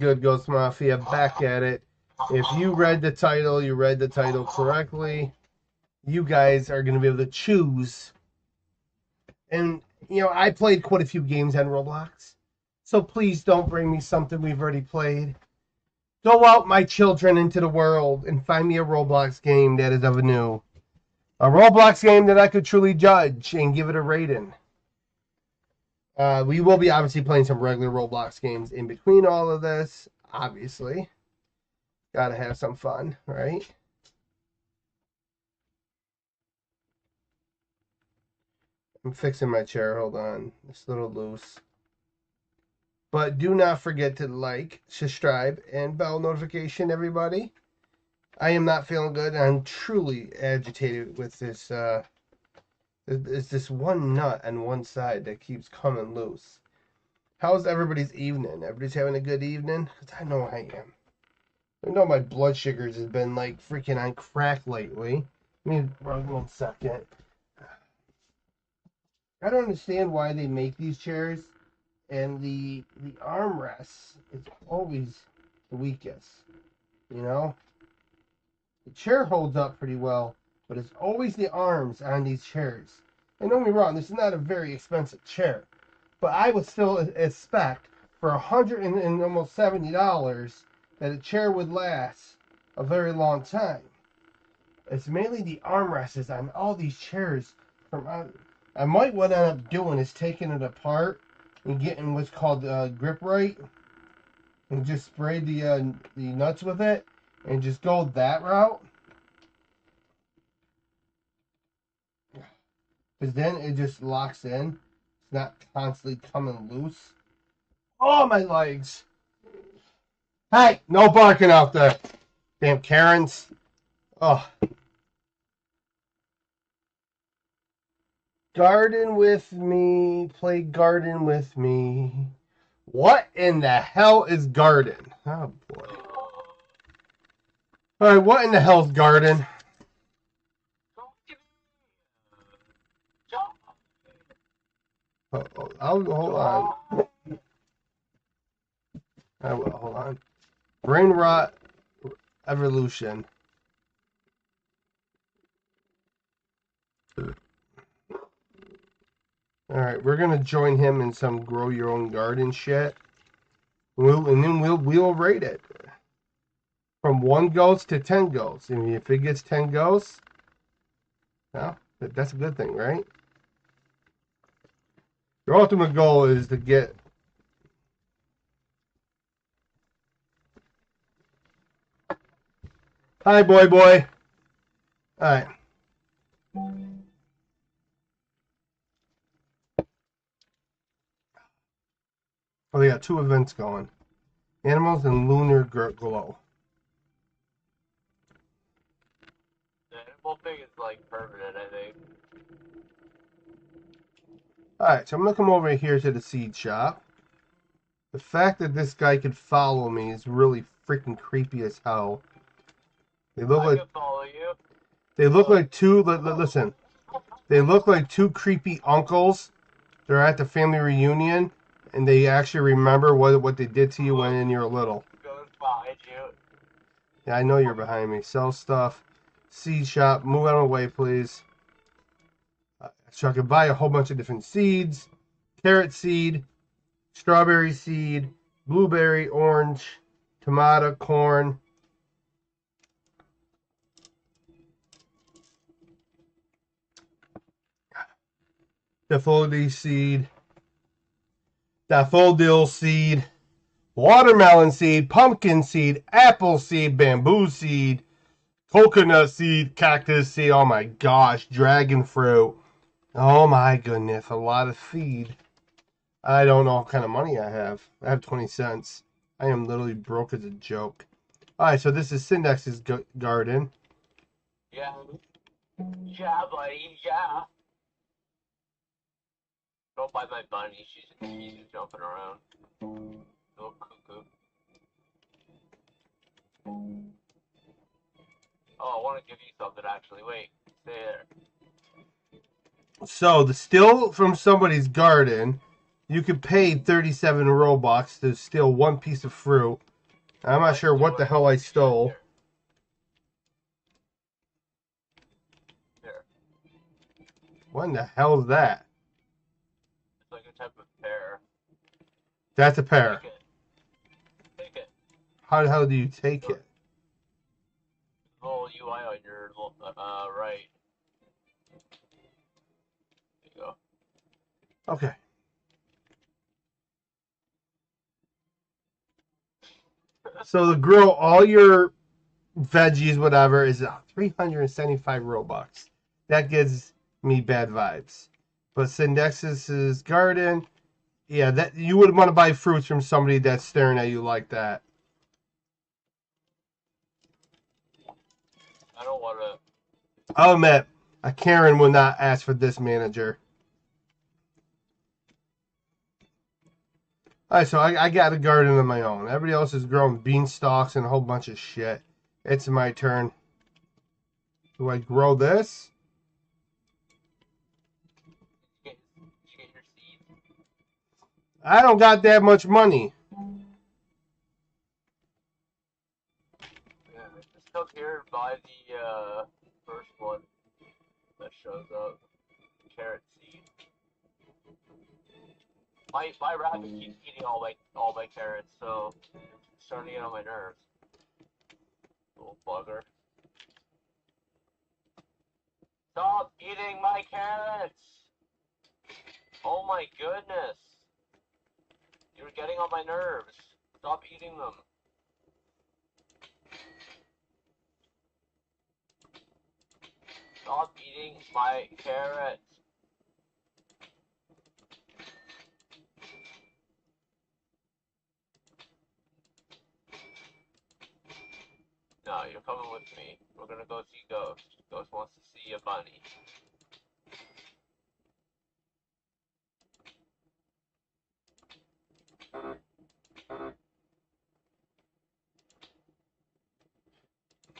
good, Ghost Mafia? Back at it. If you read the title, you read the title correctly. You guys are going to be able to choose. And, you know, I played quite a few games on Roblox. So please don't bring me something we've already played. Go out, my children, into the world and find me a Roblox game that is of new. A Roblox game that I could truly judge and give it a rating. We will be obviously playing some regular Roblox games in between all of this, obviously. Gotta have some fun, right? I'm fixing my chair, hold on. It's a little loose. But do not forget to like, subscribe, and bell notification, everybody. I am not feeling good. I'm truly agitated with this. There's this one nut on one side that keeps coming loose. How's everybody's evening? Everybody's having a good evening? Because I know I am. I know my blood sugars has been like freaking on crack lately. Let me run 1 second. I don't understand why they make these chairs and the armrest is always the weakest. You know? The chair holds up pretty well, but it's always the arms on these chairs. And don't get me wrong, this is not a very expensive chair, but I would still expect for $100 and almost $70 that a chair would last a very long time. It's mainly the armrests on all these chairs. I might what I end up doing is taking it apart and getting what's called grip right, and just spray the nuts with it and just go that route. Because then it just locks in. It's not constantly coming loose. Oh, my legs. Hey, no barking out there. Damn Karens. Oh. Garden with me. Play garden with me. What in the hell is garden? Oh, boy. Alright, what in the hell is garden? Hold on. Hold on. Brain rot evolution. Alright, we're gonna join him in some grow your own garden shit. And then we'll rate it. From 1 ghost to 10 ghosts. I mean, if it gets 10 ghosts, well, that's a good thing, right? Your ultimate goal is to get... Hi, boy. Alright. Oh, they got 2 events going. Animals and Lunar Glow. The animal thing is like permanent, I think. Alright, so I'm going to come over here to the seed shop. The fact that this guy could follow me is really freaking creepy as hell. They look like... follow you. They look like 2... Listen. They look like 2 creepy uncles. They're at the family reunion, and they actually remember what they did to you when you were little. Goes behind you. Yeah, I know you're behind me. Sell stuff. Seed shop. Move out of the way, please. So I can buy a whole bunch of different seeds. Carrot seed. Strawberry seed. Blueberry, orange. Tomato, corn. Daffodil seed. Daffodil seed. Watermelon seed. Pumpkin seed. Apple seed. Bamboo seed. Coconut seed. Cactus seed. Oh my gosh. Dragon fruit. Oh my goodness. A lot of seed. I don't know what kind of money I have. I have 20 cents. I am literally broke as a joke. Alright, so this is Syndex's garden. Yeah. Yeah, buddy. Yeah. Don't bite my bunny. She's jumping around. Little cuckoo. Oh, I want to give you something actually. Wait. Stay there. So, the steal from somebody's garden, you could pay 37 Robux to steal 1 piece of fruit. I'm not sure what the hell I stole. Here. What in the hell is that? It's like a type of pear. That's a pear. Take it. Take it. How the hell do you take it? Little UI on your right. There you go. Okay. So to grow all your veggies, whatever, is 375 Robux. That gives me bad vibes. But Syndexis's garden, yeah, that you would want to buy fruits from somebody that's staring at you like that. I don't want to. I'll admit, a Karen would not ask for this manager. Alright, so I got a garden of my own. Everybody else is growing beanstalks and a whole bunch of shit. It's my turn. Do I grow this? Did you get your seeds? I don't got that much money. Yeah, just come here and buy the first one that shows up. Carrot seed. My rabbit keeps eating all my carrots, so it's starting to get on my nerves. Little bugger. Stop eating my carrots! Oh my goodness! You're getting on my nerves. Stop eating them. Stop eating my carrots. No, you're coming with me. We're gonna go see Ghost. Ghost wants to see a bunny.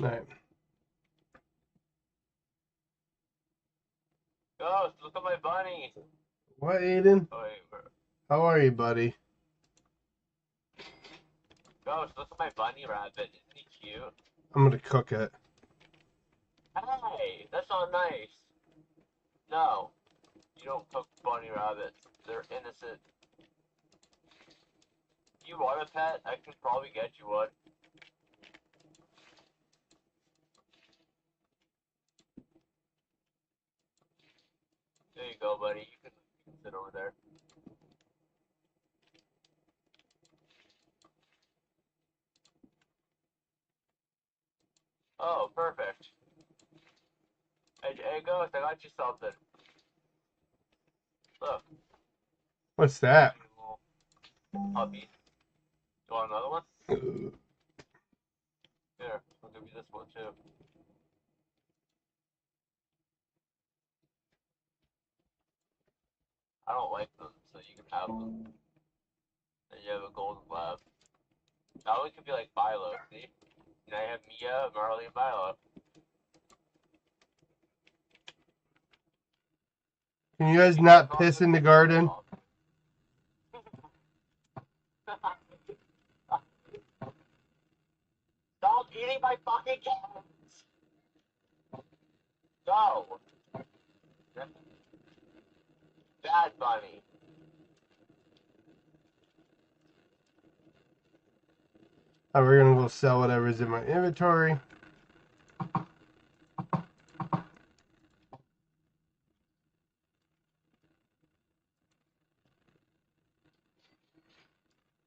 Right. Ghost, look at my bunny. What, Aiden? Oh, wait, How are you, buddy? Ghost, look at my bunny rabbit. Isn't he cute? I'm gonna cook it. Hey, that's not nice. No, you don't cook bunny rabbits. They're innocent. You want a pet? I can probably get you one. There you go, buddy. You can sit over there. Oh, perfect. Hey, Ghost, I got you something. Look. What's that? Little puppy. You want another one? Here, I'll give you this one too. I don't like them, so you can have them. And you have a golden lab. That one could be like Philo, see? And I have Mia, Marley, and Philo. Can you guys not piss in the garden? Stop eating my fucking cats! Go! Bad bunny. Oh, we're gonna go sell whatever's in my inventory.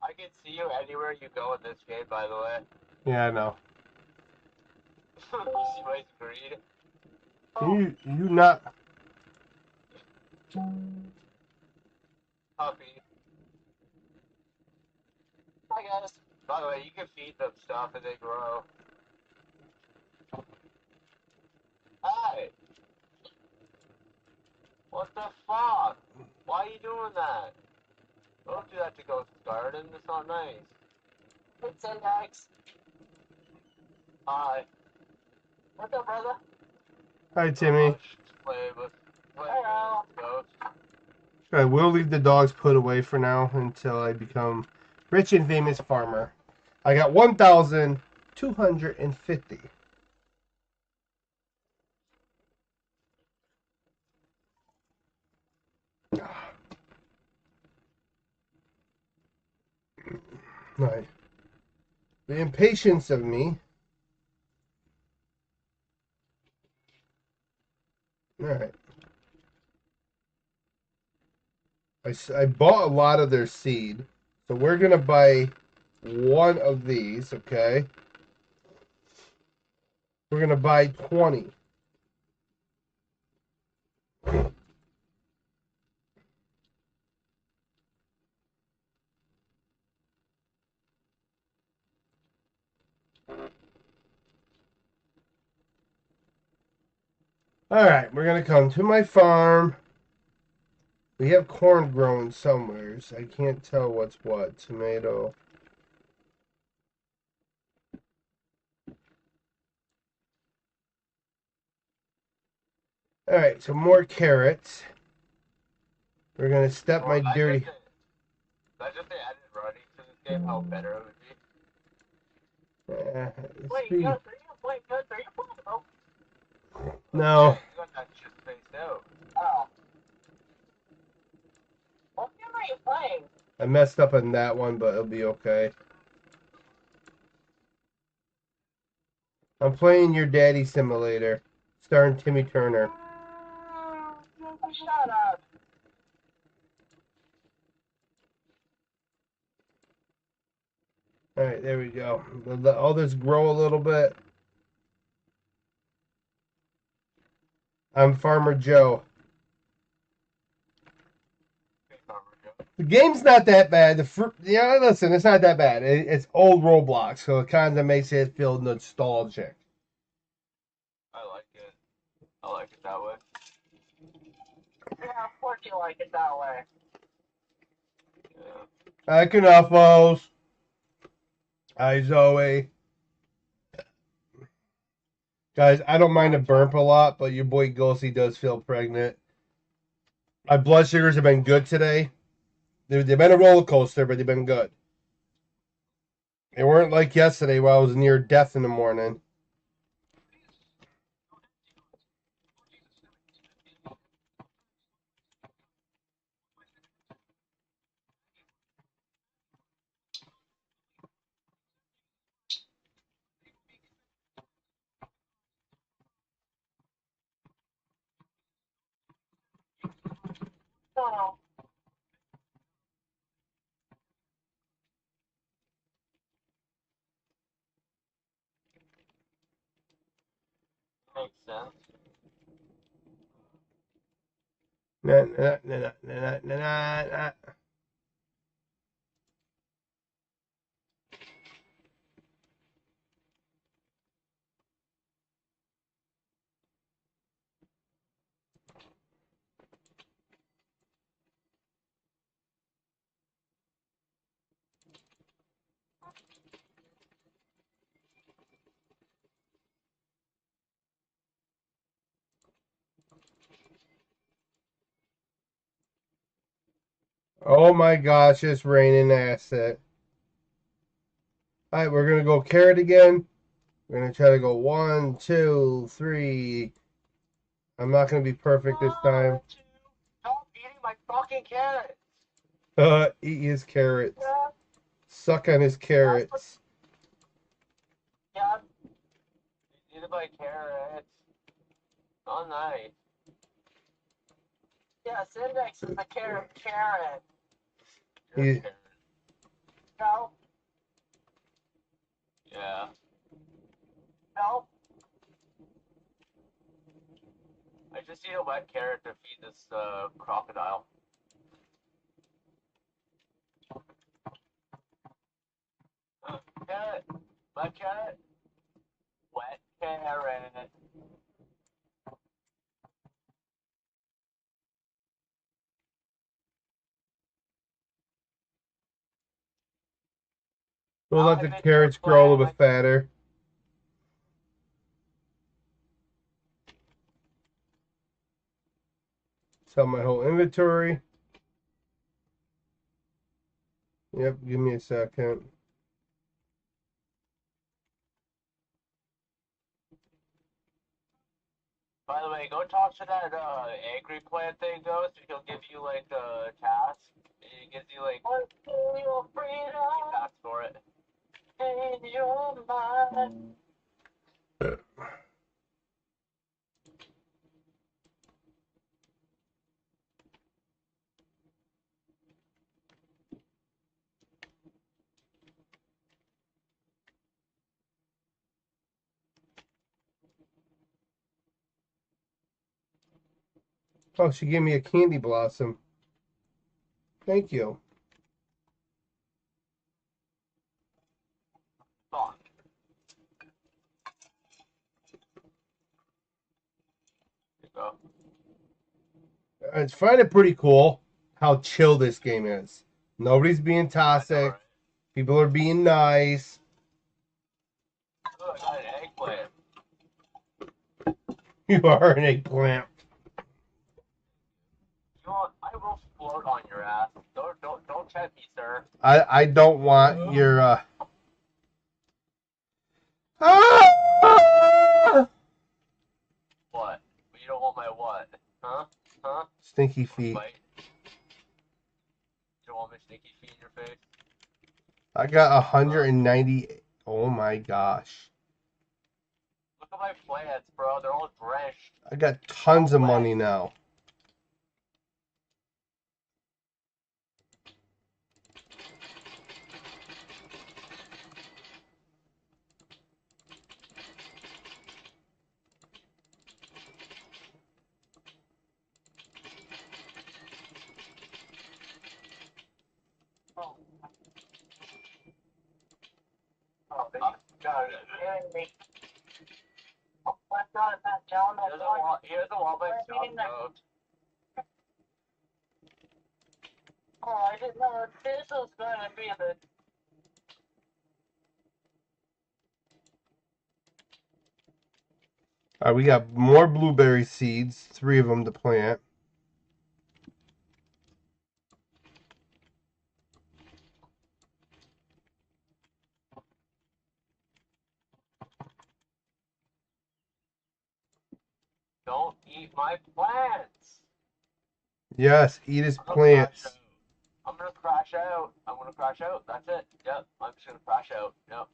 I can see you anywhere you go in this game, by the way. Yeah, I know. You see my screen? Can you not? Puppy. Hi, guys. By the way, you can feed them stuff and they grow. Hey! What the fuck? Why are you doing that? Don't do that to Ghost Garden. That's not nice. It's Index. Hi. What's up, brother? Hi, Timmy. Play with Ghost. I will leave the dogs put away for now until I become rich and famous farmer. I got 1,250. Right. The impatience of me. Alright. I bought a lot of their seed. So we're going to buy one of these, okay? We're going to buy 20. Alright, we're going to come to my farm. We have corn growing somewhere. I can't tell what's what. Tomato. Alright, so more carrots. We're going to step my dirty... I just added running to this game, how better it would be. Wait, speed. Gus, are you playing Gus? Are you playing? Oh. No. Okay, you got that shit spaced out. Oh. What game are you playing? I messed up on that one, but it'll be okay. I'm playing Your Daddy Simulator, starring Timmy Turner. Shut up. Alright, there we go. Let all this grow a little bit. I'm Farmer Joe. The game's not that bad. Listen, it's not that bad. It's old Roblox, so it kind of makes it feel nostalgic. I like it. I like it that way. Yeah, of course you like it that way. Yeah. Hi, Knuffles. Hi, Zoe. Guys, I don't mind a burp a lot, but your boy Ghosty does feel pregnant. My blood sugars have been good today. They've been a roller coaster, but they've been good. They weren't like yesterday where I was near death in the morning. Oh. Makes sense. Nah, nah, nah, nah, nah, nah, nah. Oh my gosh, it's raining acid. Alright, we're gonna go carrot again. We're gonna try to go 1, 2, 3. I'm not gonna be perfect this time. Stop eating my fucking carrots. Eat his carrots. Yeah. Suck on his carrots. Yeah. You need to buy carrots. Oh, nice. Yeah, Syndex is the carrot. You're a carrot. No. Yeah. No. I just need a wet carrot to feed this crocodile. Carrot. Wet carrot. Wet carrot. We'll let the carrots grow a little bit fatter. Sell my whole inventory. Yep, give me a second. By the way, go talk to that angry plant thing, Ghost. He'll give you like a task. He gives you like your freedom. Task for it. In your mind. Oh, she gave me a candy blossom. Thank you. Fuck. There you go. I find it pretty cool how chill this game is. Nobody's being toxic. Right? People are being nice. Oh, I got an eggplant. You are an eggplant. You know what? I will float on your ass. Don't tempt me, sir. I don't want your Ah! What? You don't want my what? Huh? Huh? Stinky feet. Bite? You don't want my stinky feet in your face? I got 190. Oh my gosh. Look at my plants, bro. They're all drenched. I got tons of money now. Oh, they got it. Here's a wall by South. Oh, I didn't know this was going to be the... All right, we got more blueberry seeds. 3 of them to plant. Don't eat my plants! Yes, eat his plants. I'm gonna crash out. I'm gonna crash out. That's it. Yep, I'm just gonna crash out. Yep.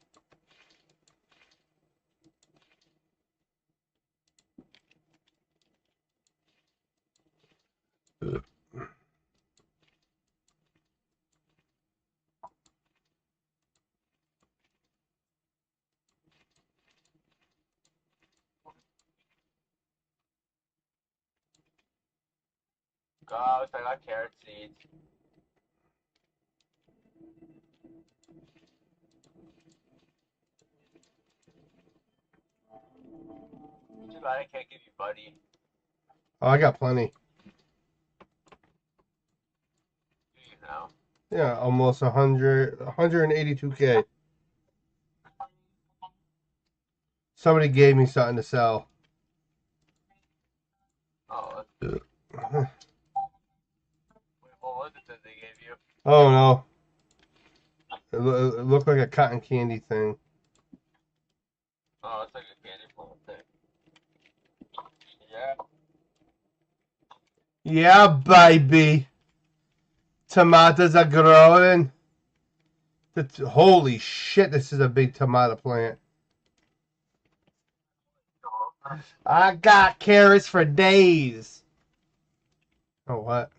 Ghost, I got carrot seeds. Too bad I can't give you buddy. Oh, I got plenty. You know. Yeah, almost 182K. Somebody gave me something to sell. Oh, Wait, what was it that they gave you? oh no. It looked like a cotton candy thing. Oh, it's like a candy flower thing. Yeah. Yeah, baby. Tomatoes are growing. Holy shit, this is a big tomato plant. I got carrots for days. Oh, what?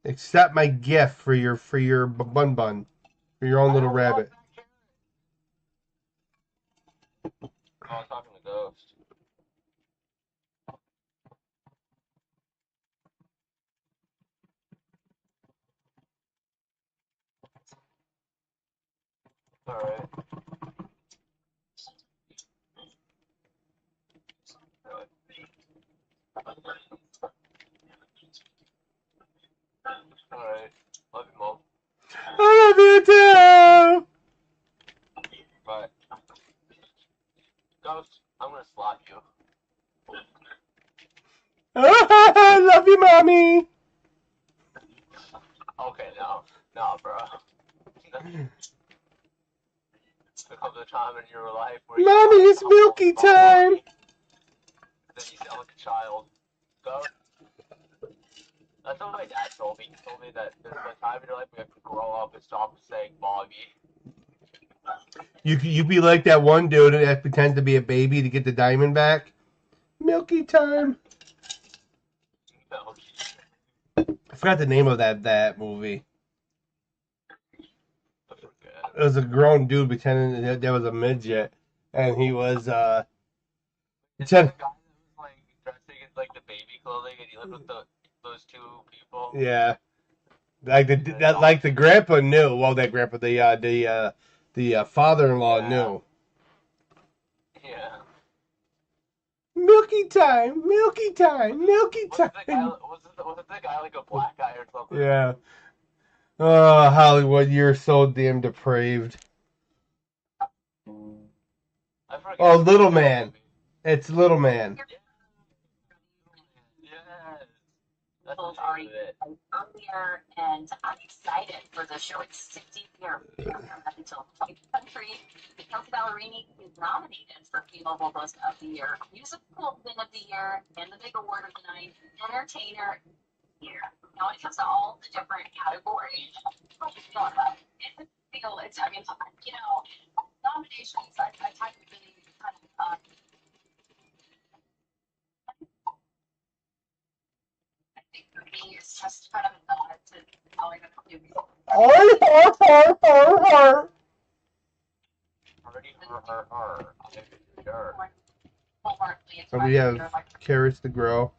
Accept my gift for your bun bun. For your own little rabbit. Oh, I was talking to Ghost. Alright. Alright. Love you, Mom. I love you too. Bye. Ghost, I'm gonna slap you. Mommy! Okay, no, bro. There comes a time in your life where you Mommy, it's milky time! then you sound like a child. So, that's what my dad told me. He told me that there's a time in your life where you have to grow up and stop saying mommy. You be like that one dude that pretends to be a baby to get the diamond back. Milky time. No. I forgot the name of that movie. I forget. It was a grown dude pretending that there was a midget, and he was Is there a guy that was like dressing in like the baby clothing and he lived with those two people? yeah, like the grandpa knew. Well, that grandpa, the father-in-law knew. Yeah. Milky time, milky time, milky time. Was it the guy like a black guy or something? Yeah. Oh, Hollywood, you're so damn depraved. I forget. Oh, Little Man. It's Little Man. Yes. Both are earlier, and I'm excited for the show. It's 60th year until the country. Kelsey Ballerini is nominated for Female Vocalist of the Year, Musical Win of the Year, and the big award of the night, Entertainer of the Year. Now, when it comes to all the different categories, it's, I mean, you know, nominations, I kind of really kind of. I think for me, it's just kind of a nod to how I'm going to do it. So we have carrots to grow.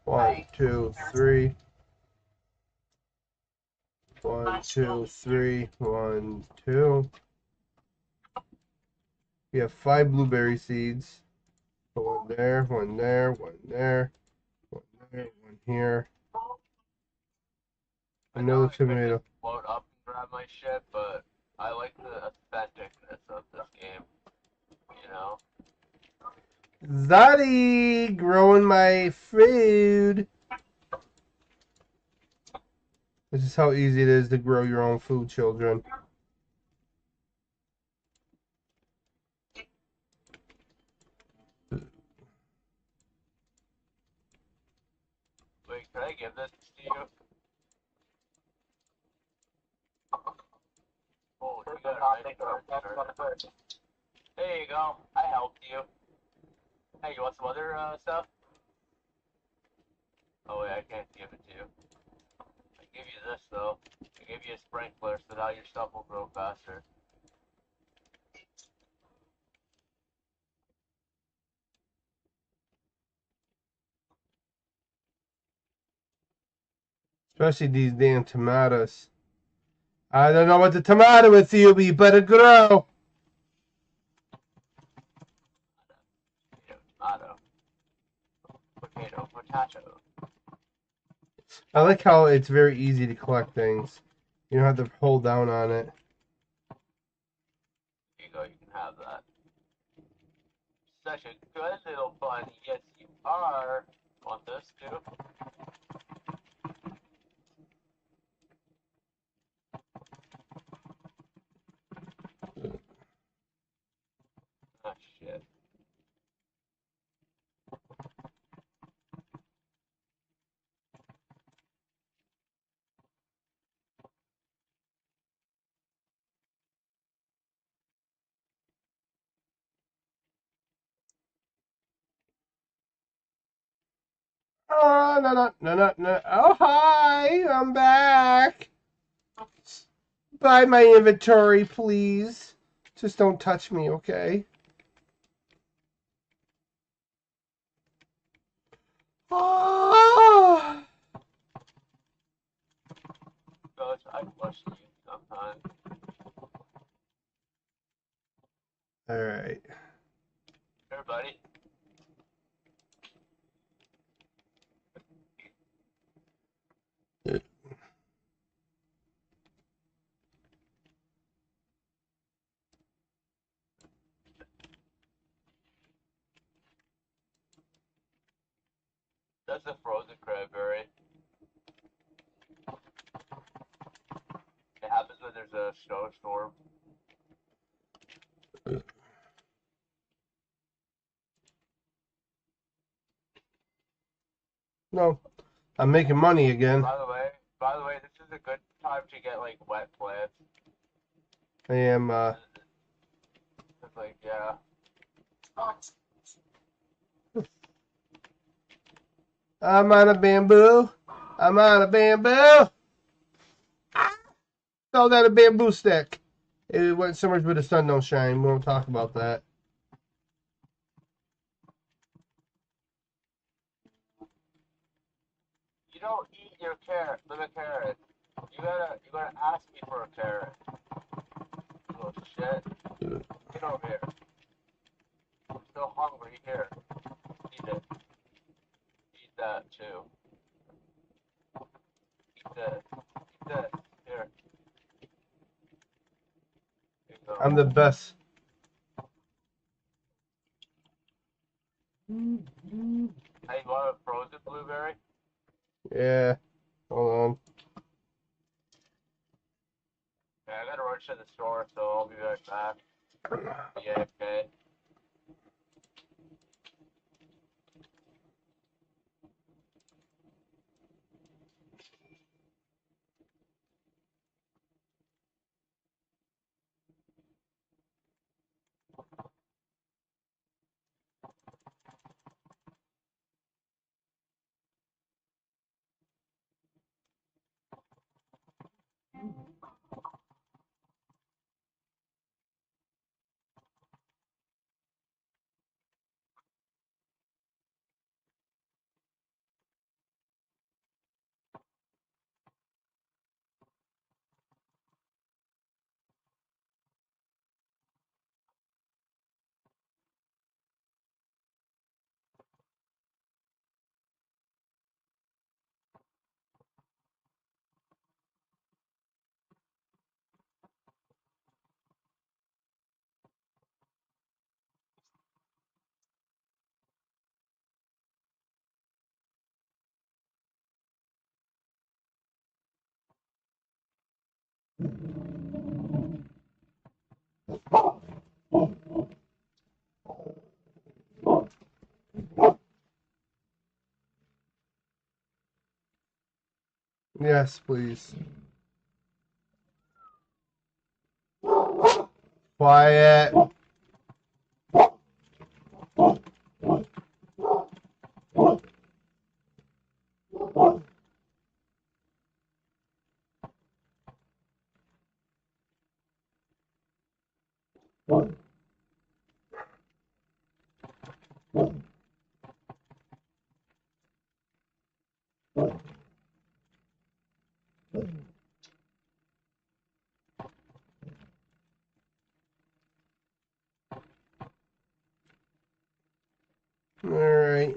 1, 2, 3. 1, 2, 3. 1, 2. We have 5 blueberry seeds. One there, one there, one there, one there, one here. Another tomato. Load up and grab my shit, but I like the authenticness of this game. You know? Zadi growing my food. This is how easy it is to grow your own food, children. Wait, can I give this to you? Oh, you got it. There you go. I helped you. Hey, you want some other stuff? Oh wait, I can't give it to you. I give you this though. I give you a sprinkler so now your stuff will grow faster. Especially these damn tomatoes. I don't know what the tomato with you, but you better grow. Tomato. Potato. Potato. I like how it's very easy to collect things. You don't have to hold down on it. Here you go, you can have that. Such a good little bunny. Yes, you are. Want this too? Oh shit. Oh, no, no, no, no, no. Oh, hi, I'm back. Buy my inventory, please. Just don't touch me, okay? Oh. Gosh, I question you sometimes. All right. Here, buddy. Does the frozen library. It happens when there's a snowstorm. No, I'm making money again. By the way, this is a good time to get like wet plants. I am. It's like yeah. I'm out of bamboo. I'm out of bamboo. Throw that a bamboo stick. It went so much where the sun don't shine. We won't talk about that. You don't eat your carrot, little carrot. You gotta ask me for a carrot. Little shit. Get over here. I'm still hungry. Here. Eat it. Eat that too. Eat this. Eat this. Here. Here you go. I'm the best. Hey, you want a frozen blueberry? Yeah. Hold Yeah, I gotta run to the store, so I'll be right back. Yeah, okay. on. Yes, please. Quiet. All right.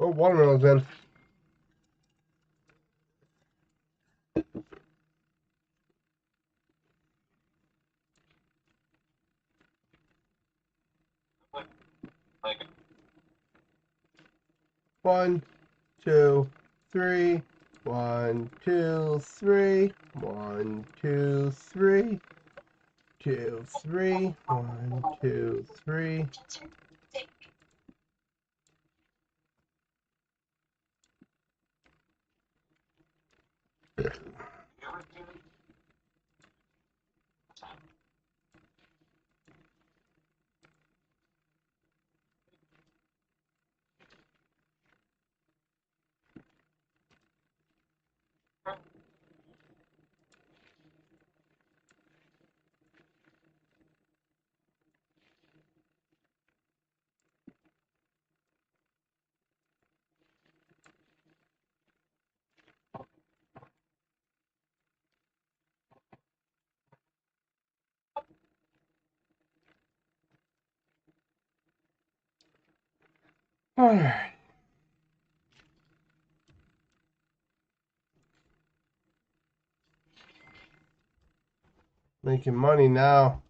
Oh, watermelons then. Like, 1, 2, 3. 1, 2, 3. 1, 2, 3. 2, 3. 1, 2, 3. Alright. Making money now.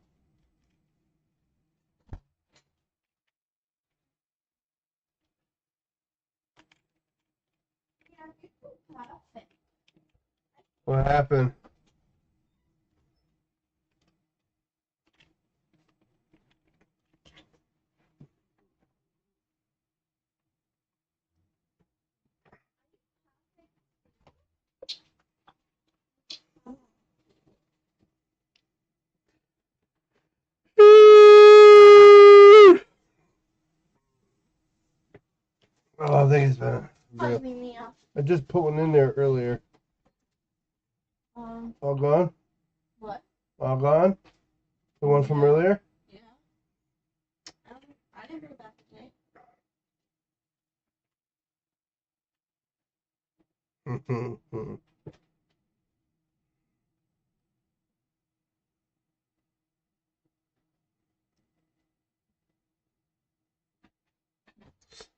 What happened? Oh, I think it's been real. I just put one in there earlier. All gone? What? All gone? The one from earlier? Yeah. I didn't hear that today.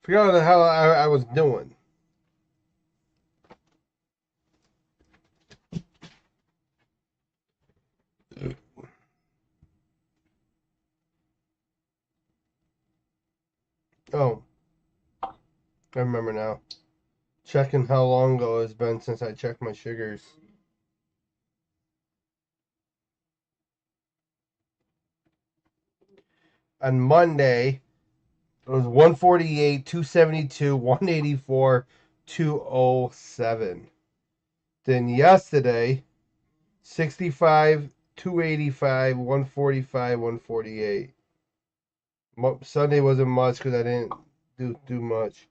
Forgot what the hell I was doing. Oh, I remember now. Checking how long ago it's been since I checked my sugars. On Monday, it was 148, 272, 184, 207. Then yesterday, 65, 285, 145, 148. Sunday wasn't much because I didn't do much.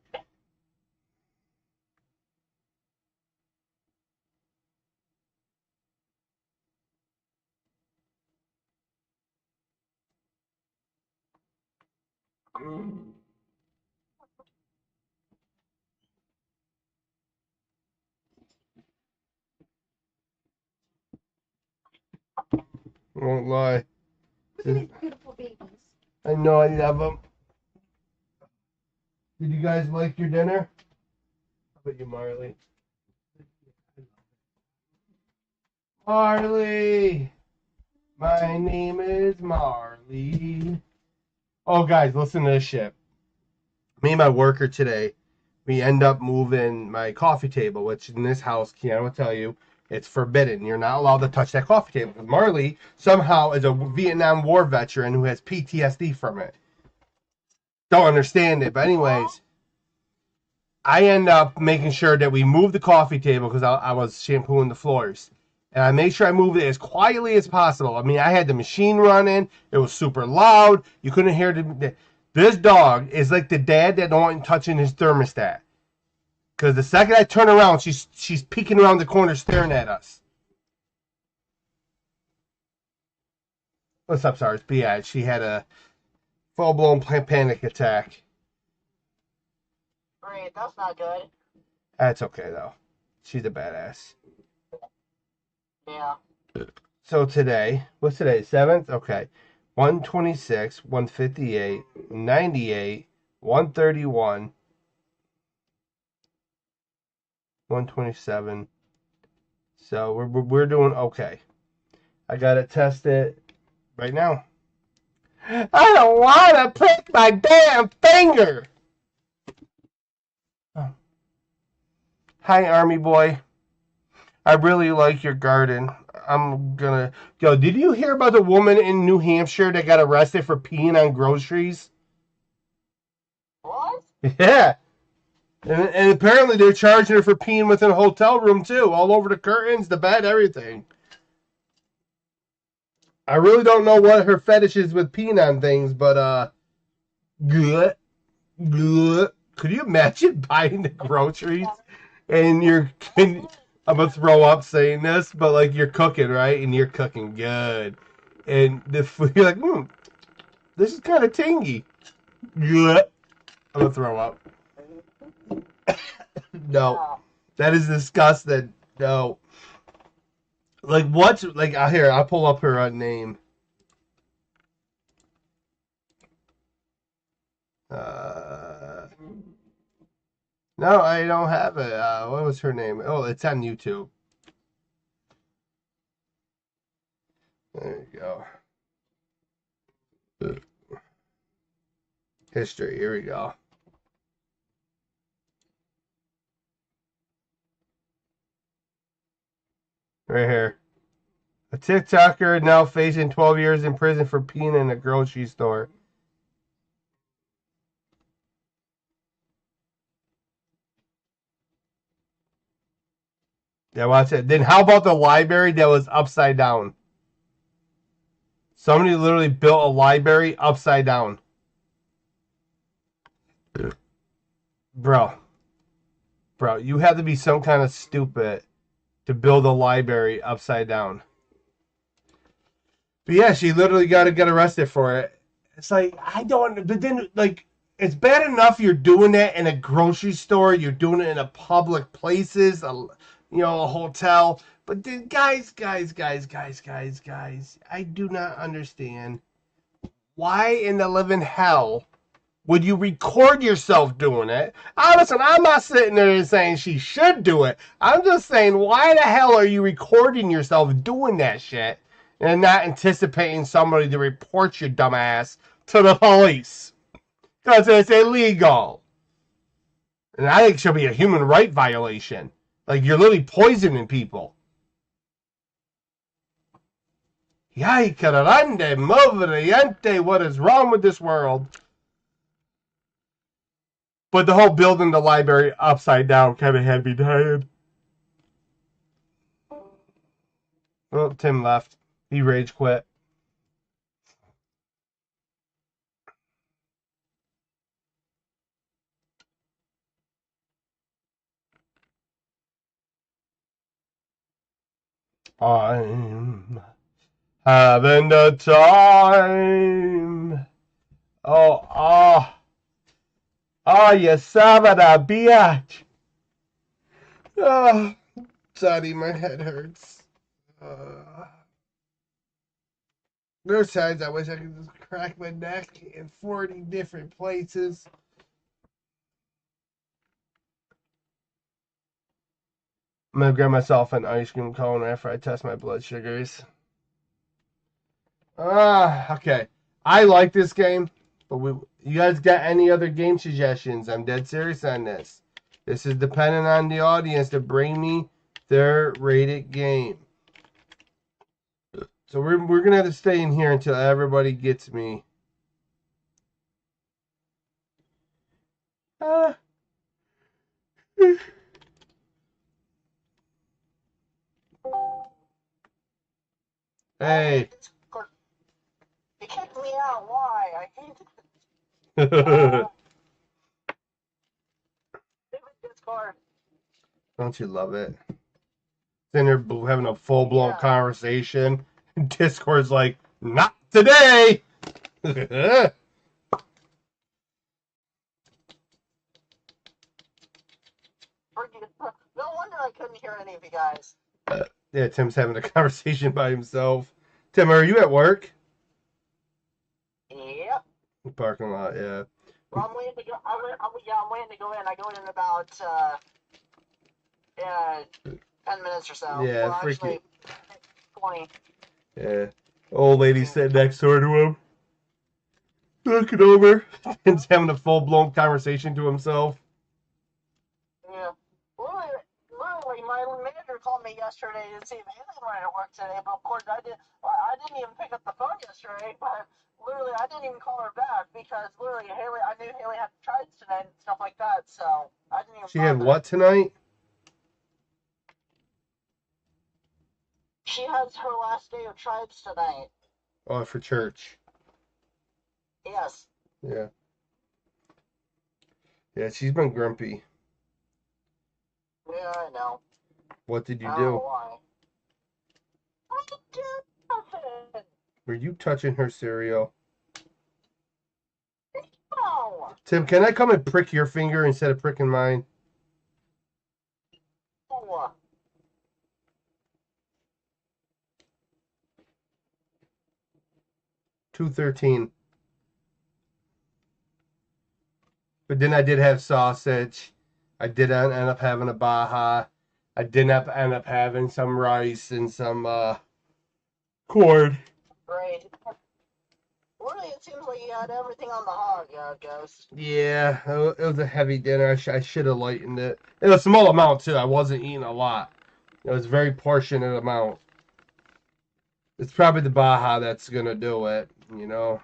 I won't lie. Look at these beautiful babies. I know I love them. Did you guys like your dinner? How about you, Marley? Marley! My name is Marley. Oh, guys, listen to this shit. Me and my worker today, we end up moving my coffee table, which in this house, Keanu will tell you, it's forbidden. You're not allowed to touch that coffee table. Because Marley somehow is a Vietnam War veteran who has PTSD from it. Don't understand it. But anyways, I end up making sure that we move the coffee table because I was shampooing the floors. And I made sure I moved it as quietly as possible. I mean, I had the machine running. It was super loud. You couldn't hear this dog is like the dad that don't want touching his thermostat. Because the second I turn around, she's peeking around the corner staring at us. What's up, Sars? But yeah, she had a full-blown panic attack. Great, that's not good. That's okay, though. She's a badass. Yeah. So today, what's today? 7th? Okay. 126, 158, 98, 131, 127. So we're doing okay. I gotta test it right now. I don't wanna prick my damn finger. Oh. Hi, Army boy. I really like your garden. I'm gonna go. Did you hear about the woman in New Hampshire that got arrested for peeing on groceries? What? Yeah. And apparently they're charging her for peeing within a hotel room too, all over the curtains, the bed, everything. I really don't know what her fetish is with peeing on things, but good, good. Could you imagine buying the groceries and I'm gonna throw up saying this, but like you're cooking, right? And you're cooking good, and the food, you're like, this is kind of tingy. Good. I'm gonna throw up. No, that is disgusting. No. Like what's like here? I'll pull up her name. No, I don't have it. What was her name? Oh, it's on YouTube. There you go. History. Here we go. Right here. A TikToker now facing 12 years in prison for peeing in a grocery store. Yeah, watch it. Then how about the library that was upside down? Somebody literally built a library upside down. Bro. Bro, you have to be some kind of stupid to build a library upside down. But yeah, she literally got to get arrested for it. It's like, I don't, but then, like, it's bad enough you're doing that in a grocery store, you're doing it in a public places, a hotel. But then, guys, I do not understand why in the living hell would you record yourself doing it? Listen, I'm not sitting there saying she should do it. I'm just saying, why the hell are you recording yourself doing that shit and not anticipating somebody to report your dumbass to the police? Because it's illegal. And I think it should be a human right violation. Like, you're literally poisoning people. Yay, carande, moveriente, what is wrong with this world? But the whole building the library upside down kind of had me tired. Well, Tim left. He rage quit. I'm having the time. You son of a bitch. Oh, sorry, my head hurts. There's times I wish I could just crack my neck in 40 different places. I'm gonna grab myself an ice cream cone after I test my blood sugars. Okay. I like this game, but you guys got any other game suggestions? I'm dead serious on this. This is dependent on the audience to bring me their rated game. So we're gonna have to stay in here until everybody gets me. Ah. Hey. He kicked me out. Why? I hate it. Discord. Don't you love it? Then they're having a full-blown conversation. Discord's like, not today. No wonder I couldn't hear any of you guys. Yeah, Tim's having a conversation by himself. Tim, are you at work? Yep. Parking lot, yeah. Well, I'm waiting to go. I'm waiting to go in. I go in about 10 minutes or so. Yeah, well, freaking. Actually, 20. Yeah. Old lady sitting next door to him. Looking over. Tim's having a full-blown conversation to himself. Yeah. Literally, my manager called me yesterday to see if Haley wanted to work today, but of course I didn't even pick up the phone yesterday, but literally I didn't even call her back because literally I knew Haley had tried tonight and stuff like that, so I didn't even She had bother. what tonight? She has her last day of tribes tonight. Oh, for church. Yes. Yeah. Yeah, she's been grumpy. Yeah, I know. What did you I don't know do? why. I did nothing. Were you touching her cereal? No. Tim, can I come and prick your finger instead of pricking mine? No. 213. But then I did have sausage. I did end up having a Baja. I did end up having some rice and some corn. Great. Really, it seems like you had everything on the hog, Ghost. Yeah, it was a heavy dinner. I should have lightened it. It was a small amount too. I wasn't eating a lot. It was a very portionate amount. It's probably the Baja that's gonna do it, you know.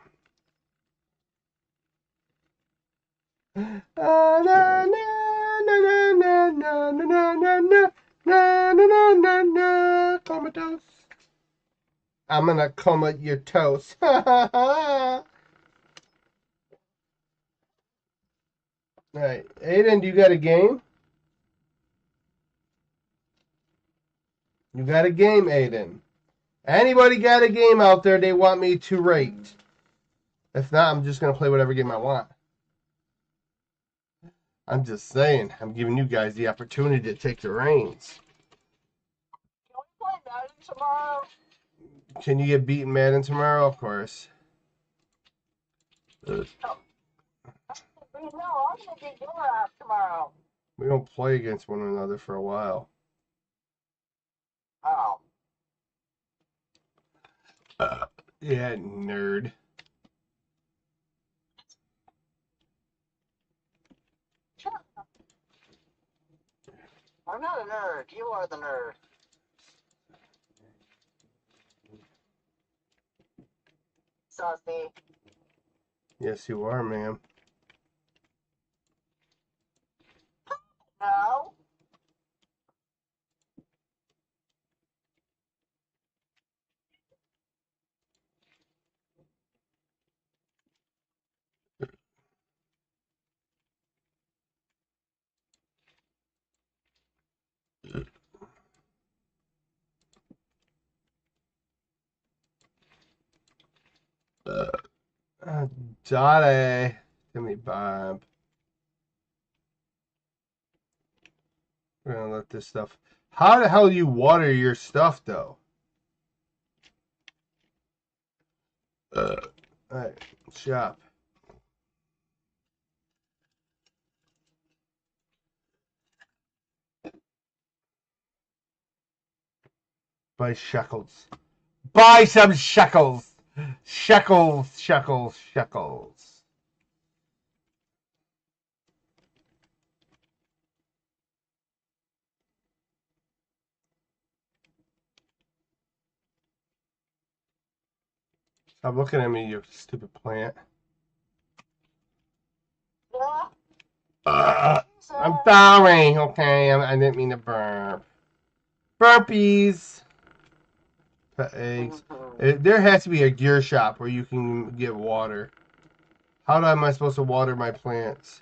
Comatose. I'm gonna come at your toes. Alright, Aiden, do you got a game? You got a game, Aiden? Anybody got a game out there they want me to rate? If not, I'm just gonna play whatever game I want. I'm just saying, I'm giving you guys the opportunity to take the reins. Can we play Madden tomorrow? Can you get beaten Madden tomorrow? Of course. No, I'm gonna get your ass tomorrow. We don't play against one another for a while. Oh. Yeah, nerd. Sure. I'm not a nerd. You are the nerd. Saucy. Yes, you are, ma'am. No. Daddy. Give me Bob. We're gonna let this stuff. How the hell do you water your stuff, though? Alright, shop. Buy shekels. Buy some shekels. Shekels, shekels, shekels. Stop looking at me, you stupid plant. Yeah. I'm sorry, okay? I didn't mean to burp. Burpees. Pet eggs. There has to be a gear shop where you can get water. How am I supposed to water my plants?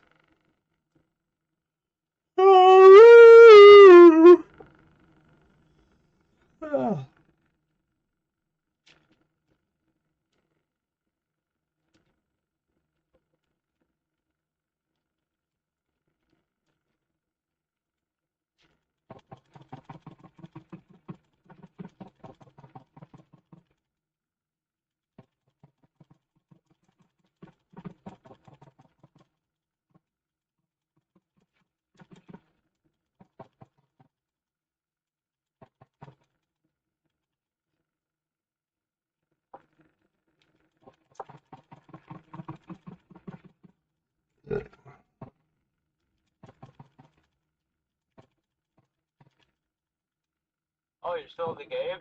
Oh, you're still in the game?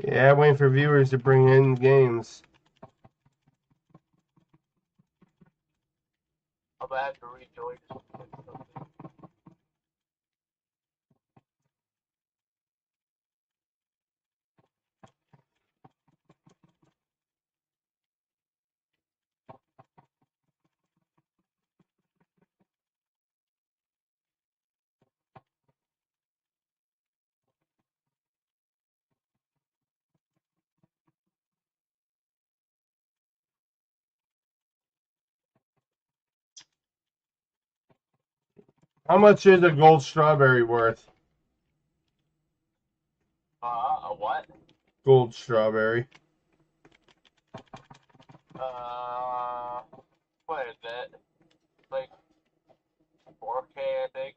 Yeah, waiting for viewers to bring in games. I'm gonna have to rejoin. How much is a gold strawberry worth? A what? Gold strawberry. Quite a bit. Like 4K, I think.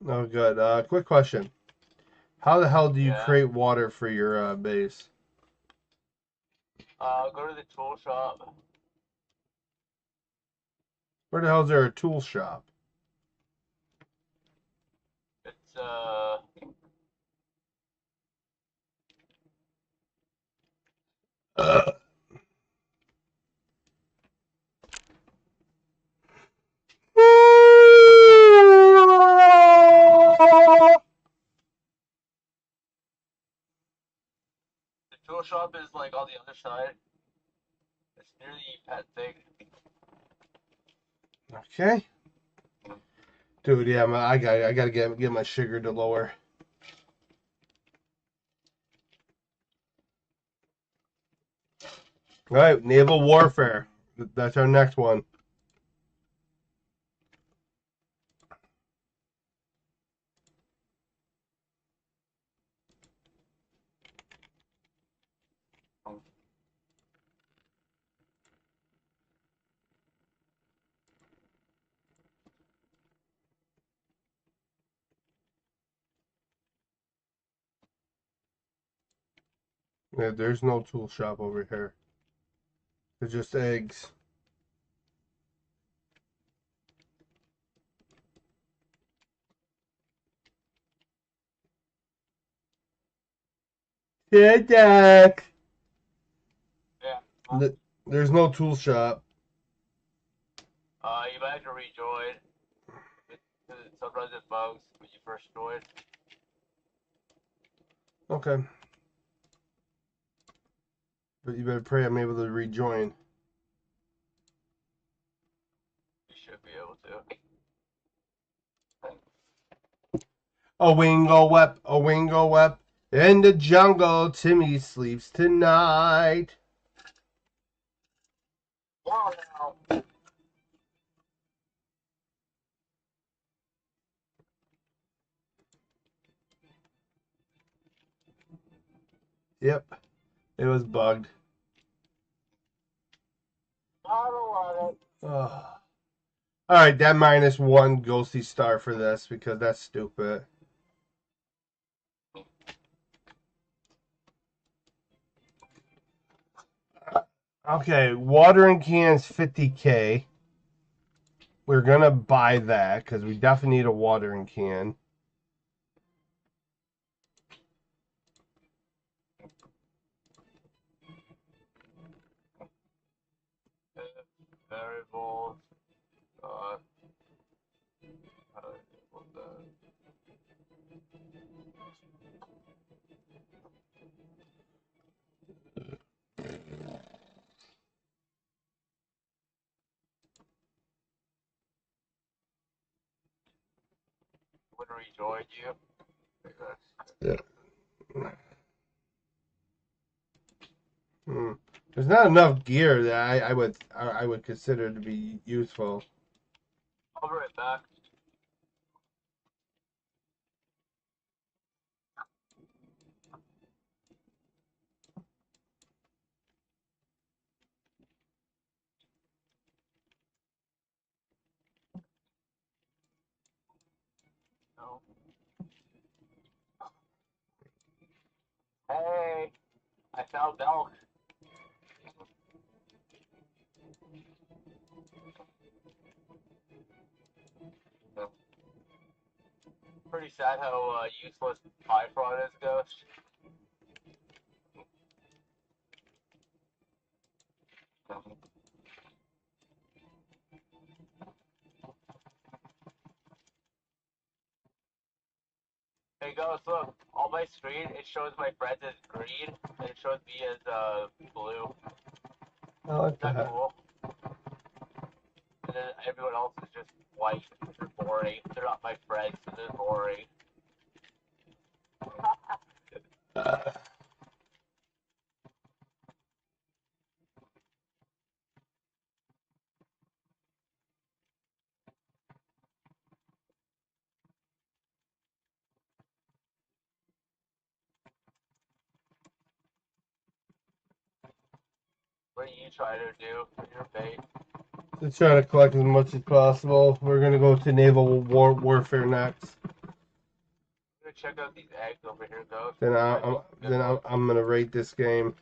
Oh, good. Quick question. How the hell do you Yeah. create water for your base? Go to the tool shop. Where the hell is there a tool shop? It's Uh, the tool shop is like on the other side. It's near the pet thing. Okay. Dude, yeah, I gotta get my sugar to lower. All right, naval warfare. That's our next one. Yeah, there's no tool shop over here. There's just eggs. Yeah, Jack. Yeah. There's no tool shop. You might have to rejoin. Sometimes it bugs when you first join. Okay. But you better pray I'm able to rejoin. You should be able to. A wingo wep, a wingo wep. In the jungle, Timmy sleeps tonight. Wow, now. Yep, it was bugged. I don't want it. Oh. Alright, that -1 ghosty star for this because that's stupid. Okay, watering cans 50K. We're gonna buy that because we definitely need a watering can. Variables. Uh, would rejoin you. Yeah. There's not enough gear that I would consider to be useful. I'll be right back. No. Hey, I found milk. Pretty sad how useless pie fraud is, Ghost. Hey, Ghost, look. On my screen, it shows my friends as green, and it shows me as blue. I like Is that that. cool? And then everyone else is just white. They're boring. They're not my friends, so they're boring. Uh, What are you trying to do with your bait? Let's try to collect as much as possible. We're gonna go to naval warfare next. I'm gonna check out these eggs over here, Ghost. I'm gonna rate this game.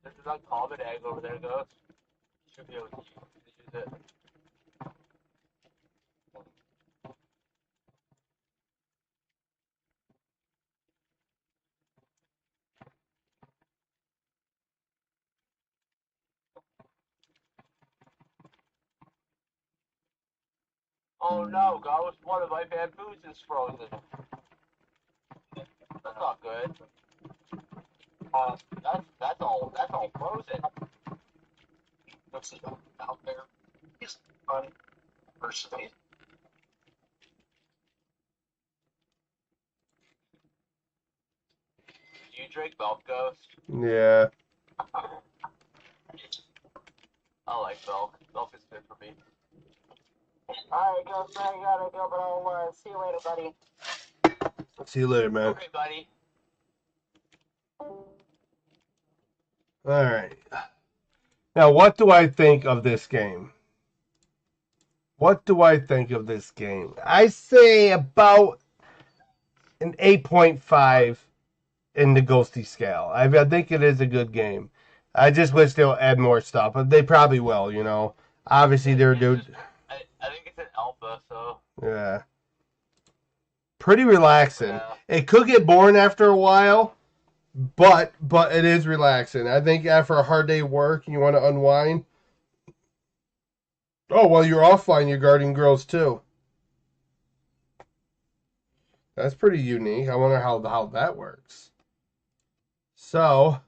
There's an uncommon egg over there, Ghost. You should be able to use it. Oh no, Ghost, one of my bamboos is frozen. That's not good. That's all frozen. What's out there? Is fun personally. Do you drink milk, Ghost? Yeah. I like milk. Milk is good for me. Alright, Ghost, I gotta go, but I'll see you later, buddy. See you later, man. Okay, buddy. Alright. Now, what do I think of this game? What do I think of this game? I say about an 8.5 in the Ghosty scale. I think it is a good game. I just wish they'll add more stuff, but they probably will, you know. Obviously, they're dude. I think it's an alpha, so. Yeah. Pretty relaxing. Yeah. It could get boring after a while, but it is relaxing. I think after a hard day of work and you want to unwind. Oh, while you're offline, you're guarding girls too. That's pretty unique. I wonder how that works. So,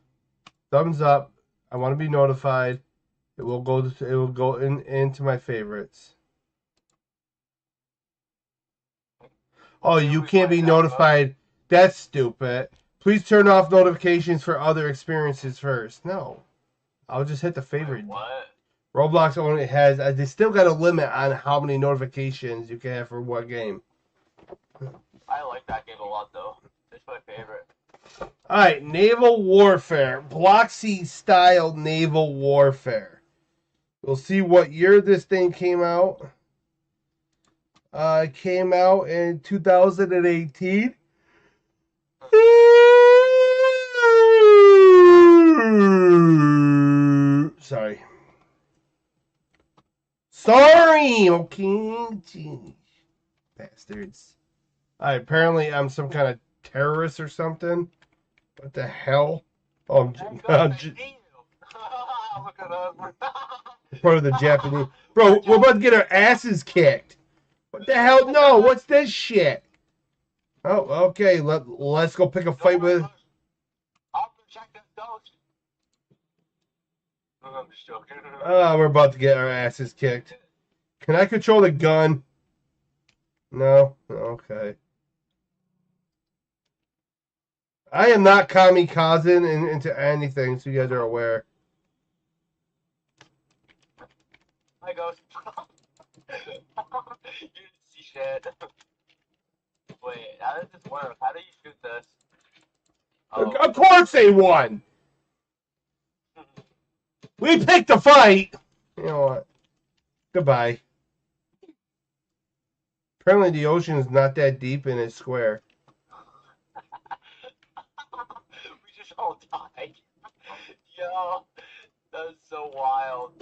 thumbs up. I want to be notified. It will go into my favorites. Oh, you can't be notified. That's stupid. Please turn off notifications for other experiences first. No. I'll just hit the favorite. Wait, what? Roblox only has, they still got a limit on how many notifications you can have for what game. I like that game a lot, though. It's my favorite. Alright, Naval Warfare. Block C style Naval Warfare. We'll see what year this thing came out. It came out in 2018. Sorry. Sorry, okay. Jeez. Bastards. Apparently I'm some kind of terrorist or something. What the hell? Oh, I'm Look at us. part of the Japanese. Bro, we're about to get our asses kicked. What the hell? No, what's this shit? Oh, okay. Let's go pick a fight with. I'll protect this ghost. I'm just joking. Oh, we're about to get our asses kicked. Can I control the gun? No? Okay. I am not kamikazing into anything, so you guys are aware. Hi, ghost. You didn't see shit. Wait, how does this work? How do you shoot this? Oh. Of course they won! We picked a fight! You know what? Goodbye. Apparently the ocean is not that deep and it's square. We just all died. Yo, that's so wild.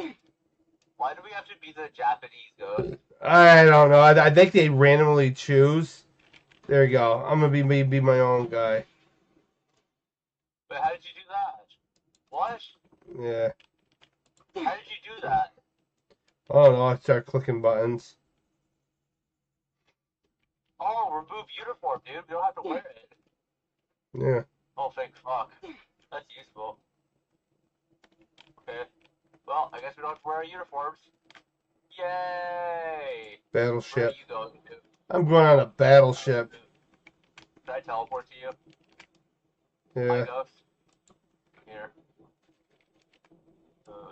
Why do we have to be the Japanese ghost? I don't know. I think they randomly choose. There you go. I'm gonna be my own guy. But how did you do that? What? Yeah. How did you do that? I don't know. I start clicking buttons. Oh, remove uniform, dude. We don't have to wear it. Yeah. Oh, thank fuck. That's useful. Okay. Well, I guess we don't have to wear our uniforms. Yay! Where are Battleship. you going to? I'm going on a battleship. Should I teleport to you? Yeah. Hi, Ghost. Here. Oh,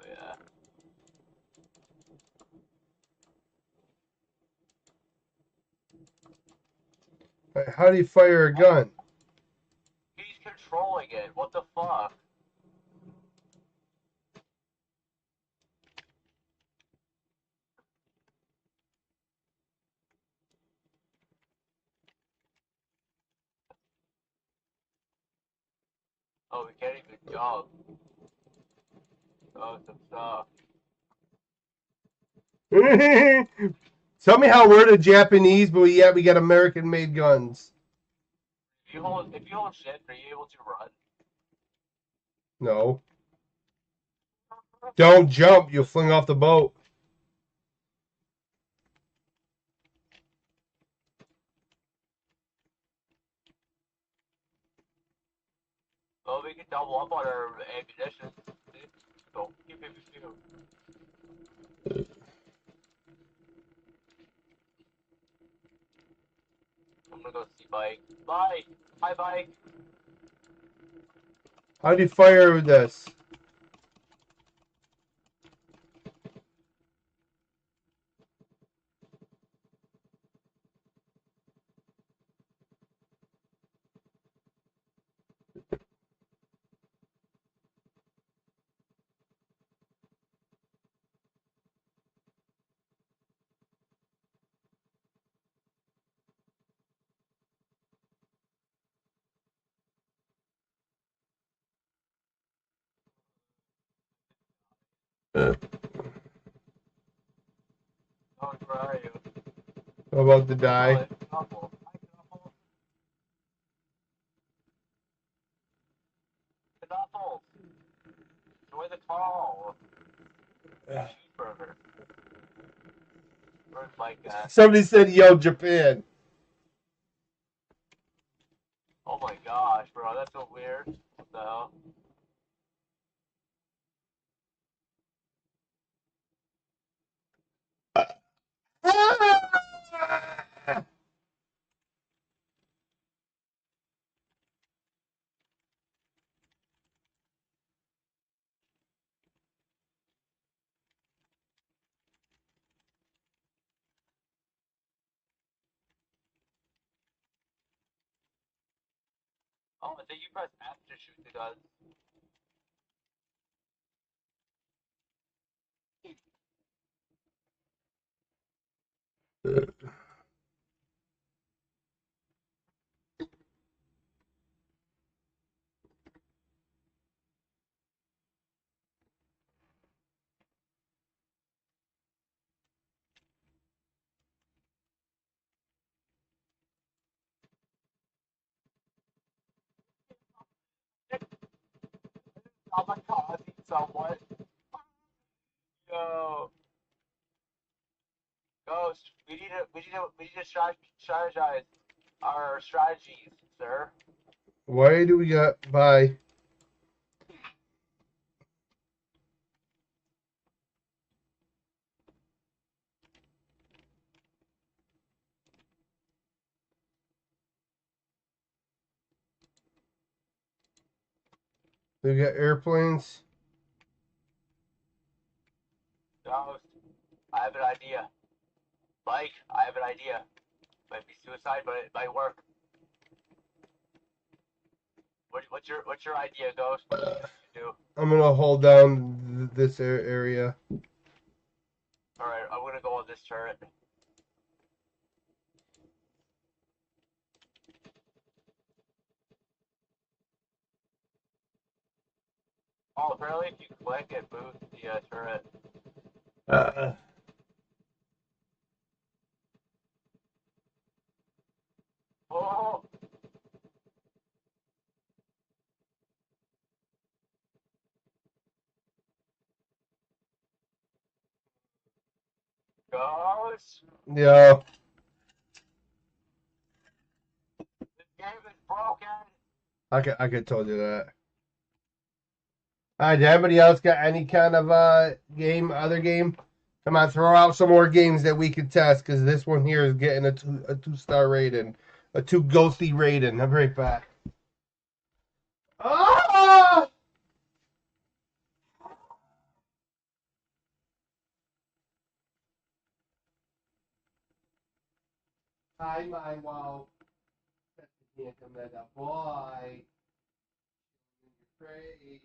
yeah. How do you fire a gun? He's controlling it. What the fuck? Oh, we can't even jump. Oh, some stuff. Tell me how we're the Japanese, but yet we got American-made guns. If you hold shift, are you able to run? No. Don't jump. You'll fling off the boat. Oh, we can double up on our ammunition. So, pew, pew, pew, pew. I'm gonna go see Bike. Bye! Hi, Bike! How do you fire with this? Oh, where are you? I'm about to Oh, die. it's Knuckles. Hi, Knuckles. Knuckles! Join the call! Cheeseburger. Where's Mike at? Somebody said, "Yo, Japan." Oh my gosh, bro, that's so weird. What the hell? Oh, I think you press F to shoot the guns. Oh my god, someone. Yo, Ghost, we need to strategize our strategies, sir. Why do we got by? We got airplanes. Ghost, I have an idea. Mike, I have an idea. Might be suicide, but it might work. What's your idea, Ghost? What do you think you do? I'm gonna hold down this area. All right, I'm gonna go on this turret. Oh, apparently if you click, it moves the turret. Uh, Oh, Ghost, yeah, this game is broken. I could told you that. All right, did anybody else got any kind of game, other game Come on, throw out some more games that we can test, because this one here is getting a 2-star rating. A 2 ghosty rating. I'll be right back. Ah! Hi, my wow. Can't come that boy. Great.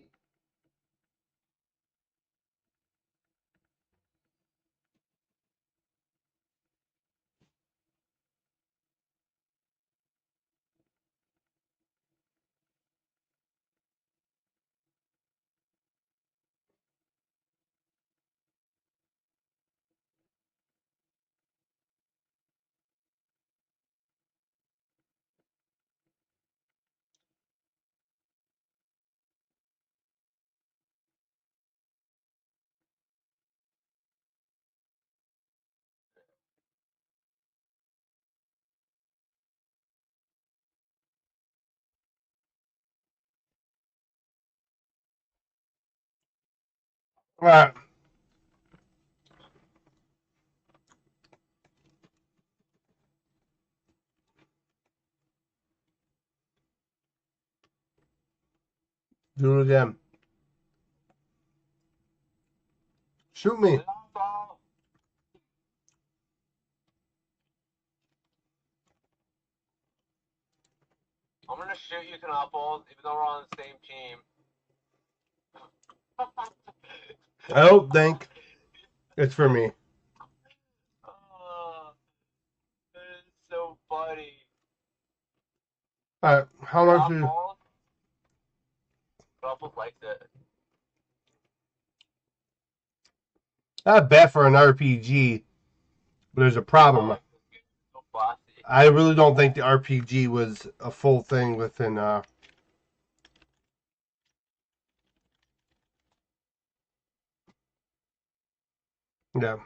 All right. Do it again. Shoot me. I'm gonna shoot you, Knuckles, even though we're on the same team. I don't think it's for me. Oh, it's so funny. All right. How much is... Knuckles likes it. Not bad for an RPG, but there's a problem. Oh, so classy. I really don't think the RPG was a full thing within... Yeah.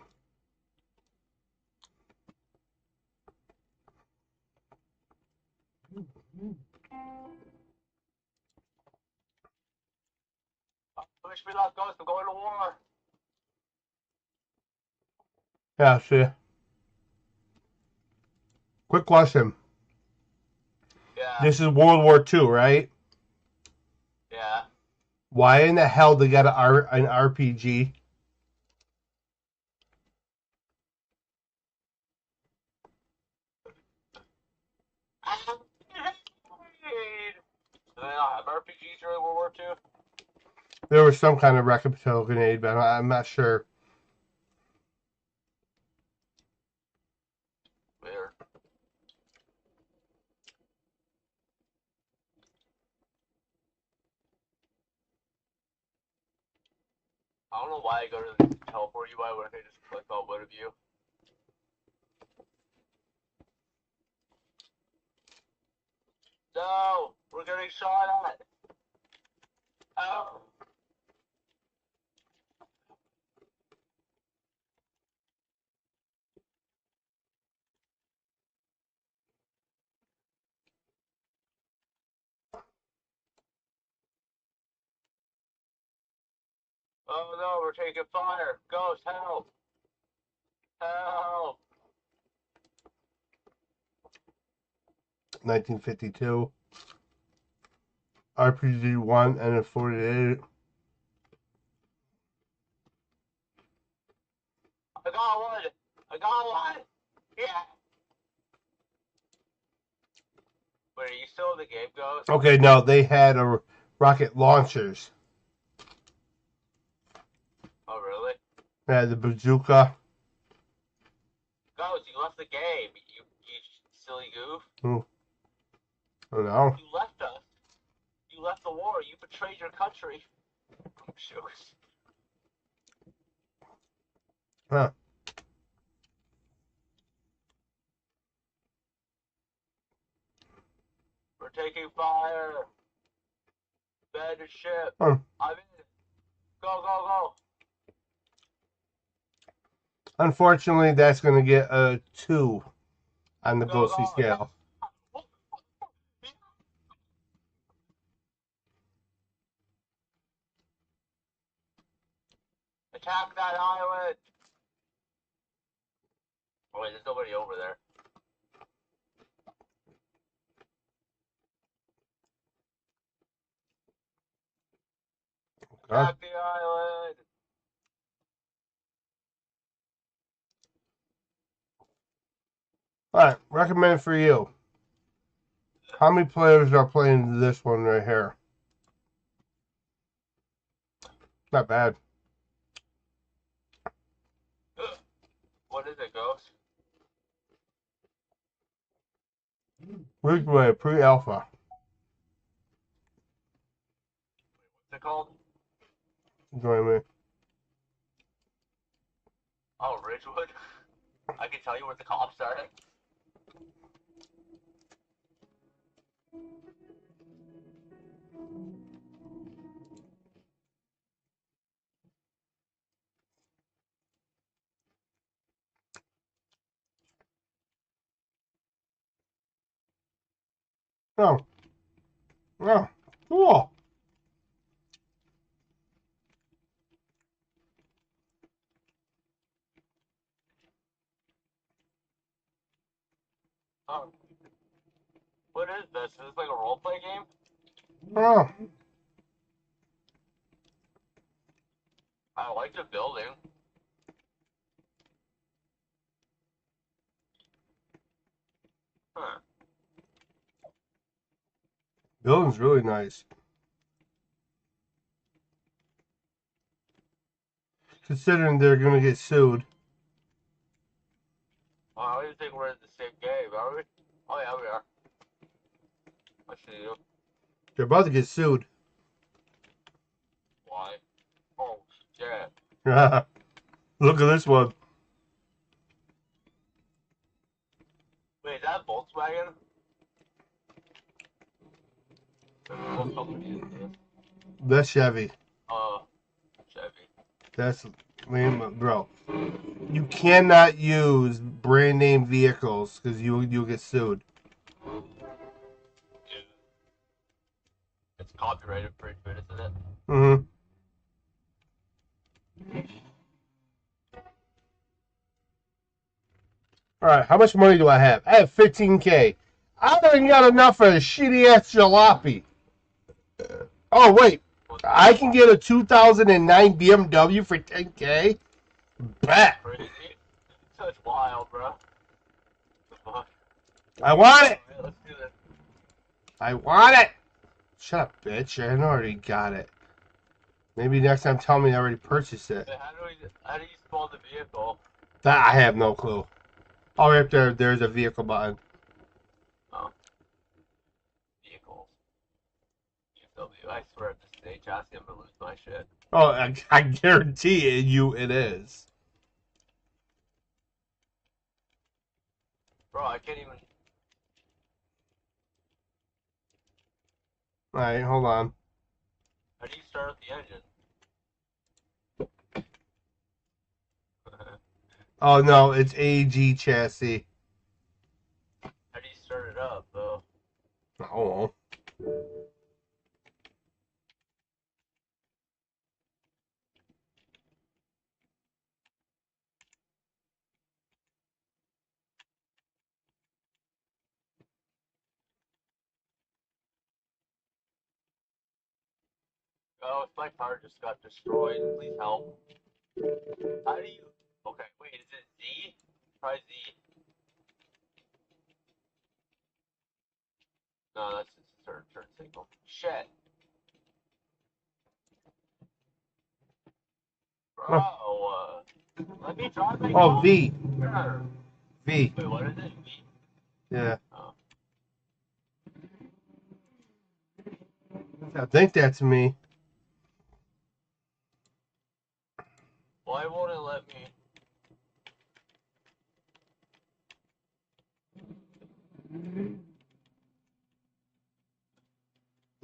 Wish me luck, Ghost. I'm going to war. Yeah, see. Quick question. Yeah. This is World War II, right? Yeah. Why in the hell they got an RPG? Do they not have RPGs during World War II? There was some kind of reptile grenade, but I'm not sure. Weird. I don't know why I go to the teleport UI when I can just click on one of you. No! We're getting shot at! Oh! Oh no, we're taking fire! Ghost, help! Help! 1952. RPG 1 and a 48. I got one! I got one! Yeah! Wait, are you still in the game, Ghost? Okay, no, they had rocket launchers. Oh, really? They had the bazooka. Ghost, you left the game, you silly goof. I don't know. You left us. You left the war. You betrayed your country. Shoot. Huh. We're taking fire. Abandon ship. Huh. I'm in. Go, go, go. Unfortunately, that's going to get a 2 on the Go, ghostly go. scale. Attack that island. Oh, wait, there's nobody over there. Back the island! Alright, recommend for you. How many players are playing this one right here? Not bad. What is it, Ghost? We play pre-alpha. What's it called? Join me. Oh, Ridgewood? I can tell you where the cops are. Oh. Oh. Cool. Oh. What is this? Is this like a roleplay game? Oh. I like the building. Huh. Building's really nice. Considering they're going to get sued. Oh, I always think we're in the same game, are we? Oh, yeah, we are. I see you. They're about to get sued. Why? Oh, shit. Look at this one. Wait, is that Volkswagen? What company is this? That's Chevy. Chevy. That's lame, bro. You cannot use brand name vehicles because you'll get sued. Yeah. It's copyrighted infringement, isn't it? Mm-hmm. All right, how much money do I have? I have 15K. I don't even got enough for a shitty ass jalopy. Oh wait, I can get a 2009 BMW for 10K. Bet. Crazy. That's wild, bro. I want it. Alright, let's do this. I want it. Shut up, bitch. I already got it. Maybe next time tell me I already purchased it. Wait, how do you spawn the vehicle? That I have no clue. Oh, right there, there's a vehicle button. Oh. Vehicles. BMW. I swear if this is chassis, I'm gonna lose my shit. Oh, I guarantee you it is. Bro, I can't even. Alright, hold on. How do you start up the engine? Oh no, it's AG chassis. How do you start it up, though? Oh. Oh, if my car just got destroyed, please help. How do you. Okay, wait, is it Z? Try Z. No, that's just a turn signal. Shit. Bro, let me drive my Oh, car. V. Sure. V. Wait, what is it? V? Yeah. Oh. I think that's me. Why won't it let me?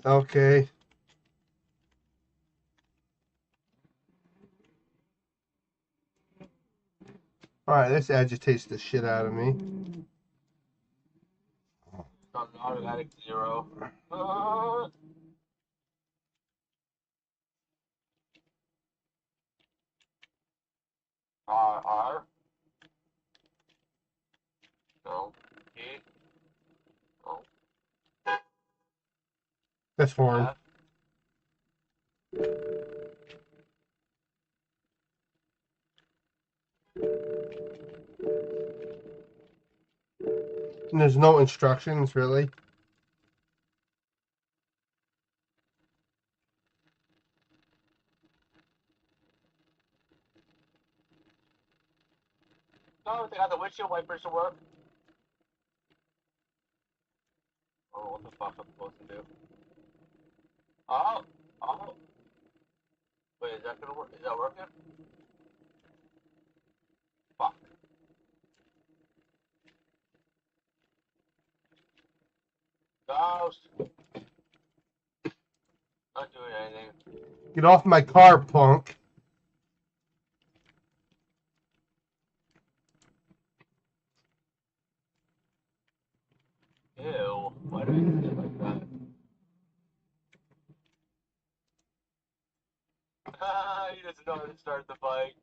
Okay. Alright, this agitates the shit out of me. On automatic 0. R. No. E. No. That's foreign. F. And there's no instructions, really. No, they got the windshield wipers to work. Oh, what the fuck I'm supposed to do? Oh, oh. Wait, is that gonna work? Is that working? Fuck. Ghost. Not doing anything. Get off my car, punk. Ew. Why do I do it like that? He doesn't know how to start the bike.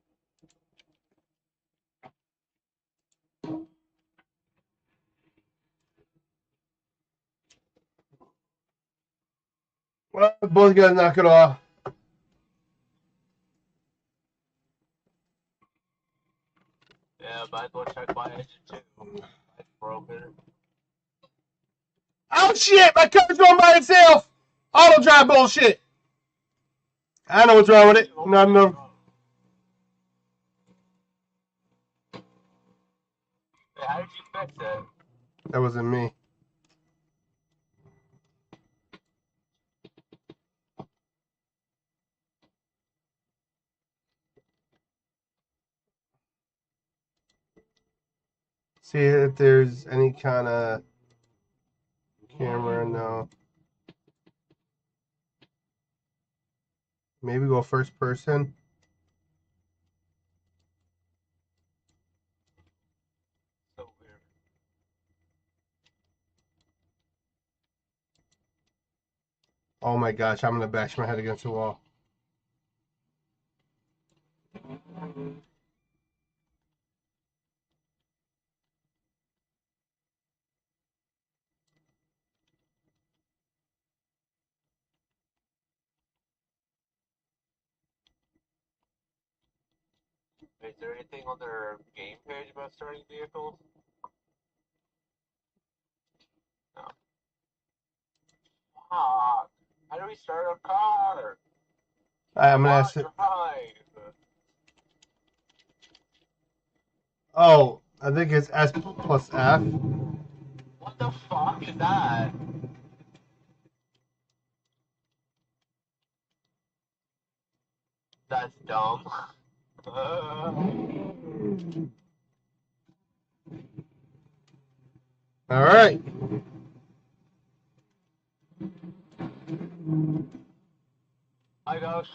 Well, both gotta knock it off. Yeah, might as well check my engine too. It's broken. Oh shit! My car's going by itself. Auto drive bullshit. I know what's wrong with it. No. Hey, how did you fix it? That wasn't me. See if there's any kind of camera. No. Maybe go first person. So weird. Oh my gosh, I'm gonna bash my head against the wall. Is there anything on their game page about starting vehicles? No. Fuck. How do we start a car? I'm gonna Come ask it. on, drive. Oh, I think it's S plus F. What the fuck is that? That's dumb. All right. Hi, Ghost.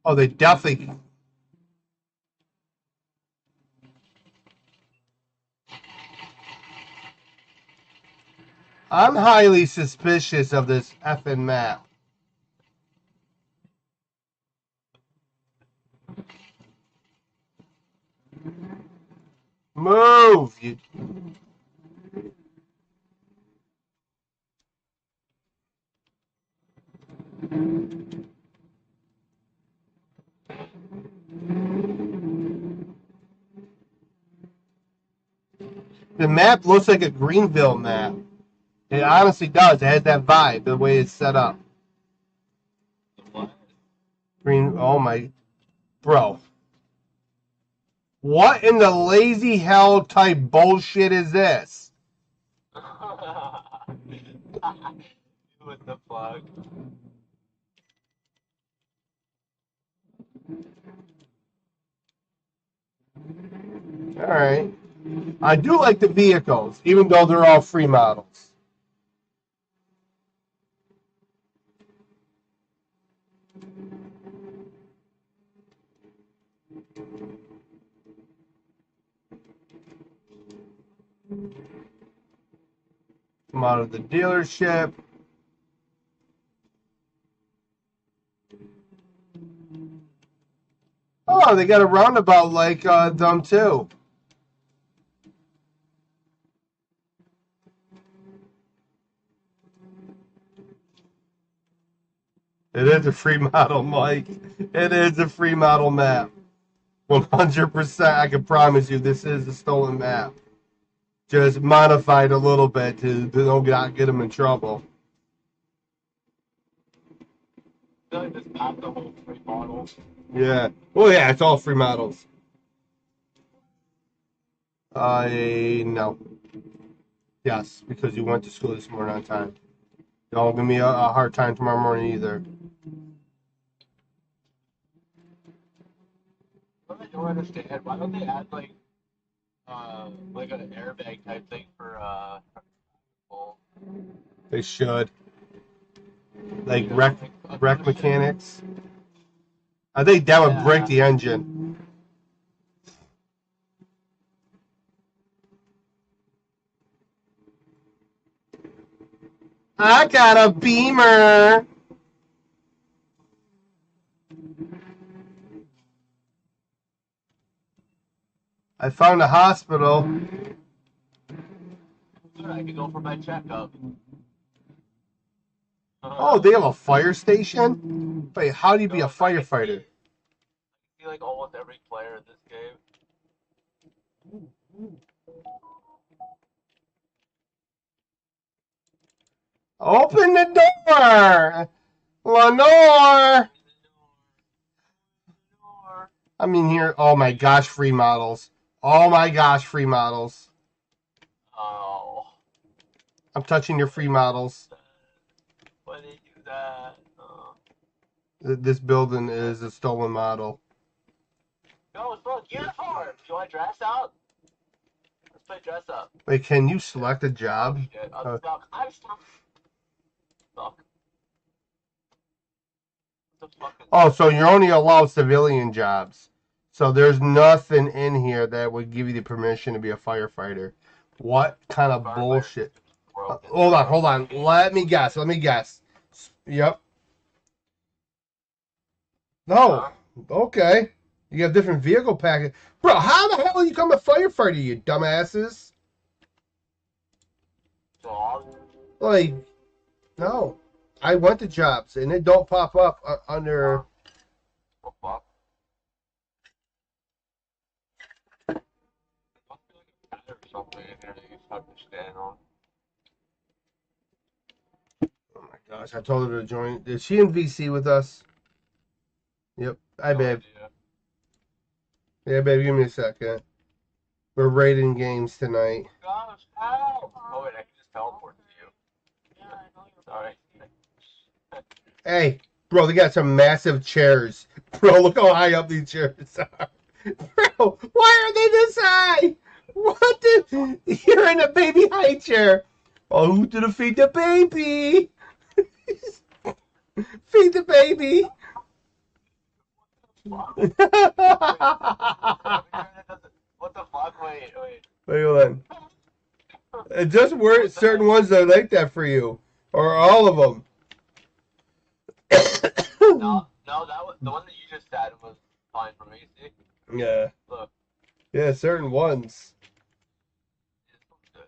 Oh, they definitely. I'm highly suspicious of this effing map. Move, you. The map looks like a Greenville map. It honestly does. It has that vibe, the way it's set up. What? Green. Oh my, bro. What in the lazy hell type bullshit is this? What the fuck? All right. I do like the vehicles, even though they're all free models. Come out of the dealership. Oh, they got a roundabout like them too. It is a free model, Mike. It is a free model map. 100%, I can promise you this is a stolen map. Just modified a little bit to not get them in trouble. I feel like this map, the whole free model. Yeah. Well, yeah, it's all free models. No. Yes, because you went to school this morning on time. Don't give me a hard time tomorrow morning either. I don't understand. Why don't they add like an airbag type thing for people? They should. Like wreck mechanics. I think that would break the engine. I got a Beamer. I found a hospital. I could go for my checkup. Oh, they have a fire station? Wait, how do you be a firefighter? I see like almost every player in this game. Open the door! Lenore! I mean here, oh my gosh, free models. Oh my gosh, free models. Oh. I'm touching your free models. Why did they do that? This building is a stolen model. No, look, uniform! Do you want to dress up? Let's play dress up. Wait, can you select a job? Oh, shit. I'm stuck. I'm stuck. Oh, so you're only allowed civilian jobs. So there's nothing in here that would give you the permission to be a firefighter. What kind of bullshit? Hold on. Let me guess. Yep. No. Okay. You have different vehicle package. Bro, how the hell do you become a firefighter, you dumbasses? Like, no. I went to jobs, and it don't pop up under... Oh my gosh, I told her to join. Is she in VC with us? Yep. Hi, babe. Yeah, babe, give me a second. We're raiding games tonight. Gosh, help! Oh, wait, I can just teleport to you. Yeah, I know you're sorry. Hey, bro, they got some massive chairs. Bro, look how high up these chairs are. Bro, why are they this high? What the? You're in a baby high chair. Oh, who did it feed the baby? Feed the baby. What the fuck? Wait. Wait, hold on. It just weren't certain ones that are like that for you, or all of them. No, the one that you just said was fine for me. See? Yeah. Look. Yeah, certain ones. This one's good.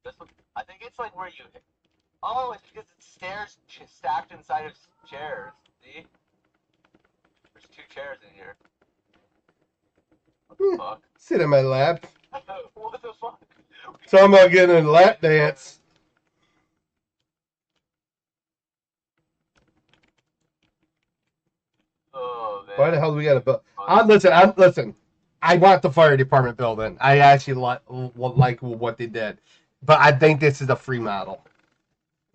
This one, I think it's like where you. Oh, it's because it's stairs stacked inside of chairs. See? There's 2 chairs in here. What the fuck? Sit in my lap. What the fuck? Talking about getting a lap dance. Oh, man. Why the hell do we got to build? Listen. I want the fire department building. I actually like what they did, but I think this is a free model.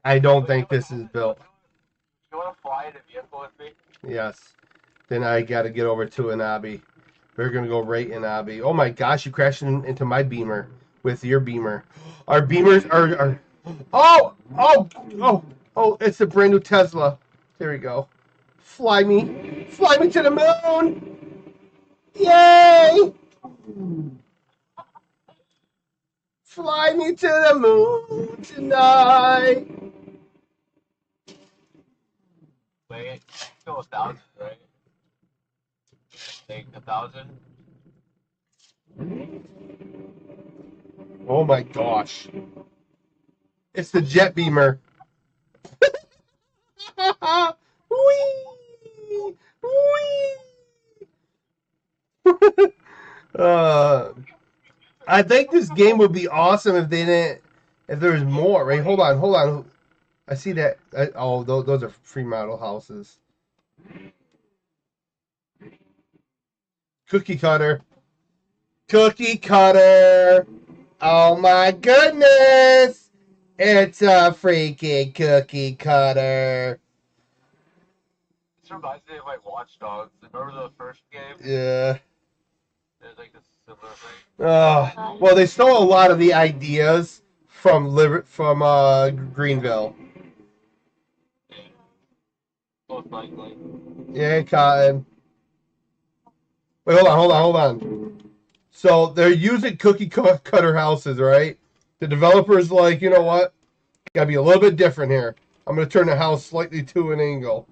I don't think this is built. You want to fly in a vehicle with me? Yes. Then I got to get over to Inabi. We're gonna go right in Inabi. Oh my gosh! You crashed into my Beamer with your Beamer. Our Beamers are. Oh! It's the brand new Tesla. There we go. Fly me to the moon! Yay! Fly me to the moon tonight. Wait, go 1,000, right? Like 1,000. Oh my gosh. It's the jet beamer. Whee! Whee! I think this game would be awesome if they didn't, if there was more, right? Hold on. I see that. Oh, those are free model houses. Cookie cutter. Cookie cutter. Oh my goodness. It's a freaking cookie cutter. This reminds me of like Watch Dogs. Remember the first game? Yeah. There's like this similar thing. Well, they stole a lot of the ideas from Greenville. Most likely. Yeah, Cotton. Wait, hold on. So they're using cookie cutter houses, right? The developer's like, you know what? Got to be a little bit different here. I'm going to turn the house slightly to an angle.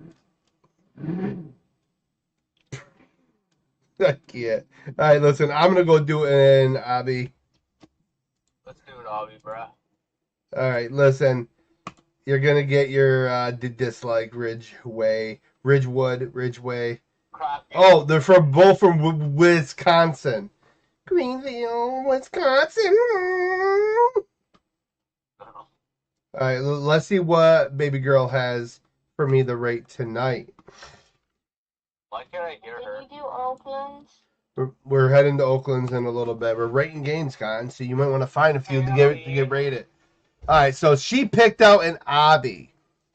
I can't. All right, listen. I'm going to go do it in Abby. Let's do it, Obby, bruh. All right, listen. You're going to get your dislike Ridgeway. Crap. Oh, they're both from Wisconsin. Greenville, Wisconsin. All right, let's see what baby girl has for me the rate tonight. Why can't I hear her? Can you do Oakland? We're heading to Oakland's in a little bit. We're rating games, Cotton, so you might want to find a few to get rated. All right, so she picked out an obby,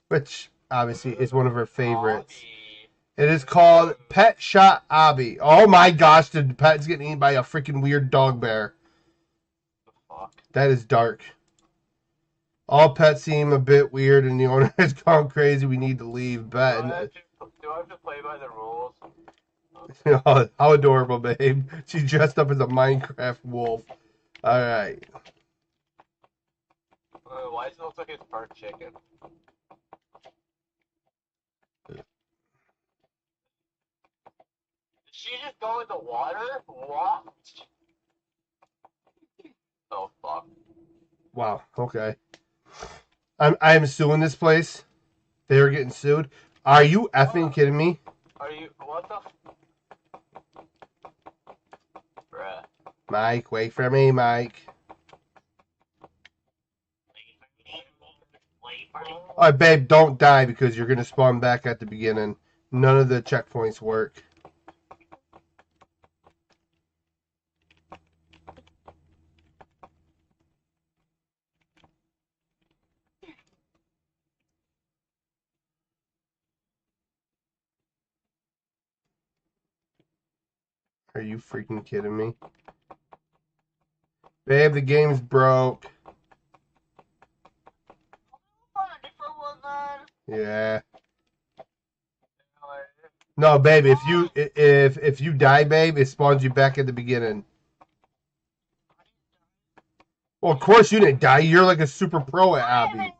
which obviously is one of her favorites. It is called Pet Shop Obby. Oh my gosh, the pet's getting eaten by a freaking weird dog bear. That is dark. All pets seem a bit weird, and the owner has gone crazy. We need to leave. Do I have to play by the rules? Oh, how adorable, babe. She's dressed up as a Minecraft wolf. All right. Why does it look like it's burnt chicken? Did she just go in the water? What? Oh, fuck. Wow. Okay. I'm suing this place. They are getting sued. Are you effing kidding me? Are you? What the? Bruh. Mike, wait for me, Mike. All right, babe, don't die because you're gonna spawn back at the beginning. None of the checkpoints work. Are you freaking kidding me? Babe, the game's broke. Yeah. No, babe, if you die, babe, it spawns you back at the beginning. Well, of course you didn't die. You're like a super pro at Abby.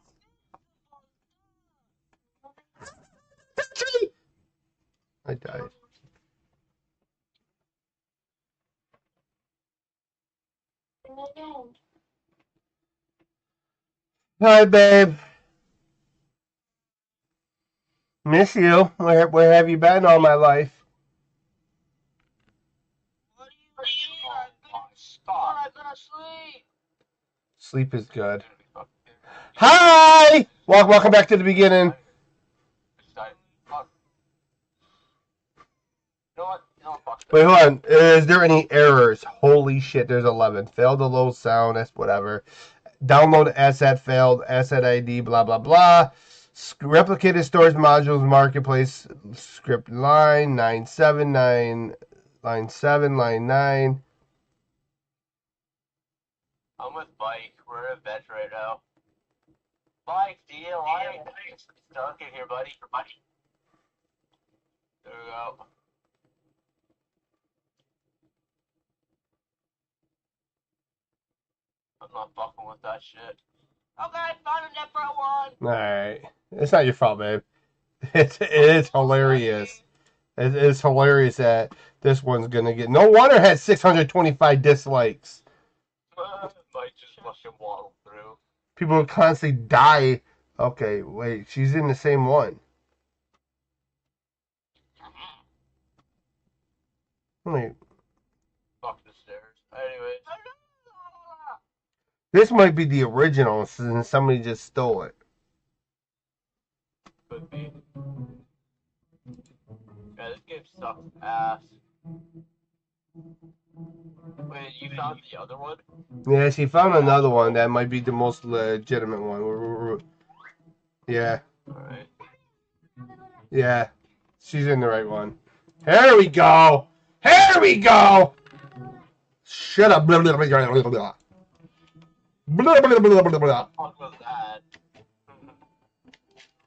I died. Hi, babe. Miss you. Where have you been all my life? What do you mean? I'm gonna sleep. Sleep is good. Hi! Welcome back to the beginning. Wait, hold on. Is there any errors? Holy shit, there's 11. Failed to load sound, that's whatever. Download asset failed, asset ID, blah, blah, blah. Replicated storage modules, marketplace, script line, 979, line 7, line 9. I'm with Mike. We're at a bench right now. Mike, deal. It's dark in here, buddy. There we go. I'm not fucking with that shit. Okay, found a different one. Alright. It's not your fault, babe. It is hilarious. It's hilarious that this one's gonna get. No wonder it has 625 dislikes. Might just fucking waddle through. People will constantly die. Okay, wait, she's in the same one. Wait, Fuck the stairs. Anyways. this might be the original since somebody just stole it. Could be. Yeah, this game sucks ass. Wait, you found the other one? Yeah, she found another one that might be the most legitimate one. Yeah, Alright. yeah, she's in the right one. Here we go. Here we go. Shut up. Blah, blah, blah, blah, blah, blah. Blah, blah, blah, blah, blah. What was that?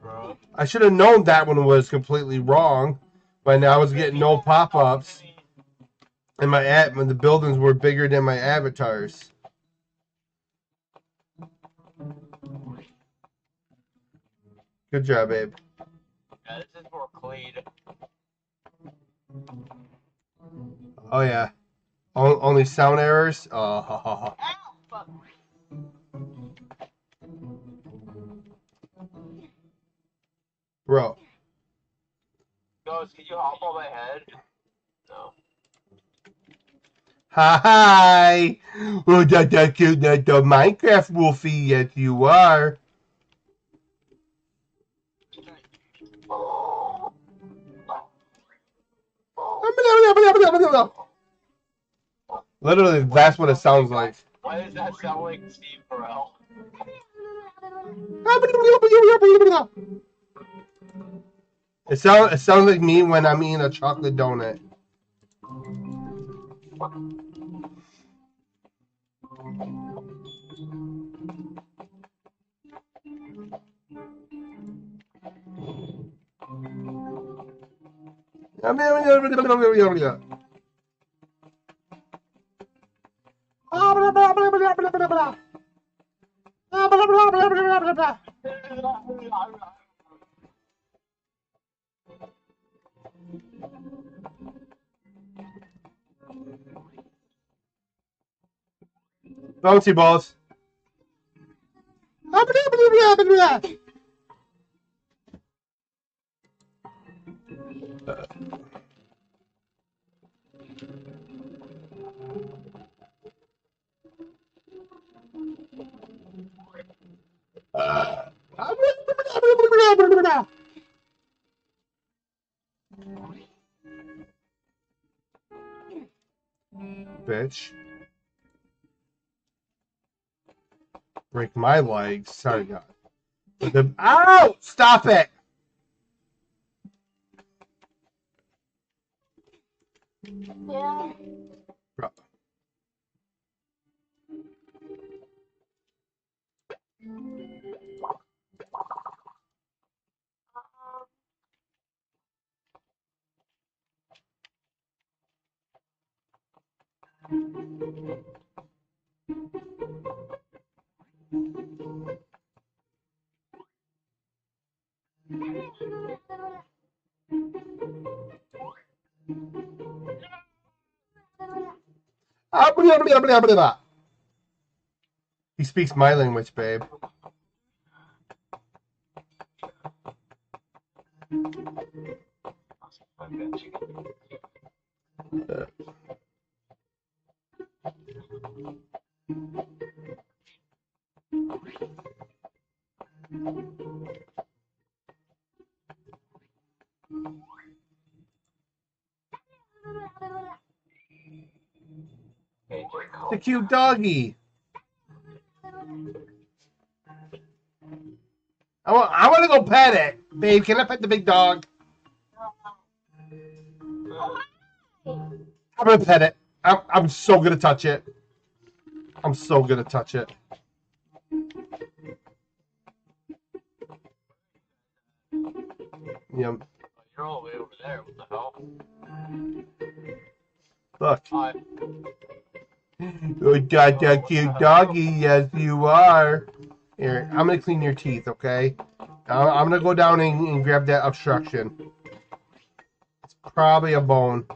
Bro. I should have known that one was completely wrong. But now I was getting no pop-ups, and the buildings were bigger than my avatars. Good job, babe. Yeah, this is more clean. Oh yeah. Only sound errors. Ow! Fuck. Bro. Ghost, can you hop on my head? No. Hi. Oh, that cute, the Minecraft Wolfie. Yes, you are. Literally, that's what it sounds like. Why does that sound like Steve Carell? It sounds like me when I'm eating a chocolate donut. Bouncy balls. Bitch. Break my legs. Sorry, God. Ow! Stop it! Yeah. Bro. He speaks my language, babe. The cute doggy. I want to go pet it. Babe, can I pet the big dog? I'm going to pet it. I'm so going to touch it. I'm so going to touch it. Yep. You're all the way over there. What the hell? Look. Hi. Oh, that cute doggy. Yes, you are. Here, I'm going to clean your teeth, okay? I'm going to go down and grab that obstruction. Probably a bone.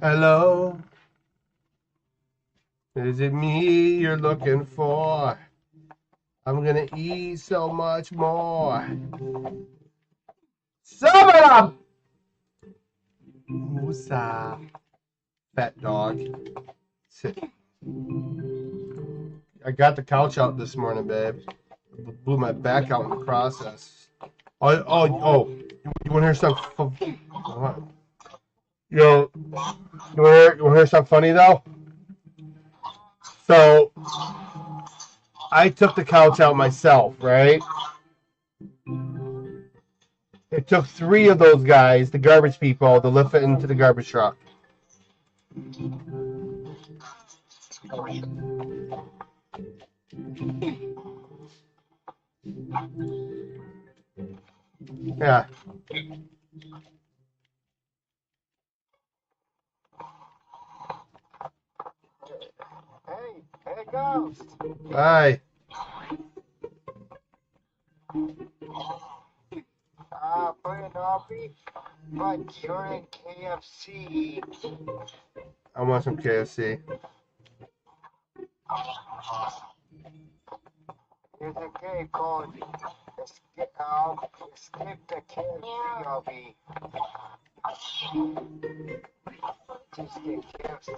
Hello. Is it me you're looking for? I'm gonna eat so much more. Sum it up! Musa. Fat dog. Sit. I got the couch out this morning, babe. Blew my back out in the process. Oh. You want to hear something? You want to hear something funny, though? So, I took the couch out myself, right? It took 3 of those guys, the garbage people, to lift it into the garbage truck. Yeah. Hey, Ghost. Bye. Pretty Nobby, but you're in KFC. I want some KFC. There's a game called Escape the KFC Nobby. Just get KFC.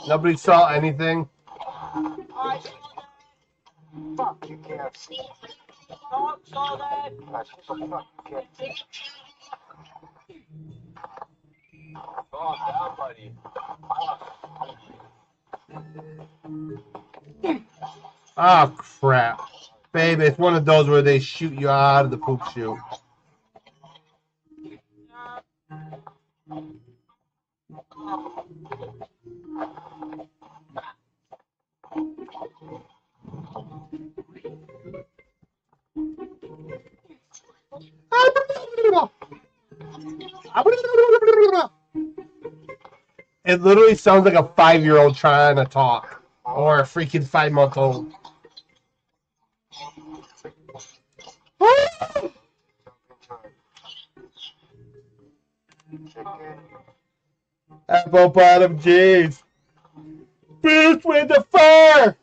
Nobody saw anything. Fuck you, KFC. Dog saw that. Fuck KFC. Calm down, buddy. Oh, crap. Babe, it's one of those where they shoot you out of the poop chute. It literally sounds like a 5-year-old trying to talk. Or a freaking 5-month-old. Apple bottom jeans. Boots with the fur.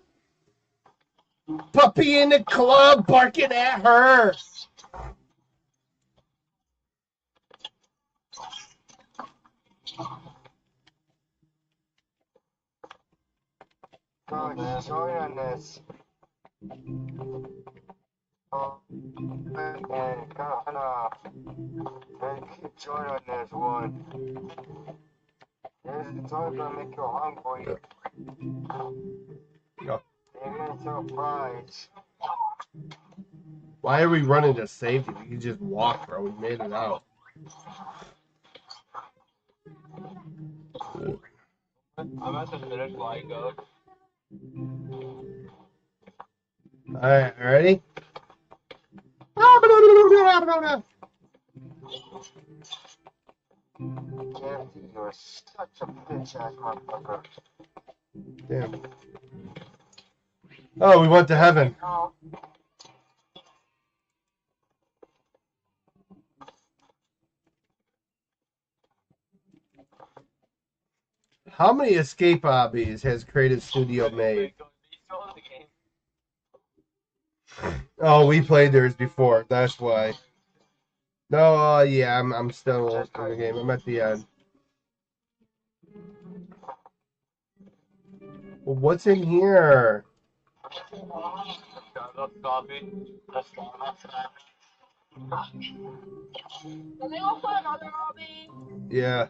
Puppy in the club barking at her. Go join on this. And keep join on this one. It's only gonna make you hungry. Yeah. Even surprise. Why are we running to safety? We can just walk, bro. We made it out. I'm at the finish line, Ghost. Alright, ready? Kathy, you're such a bitch ass motherfucker. Damn. Oh, we went to heaven. How many escape hobbies has Creative Studio made? Oh, we played theirs before. That's why. No, yeah, I'm still in the game. I'm at the end. Well, what's in here? Coffee. Can they all put another hobby? Yeah.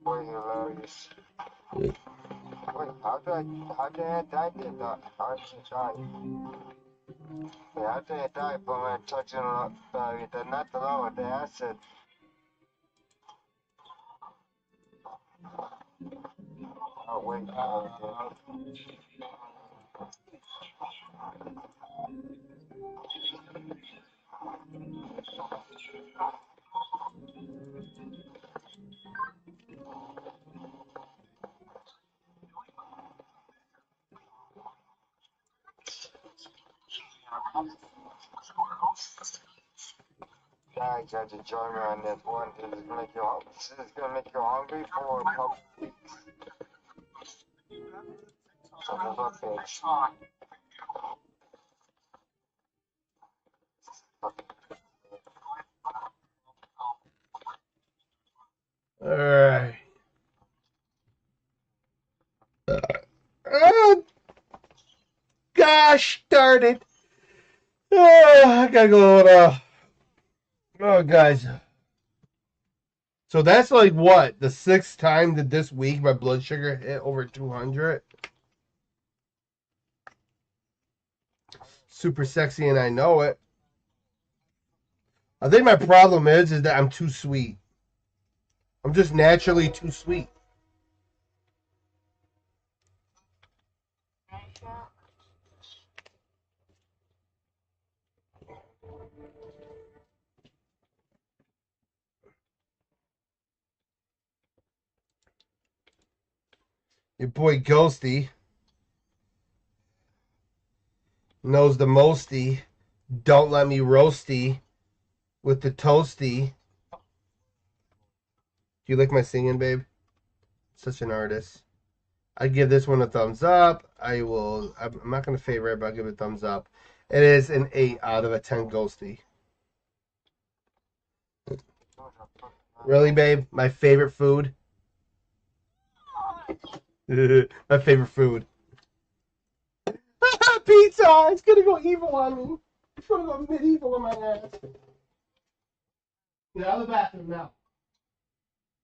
Boy, hilarious. Wait, how did I die? How did I die? Wait, how did I die from touching not the lava, the acid? Oh, wait. Guys, got to join me on this one. This is gonna make you hungry for a couple weeks. Son of a bitch. All right. Oh, gosh darn it. Oh, I gotta go. Oh, guys. So that's like what? The sixth time that this week my blood sugar hit over 200? Super sexy and I know it. I think my problem is that I'm too sweet. I'm just naturally too sweet. Your boy Ghosty knows the mosty. Don't let me roasty with the toasty. Do you like my singing, babe? Such an artist. I give this one a thumbs up. I'm not going to favorite it, but I'll give it a thumbs up. It is an 8 out of a 10 Ghosty. Really, babe? My favorite food? My favorite food. Pizza! It's going to go evil on me. It's going to go medieval in my ass. Get out of the bathroom now.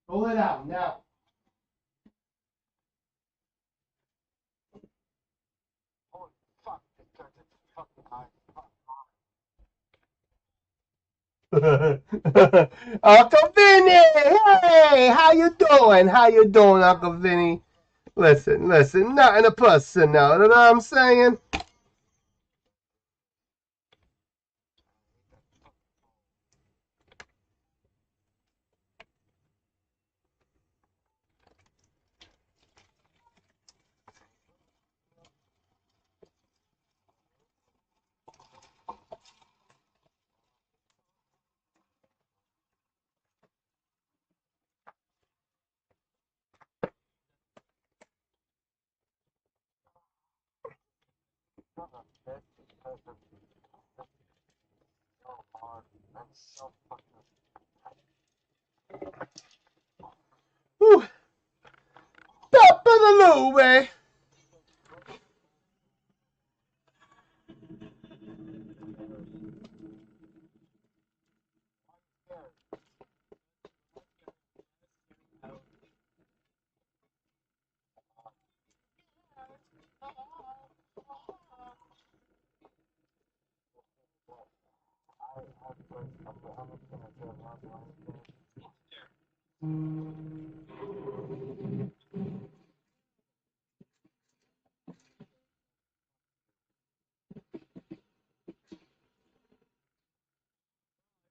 Go lay down now. Holy fuck, this guy's fucking high. Uncle Vinny! Hey! How you doing? How you doing, Uncle Vinny? Listen, nothing a pussy now. You know what I'm saying? Son of a bitch, because of so hard. I'm so fucking. Whew. Top of the Louie.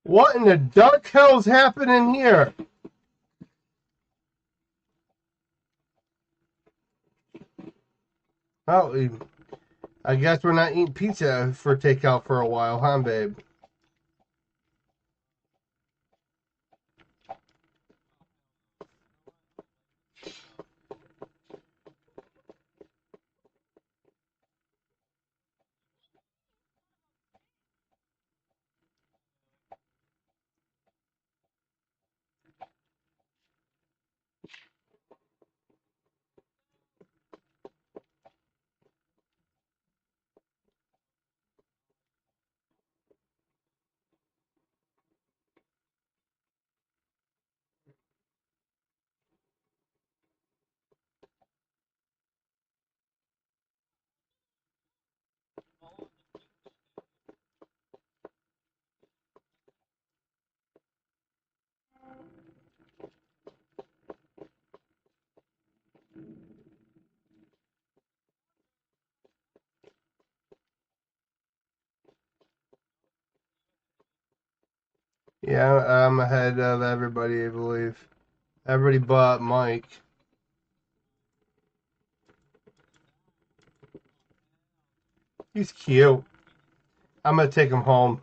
What in the dark hell's happening here? Oh, I guess we're not eating pizza for takeout for a while, huh, babe? Yeah, I'm ahead of everybody, I believe. Everybody but Mike. He's cute. I'm gonna take him home.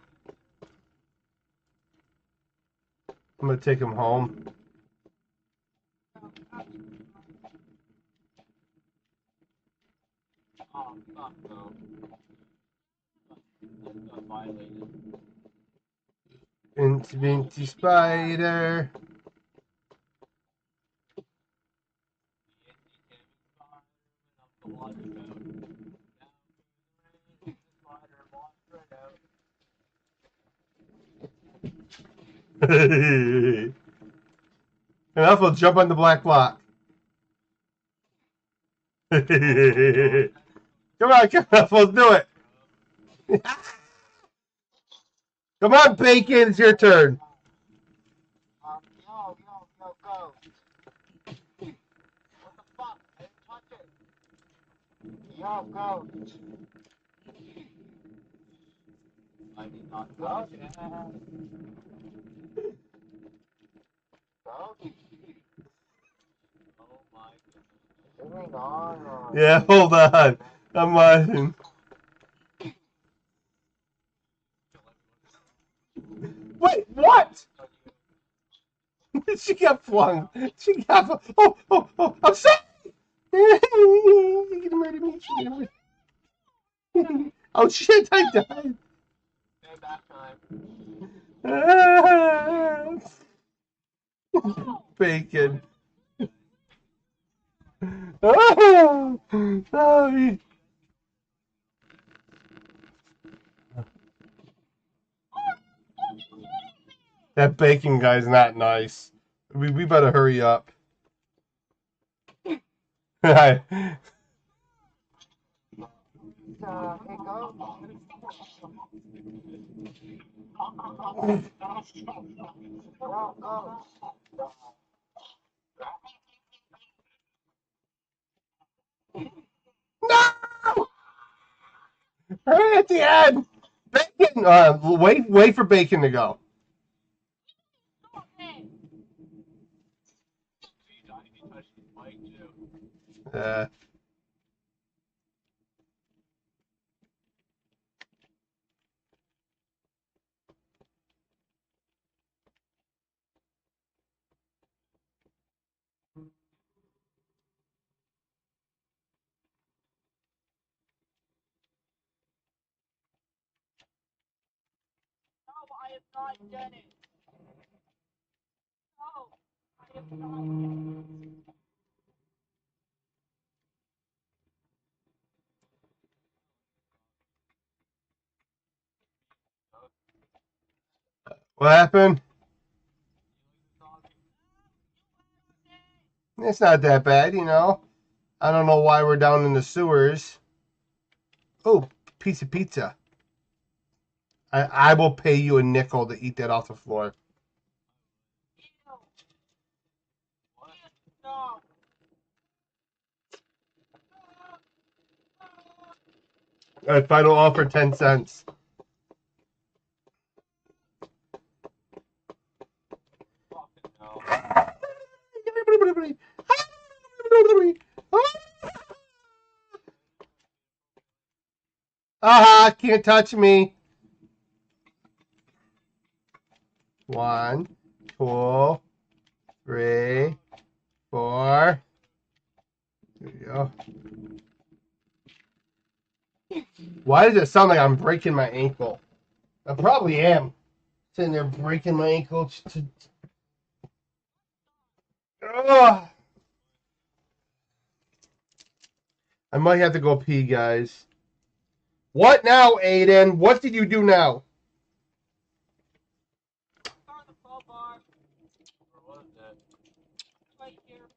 I'm gonna take him home. Oh, fuck no. That's got violated. Incy Spider. The water spout. The spider water out. And also jump on the black block. Come on, let's do it. Come on, Bacon, it's your turn. Yo, go. What the fuck? I didn't touch it. Yo, go. I did not touch it. Go. Oh my goodness. Moving on. Yeah, hold on. I'm watching. Wait, what? She got flung. She got flung. Oh, I'm sorry. You're gonna murder me. You're gonna murder me. Oh shit, I died. Payback time. Bacon. Oh, oh, that bacon guy's not nice. We better hurry up. Hey, go. Yo, go. No! Hurry at the end. Bacon. Wait for bacon to go. He died if he touched his mic too. Uh, No, I have not done it. No, I have not done it. what happened? It's not that bad, you know. I don't know why we're down in the sewers. Oh, piece of pizza. I will pay you a nickel to eat that off the floor. No. Final offer 10 cents. Fucking hell. Aha, can't touch me. 1, 2, 3, 4. There you go. Why does it sound like I'm breaking my ankle? I probably am. Sitting there breaking my ankle. Ugh. I might have to go pee, guys. What now, Aiden? What did you do now? The full bar. Where was it? Right here.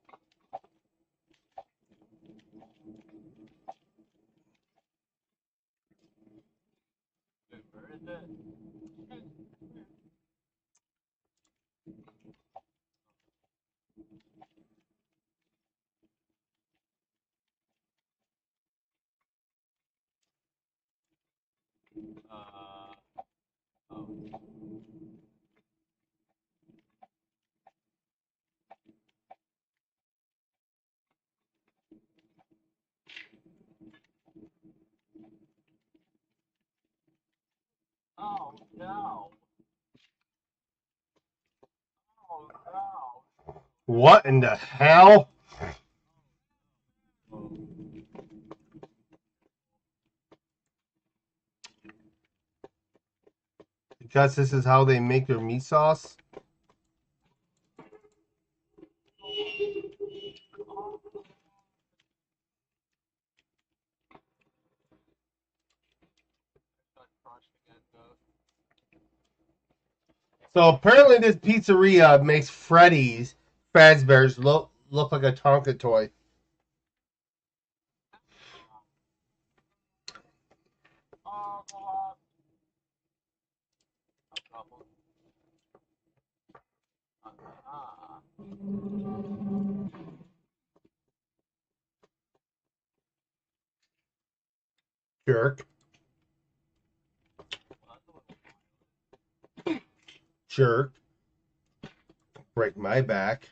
Wait, where is it? Oh. Oh no. Oh no. What in the hell? Because this is how they make their meat sauce. So apparently this pizzeria makes Freddy's Fazbear's look like a Tonka toy. Jerk. Jerk. Break my back.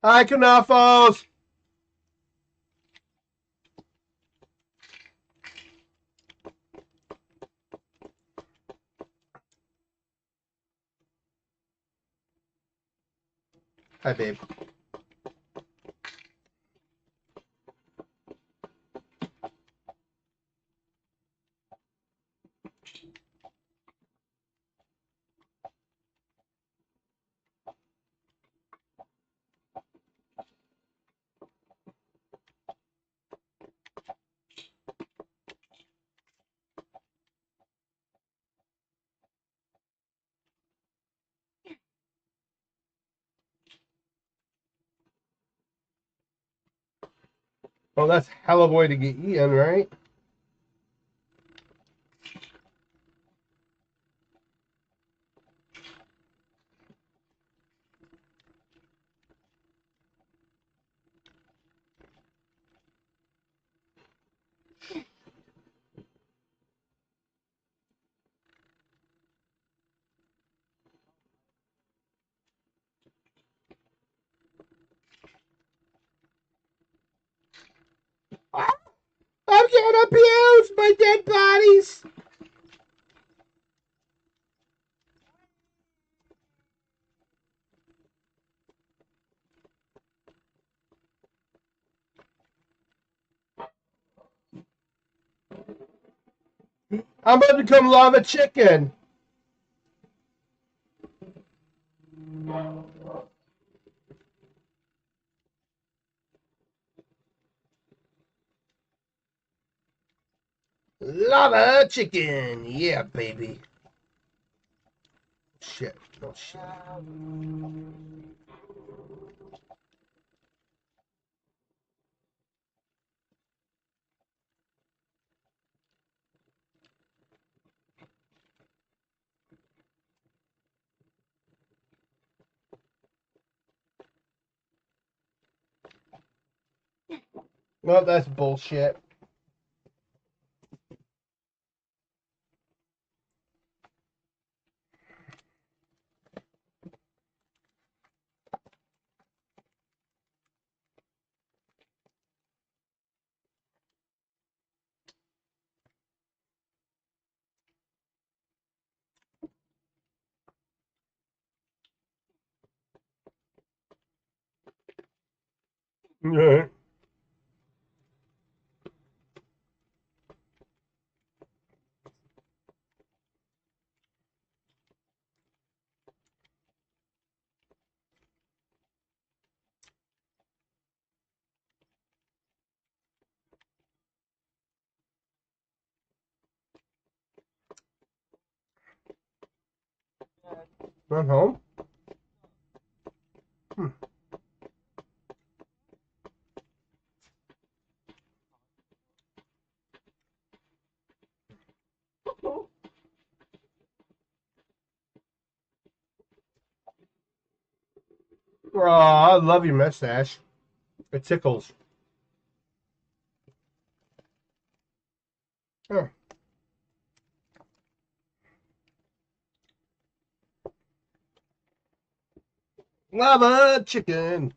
Hi, Canafos! Hi, babe. Oh, that's hell of a way to get eaten, right? I'm getting abused by dead bodies! I'm about to become lava chicken! Lava chicken! Yeah, baby. Shit. Oh, shit. Well, that's bullshit. Right. Not home? Hmm. Oh, I love your mustache. It tickles. Huh. Lava chicken.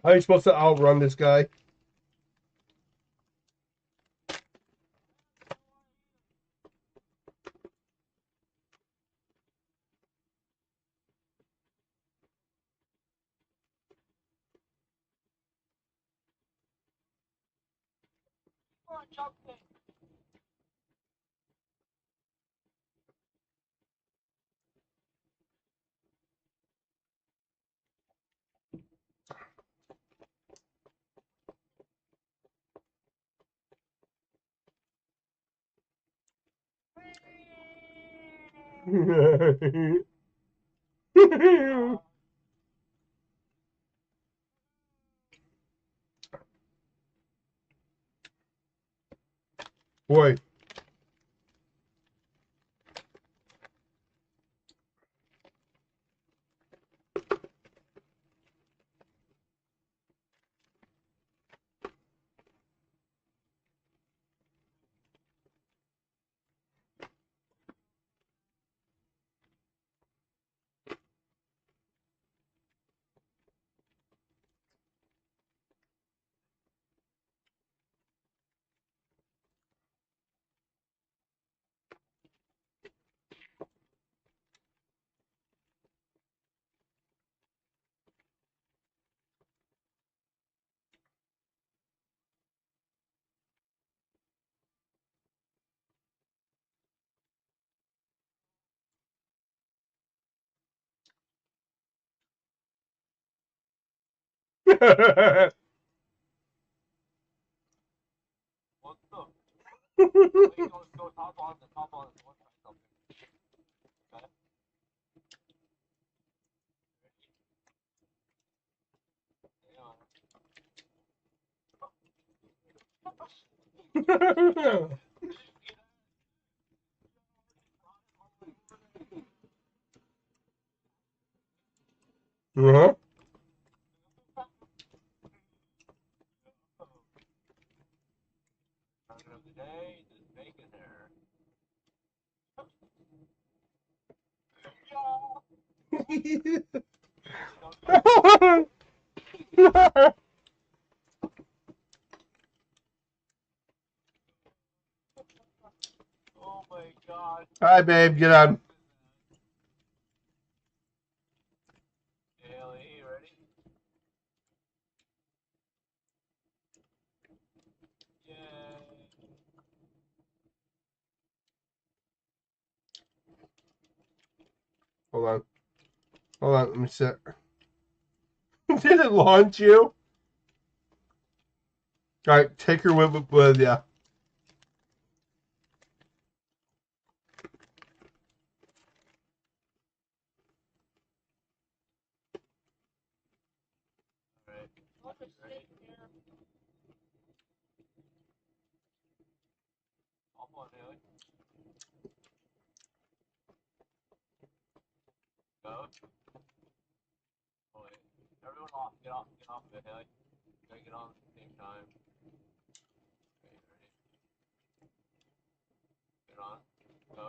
How are you supposed to outrun this guy? Boy. What the? Wait, go top on the top on the one side something. Okay. Uh-huh. Target of the day, this bacon there. Oh my god. Hi, babe. Get on. Haley, you ready? Yay. Hold on. Hold on. Let me sit. Did it launch you? All right. Take her with you. Alright. Ready? Hop on, Haley. Go. Oh wait. Everyone off. Get off of it, Haley. Gotta get on at the same time. Okay, ready? Get on. Go.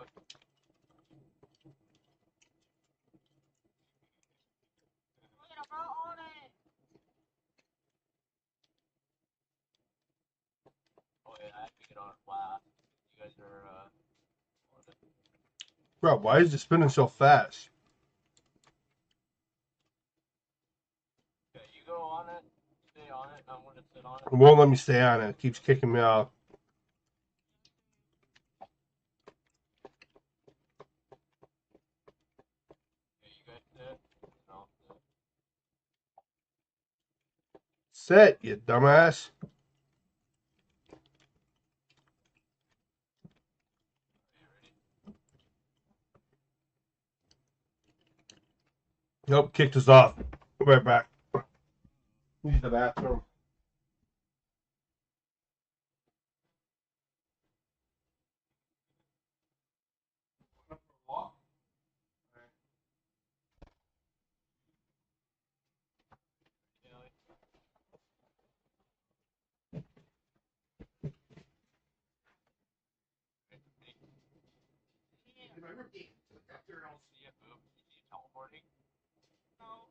Oh yeah, I have to get on it last. You guys are on it. Bro, why is it spinning so fast? Okay, you go on it, stay on it, and I'm gonna sit on it. It won't let me stay on it. It keeps kicking me off. Sit, you dumbass. Nope, kicked us off. Right back. Use the bathroom. Teleporting? No.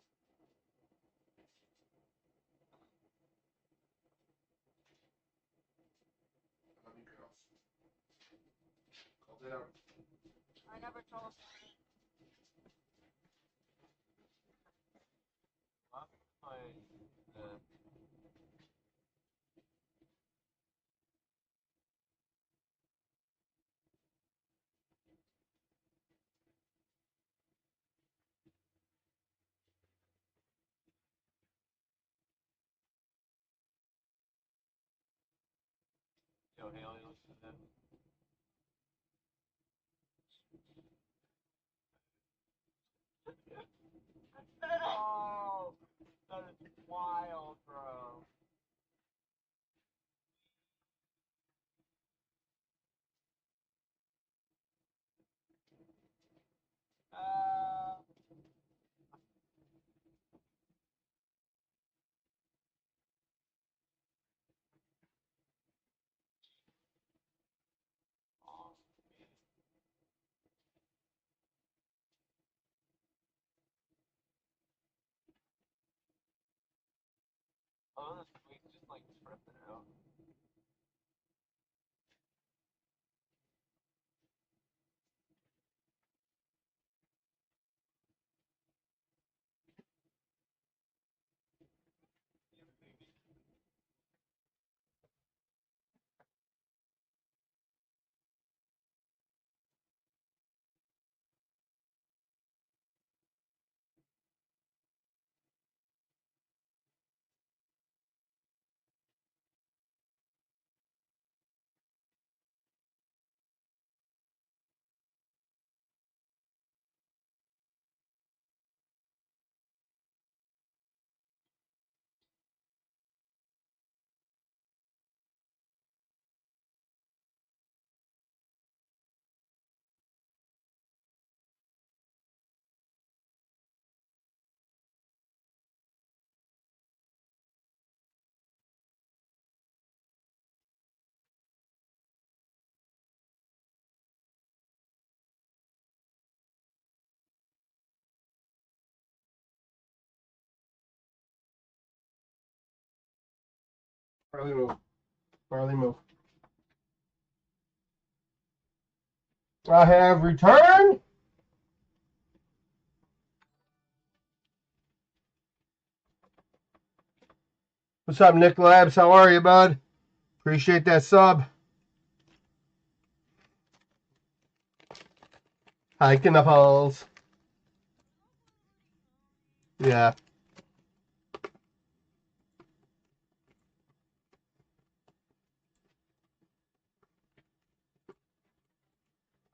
I never told you. Yo, Haley, listen to that. Oh, that is wild, bro. Uh, oh, oh, this week's just like tripping out. Barley move. Barley move. I have returned. What's up, Nick Labs? How are you, bud? Appreciate that sub. Hiking the halls. Yeah.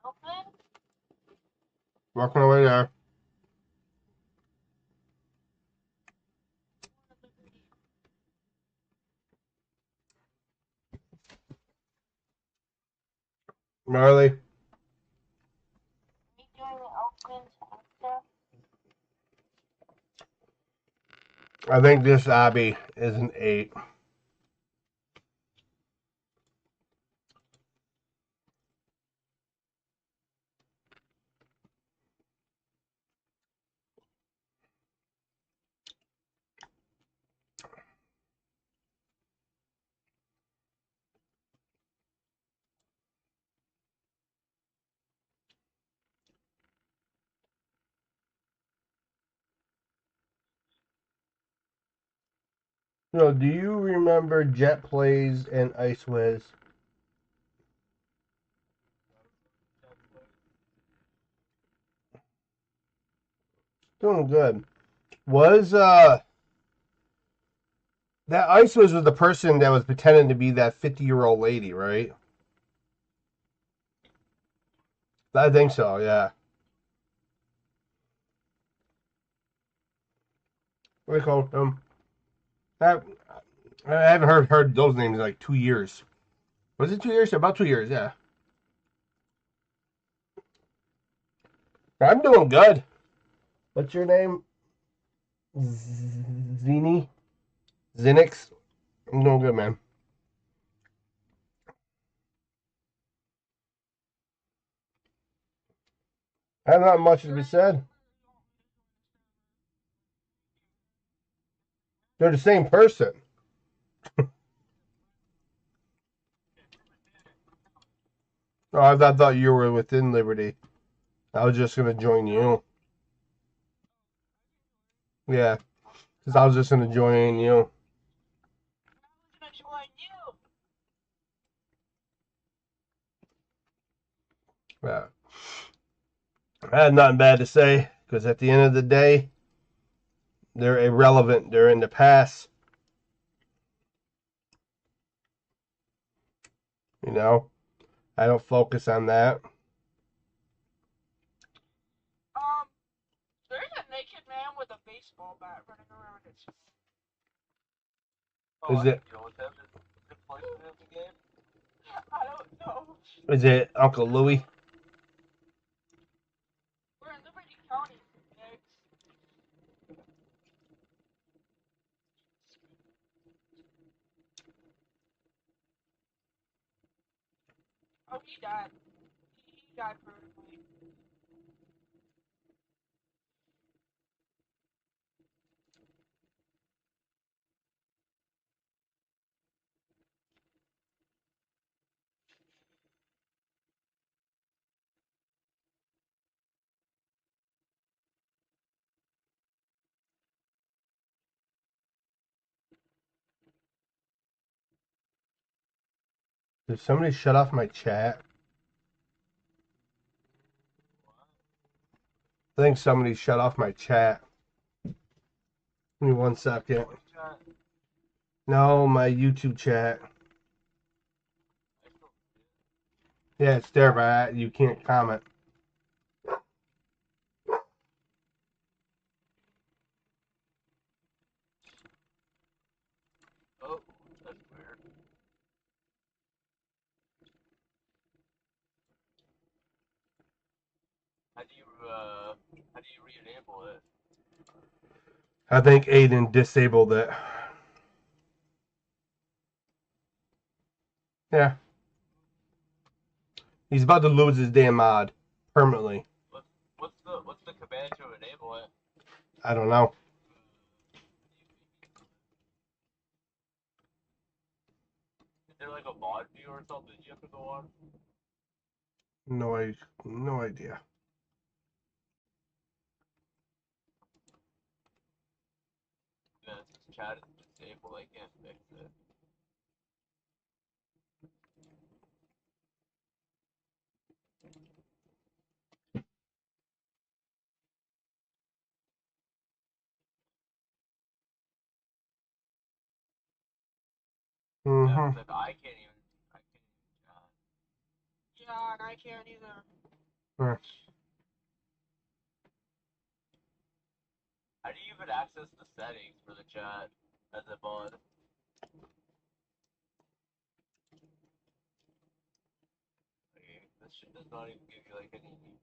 Open. Working away there. Marley. Are you doing the open stuff? I think this Abby is an 8. So, do you remember GhostPlayz and Ice Wiz? Doing good. Was That Ice was the person that was pretending to be that 50-year-old lady, right? I think so, yeah. What do you call them? I, I haven't heard those names in like 2 years. Was it 2 years? About 2 years, yeah. I'm doing good. What's your name? Zini? Zinix? I'm doing good, man. I have not much to be said. They're the same person. Oh, I thought you were within Liberty. I was just gonna join you. Yeah, because I was just gonna join you. Yeah. I had nothing bad to say because at the end of the day, they're irrelevant. They're in the past. You know, I don't focus on that. There's a naked man with a baseball bat running around it. Oh, Is I it? can deal with them. Is it poison in the game? I don't know. Is it Uncle Louie? We're in Liberty County. Next. Oh, he died. He died permanently. Did somebody shut off my chat? I think somebody shut off my chat. Give me 1 second. Voice chat? No, my YouTube chat. I still see it. Yeah, it's there, but you can't comment. Oh, that's weird. How do you re-enable it? I think Aiden disabled it. Yeah. He's about to lose his damn mod permanently. What's the command to enable it? I don't know. Is there like a mod view or something you have to go on? No idea. Yeah, since chat is disabled, I can't fix it. Yeah, Mm-hmm. because I can't even chat. Yeah, and I can't either. Right. How do you even access the settings for the chat as a mod? Like, this shit does not even give you like any.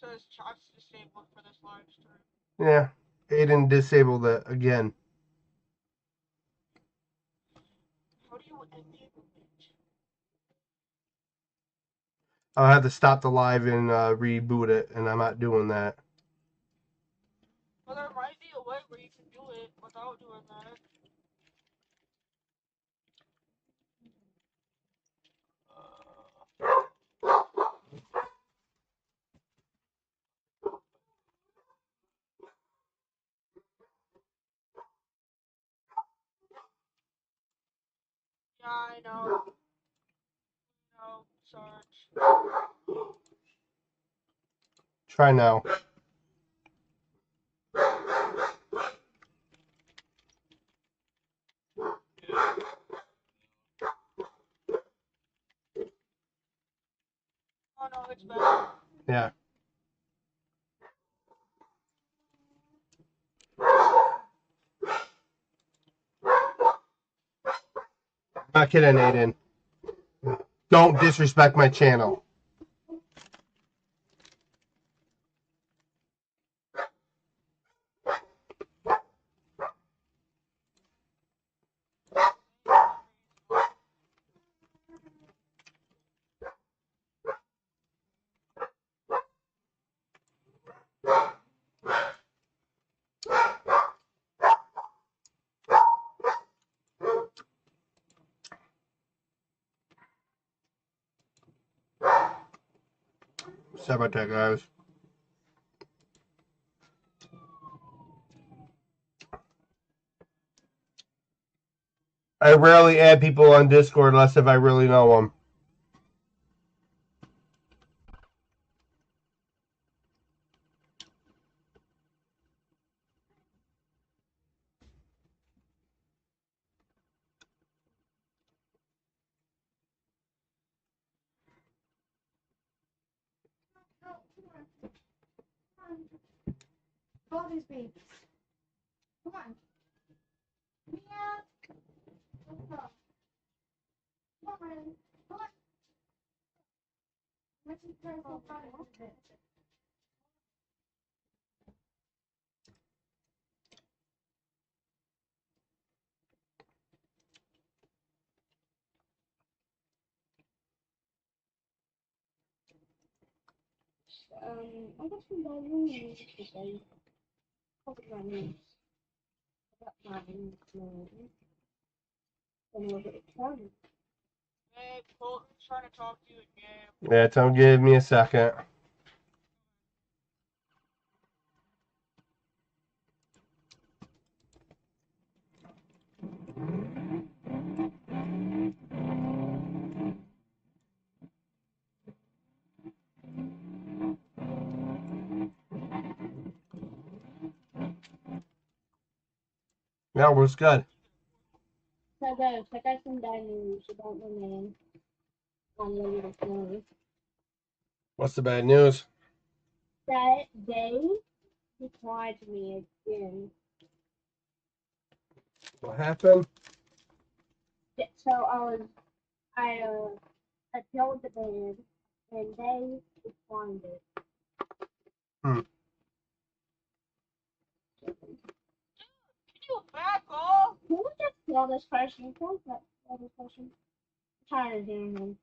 Says chat's disabled for this live stream. Yeah. Aiden disabled it again. How do you enable it? I'll have to stop the live and reboot it, and I'm not doing that. Well, there might be a way where you can do it without doing that. Yeah, I know. No, Sarge. Try now. Switch back. Yeah. I'm not kidding, Aiden. Don't disrespect my channel. Sorry about that, guys. I rarely add people on Discord unless if I really know them. All these babies. Come on. Mia. Come on. Come on. Come on. Let's just try to find it. I got some bad news today. What's bad news? I got bad news. And we'll get it started. Hey, Colton's trying to talk to you again. Yeah, tell him give me a second. Yeah, what's good? So guys, check out some bad news about my man on the little phone. What's the bad news? That day, he lied to me again. What happened? So I killed the bed, and they responded. Hmm. Can you back off? Can we just kill this person? Can we just kill this person? I'm tired of hearing him.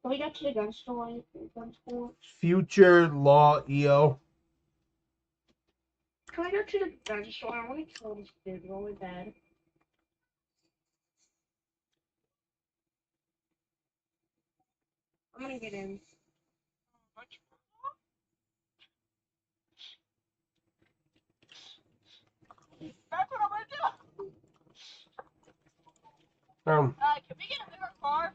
Can we go to the gun store? Gun store? Future Law EO. Can we go to the gun store? I want to kill this dude really bad. I'm gonna get in. That's what I'm gonna do. Can we get a bigger car?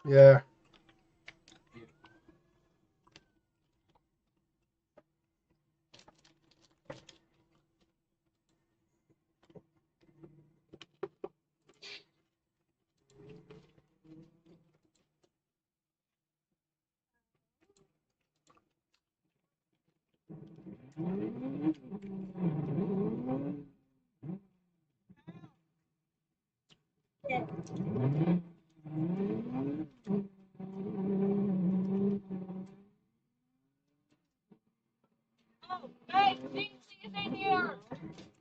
Yeah. Oh, hey, Zing is in here.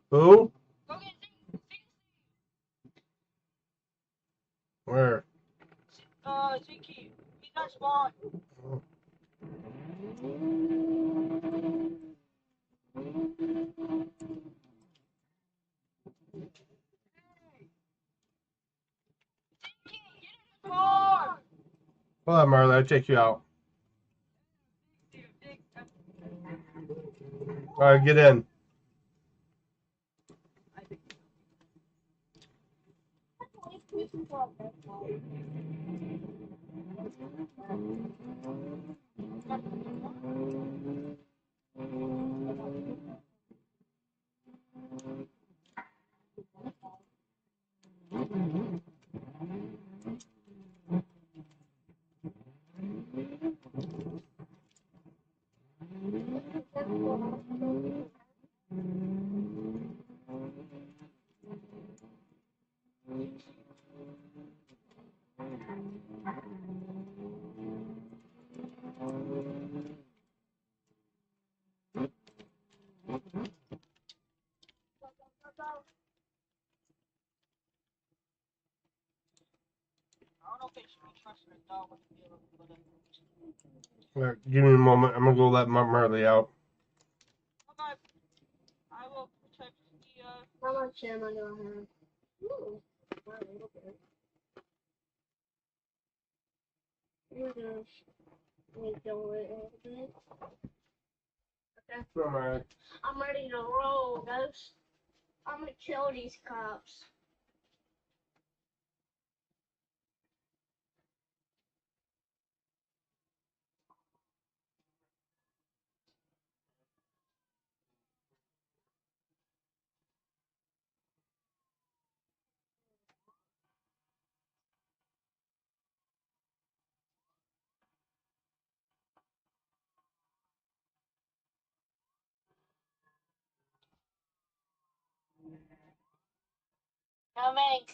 Who? Go get Zing. Where? Zinky. He's not spawn. Zinky, get in the car. Hold on, Marley. I'll take you out. All right, get in. All right, give me a moment. I'm gonna go let Marley out. Okay. I will protect the, How much ammo do I have? Ooh. Wow, okay. We're gonna kill it a little bit. Okay. Come on, Marley. I'm ready to roll, Ghost. I'm gonna kill these cops. Coming.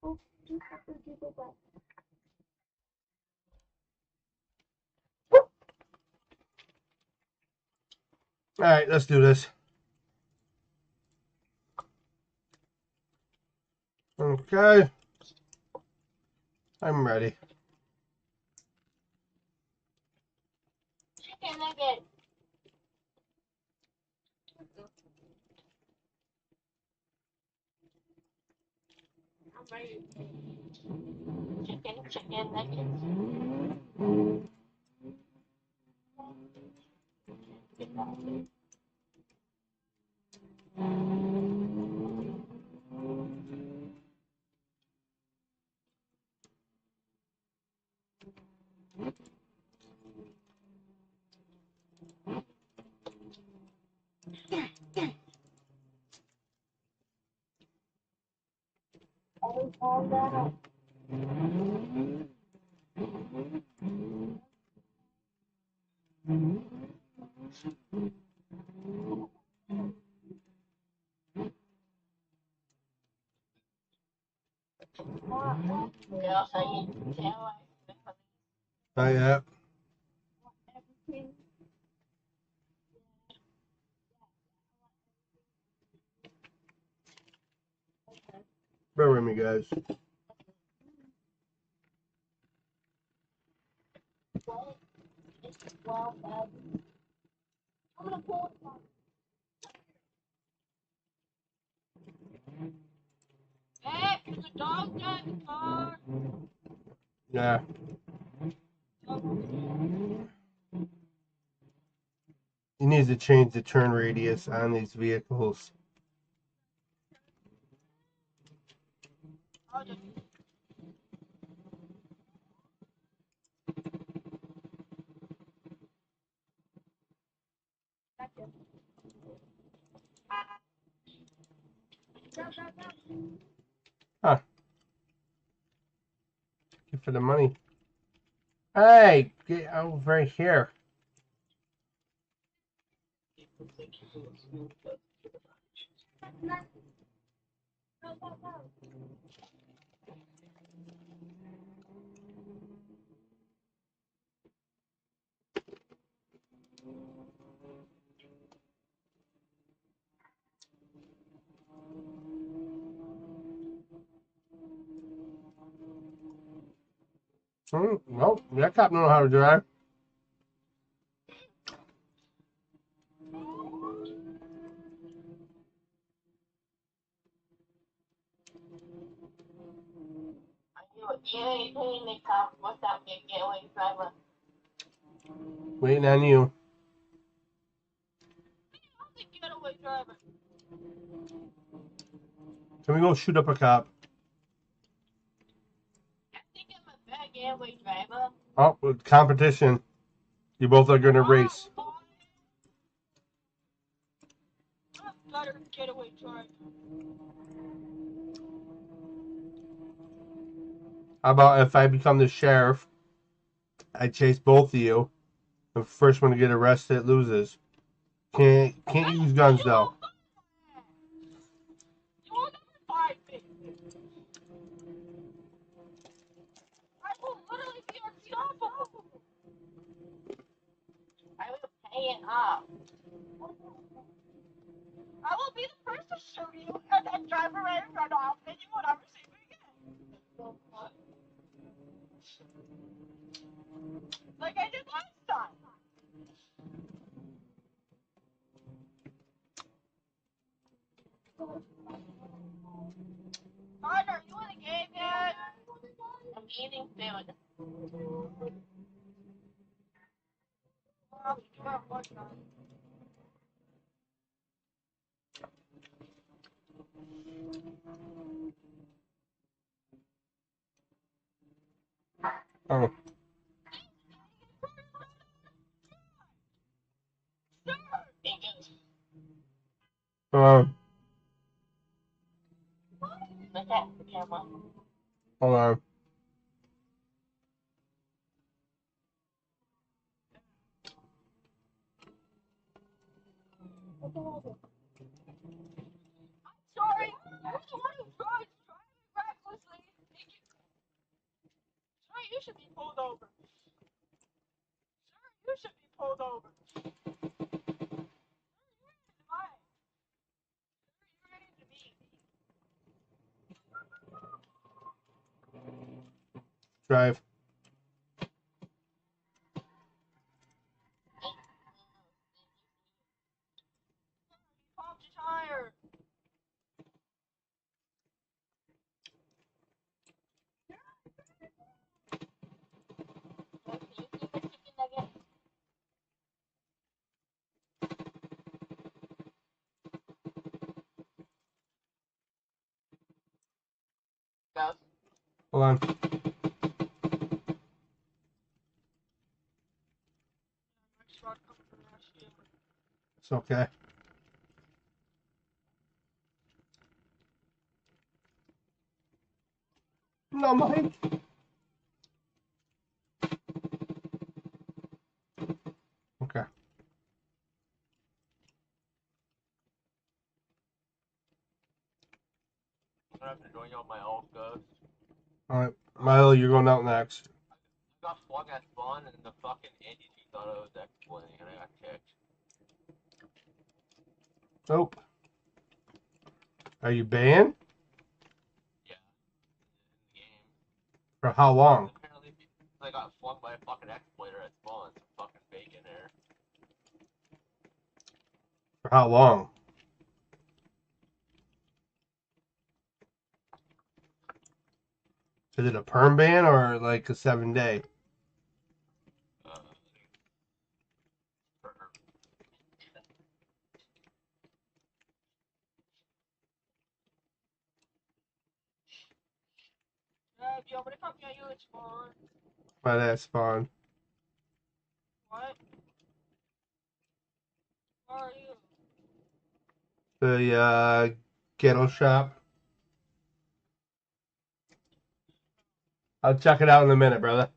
Oh, two people back. All right, let's do this. Okay. I'm ready. Chicken nugget. I'm ready. Chicken nuggets. All that. Girls, I eat tail. Not yet. Everything. Bear with me, guys. Well, I'm gonna pull it up. Hey, there's a dog dead in the car. Yeah. You need to change the turn radius on these vehicles. I'll just gotcha. Huh. Get for the money. Hey, get over here. Well, that cop don't know how to drive. You ain't paying the cop. What's that big getaway driver? Waiting on you. I'm the getaway driver. Can we go shoot up a cop? I think I'm a bad getaway driver. Oh, with competition. You both are gonna race. I'm a better getaway driver. How about if I become the sheriff? I chase both of you. The first one to get arrested loses. Can't use guns though. You will never find me. I will literally be unstoppable. I will pay it up. I will be the first to shoot you and then drive away and run off, and you will never see me again. Like I did last time. Connor, are you in the game yet? I'm eating food. Well, you have one time. Oh, um, Look at the camera. hold on. Sorry, you're the one who drives driving recklessly. Sir, you should be pulled over. Sir, you should be pulled over. Why? You're ready to be. Drive. Popped your tire. Can you keep a chicken nugget? Go. Hold on. It's okay. No, Mike. Okay. I'm gonna have to join you on my own ghost. Alright. Milo, you're going out next. I got flung at spawn and the fucking NDT thought I was explaining and I got kicked. Nope. Are you banned? Yeah. In the game. For how long? Apparently, I got flung by a fucking exploiter at spawn. Some fucking bacon there. For how long? Is it a perm ban or like a 7-day? Yo, what if I'm getting you at spawn? By that spawn. What? Where are you? The ghetto shop. I'll check it out in a minute, brother.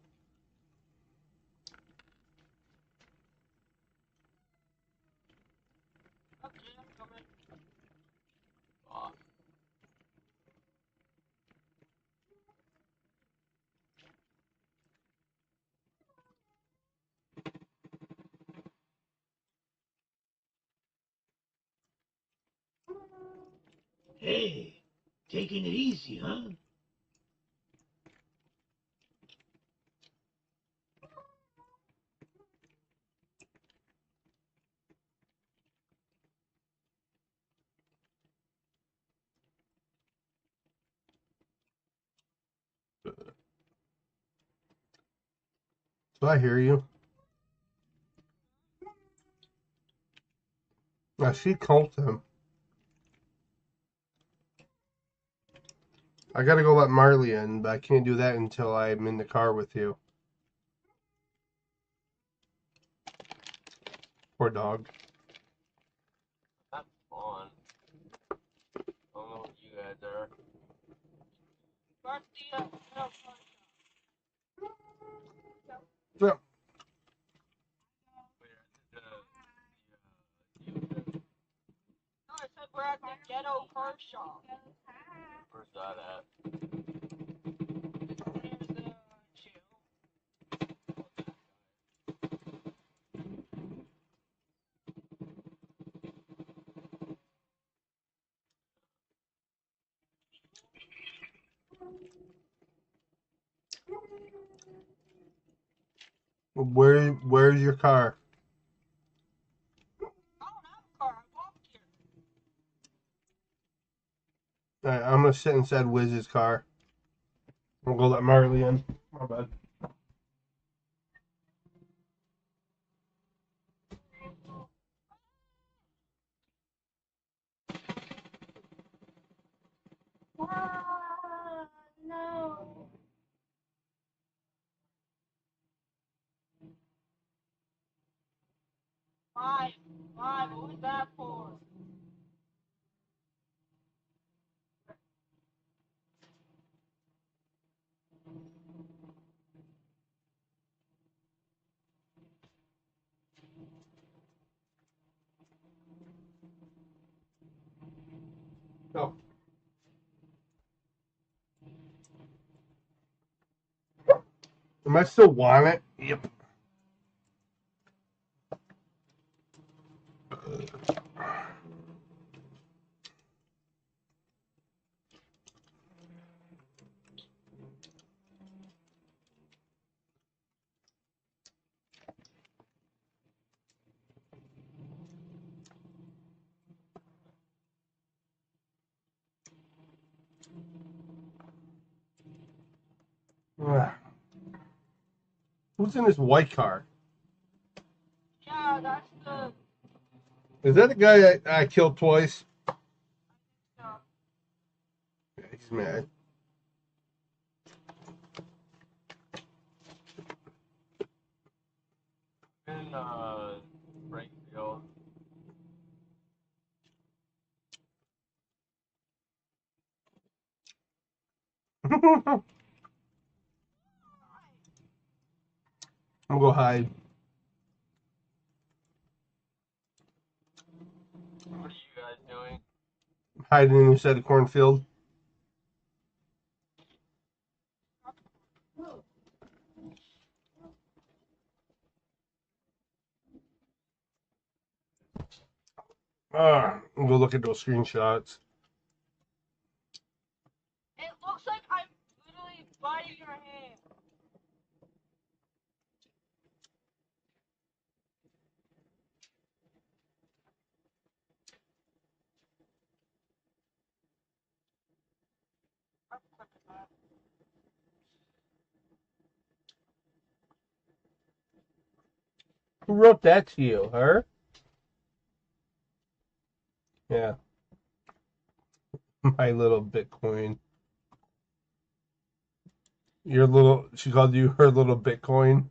Okay, I'm coming. Fuck. Hey, taking it easy, huh? So I hear you. I see cult him. I gotta go let Marley in, but I can't do that until I'm in the car with you. Poor dog. That's fun. I don't know what you guys are. Where's the no, Yeah. no, I said we're at the ghetto car shop. Where's that at? Near the jail. Where's your car? I don't have a car. I walked here. Alright, I'm gonna sit inside Wiz's car. We'll go let Marley in. My bad. No. Why? Why? What was that for? Oh. Am I still want it? Yep. Ugh. Who's in this white car? Yeah, that's the. Is that the guy I killed twice? No. Yeah, he's mad. In Springfield. I'm gonna go hide. What are you guys doing? Hiding inside the cornfield. I'm gonna look at those screenshots. It looks like I'm literally biting your hand. Who wrote that to you? Her? Yeah. My little Bitcoin. Your little. She called you her little Bitcoin.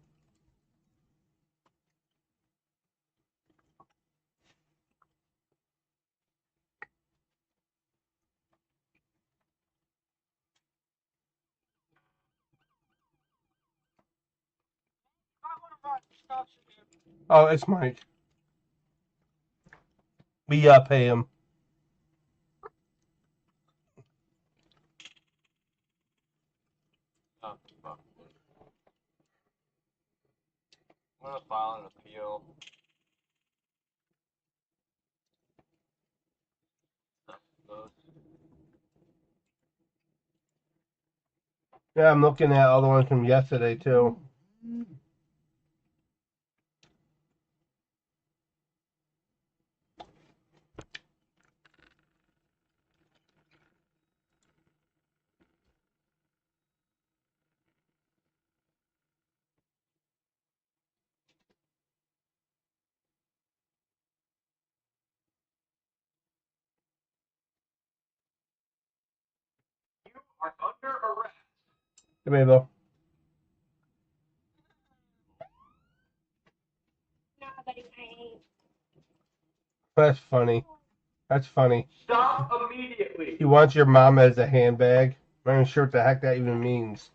I want to run. Stop here. Oh, it's Mike. We pay him. Oh, fuck. I'm gonna file an appeal. Those. Yeah, I'm looking at all the ones from yesterday too. Are under arrest. Hey, Mabel. No, buddy, I ain't. That's funny. That's funny. Stop immediately. He wants your mom as a handbag. I'm not even sure what the heck that even means.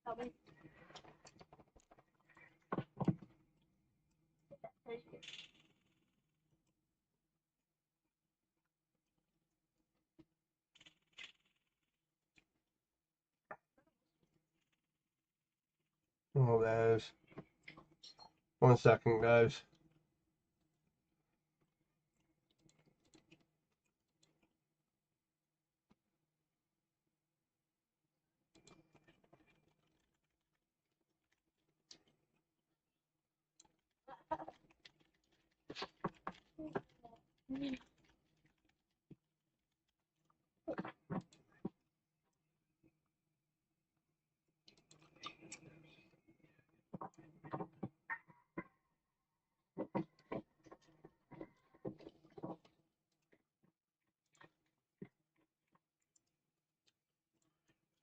Tell me. Oh, that is. 1 second, guys.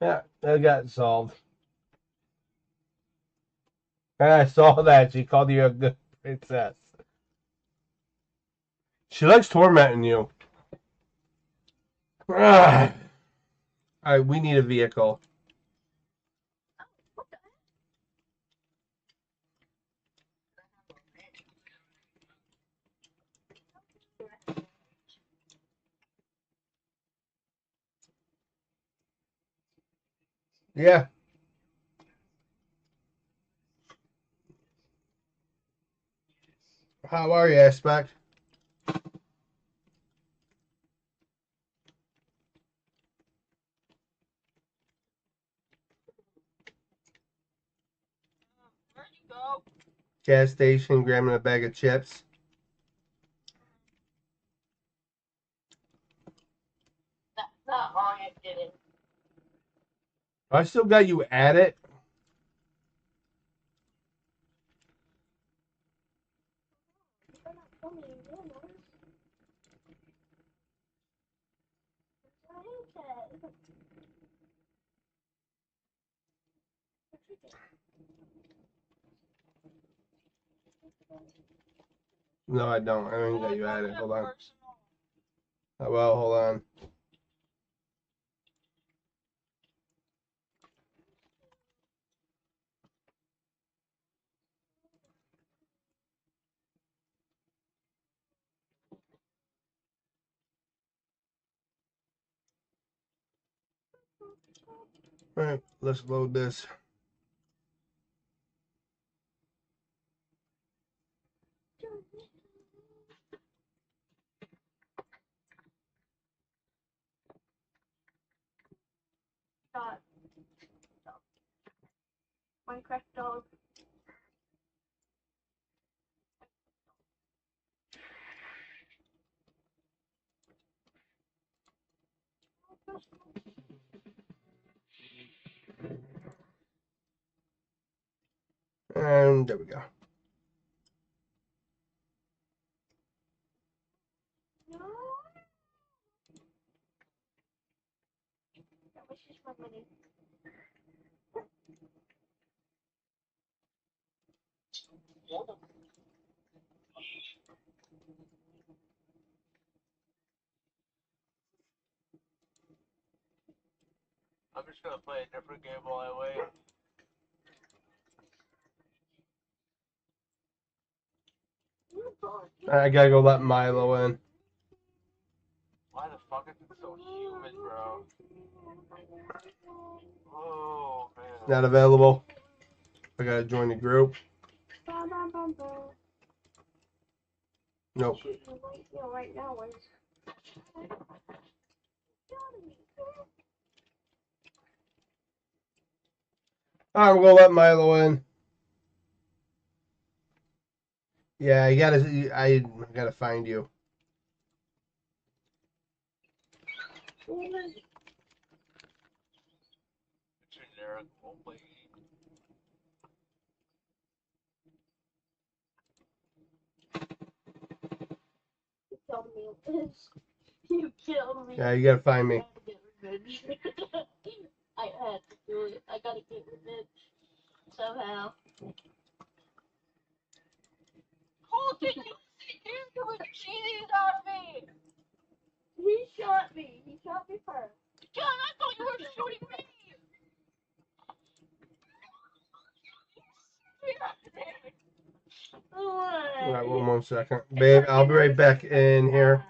Yeah, that got solved. I saw that. She called you a good princess. She likes tormenting you. All right, we need a vehicle. Yeah. How are you, Aspect? Where'd you go? Gas station, grabbing a bag of chips. That's not wrong, I did it. I still got you at it. You're not telling me you know. I ain't said. No, I don't. I don't got you at it. Hold on. Oh, well, hold on. All right, let's load this. Dog. Minecraft dog. And there we go. No. That was just my money. I'm just gonna play a different game while I wait. I gotta go let Milo in. Why the fuck is it so humid, bro? Oh man. Not available. I gotta join the group. Bum, bum, bum, bum. Nope. Shoot, right now, where's... Alright, we're gonna let Milo in. Yeah, I gotta find you. Generic roleplay game. You killed me with this. You killed me. Yeah, you gotta find me. I had to get revenge. I had to do it. I gotta get revenge. Somehow. Oh, did you see him doing cheating on me? He shot me. He shot me first. John, I thought you were shooting me. Alright, one second. Babe, I'll be right back in here.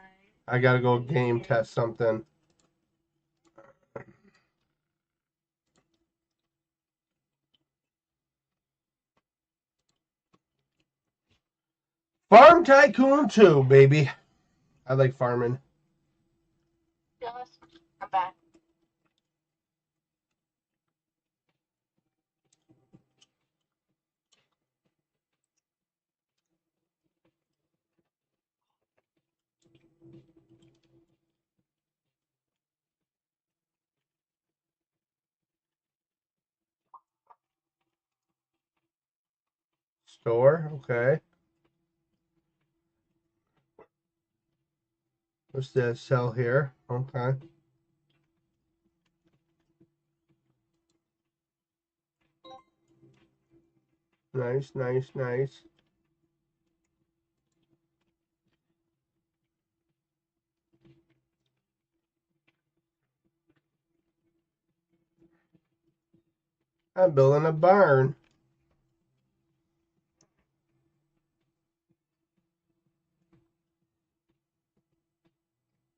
I gotta go game test something. Farm Tycoon 2, baby. I like farming. Just, I'm back. Store, okay. What's that? Sell here, okay. Nice, nice, nice. I'm building a barn.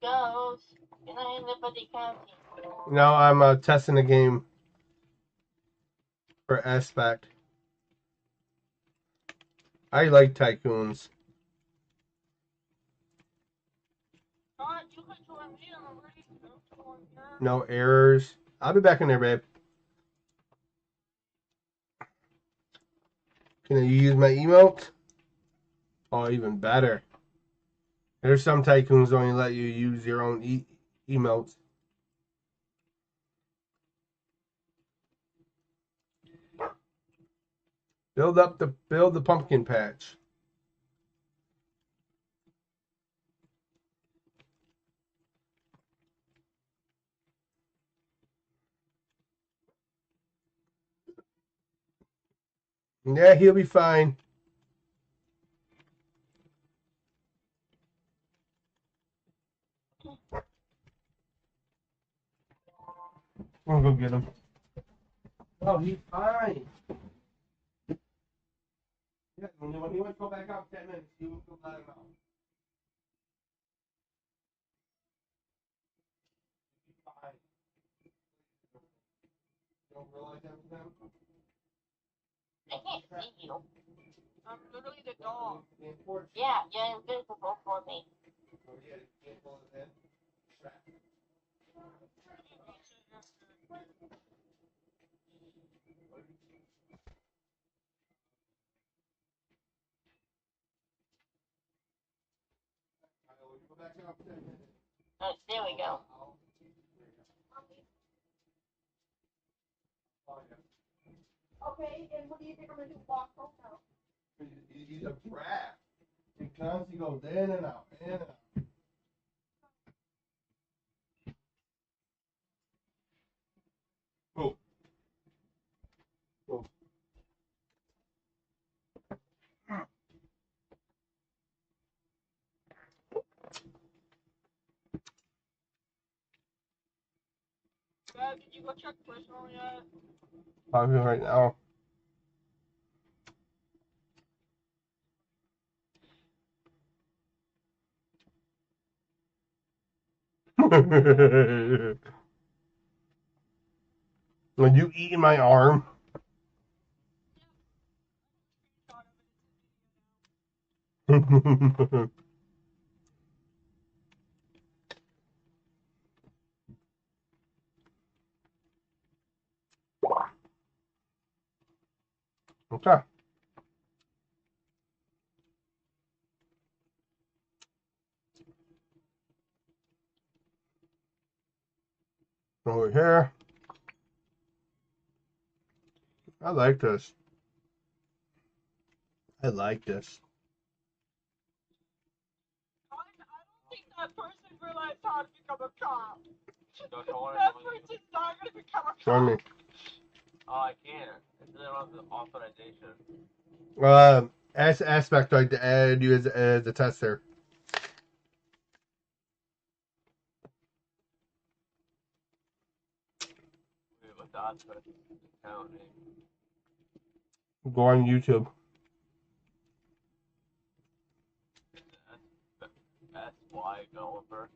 Ghost. Can I end up at the county? No, I'm testing the game for aspect. I like tycoons. You could join me. I'm already join her. No errors. I'll be back in there, babe. Can you use my emote? Oh, even better. There's some tycoons only let you use your own emotes. Build the pumpkin patch. Yeah, he'll be fine. We'll go get him. Oh, he's fine. Yeah, when he wants to go back out 10 minutes, you will let him out. He's fine. You don't realize that with him? I can't see you. I'm literally the dog. Yeah, you're invisible for me. Oh, yeah, you can't pull it in. Trap. Go back out 10 minutes. Oh, there we go. Okay, and what do you think I'm gonna do? Walk home now? He's a brat. He constantly goes in and out, in and out. Oh. Oh. Dad, did you go check personal yet? I'm here right now. When you eating my arm? Okay. Over here. I like this. I like this. I don't think that person realized how to become a cop. Don't you want That to person's not gonna become a cop. Show me. Oh, I can't. It's not the authorization. Aspect like to add you as a tester. Wait, what's the aspect account name? Go on YouTube. SY developer.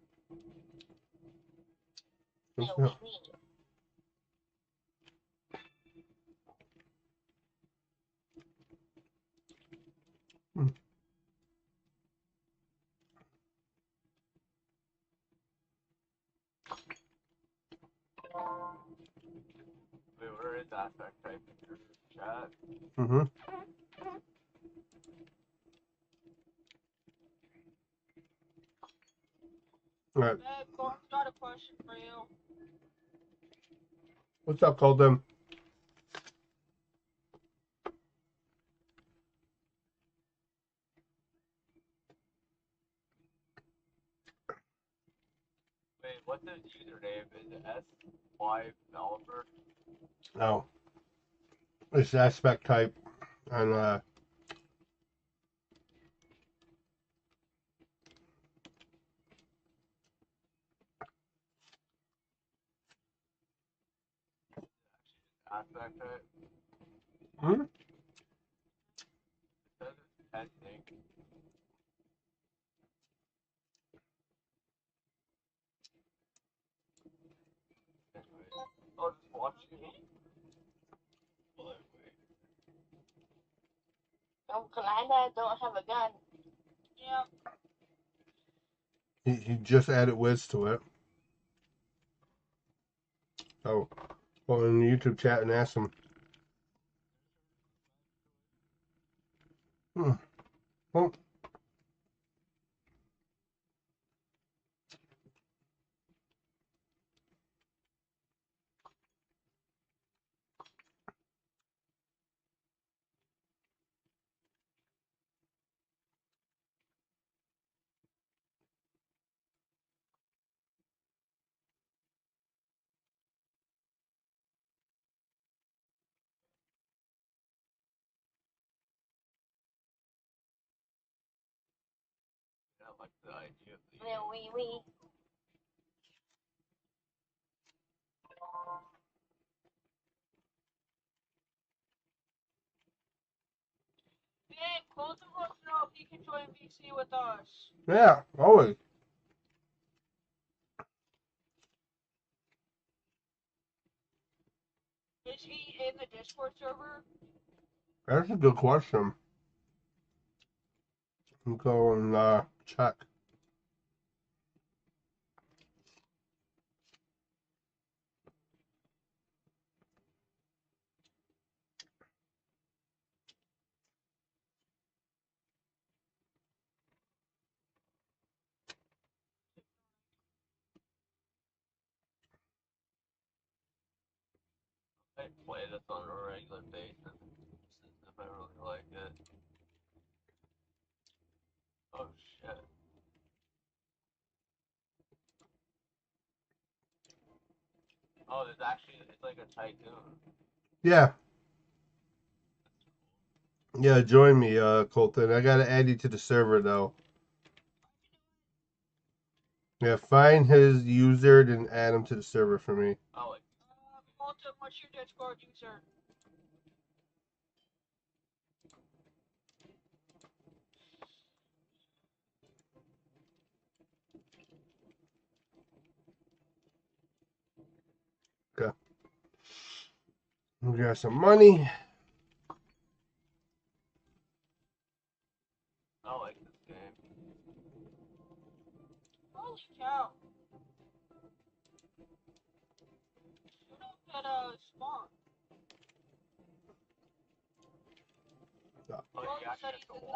Wait, where is aspect type in your chat? Mm-hmm. All right. Gordon's got a question for you. What's up, Colton? Wait, what's his username? Is it SY developer? No. It's aspect type on Aspect type? hmm? It says it's pending. Anyway, I'll just watch you. I'm glad I don't have a gun. Yeah. He just added Wiz to it. So go in the YouTube chat and ask him. Well, I like the idea of the. Yeah, wee. Hey, Colton wants to know if he can join VC with us. yeah, always. Is he in the Discord server? That's a good question. I'll go and check. I play this on a regular basis if I really like it. Oh shit. Oh, there's actually, it's like a tycoon. Yeah. Yeah, join me, Colton. I gotta add you to the server though. Yeah, find his user and add him to the server for me. Oh, like, Colton, what's your Discord user? Okay. We got some money. oh, like this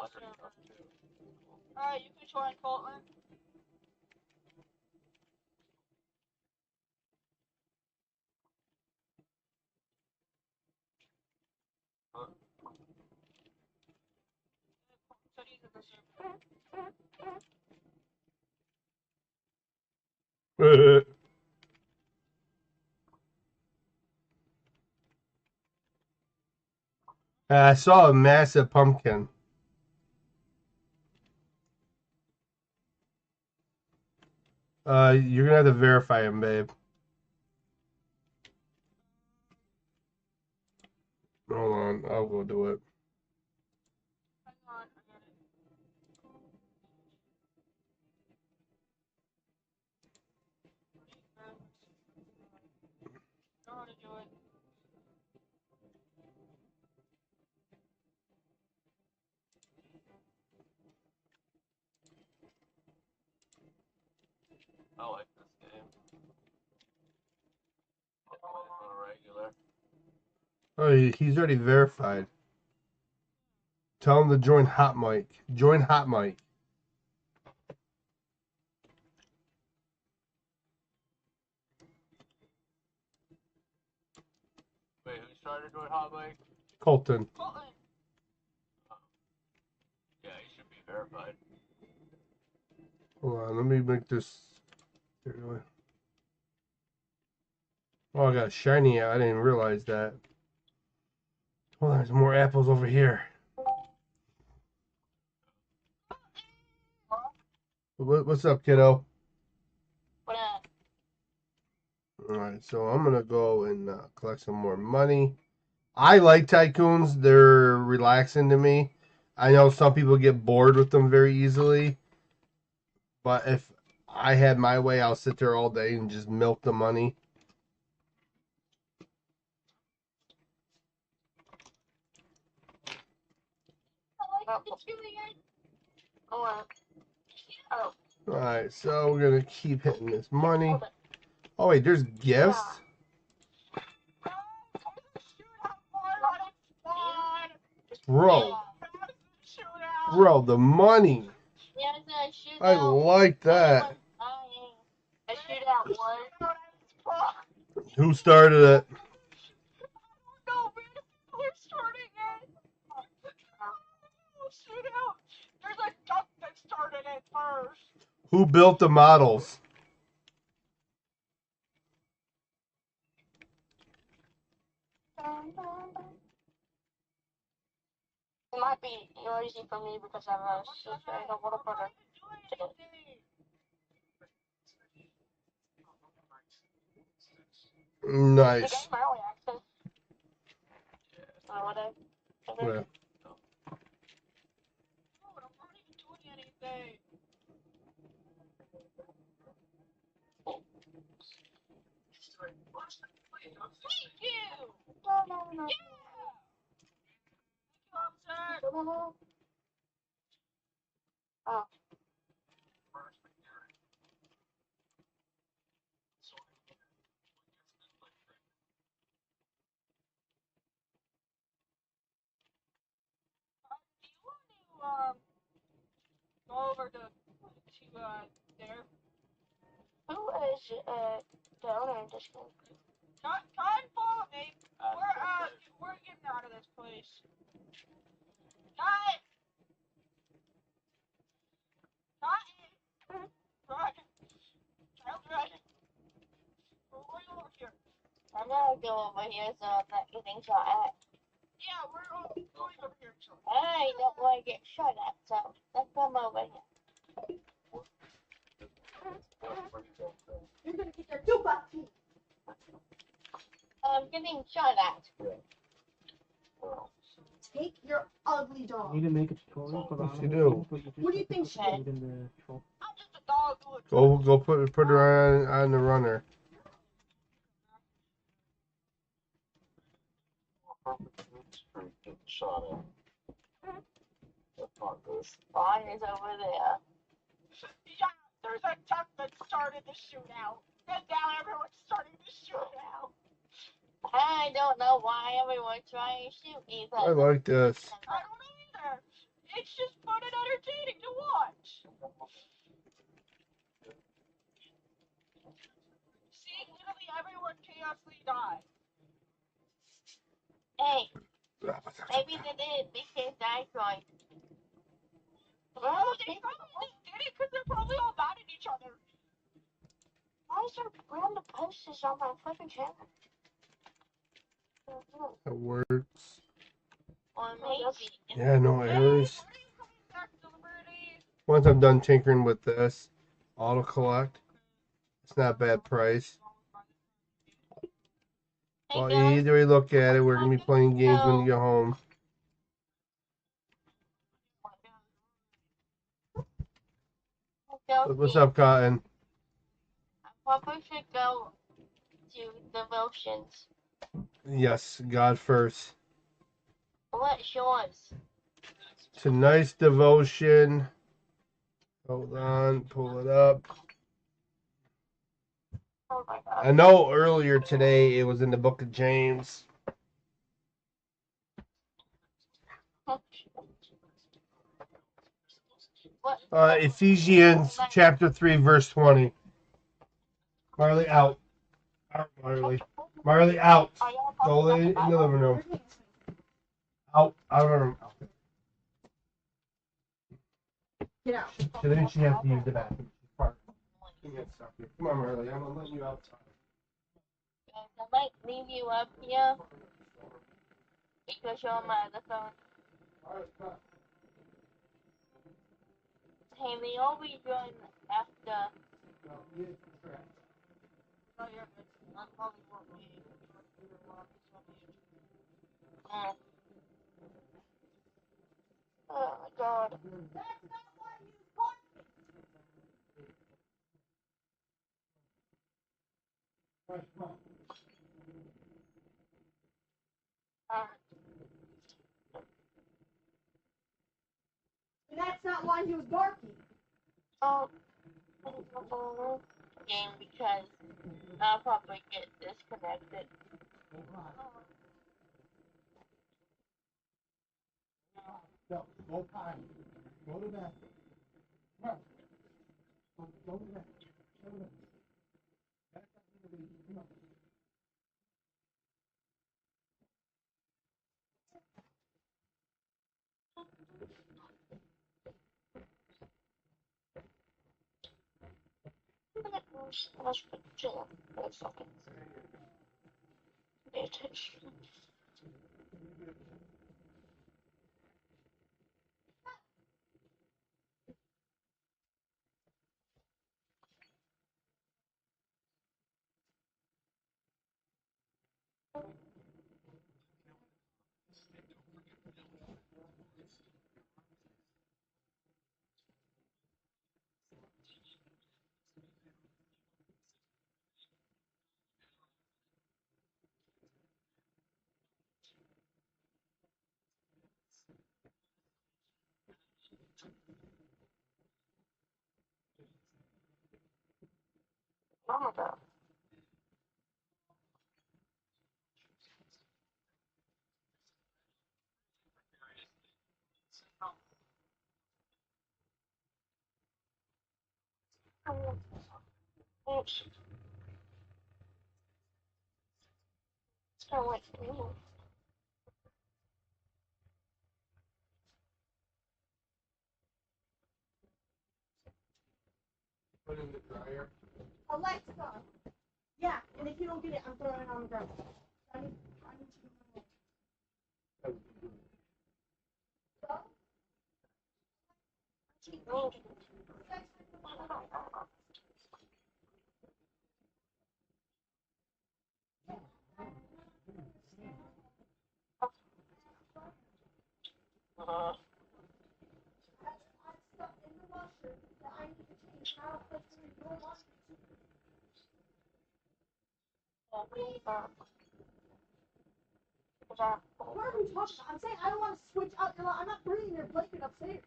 wondering stuff too. Alright, you can join Colton. Said he's in the server. I saw a massive pumpkin. You're gonna have to verify him, babe. Hold on, I'll go do it. Hang on, I got it. Know how to do it. I like this game. I'll play it on a regular. Oh, he's already verified. Tell him to join Hot Mic. Join Hot Mic. Wait, who started doing Hot Mic? Colton. Colton! Yeah, he should be verified. Hold on, let me make this. Here, go ahead. Oh, I got a shiny. I didn't realize that. Oh, there's more apples over here. What's up, kiddo? What up? Alright, so I'm gonna go and collect some more money. I like tycoons. They're relaxing to me. I know some people get bored with them very easily. But if I had my way, I'll sit there all day and just milk the money. Alright, so we're gonna keep hitting this money. Oh wait, there's gifts? Bro. Bro, the money. I like that. Who started it? There's a duck that started it first. Who built the models? It might be easy for me because I'm a sister and a little brother. Nice. Early access. Whatever. Yeah. I'm not even doing anything. Thank you! Yeah! Thank you, officer! Oh. Do you want to, go over to there? Who is, the owner of this game? Try and follow me. We're getting out of this place. Cut! Cut! Run! Child run! We're going over here. I'm gonna go over here so I'm not getting shot at. Yeah, we're going over here. I don't want to get shot at, so let's come over here. You're gonna get your two butt teeth. I'm getting shot at. Take your ugly dog. Need to make a tutorial for the Yes, you do. What do you think, Shane? I'm just a dog. Go put her on the runner. Getting shot at. That's not good. Spawn is over there. Yeah, there's a duck that started the shootout. And now everyone's starting to shoot out. I don't know why everyone's trying to shoot each other. I like this. I don't know either. It's just fun and entertaining to watch. See, literally everyone chaosly died. Hey, maybe they did because I joined. Well, they probably did it because they're probably all mad at each other. Why is there random posts on my flipping channel? That works. Or maybe. Yeah, no errors. Are you coming back to Liberty? Once I'm done tinkering with this, auto collect. It's not a bad price. Well, either way look at it, we're gonna be playing games when you get home. What's up, Cotton? I probably should go to devotions. Yes, God first. What's yours? Tonight's devotion. Hold on, pull it up. Oh my God. I know earlier today it was in the book of James. Ephesians chapter 3, verse 20. Marley out. Out, Marley. Marley out. Go in the living room. Out of the room. Get out. Today she has to use the bathroom. Come on, Marley. I'm gonna let you outside. I might leave you up here because you're on my other phone. Hey, they always run after. Oh my God. That's not why he was barking. Oh, game because I'll probably get disconnected. Go potty. Go to bed. Come on. Go to bed. Go to bed. Come on. Let's chill. Let's fucking pay attention. Oh my God. Oops. It's kind of like me. Put it in the dryer. Alexa. Yeah, and if you don't get it, I'm throwing it on the ground. I need to. What are we talking about? I'm saying I don't want to switch out. I'm not bringing your blanket upstairs.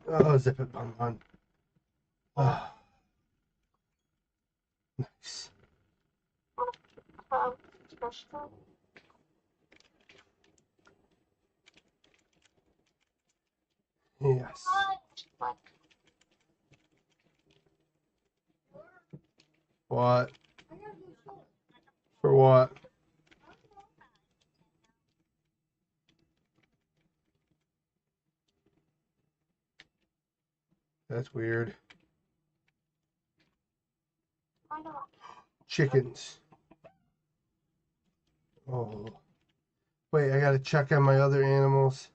Oh, zip it, bun. Nice. Yes. What? For what? That's weird. Chickens. Oh. Wait, I gotta check on my other animals.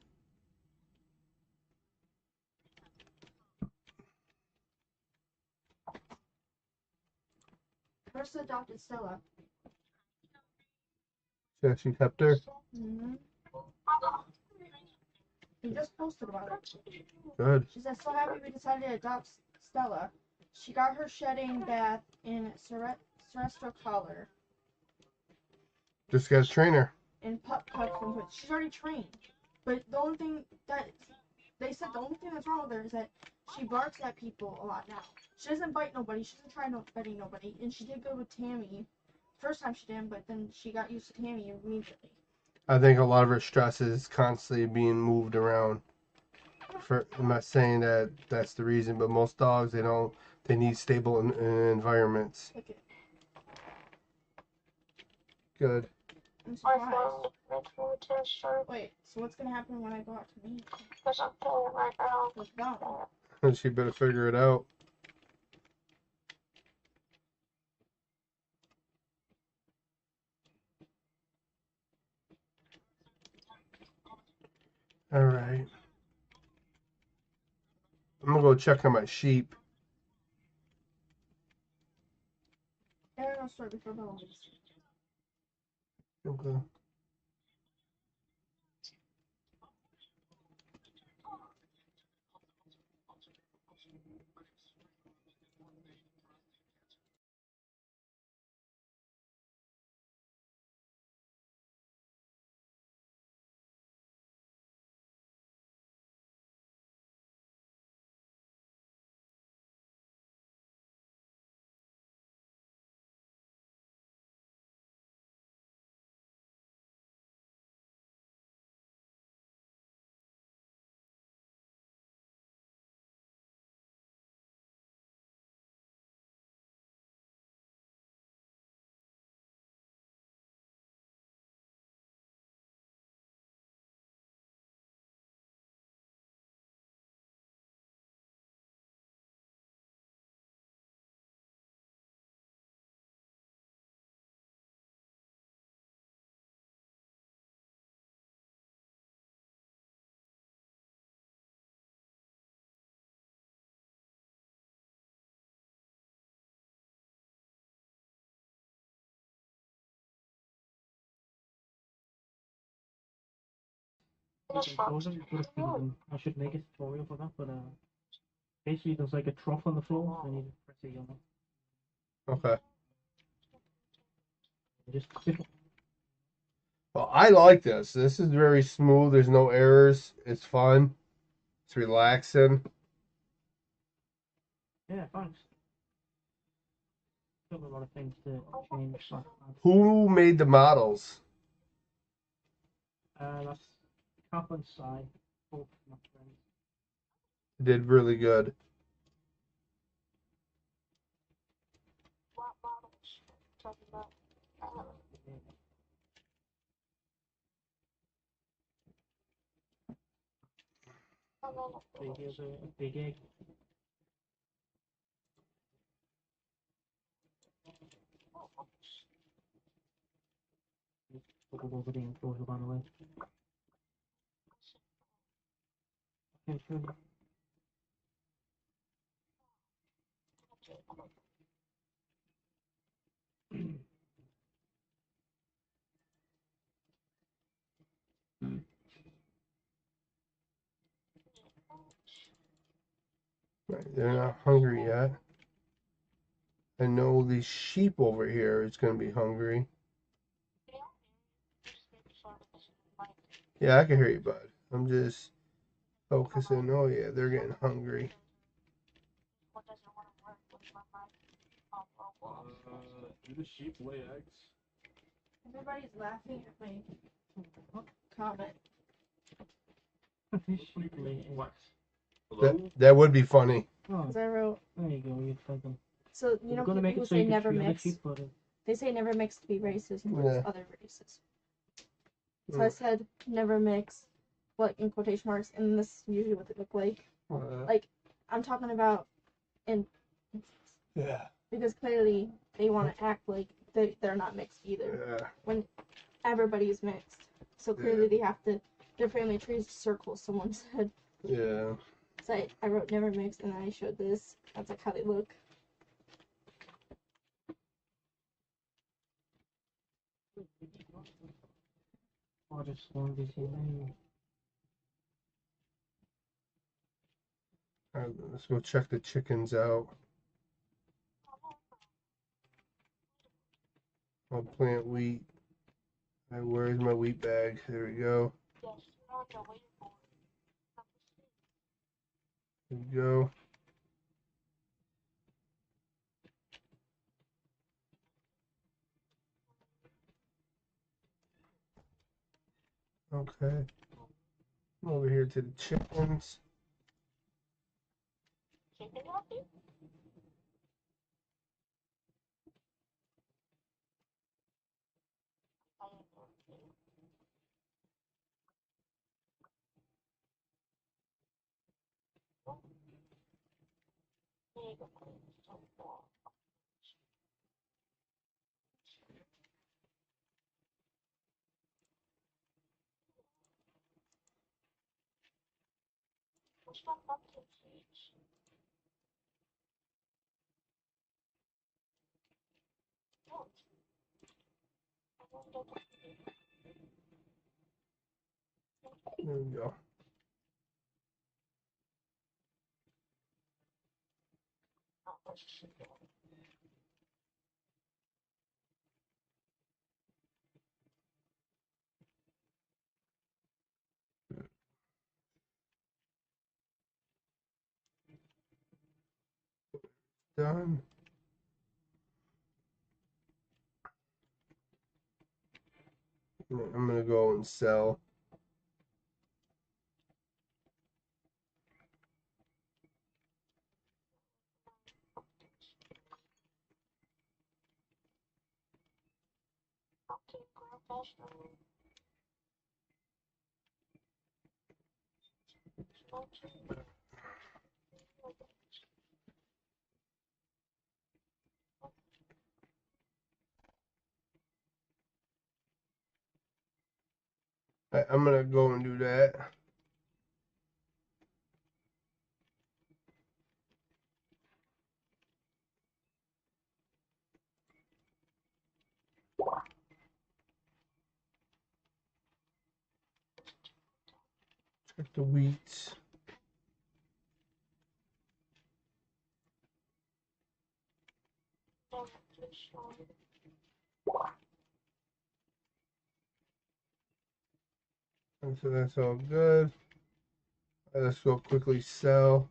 Where's the adopted Stella? So she kept her? Mm-hmm. We just posted about it. Good. She said, so happy we decided to adopt Stella. She got her shedding bath in Celestial collar Just gotta train her. and pup cup from which she's already trained. But the only thing that they said the only thing that's wrong with her is that she barks at people a lot now. She doesn't bite nobody. She doesn't try biting nobody. And she did good with Tammy. First time she didn't, but then she got used to Tammy immediately. I think a lot of her stress is constantly being moved around. I'm not saying that that's the reason, but most dogs they need stable environments. Okay. Good. I'm surprised. Wait, so what's gonna happen when I go out to meet? What's gone? She better figure it out. All right. I'm gonna go check on my sheep. Aaron, story before Bella leaves. Okay. I should make a tutorial for that, but basically there's like a trough on the floor, so I need to press A on it. Okay. Just Well, I like this. This is very smooth. There's no errors. It's fun. It's relaxing. yeah, thanks. Still have a lot of things to change. Who made the models? That's Cap and Sai, both my friends. Did really good. Here's a big egg. Put it over there and close it on the way. Okay, sure. Right, they're not hungry yet. I know the sheep over here is going to be hungry. Yeah, I can hear you, bud. I'm just focusing. Oh, yeah, they're getting hungry. Do the sheep lay eggs? Everybody's laughing at my comment. What? That would be funny. Oh, Because I wrote, there you go. You fed them. so you know We're gonna people make who it so say you can never treat other mix. sheep better. They say never mix to be racist towards Yeah. other races. So I said never mix, like in quotation marks, and this is usually what they look like. Like I'm talking about in. Yeah. Because clearly they want to act like they're not mixed either. Yeah. When everybody's mixed. So clearly they have to, their family tree is a circle, someone said. Yeah. So I wrote never mixed and then I showed this. That's like how they look. Oh, just one of these here. Let's go check the chickens out. I'll plant wheat. Where's my wheat bag? There we go. There we go. Okay. Over here to the chickens. Chicken healthy? What's my pumpkin seeds? Look. There we go. Done. I'm gonna go and sell. I'm gonna go and do that. Check the wheat. And so that's all good. Let's go quickly sell.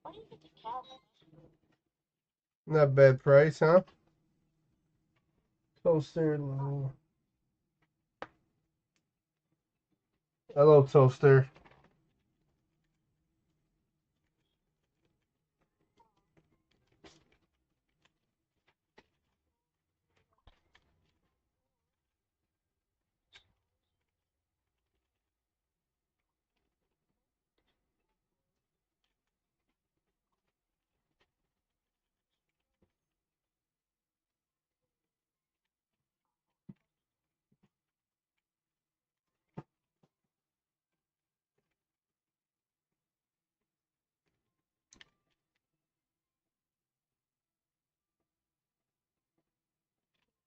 What do you get the cat? Not bad price, huh? Toaster. Hello, toaster.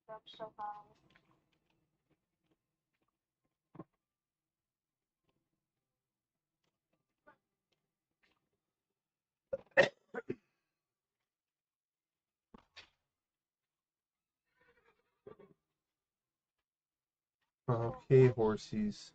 That's so bad. Cave horsies.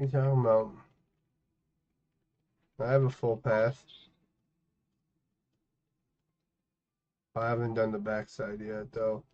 What are you talking about? I have a full path. I haven't done the backside yet, though.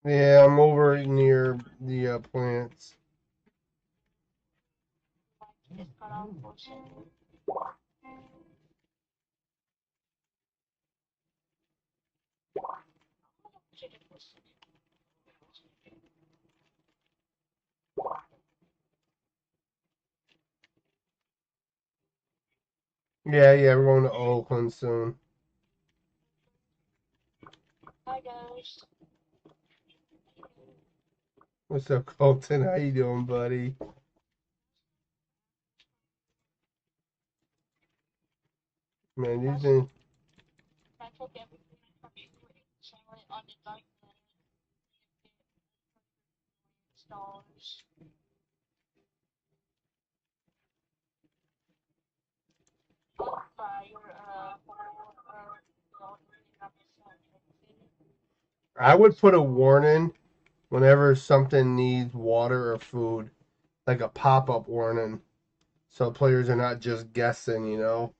Yeah, I'm over near the plants. Just cut off portion. Yeah, we're going to Oakland soon. Hi guys. What's up, Colton? How you doing, buddy? Man, these things. I took everything from you and channel it on the dark net. Stars. I would put a warning whenever something needs water or food, like a pop-up warning, so players are not just guessing, you know?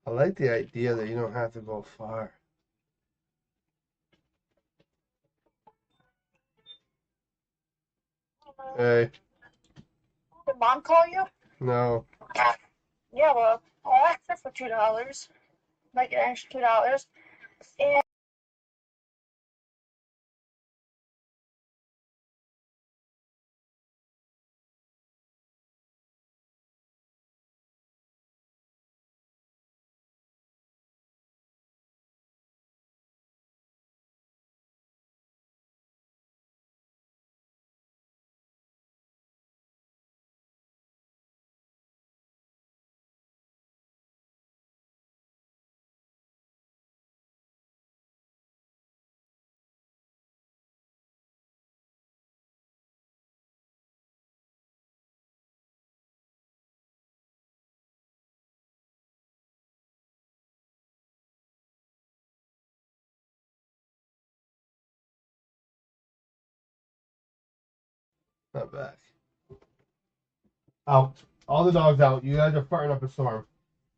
I like the idea that you don't have to go far. Hey, Did mom call you? no. Yeah, well, I'll ask her for $2. Like an extra $2. And Not back. Out. All the dogs out. You guys are farting up a storm.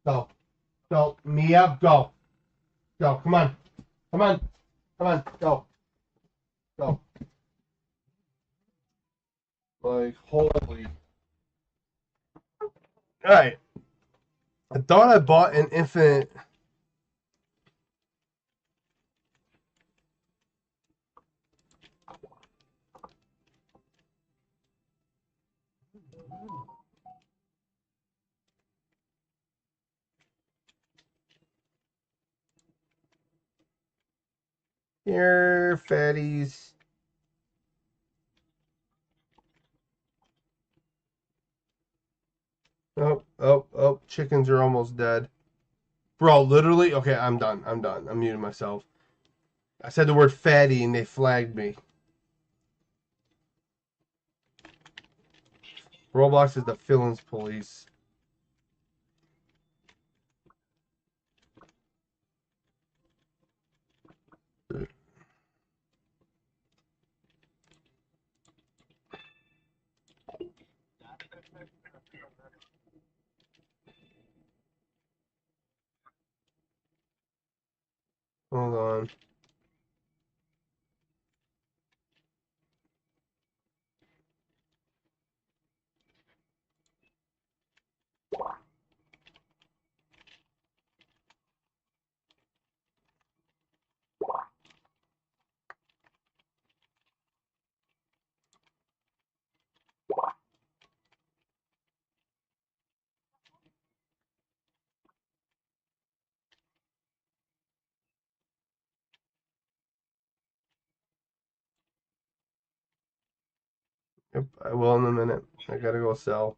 Go. Go. Mia, go. Go. Come on. Come on. Come on. Go. Go. Like, holy. Alright. I thought I bought an infinite. Here, fatties. Oh, oh, oh, chickens are almost dead. Bro, literally, okay, I'm done. I'm done. I'm muting myself. I said the word fatty and they flagged me. Roblox is the feelings police. Hold on. Yep, I will in a minute. I gotta go sell.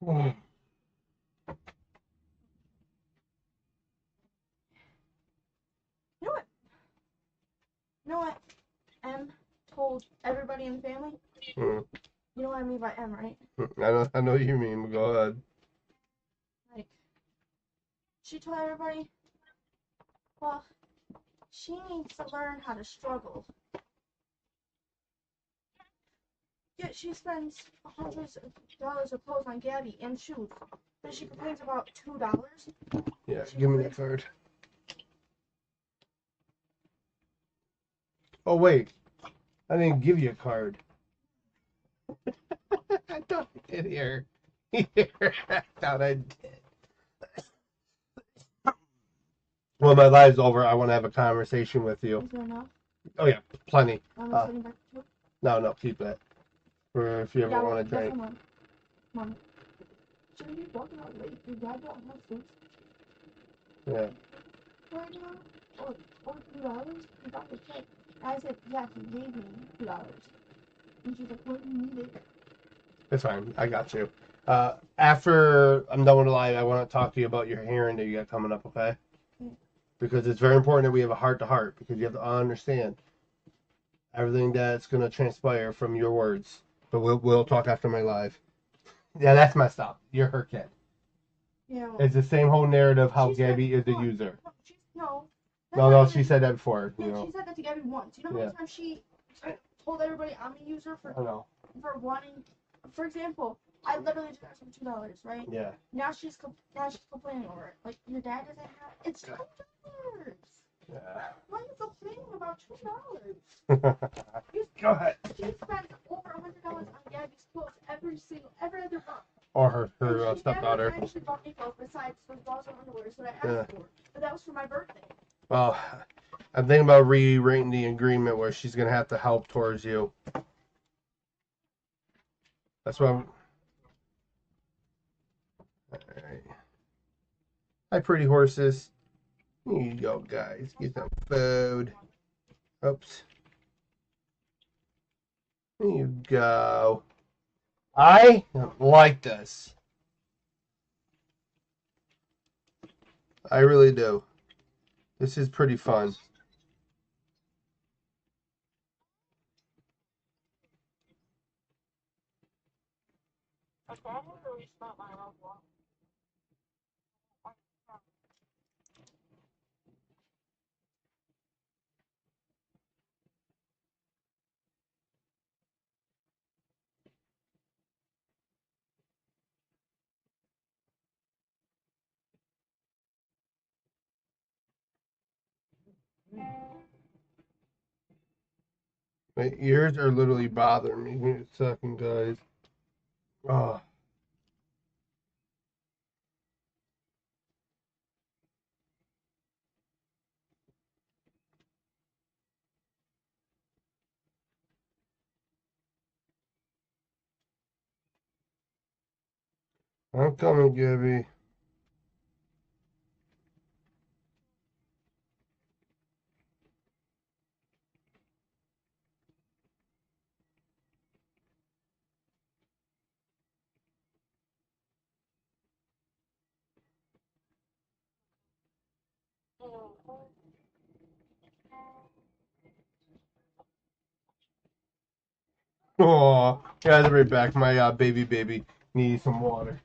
You know what? You know what? M told everybody in the family. Hmm. You know what I mean by M, right? I know what you mean, but go ahead. Like, she told everybody, well, she needs to learn how to struggle. Yet she spends hundreds of dollars of clothes on Gabby and shoes. Then she complains about $2. Yeah, give me that card. Oh, wait. I didn't give you a card. I thought I did here. I thought I did. When my live's over, I want to have a conversation with you. Is there enough? Oh, yeah, plenty. I'm gonna send it back to you. No, keep that. For if you ever want to drink. Mom. Shouldn't you walking out late? Your dad don't have food Yeah. right now? Or $2? You got the check. I said, yeah, he gave me $2. And she's like, well, you need it. It's fine. I got you. After I'm done with the live, I want to talk to you about your hearing that you got coming up, okay? Because it's very important that we have a heart-to-heart, because you have to understand everything that's going to transpire from your words. But we'll talk after my live. Yeah, that's messed up. You're her kid. Yeah. Well, It's the same whole narrative how she said- Gabby is the no, user. No. No, she said that before. Yeah, You know. she said that to Gabby once. You know how many times she told everybody I'm a user I know. for wanting. For example, I literally just asked for $2, right? Yeah. Now she's complaining over it. Like your dad doesn't have. It's $2. Yeah. Why are you complaining about $2? Go ahead. She spends over $100 on Gabby's clothes every other month. Or her And she stepdaughter. never actually bought me clothes besides those balls of underwear that I asked for. But that was for my birthday. Well, I'm thinking about rewriting the agreement where she's gonna have to help towards you. That's what I'm. Alright. Hi, pretty horses. Here you go, guys. Get some food. Oops. Here you go. I like this. I really do. This is pretty fun. Okay, I need to restart my Roblox. My ears are literally bothering me. Give me a second, guys. Oh. I'm coming, Gibby. Oh, guys, I'll be right back. My baby needs some water.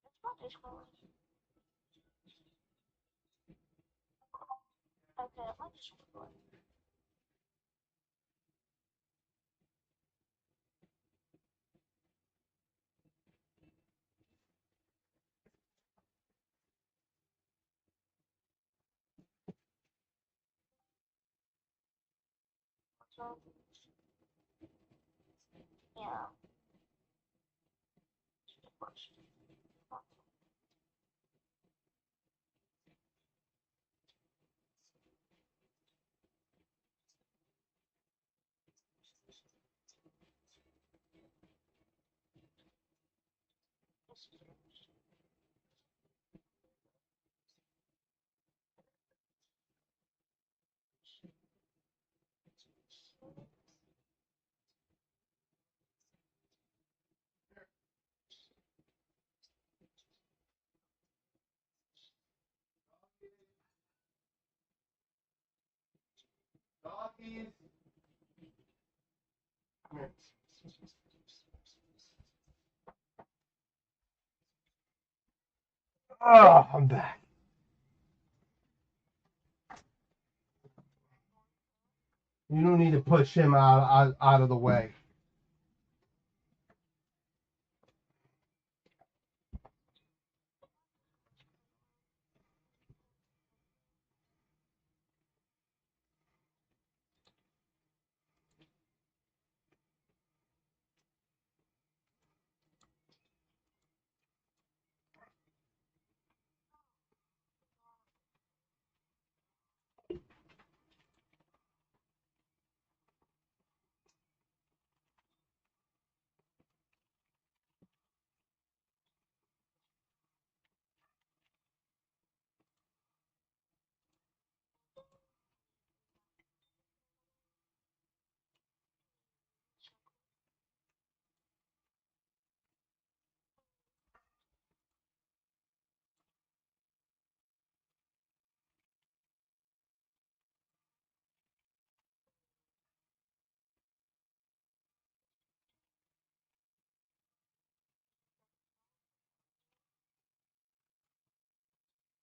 It's not Discord. Okay, I'm not Discord. So, yeah. Doggies. Come here. Oh, I'm back. You don't need to push him out of the way.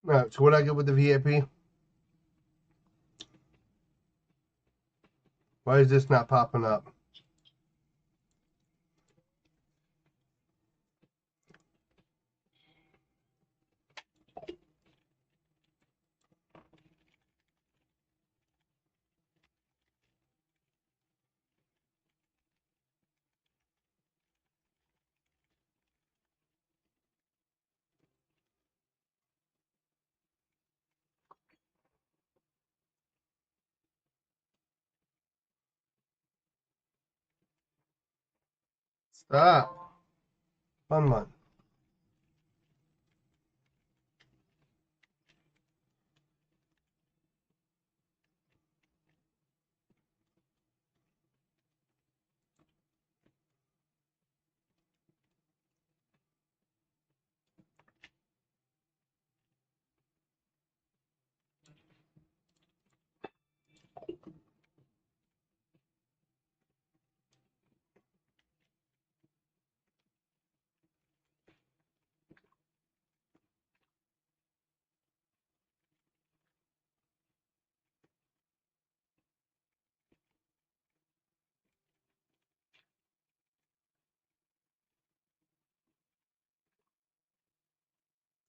Alright, so what I get with the VIP? Why is this not popping up? Stop. Fun one.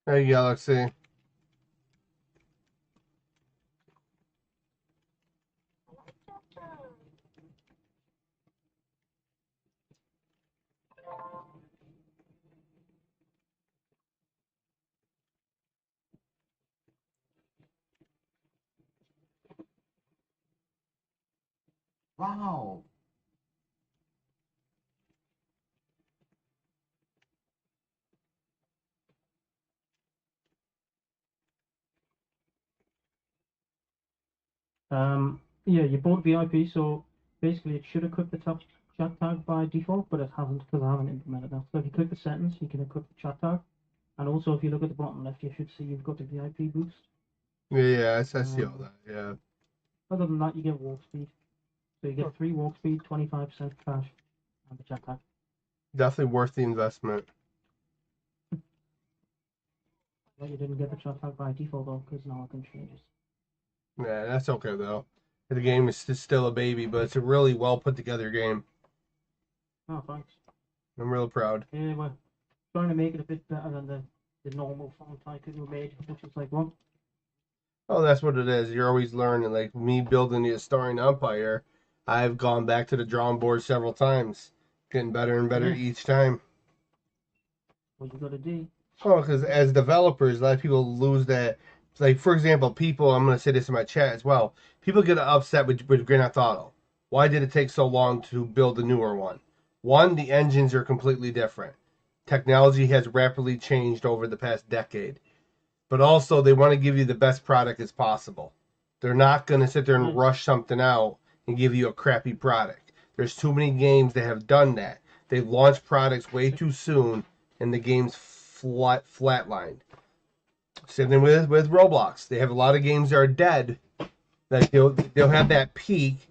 Hey, Galaxy. Wow. Yeah, you bought VIP, so basically it should equip the top chat tag by default, but it hasn't because I haven't implemented that. So if you click the settings, you can equip the chat tag. And also, if you look at the bottom left, you should see you've got the VIP boost. Yeah, I see all that. Yeah. Other than that, you get walk speed. So you get 3 walk speed, 25% cash, and the chat tag. Definitely worth the investment. Well, you didn't get the chat tag by default though, because now I can change it. Yeah, that's okay though. The game is still a baby, but it's a really well put together game. Oh, thanks. I'm real proud. Yeah, we're trying to make it a bit better than the normal font type that we made, which is like, well, Oh, that's what it is. You're always learning. Like me building the Astorian Empire, I've gone back to the drawing board several times, getting better and better yeah, each time. what you gotta do. Oh, because as developers, a lot of people lose that. Like, for example, people, I'm going to say this in my chat as well. People get upset with Grand Theft Auto. Why did it take so long to build a newer one? One, the engines are completely different. Technology has rapidly changed over the past decade. But also, they want to give you the best product as possible. They're not going to sit there and Yeah, rush something out and give you a crappy product. There's too many games that have done that. They launch products way too soon, and the game's flatlined. Same thing with Roblox. They have a lot of games that are dead. That they'll have that peak,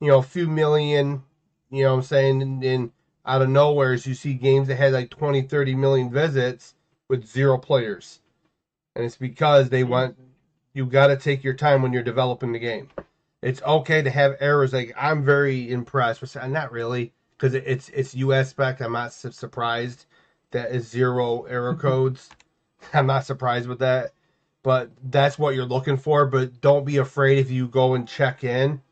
a few million, what I'm saying, and out of nowhere, as you see games that had like 20, 30 million visits with zero players. And it's because they yeah, want you got to take your time when you're developing the game. It's okay to have errors. Like I'm very impressed with, not really, because it's US spec. I'm not surprised that is zero error codes. I'm not surprised with that, but that's what you're looking for. But don't be afraid if you go and check in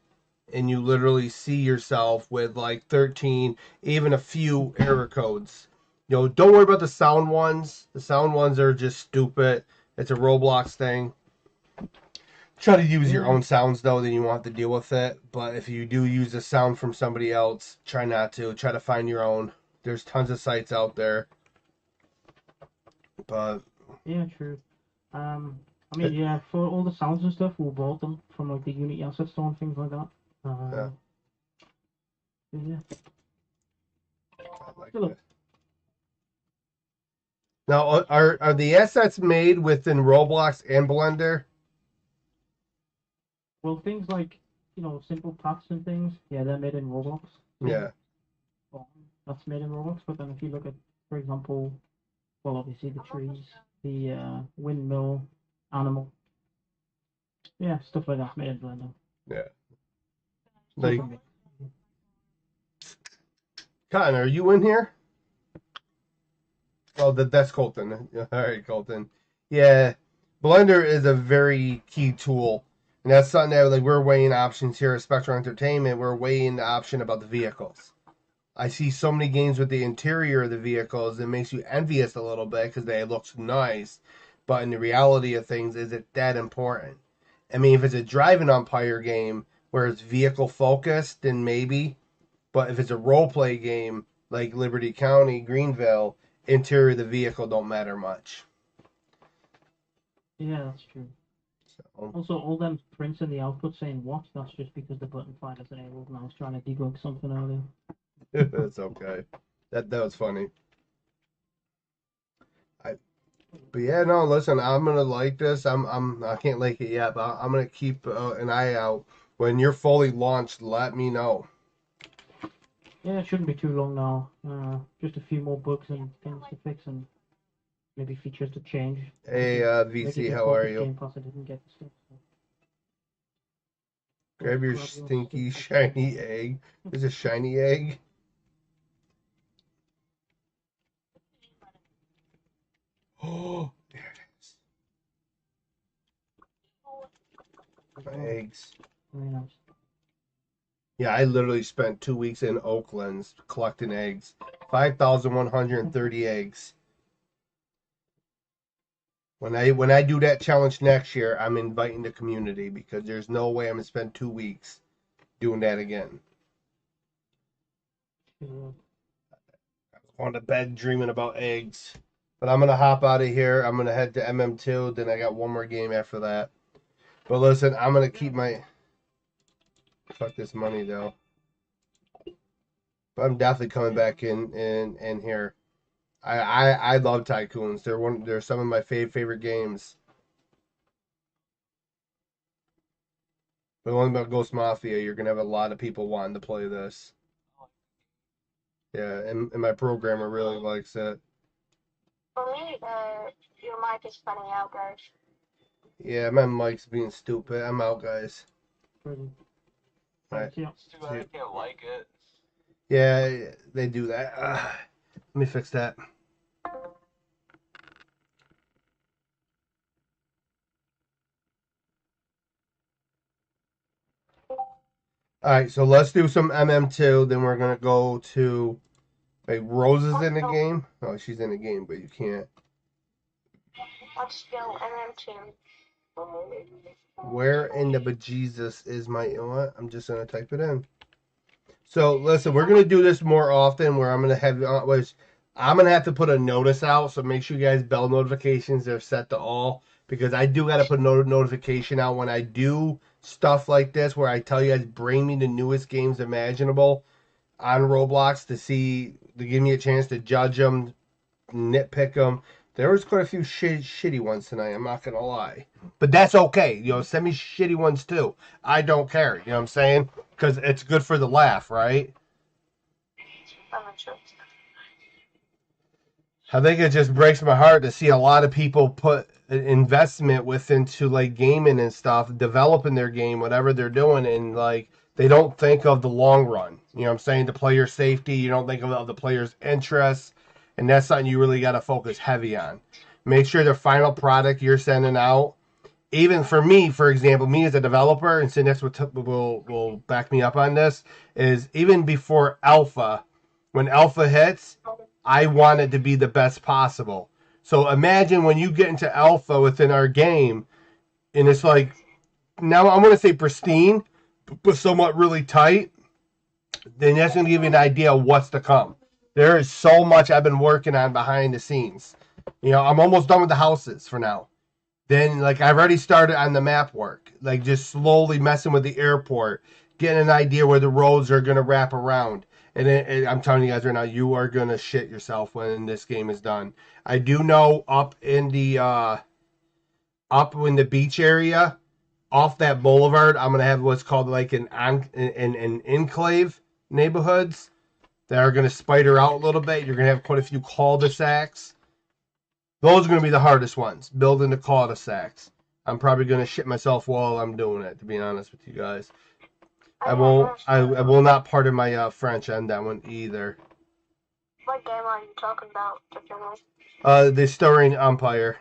and you literally see yourself with like 13, even a few error codes. Don't worry about the sound ones. The sound ones are just stupid. It's a Roblox thing. Try to use your yeah. own sounds though, then you won't have to deal with it. But if you do use a sound from somebody else, try not to. Try to find your own. There's tons of sites out there. But Yeah, true. I mean, yeah, for all the sounds and stuff, we bought them from like the Unity asset store and things like that. yeah, Yeah, I like still, that. Now, are the assets made within Roblox and Blender? well, things like simple paths and things, yeah, they're made in Roblox. So Yeah, that's made in Roblox. But then if you look at, for example, well, obviously the trees, the windmill, animal. Yeah, stuff like that made in Blender. Yeah. Like, Like, Connor, are you in here? Oh, that's Colton. All right, Colton. Yeah, Blender is a very key tool, and that's something that like we're weighing options here at Spectrum Entertainment. We're weighing the option about the vehicles. I see so many games with the interior of the vehicles, it makes you envious a little bit because they look nice, but in the reality of things, is it that important? I mean, if it's a driving umpire game where it's vehicle focused, then maybe. But if it's a role play game like Liberty County, Greenville, interior of the vehicle don't matter much. yeah, that's true. So, Also, all them prints in the output saying what, that's just because the button finder's enabled and I was trying to debug something earlier. it's okay. That was funny. But yeah, no, listen, I'm gonna like this. I can't like it yet, but I'm gonna keep an eye out. When you're fully launched, let me know. Yeah, it shouldn't be too long now. Just a few more bugs and things to fix and maybe features to change. Hey, VC, how are you? Game Pass, I didn't get the stuff. So. Grab your stinky shiny egg. There's a shiny egg. Oh, there it is. My eggs. Very nice. Yeah, I literally spent 2 weeks in Oakland collecting eggs. 5,130 eggs. When I do that challenge next year, I'm inviting the community because there's no way I'm gonna spend 2 weeks doing that again. I was going to bed dreaming about eggs. But I'm gonna hop out of here. I'm gonna head to MM2. Then I got one more game after that. But listen, I'm gonna keep my fuck this money though. But I'm definitely coming back in here. I love Tycoons. They're some of my favorite games. But only about Ghost Mafia, you're gonna have a lot of people wanting to play this. Yeah, and my programmer really likes it. For me, your mic is cutting out, guys. Yeah, my mic's being stupid. I'm out, guys. Really. Right. It's too bad I can't like it. Yeah, they do that. Let me fix that. Alright, so let's do some MM2. Then we're going to go to... Wait, Rose is in the game? Oh, she's in the game, but you can't. Let's go MM2. Where in the bejesus is my... You know what? I'm just going to type it in. So, listen, we're going to do this more often where I'm going to have... I'm going to have to put a notice out, so make sure you guys bell notifications are set to all. Because I do got to put notification out when I do stuff like this where I tell you guys bring me the newest games imaginable on Roblox to give me a chance to judge them, nitpick them. There was quite a few shitty ones tonight, I'm not going to lie. But that's okay. You know, send me shitty ones too. I don't care. You know what I'm saying? Because it's good for the laugh, right? I think it just breaks my heart to see a lot of people put investment into like gaming and stuff, developing their game, whatever they're doing, and like they don't think of the long run. You know what I'm saying? The player safety, you don't think of the player's interests, and that's something you really got to focus heavy on. Make sure the final product you're sending out, even for me, for example, me as a developer, and Cinex will back me up on this, is even before alpha, when alpha hits, I want it to be the best possible. So imagine when you get into alpha within our game, and it's like, now I'm going to say pristine, but somewhat really tight, then that's going to give you an idea of what's to come. There is so much I've been working on behind the scenes. You know, I'm almost done with the houses for now. Then, like, I've already started on the map work, like just slowly messing with the airport, getting an idea where the roads are going to wrap around. And I'm telling you guys right now, you are going to shit yourself when this game is done. I do know up in the beach area, off that boulevard, I'm going to have what's called like an enclave neighborhoods that are going to spider out a little bit. You're going to have quite a few cul-de-sacs. Those are going to be the hardest ones, building the cul-de-sacs. I'm probably gonna shit myself while I'm doing it. To be honest with you guys, I will not pardon my French on that one either. What game are you talking about? The Astorian Empire.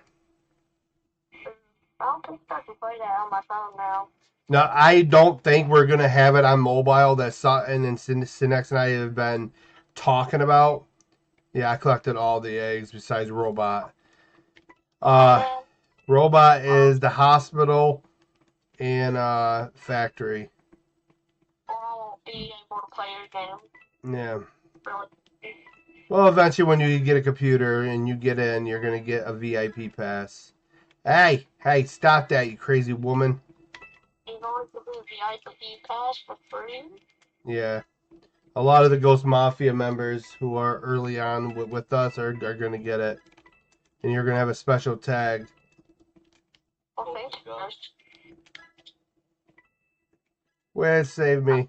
I don't think I can play that on my phone now. No, I don't think we're gonna have it on mobile. That's something and Cinex and I have been talking about. Yeah, I collected all the eggs besides Robot. Robot is the hospital and factory. I won't be able to play your game. Yeah. Really. Well, eventually when you get a computer and you get in, you're gonna get a VIP pass. Hey, stop that, you crazy woman. You're going to do a VIP pass for free? Yeah. A lot of the Ghost Mafia members who are early on with us are going to get it. And you're going to have a special tag. Okay. Where save me?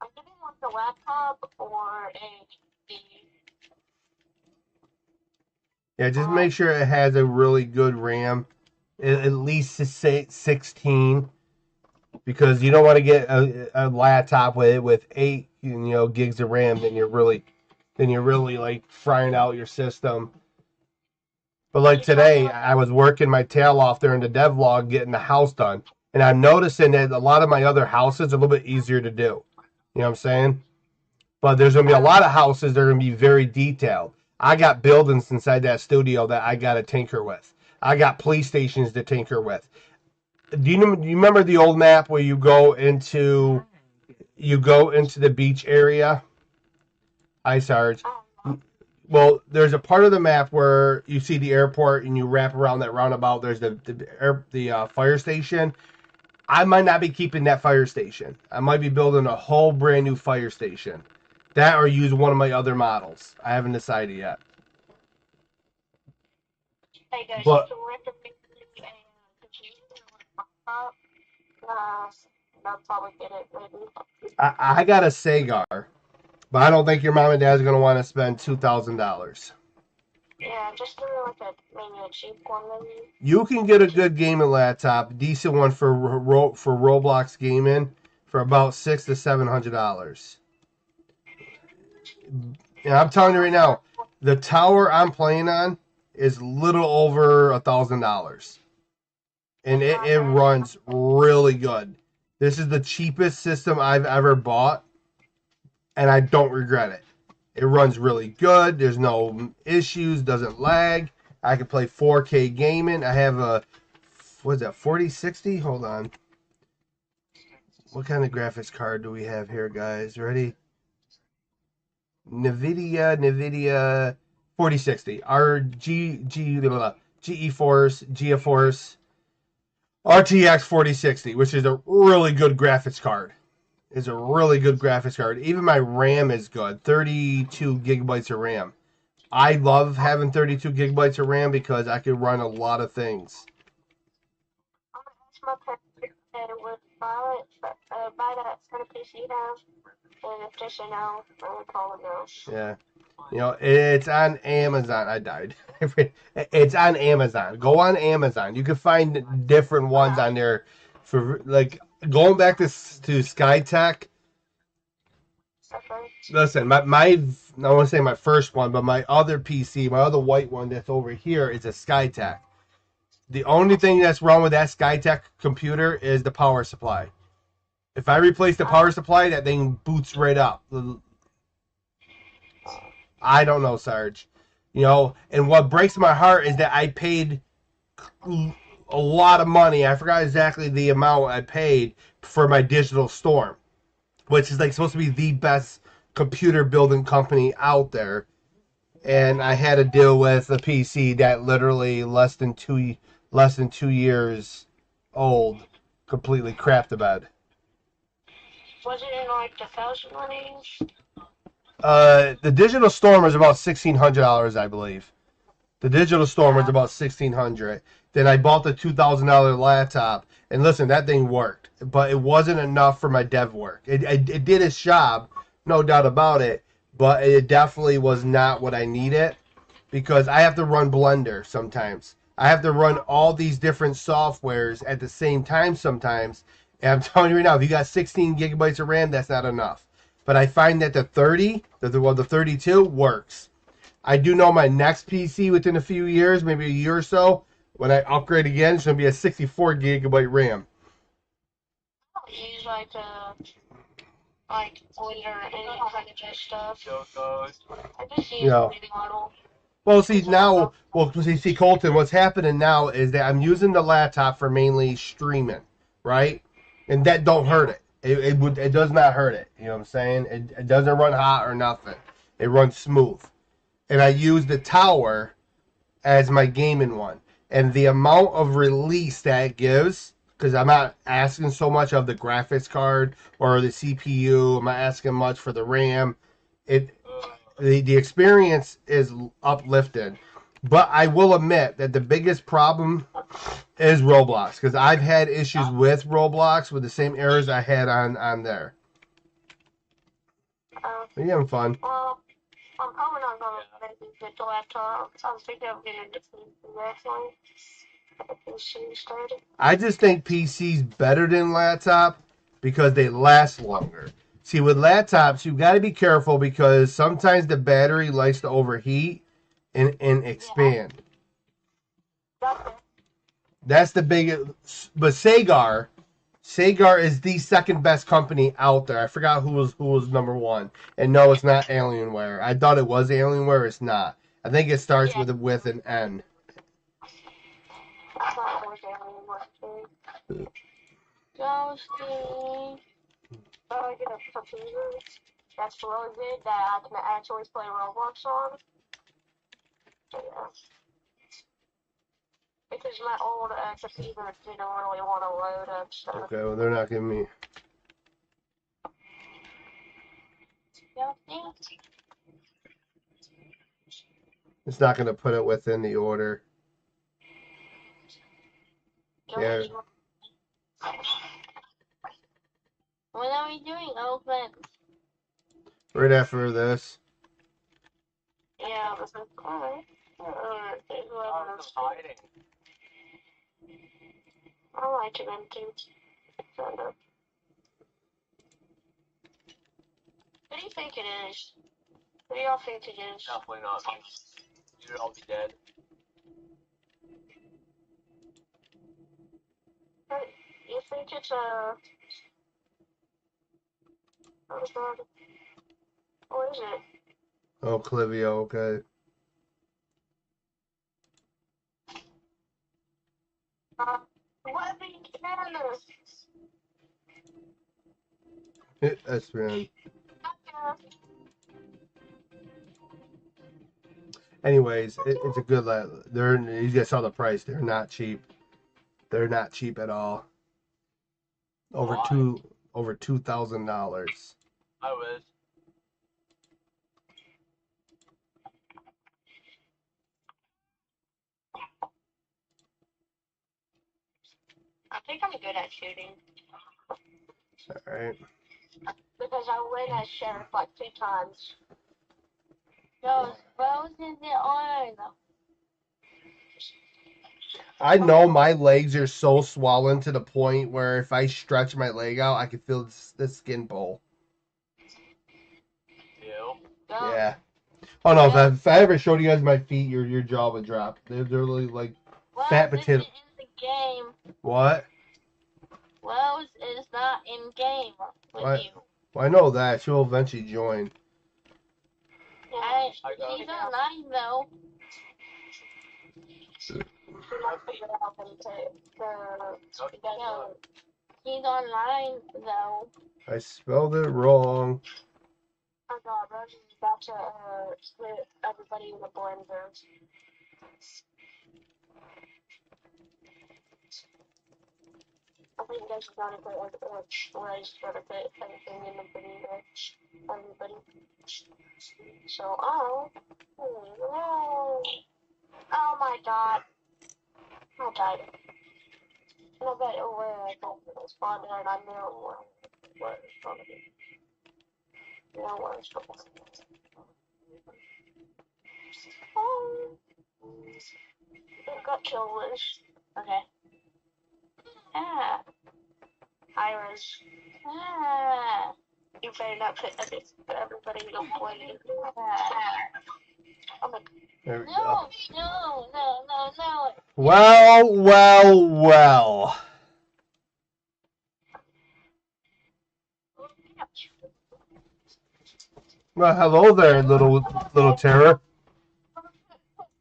I'm getting like a laptop or a TV. Yeah, just make sure it has a really good RAM. At least 16. Because you don't want to get a laptop with 8 gigs of RAM, then you're really like frying out your system. But like today, I was working my tail off during the devlog getting the house done, and I'm noticing that a lot of my other houses are a little bit easier to do. You know what I'm saying? But there's gonna be a lot of houses that are gonna be very detailed. I got buildings inside that studio that I got to tinker with. I got police stations to tinker with. Do you remember the old map where you go into the beach area? Hi, Sarge. Well, there's a part of the map where you see the airport and you wrap around that roundabout. There's the fire station. I might not be keeping that fire station. I might be building a whole brand new fire station. That or use one of my other models. I haven't decided yet. Hey guys, But you can recommend me a computer or laptop. I'll probably get it maybe. I got a Sagar, but I don't think your mom and dad's gonna want to spend $2,000. Yeah, just like maybe a cheap one maybe. You can get a good gaming laptop, decent one for Roblox gaming, for about $600 to $700. And I'm telling you right now, the tower I'm playing on is little over $1,000, and it runs really good. This is the cheapest system I've ever bought, and I don't regret it. It runs really good. There's no issues. Doesn't lag. I can play 4K gaming. I have a, what is that, 4060? Hold on. What kind of graphics card do we have here, guys? Ready? NVIDIA 4060. GeForce RTX 4060, which is a really good graphics card. Is a really good graphics card. Even my RAM is good. 32 gigabytes of RAM. I love having 32 gigabytes of RAM because I can run a lot of things. I'm gonna ask my parents that would buy that kind of PC now. And if they say no, I would call it no. Yeah. It's on Amazon. I died. It's on Amazon. Go on Amazon. You can find different ones on there for like going back to SkyTech. Okay. Listen, I want to say my first one, but my other PC, my other white one that's over here is a SkyTech. The only thing that's wrong with that SkyTech computer is the power supply. If I replace the power supply, that thing boots right up. I don't know, Sarge. And what breaks my heart is that I paid a lot of money. I forgot exactly the amount I paid for my Digital Storm, which is like supposed to be the best computer building company out there. And I had to deal with a PC that literally less than 2 years old, completely crapped the bed. Was it in like the 1,000 range? The Digital Storm was about $1,600, I believe. The Digital Storm was about $1,600. Then I bought the $2,000 laptop, and listen, that thing worked, but it wasn't enough for my dev work. It did its job, no doubt about it, but it definitely was not what I needed because I have to run Blender sometimes. I have to run all these different softwares at the same time sometimes. And I'm telling you right now, if you got 16 gigabytes of RAM, that's not enough. But I find that the 32 works. I do know my next PC within a few years, maybe a year or so, when I upgrade again, it's going to be a 64 gigabyte RAM. Use like Blender and any kind of stuff. I just use the model. Well, see now, see Colton, what's happening now is that I'm using the laptop for mainly streaming, right? And that don't hurt it. It does not hurt it. You know what I'm saying? It doesn't run hot or nothing. It runs smooth. And I use the tower as my gaming one. And the amount of release that it gives, because I'm not asking so much of the graphics card or the CPU, I'm not asking much for the RAM. The experience is uplifted. But I will admit that the biggest problem is Roblox, because I've had issues with Roblox with the same errors I had on there. Are you having fun? I'm probably not going to get the laptop. I was thinking of getting a different actually. I just think PC's better than laptop because they last longer. See, with laptops, you got to be careful because sometimes the battery likes to overheat and expand. That's the biggest. But Sagar is the second best company out there. I forgot who was number one. And no, it's not Alienware. I thought it was Alienware. It's not. I think it starts with an N. Ghosting. I get a computer that's really good that I can actually play Roblox on. Yeah. Because my old computer didn't really want to load up stuff. Okay, well they're not giving me. It's not going to put it within the order. Yeah. What are we doing, Oakland? Right after this. Yeah, I was like, alright. I like it empty. Kind of. What do you think it is? What do y'all think it is? Definitely not. You'd all be dead. You think it's a... What is it? Oh, Clivio, okay. Webbing cannons! That's been. Anyways, it's a good. You guys saw the price. They're not cheap. They're not cheap at all. Over $2,000. I wish. I think I'm good at shooting. Alright. Because I win as sheriff like 2 times. Those bows in the arm. I know my legs are so swollen to the point where if I stretch my leg out, I can feel the skin pull. You? Yeah. Oh no! If I ever showed you guys my feet, your jaw would drop. They're really like fat potato. In the game. What? Wells is not in game with you. Well, I know that. She'll eventually join. He's online though. He's online though. I spelled it wrong. Oh god, Roger's about to split everybody in the blender. I think that's gonna put Ray's gonna put everything in the video. Everybody. So, oh my god. I died. And I bet where I thought it was spawned there, and I knew where it's gonna be. You know where it's gonna be. got kill list. Okay. Ah. Iris. Ah. You better not put everybody in a play. Ah. There we No, go. no. Well. Well, hello there, little terror.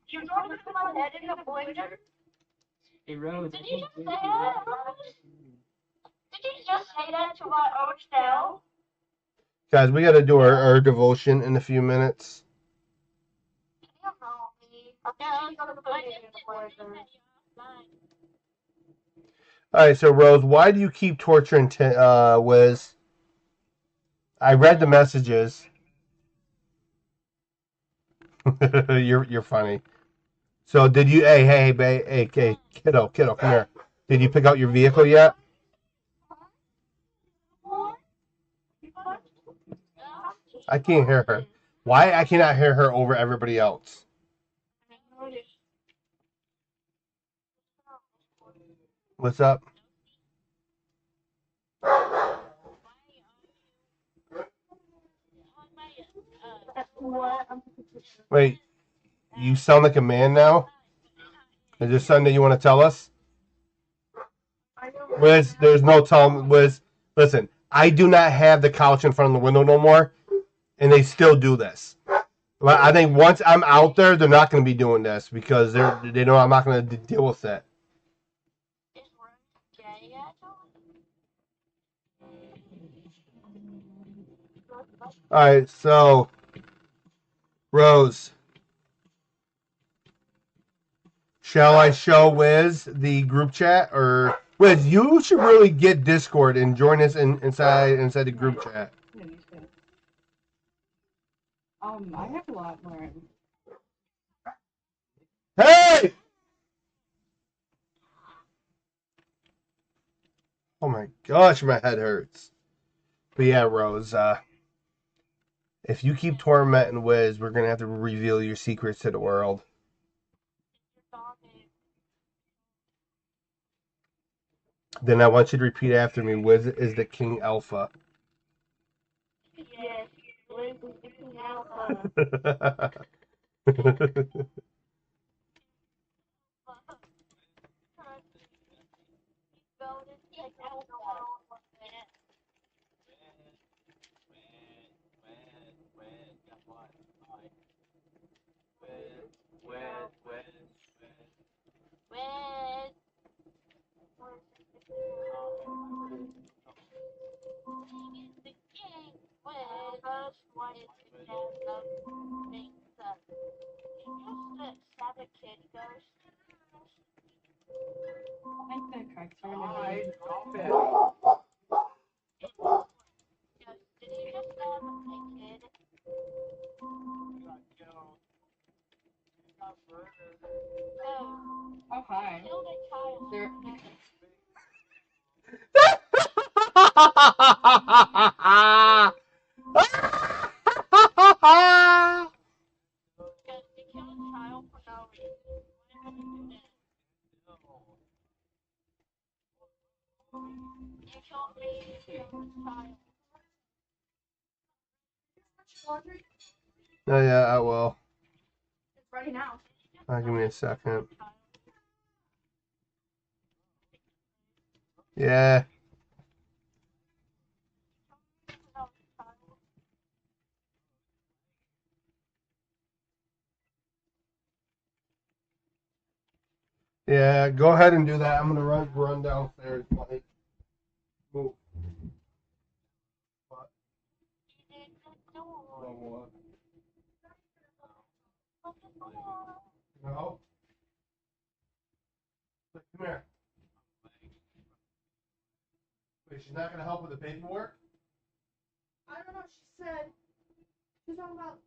You don't put my head in the blender? Hey, Rose. Did you just say that? Did you just say that to my own self? Guys, we got to do our devotion in a few minutes. You know me. I'm gonna put it in the blender. All right, so Rose, why do you keep torturing Wiz? I read the messages. You're funny. So did you? Hey, kiddo, come here. Did you pick out your vehicle yet? I can't hear her. Why I cannot hear her over everybody else? What's up? Wait, you sound like a man now? Is there something that you want to tell us? Wiz, there's no telling. Wiz, listen, I do not have the couch in front of the window no more, and they still do this. But I think once I'm out there, they're not going to be doing this because they know I'm not going to deal with it. All right, so Rose, shall I show Wiz the group chat, or Wiz? You should really get Discord and join us inside the group chat. I have a lot more. Hey! Oh my gosh, my head hurts. But yeah, Rose, if you keep tormenting Wiz, we're gonna have to reveal your secrets to the world. Then I want you to repeat after me. Wiz is the King Alpha. Yes, Wiz is the King Alpha. Oh, hi. There. Oh yeah, I will. It's ready now. Give me a second. Yeah. Yeah, go ahead and do that. I'm gonna run downstairs. Mike. Move. What? No. Look, come here. Wait, she's not gonna help with the paperwork? I don't know. She said she's talking about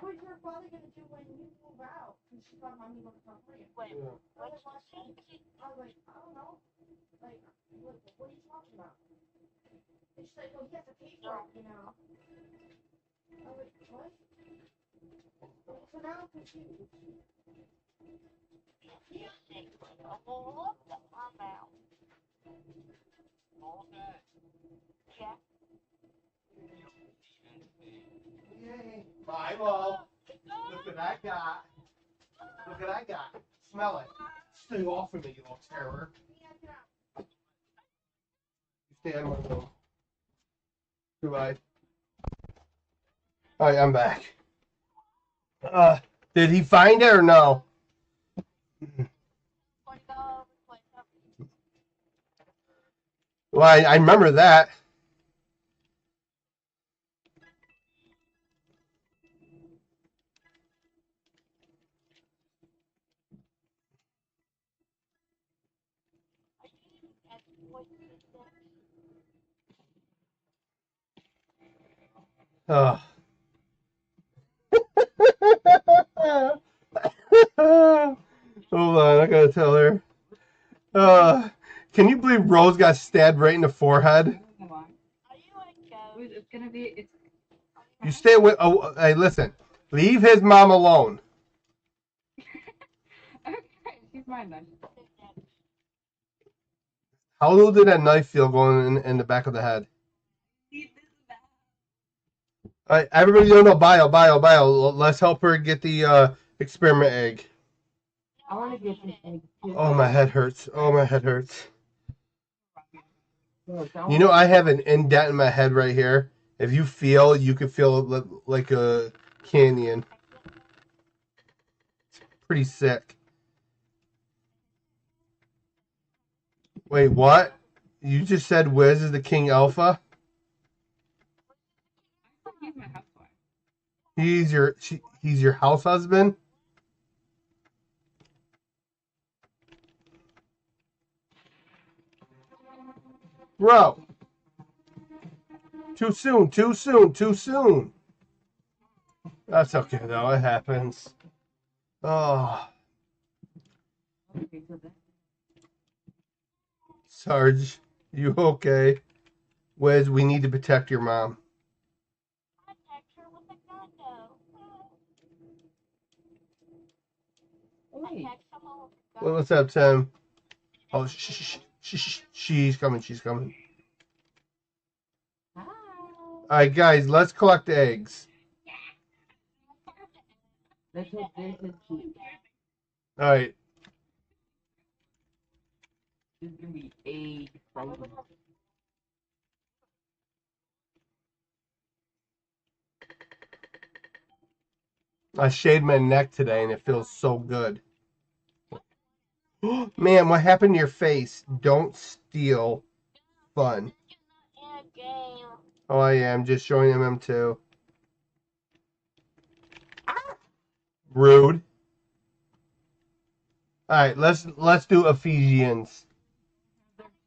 what your father gonna do when you move out. And she thought about me going to California. Wait, Yeah. I was like, I don't know. Like, what are you talking about? And she's like, well, he has to pay for it, you know. I was like, what? So now I'm confused. Yay. Bible. Look what I got. Look what I got. Smell it. Stay off of me, you little terror. Stay out of my room. Goodbye. Alright, I'm back. Did he find it or no? Well, I remember that. Oh. Hold on, I gotta tell her. Can you believe Rose got stabbed right in the forehead? It's gonna be. It's. You stay with. Oh, hey, listen. Leave his mom alone. Okay, she's mine then. How low did that knife feel going in the back of the head? All right, everybody, no, bio. Let's help her get the experiment egg. I want to get this egg too. Oh, my head hurts. Oh, my head hurts. You know, I have an indent in my head right here. If you feel, you could feel it like a canyon. It's pretty sick. Wait, what? You just said Wiz is the King Alpha? He's my housewife. He's your house husband? Bro. Too soon. That's okay though, it happens. Oh. Sarge, you okay? Wiz, we need to protect your mom. Well, what's up, Tim? Oh, she's coming. Alright, guys, let's collect the eggs. Let's hope this is cute. Alright. This is gonna be egg frozen. I shaved my neck today and it feels so good. Man, what happened to your face? Don't steal fun. Oh, I am just showing MM2. Rude. All right, let's do Ephesians.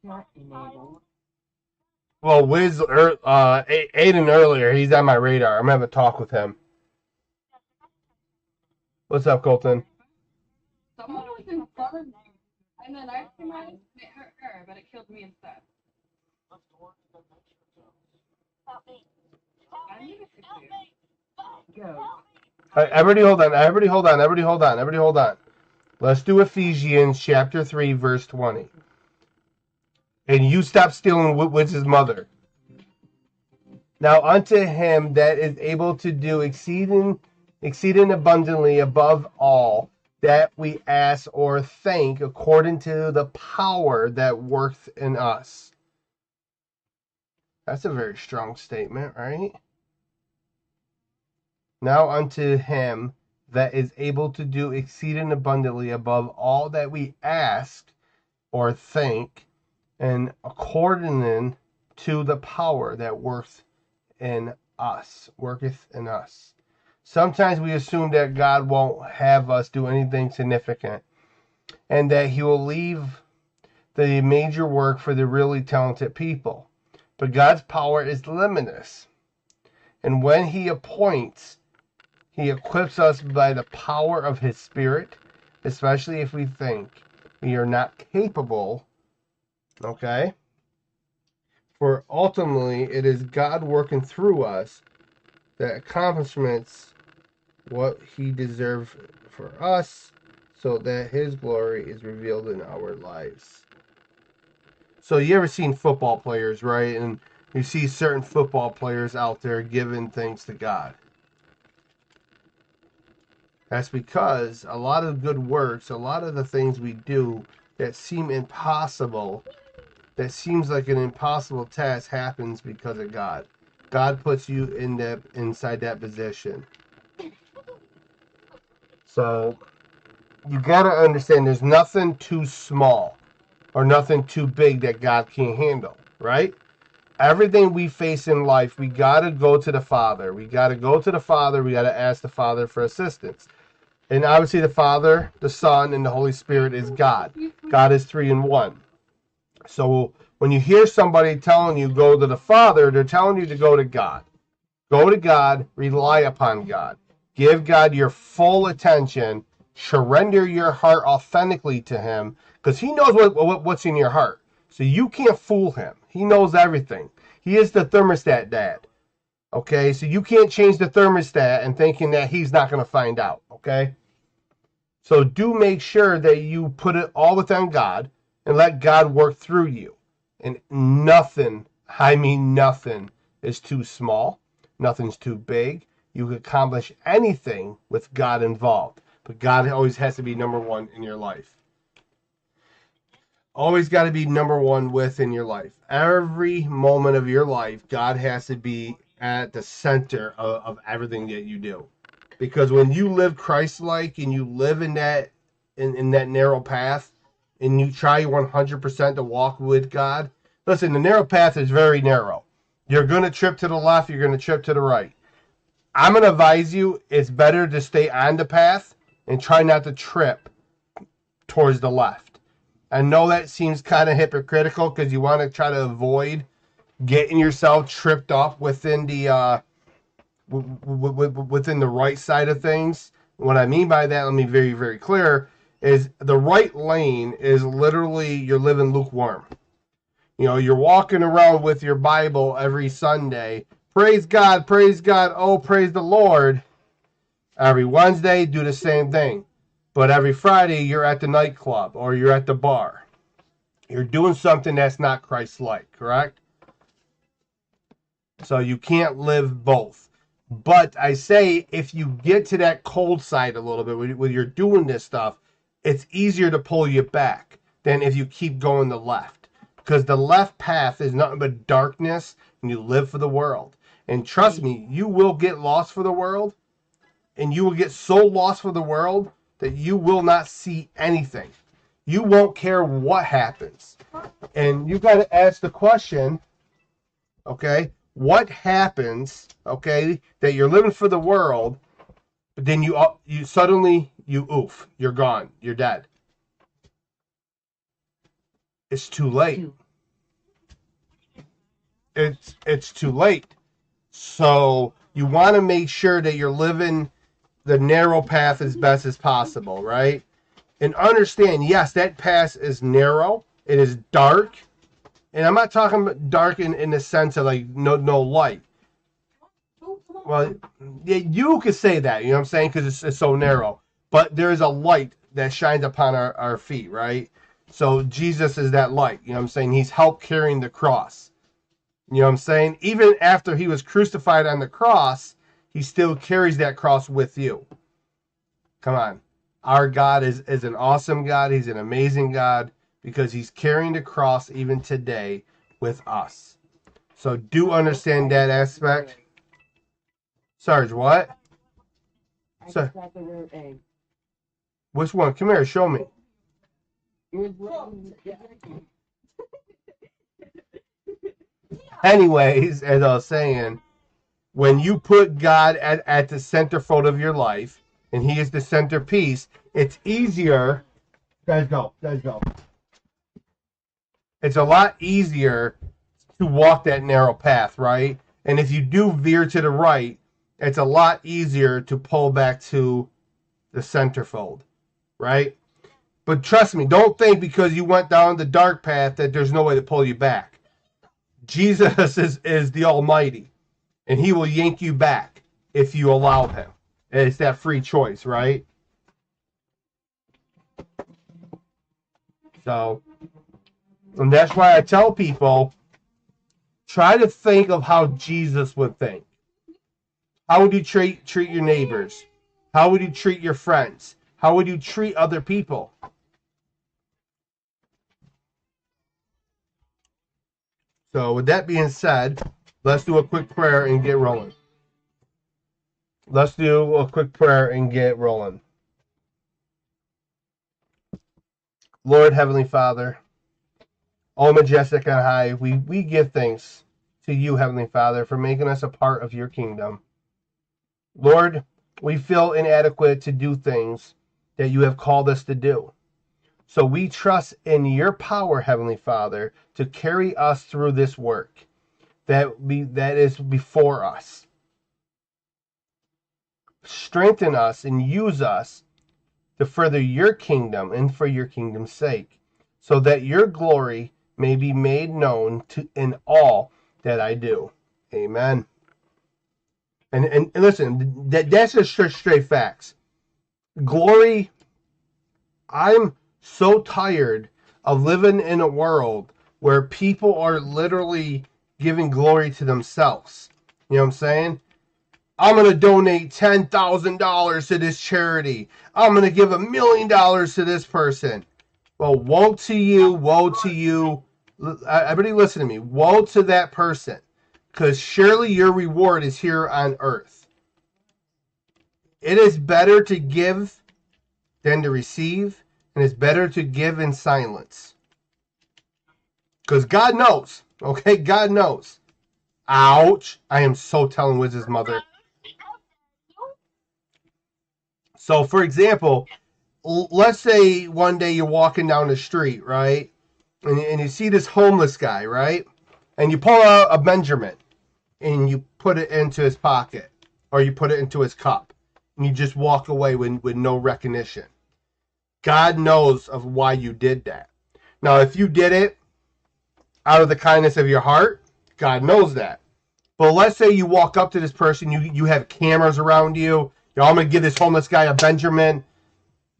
Well, Wiz, Aiden earlier, he's on my radar. I'm gonna have a talk with him. What's up, Colton? Someone was in front of me, and then I came out and it hurt her, but it killed me instead. I need to fix you. Go. All right, everybody hold on. Let's do Ephesians chapter 3, verse 20. And you stop stealing Wiz's mother. Now unto him that is able to do exceeding abundantly above all that we ask or think, according to the power that worketh in us. That's a very strong statement, right? Now unto him that is able to do exceeding abundantly above all that we ask or think, and according to the power that worketh in us. Sometimes we assume that God won't have us do anything significant and that he will leave the major work for the really talented people. But God's power is limitless. And when he appoints, he equips us by the power of his Spirit, especially if we think we are not capable. Okay? For ultimately, it is God working through us that accomplishes what he deserves for us. so that his glory is revealed in our lives. So you ever seen football players, right? And you see certain football players out there giving thanks to God. That's because a lot of good works, a lot of the things we do that seem impossible, that seems like an impossible task, happens because of God. God puts you inside that position. So you gotta understand there's nothing too small or nothing too big that God can't handle, right? Everything we face in life, we gotta go to the Father. We gotta go to the Father. We gotta ask the Father for assistance. And obviously the Father, the Son, and the Holy Spirit is God. God is 3 in 1. So when you hear somebody telling you go to the Father, they're telling you to go to God. Go to God, rely upon God. Give God your full attention. Surrender your heart authentically to Him, because He knows what's in your heart. So you can't fool Him. He knows everything. He is the thermostat dad. Okay, so you can't change the thermostat and thinking that He's not going to find out. Okay, so do make sure that you put it all within God and let God work through you. And nothing, I mean nothing, is too small. Nothing's too big. You can accomplish anything with God involved. But God always has to be number one in your life. Always got to be number one within your life. Every moment of your life, God has to be at the center of everything that you do. Because when you live Christ-like and you live in that narrow path and you try 100% to walk with God, listen, the narrow path is very narrow. You're going to trip to the left, you're going to trip to the right. I'm going to advise you, it's better to stay on the path and try not to trip towards the left. I know that seems kind of hypocritical because you want to try to avoid getting yourself tripped up within the within the right side of things. What I mean by that, let me be very, very clear, is the right lane is literally you're living lukewarm. You know, you're walking around with your Bible every Sunday. Praise God, oh, praise the Lord. Every Wednesday, do the same thing. But every Friday, you're at the nightclub or you're at the bar. You're doing something that's not Christ-like, correct? So you can't live both. But I say if you get to that cold side a little bit when you're doing this stuff, it's easier to pull you back than if you keep going the left. Because the left path is nothing but darkness and you live for the world. And trust me, you will get lost for the world. And you will get so lost for the world that you will not see anything. You won't care what happens. And you got to ask the question, okay, what happens, okay, that you're living for the world, but then you suddenly, you're gone. You're dead. It's too late. It's too late. So you want to make sure that you're living the narrow path as best as possible, right? And understand, yes, that path is narrow. It is dark. And I'm not talking about dark in the sense of like no light. Well, yeah, you could say that, you know what I'm saying? Because it's so narrow. But there is a light that shines upon our feet, right? So Jesus is that light, you know what I'm saying? He's helped carrying the cross. You know what I'm saying? Even after he was crucified on the cross, he still carries that cross with you. Come on. Our God is an awesome God. He's an amazing God because he's carrying the cross even today with us. So do understand that aspect. Sarge, what? So, which one? Come here, show me. Anyways, as I was saying, when you put God at the centerfold of your life, and he is the centerpiece, it's easier. Guys, go. It's a lot easier to walk that narrow path, right? And if you do veer to the right, it's a lot easier to pull back to the centerfold, right? But trust me, don't think because you went down the dark path that there's no way to pull you back. Jesus is the Almighty, and he will yank you back if you allow him. It's that free choice, right? So, and that's why I tell people, try to think of how Jesus would think. How would you treat your neighbors? How would you treat your friends? How would you treat other people? So with that being said, let's do a quick prayer and get rolling. Let's do a quick prayer and get rolling. Lord, Heavenly Father, all majestic on high, we give thanks to you, Heavenly Father, for making us a part of your kingdom. Lord, we feel inadequate to do things that you have called us to do. So we trust in your power, Heavenly Father, to carry us through this work that is before us. Strengthen us and use us to further your kingdom and for your kingdom's sake, so that your glory may be made known in all that I do. Amen. And listen, that's just straight facts. Glory, I'm so tired of living in a world where people are literally giving glory to themselves. You know what I'm saying? I'm going to donate $10,000 to this charity. I'm going to give $1 million to this person. Well, woe to you, woe to you. Everybody listen to me. Woe to that person, because surely your reward is here on earth. It is better to give than to receive, and it's better to give in silence. Because God knows, okay? God knows. Ouch. I am so telling Wiz's mother. So, for example, let's say one day you're walking down the street, right? And you see this homeless guy, right? And you pull out a Benjamin and you put it into his pocket or you put it into his cup and you just walk away with no recognition. God knows of why you did that. Now, if you did it out of the kindness of your heart, God knows that. But let's say you walk up to this person, you have cameras around you. I'm going to give this homeless guy a Benjamin.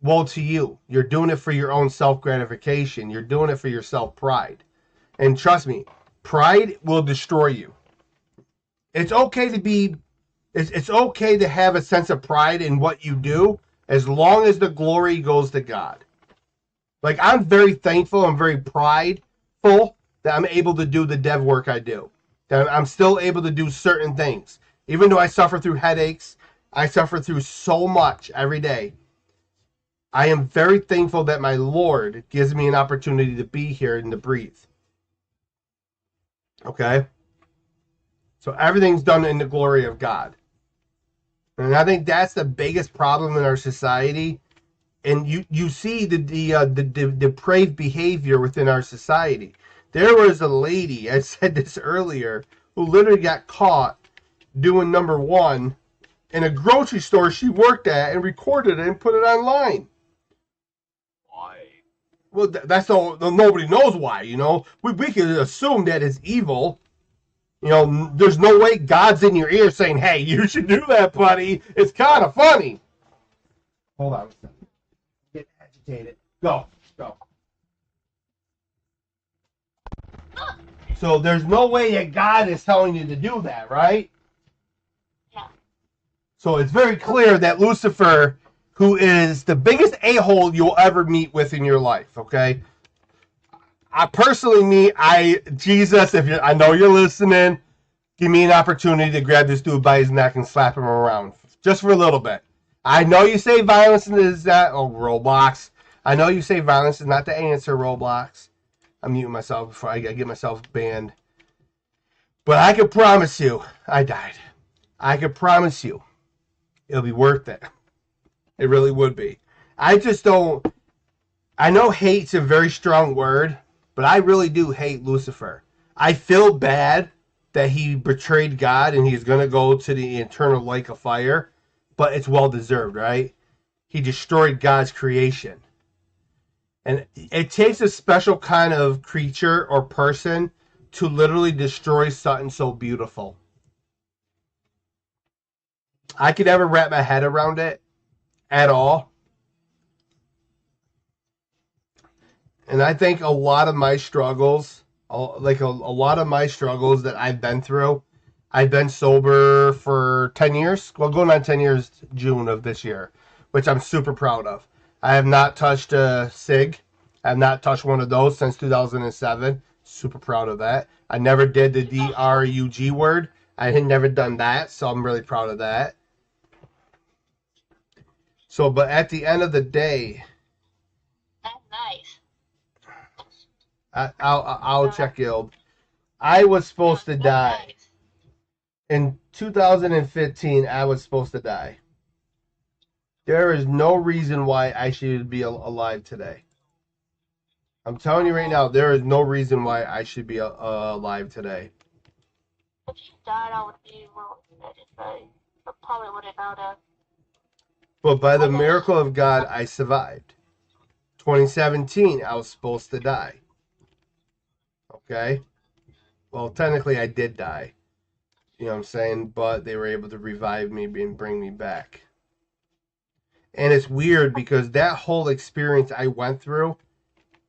Woe to you. You're doing it for your own self-gratification. You're doing it for your self-pride. And trust me, pride will destroy you. It's okay to have a sense of pride in what you do as long as the glory goes to God. Like, I'm very thankful, I'm very prideful that I'm able to do the dev work I do. That I'm still able to do certain things. Even though I suffer through headaches, I suffer through so much every day. I am very thankful that my Lord gives me an opportunity to be here and to breathe. Okay? So everything's done in the glory of God. And I think that's the biggest problem in our society. And you see the depraved behavior within our society. There was a lady, I said this earlier, who literally got caught doing number one in a grocery store she worked at and recorded it and put it online. Well, that's all. Nobody knows why, you know. We can assume that it's evil. You know, there's no way God's in your ear saying, hey, you should do that, buddy. It's kind of funny. Hold on a second. Get agitated. Go. So there's no way that God is telling you to do that, right? Yeah. So it's very clear that Lucifer, who is the biggest a-hole you'll ever meet with in your life, okay? Jesus, I know you're listening, give me an opportunity to grab this dude by his neck and slap him around, just for a little bit. I know you say violence is not, Roblox. I know you say violence is not the answer, Roblox. I'm muting myself before I get myself banned. But I can promise you, I died. I can promise you, it'll be worth it. It really would be. I just don't, I know hate's a very strong word, but I really do hate Lucifer. I feel bad that he betrayed God and he's going to go to the eternal lake of fire, but it's well deserved, right? He destroyed God's creation. And it takes a special kind of creature or person to literally destroy something so beautiful. I could never wrap my head around it at all. And I think a lot of my struggles, like a lot of my struggles that I've been through, I've been sober for 10 years. Well, going on 10 years June of this year, which I'm super proud of. I have not touched a cig. I have not touched one of those since 2007. Super proud of that. I never did the DRUG word. I had never done that, so I'm really proud of that. So, but at the end of the day, That's nice. I'll check guild. I was supposed to die. Nice. In 2015, I was supposed to die. There is no reason why I should be alive today. I'm telling you right now, there is no reason why I should be alive today. If you died, I would be real excited, but I probably wouldn't know that. But by the miracle of God, I survived. 2017, I was supposed to die. Okay? Well, technically, I did die. You know what I'm saying? But they were able to revive me and bring me back. And it's weird because that whole experience I went through,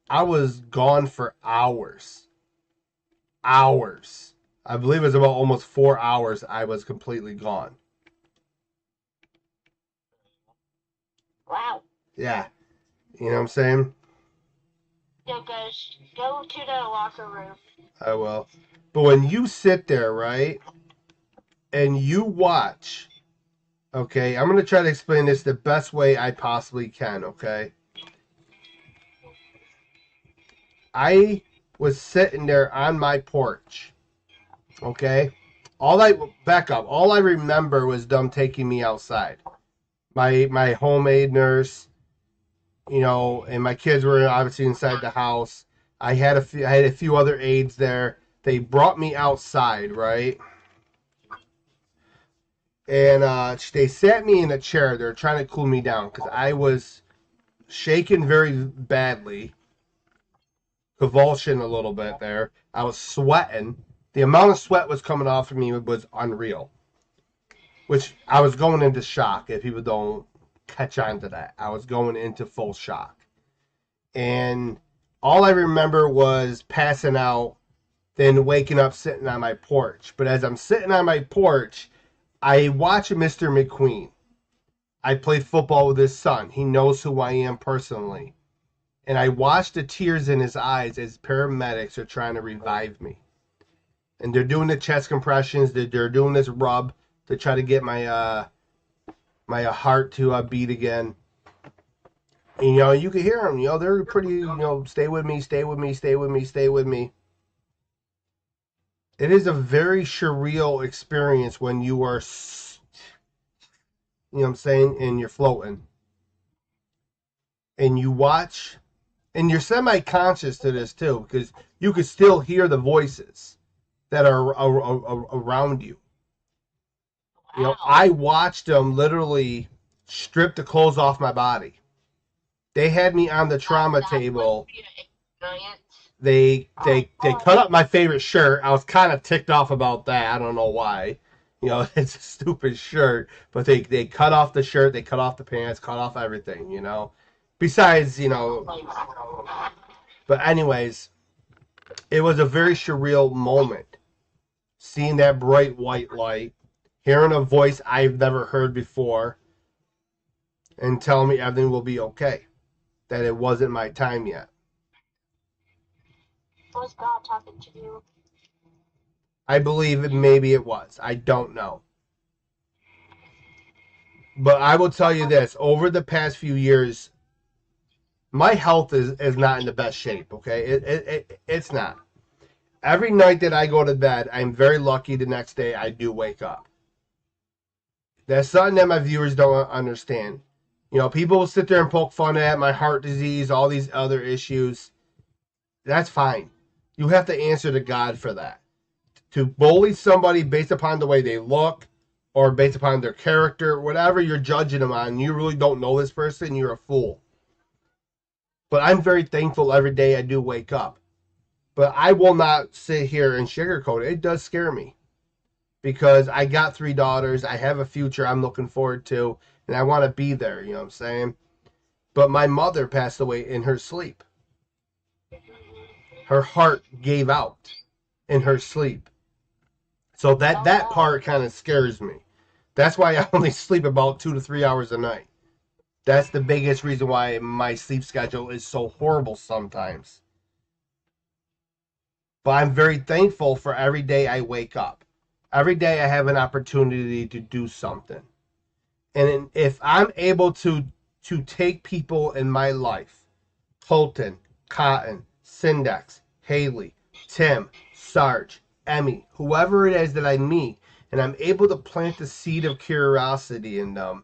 I was gone for hours. Hours. I believe it was about almost 4 hours I was completely gone. Wow. Yeah. You know what I'm saying? Yo, guys, go to the locker room. I will. But when you sit there, right, and you watch, okay, I'm going to try to explain this the best way I possibly can, okay? I was sitting there on my porch, okay? All I remember was them taking me outside. My homemade nurse, you know, and my kids were obviously inside the house. I had a few other aides there. They brought me outside, right? And they sat me in a chair. They're trying to cool me down because I was shaking very badly, convulsion a little bit there. I was sweating. The amount of sweat was coming off of me was unreal. Which I was going into shock. If people don't catch on to that, I was going into full shock. And all I remember was passing out, then waking up sitting on my porch. But as I'm sitting on my porch, I watch Mr. McQueen. I played football with his son. He knows who I am personally. And I watch the tears in his eyes as paramedics are trying to revive me. And they're doing the chest compressions. They're doing this rub to try to get my my heart to beat again. And, you know, you can hear them. You know, they're pretty, you know, stay with me, stay with me, stay with me, stay with me. It is a very surreal experience when you are, you know what I'm saying, and you're floating. And you watch, and you're semi-conscious to this too, because you can still hear the voices that are around you. You know, I watched them literally strip the clothes off my body. They had me on the trauma table. They cut up my favorite shirt. I was kind of ticked off about that. I don't know why. You know, it's a stupid shirt, but they cut off the shirt, they cut off the pants, cut off everything, you know. Besides, you know, but anyways, it was a very surreal moment. Seeing that bright white light, hearing a voice I've never heard before, and telling me everything will be okay. That it wasn't my time yet. Was God talking to you? I believe maybe it was. I don't know. But I will tell you this. Over the past few years, my health is not in the best shape, okay? It's not. Every night that I go to bed, I'm very lucky the next day I do wake up. That's something that my viewers don't understand. You know, people will sit there and poke fun at my heart disease, all these other issues. That's fine. You have to answer to God for that. To bully somebody based upon the way they look or based upon their character, whatever you're judging them on, you really don't know this person, you're a fool. But I'm very thankful every day I do wake up. But I will not sit here and sugarcoat it. It does scare me. Because I got 3 daughters, I have a future I'm looking forward to, and I want to be there, you know what I'm saying? But my mother passed away in her sleep. her heart gave out in her sleep. So that part kind of scares me. That's why I only sleep about 2 to 3 hours a night. That's the biggest reason why my sleep schedule is so horrible sometimes. But I'm very thankful for every day I wake up. Every day I have an opportunity to do something. And if I'm able to take people in my life, Colton, Cotton, Syndex, Haley, Tim, Sarge, Emmy, whoever it is that I meet, and I'm able to plant the seed of curiosity in them,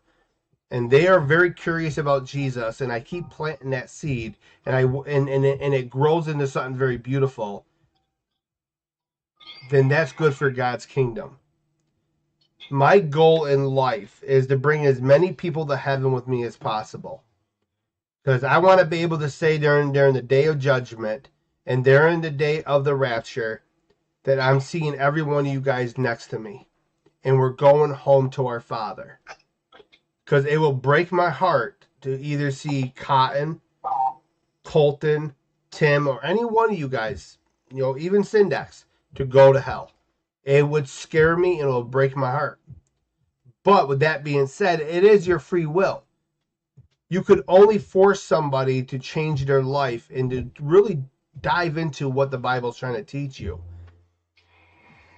and they are very curious about Jesus, and I keep planting that seed, and it grows into something very beautiful, then that's good for God's kingdom. My goal in life is to bring as many people to heaven with me as possible. Because I want to be able to say during the day of judgment and during the day of the rapture that I'm seeing every one of you guys next to me. And we're going home to our Father. Because it will break my heart to either see Cotton, Colton, Tim, or any one of you guys, even Syndex, to go to hell. It would scare me and it will break my heart. But with that being said, it is your free will. You could only force somebody to change their life and to really dive into what the Bible's trying to teach you.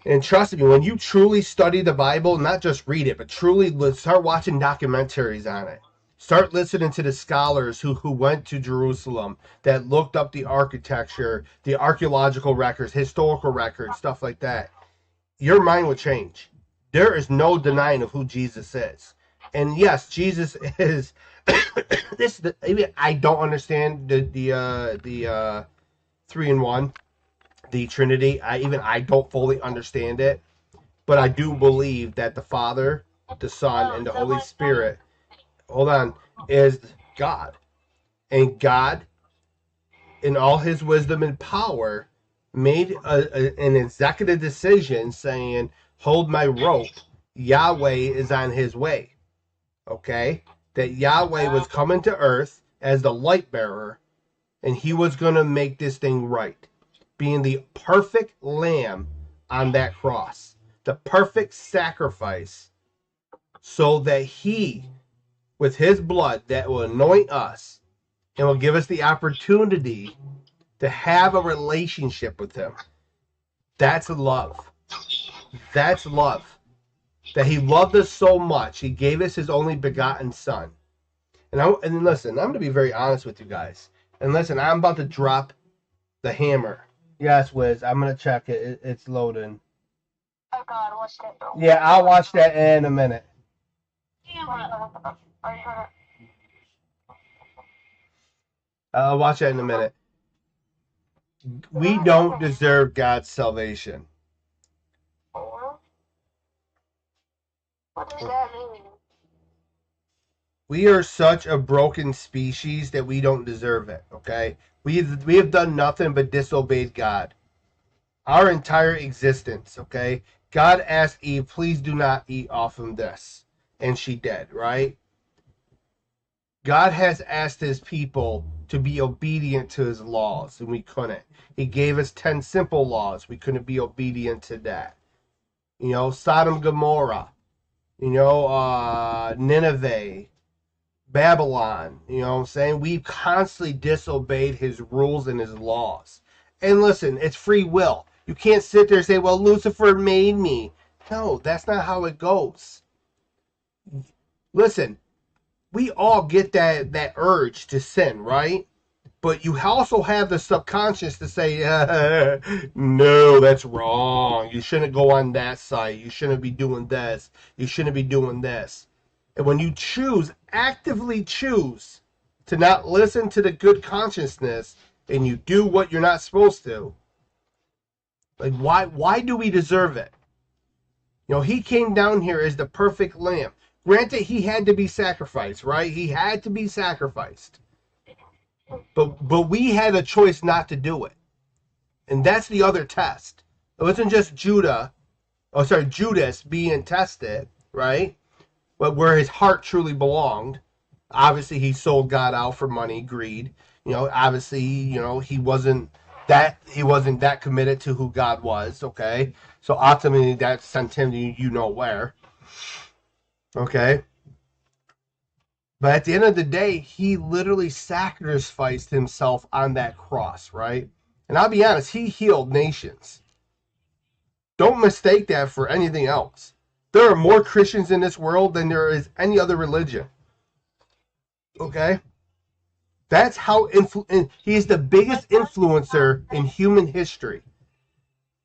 And trust me, when you truly study the Bible, not just read it, but truly start watching documentaries on it. Start listening to the scholars who went to Jerusalem, that looked up the architecture, the archaeological records, historical records, stuff like that. Your mind will change. There is no denying of who Jesus is. And yes, Jesus is I don't understand the 3-in-1, the Trinity. I don't fully understand it, but I do believe that the Father, the Son, and the Holy Spirit, is God. And God, in all his wisdom and power, made an executive decision saying, hold my rope. Yahweh is on his way. Okay? That Yahweh was coming to earth as the light bearer, and he was going to make this thing right. Being the perfect lamb on that cross. The perfect sacrifice. So that he, with his blood, that will anoint us and will give us the opportunity to have a relationship with him. That's love. That's love. That he loved us so much, he gave us his only begotten son. And listen, I'm going to be very honest with you guys. And listen, I'm about to drop the hammer. Yes, Wiz, I'm going to check it. It's loading. Oh God, what's that? Yeah, I'll watch that in a minute. I'll watch that in a minute. We don't deserve God's salvation. What does that mean? We are such a broken species that we don't deserve it, okay? We have done nothing but disobeyed God. Our entire existence, okay? God asked Eve, please do not eat off of this. And she did, right? God has asked his people to be obedient to his laws, and we couldn't. He gave us 10 simple laws. We couldn't be obedient to that. Sodom, Gomorrah, Nineveh, Babylon, what I'm saying? We've constantly disobeyed his rules and his laws. And listen, it's free will. You can't sit there and say, well, Lucifer made me. No, that's not how it goes. Listen, we all get that urge to sin, right? But you also have the subconscious to say, no, that's wrong. You shouldn't go on that site. You shouldn't be doing this. You shouldn't be doing this. And when you actively choose to not listen to the good consciousness, and you do what you're not supposed to, like why do we deserve it? He came down here as the perfect lamb. Granted, he had to be sacrificed, right? He had to be sacrificed. But we had a choice not to do it. And that's the other test. It wasn't just Judas being tested, right? But where his heart truly belonged. Obviously, he sold God out for money, greed. Obviously, he wasn't that he wasn't that committed to who God was, okay? So ultimately that sent him to you know where. Okay? But at the end of the day, he literally sacrificed himself on that cross, right? And I'll be honest, he healed nations. Don't mistake that for anything else. There are more Christians in this world than there is any other religion. Okay? That's how he's the biggest influencer in human history.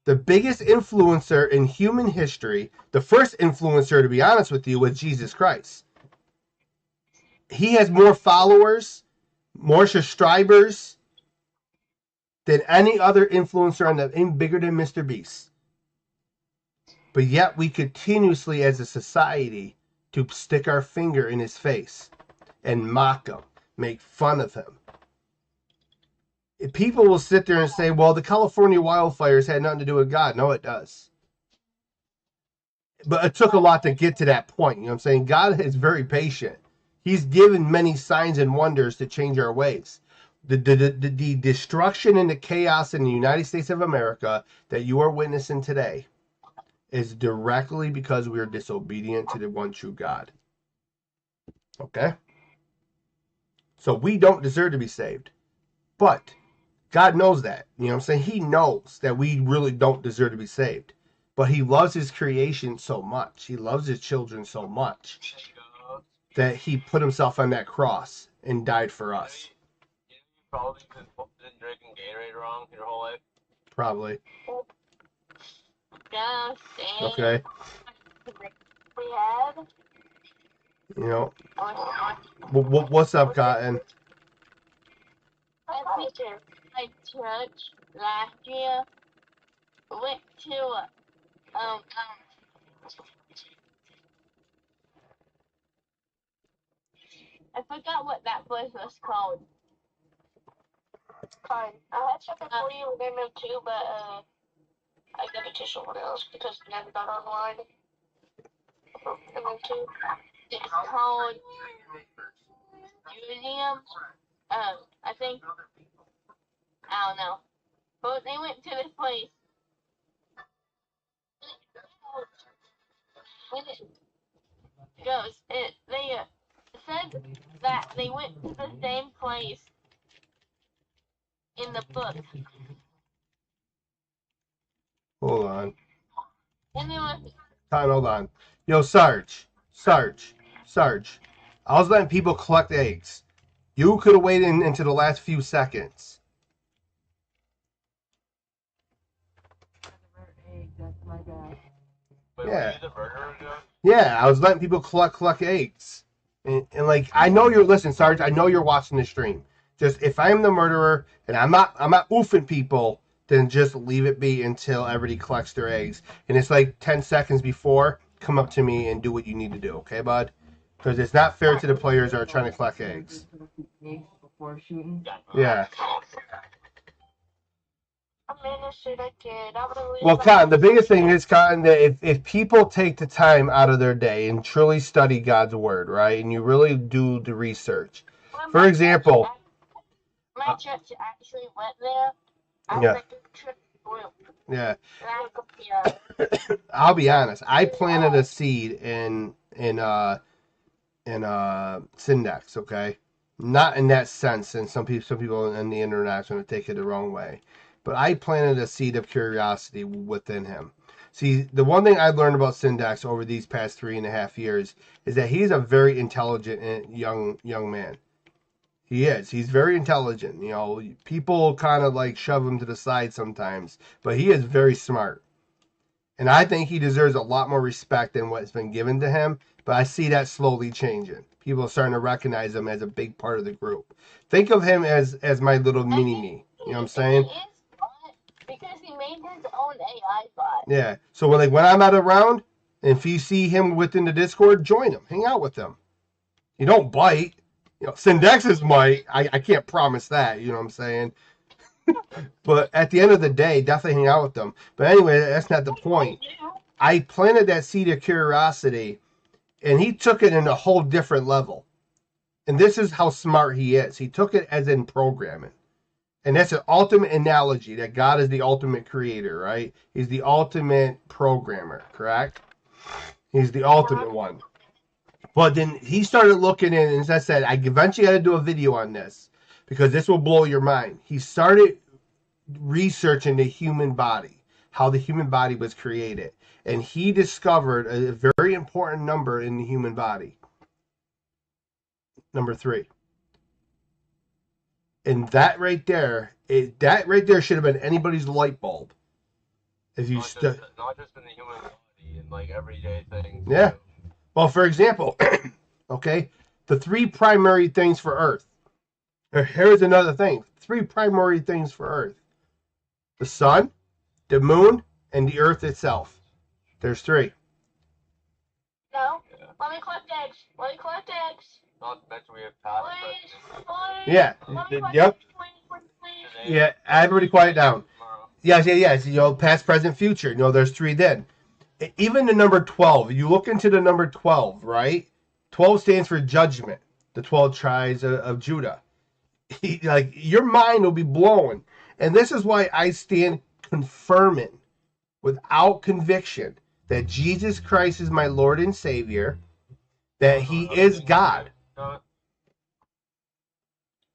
The biggest influencer in human history, the first influencer, to be honest with you, was Jesus Christ. He has more followers, more subscribers than any other influencer on the bigger than Mr. Beast. But yet we continuously, as a society, to stick our finger in his face and mock him, make fun of him. People will sit there and say, well, the California wildfires had nothing to do with God. No, it does. But it took a lot to get to that point. You know what I'm saying? God is very patient. He's given many signs and wonders to change our ways. The destruction and the chaos in the United States of America that you are witnessing today is directly because we are disobedient to the one true God. Okay? So we don't deserve to be saved. But God knows that. You know what I'm saying? He knows that we really don't deserve to be saved. But he loves his creation so much. He loves his children so much that he put himself on that cross and died for us. You probably been drinking Gatorade wrong your whole life? Probably. Yeah, Okay. we had. You know. What's up, Cotton? My church last year went to I forgot what that place was called. Fine. I had something for you with MM2, but I gave it to someone else because it never got online. MM2. It's called Museum. I think. I don't know. But they went to this place. When it goes, they said that they went to the same place in the book. Hold on. And they were. Time, hold on. Yo, Sarge. I was letting people collect eggs. You could have waited into the last few seconds. Wait, Yeah. were you the murderer, Joe? Yeah, I was letting people collect eggs. And like, I know you're listening, Sarge. I know you're watching the stream. Just, if I'm the murderer and I'm not oofing people, then just leave it be until everybody collects their eggs. And it's like 10 seconds before, come up to me and do what you need to do, okay, bud? Because it's not fair to the players that are trying to collect eggs. Before shooting. Yeah. I'm innocent, I did. I believe. Well, Cotton, the biggest thing is, Cotton, that if people take the time out of their day and truly study God's word, right, and you really do the research. For example, my church actually went there. Yeah. Yeah. I'll be honest. I planted a seed in Syndex, okay? Not in that sense, and some people in the internet are going to take it the wrong way. But I planted a seed of curiosity within him. See, the one thing I've learned about Syndex over these past 3.5 years is that he's a very intelligent young man. He is. He's very intelligent. You know, people kind of like shove him to the side sometimes, but he is very smart. And I think he deserves a lot more respect than what's been given to him, but I see that slowly changing. People are starting to recognize him as a big part of the group. Think of him as my little mini-me. You know what I'm saying? Because he made his own AI bot. Yeah. So when I'm not around, if you see him within the Discord, join him. Hang out with him. You don't bite. You know, Syndex's might. I can't promise that. You know what I'm saying? But at the end of the day, definitely hang out with them. But anyway, that's not the point. I planted that seed of curiosity, and he took it in a whole different level. And this is how smart he is. He took it as in programming. And that's an ultimate analogy that God is the ultimate creator, right? He's the ultimate programmer, correct? He's the ultimate one. But then he started looking in, and as I said, I eventually got to do a video on this because this will blow your mind. He started researching the human body, how the human body was created. And he discovered a very important number in the human body. Number 3. And that right there should have been anybody's light bulb. If you not just in the human body, in like everyday things. Yeah. Too. Well, for example, okay, the 3 primary things for Earth. Here's another thing. 3 primary things for Earth. The sun, the moon, and the Earth itself. There's 3. No. Let me collect eggs. Not to mention we have past, Please. Yeah. Let me collect Yep. eggs, please. Yeah. Everybody quiet down. Yes. You know, past, present, future. You know, there's 3 then. Even the number 12. You look into the number 12, right? 12 stands for judgment. The 12 tribes of Judah. Like, your mind will be blown. And this is why I stand confirming without conviction that Jesus Christ is my Lord and Savior, that he is God.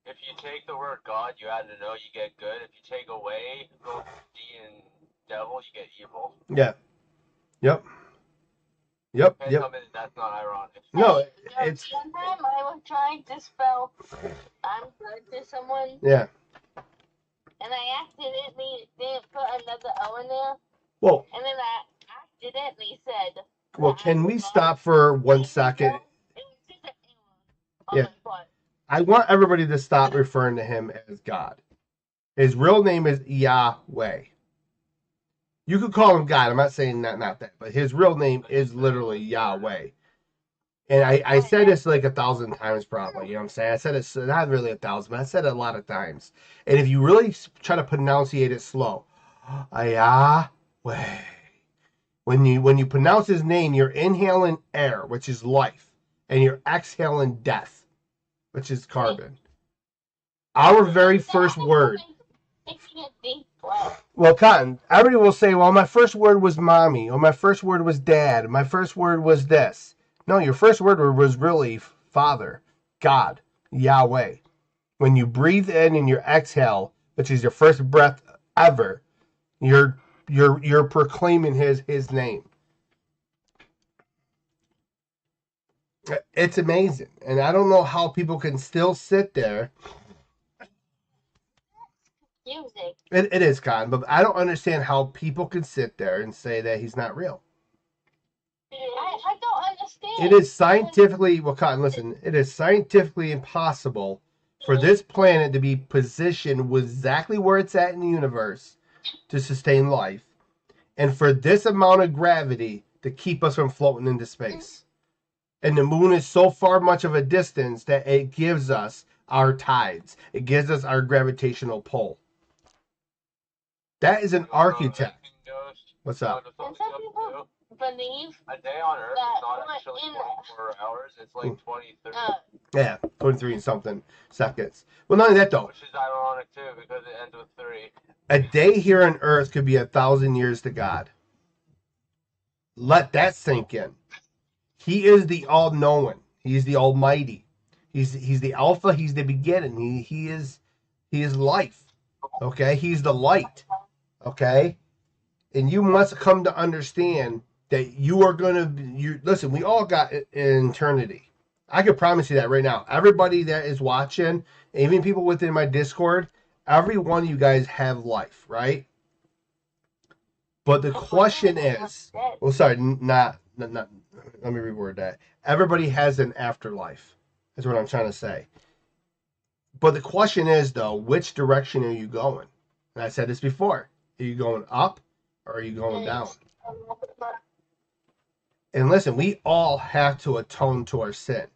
If you take the word God, you add to know, you get good. If you take away both D and devil, you get evil. Yeah. Yep. Can't tell me that's not ironic. No, it's... One time I was trying to spell I'm good to someone. Yeah. And I accidentally didn't put another O in there. Well, and then I accidentally said. Well, can we stop for 1 second? It was just an error. Yeah. I want everybody to stop referring to him as God. His real name is Yahweh. You could call him God. I'm not saying not that, but his real name is literally Yahweh. And I said this like 1,000 times probably, you know what I'm saying? I said it's not really 1,000, but I said it a lot of times. And if you really try to pronunciate it slow, Yahweh. When you pronounce his name, you're inhaling air, which is life, and you're exhaling death, which is carbon. Our very first word. Well, Cotton, everybody will say, well, my first word was mommy, or my first word was dad, my first word was this. No, your first word was really Father, God, Yahweh. When you breathe in and you exhale, which is your first breath ever, you're proclaiming his name. It's amazing. And I don't know how people can still sit there. It is, Con, but I don't understand how people can sit there and say that he's not real. I don't understand. It is scientifically, well, Cotton, listen, it is scientifically impossible for this planet to be positioned exactly where it's at in the universe to sustain life, and for this amount of gravity to keep us from floating into space. And the moon is so far much of a distance that it gives us our tides. It gives us our gravitational pull. That is an architect. What's up? And some people believe a day on Earth is not actually 24 hours. It's like 23. Yeah, 23 and something seconds. Well, not only that, though. Which is ironic, too, because it ends with 3. A day here on Earth could be 1,000 years to God. Let that sink in. He is the all-knowing. He's the almighty. He's the alpha. He's the beginning. He is life. Okay? He's the light. Okay? And you must come to understand that you are going to... Listen, we all got an eternity. I can promise you that right now. Everybody that is watching, even people within my Discord, every one of you guys have life, right? But the question is... Well, sorry, not let me reword that. Everybody has an afterlife. That's what I'm trying to say. But the question is, though, which direction are you going? And I said this before. Are you going up or are you going down? And listen, we all have to atone to our sin.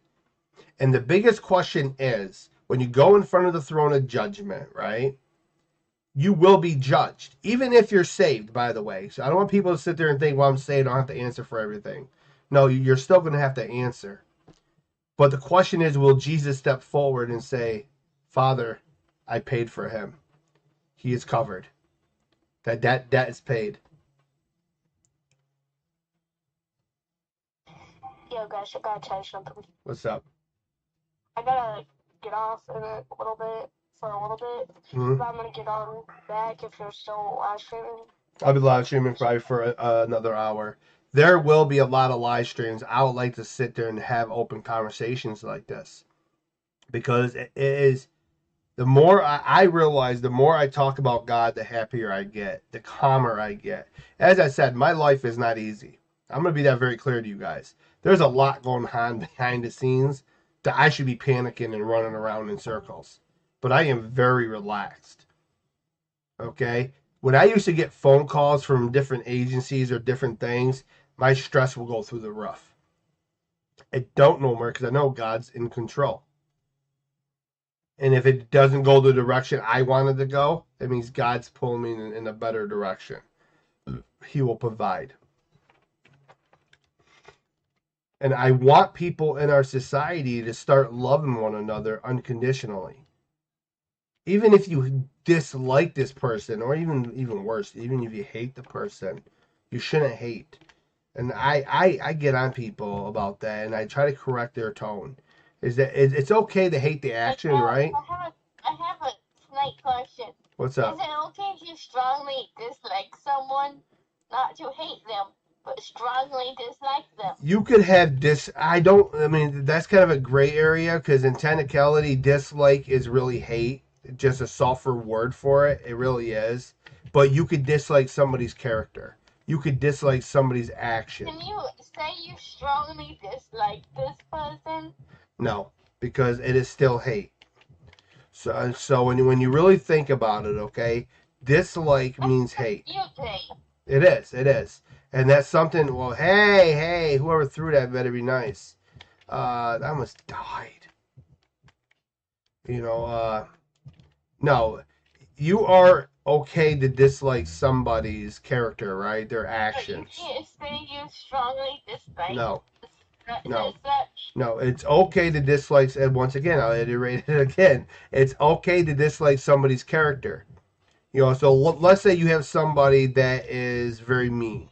And the biggest question is, when you go in front of the throne of judgment, right? You will be judged. Even if you're saved, by the way. So I don't want people to sit there and think, well, I'm saved, I don't have to answer for everything. No, you're still going to have to answer. But the question is, will Jesus step forward and say, Father, I paid for him. he is covered. That debt is paid. Yo, guys, I gotta tell you something. What's up? I gotta get off in a little bit, for a little bit. Mm-hmm. But I'm gonna get on back if you're still live streaming. I'll be live streaming probably for another hour. There will be a lot of live streams. I would like to sit there and have open conversations like this. Because it is, the more I realize, the more I talk about God, the happier I get, the calmer I get. As I said, my life is not easy. I'm going to be that very clear to you guys. There's a lot going on behind the scenes that I should be panicking and running around in circles. But I am very relaxed. Okay? When I used to get phone calls from different agencies or different things, my stress will go through the roof. I don't know more because I know God's in control. And if it doesn't go the direction I wanted to go, it means God's pulling me in a better direction. He will provide. And I want people in our society to start loving one another unconditionally. Even if you dislike this person, or even worse, even if you hate the person, you shouldn't hate. And I get on people about that, and I try to correct their tone. Is that it's okay to hate the action, right? I have a slight question. What's up? Is it okay if you strongly dislike someone, not to hate them, but strongly dislike them? You could have I mean, that's kind of a gray area, because in technicality, dislike is really hate. Just a softer word for it. It really is. But you could dislike somebody's character. You could dislike somebody's action. Can you say you strongly dislike this person? No, because it is still hate. So when you really think about it, okay, dislike means hate. You hate. It is. And that's something, well, hey, whoever threw that better be nice. That almost died. No, you are okay to dislike somebody's character, right? Their actions. But you can't say you strongly dislike. No, it's okay to dislike, and once again, I'll iterate it again. It's okay to dislike somebody's character. So let's say you have somebody that is very mean.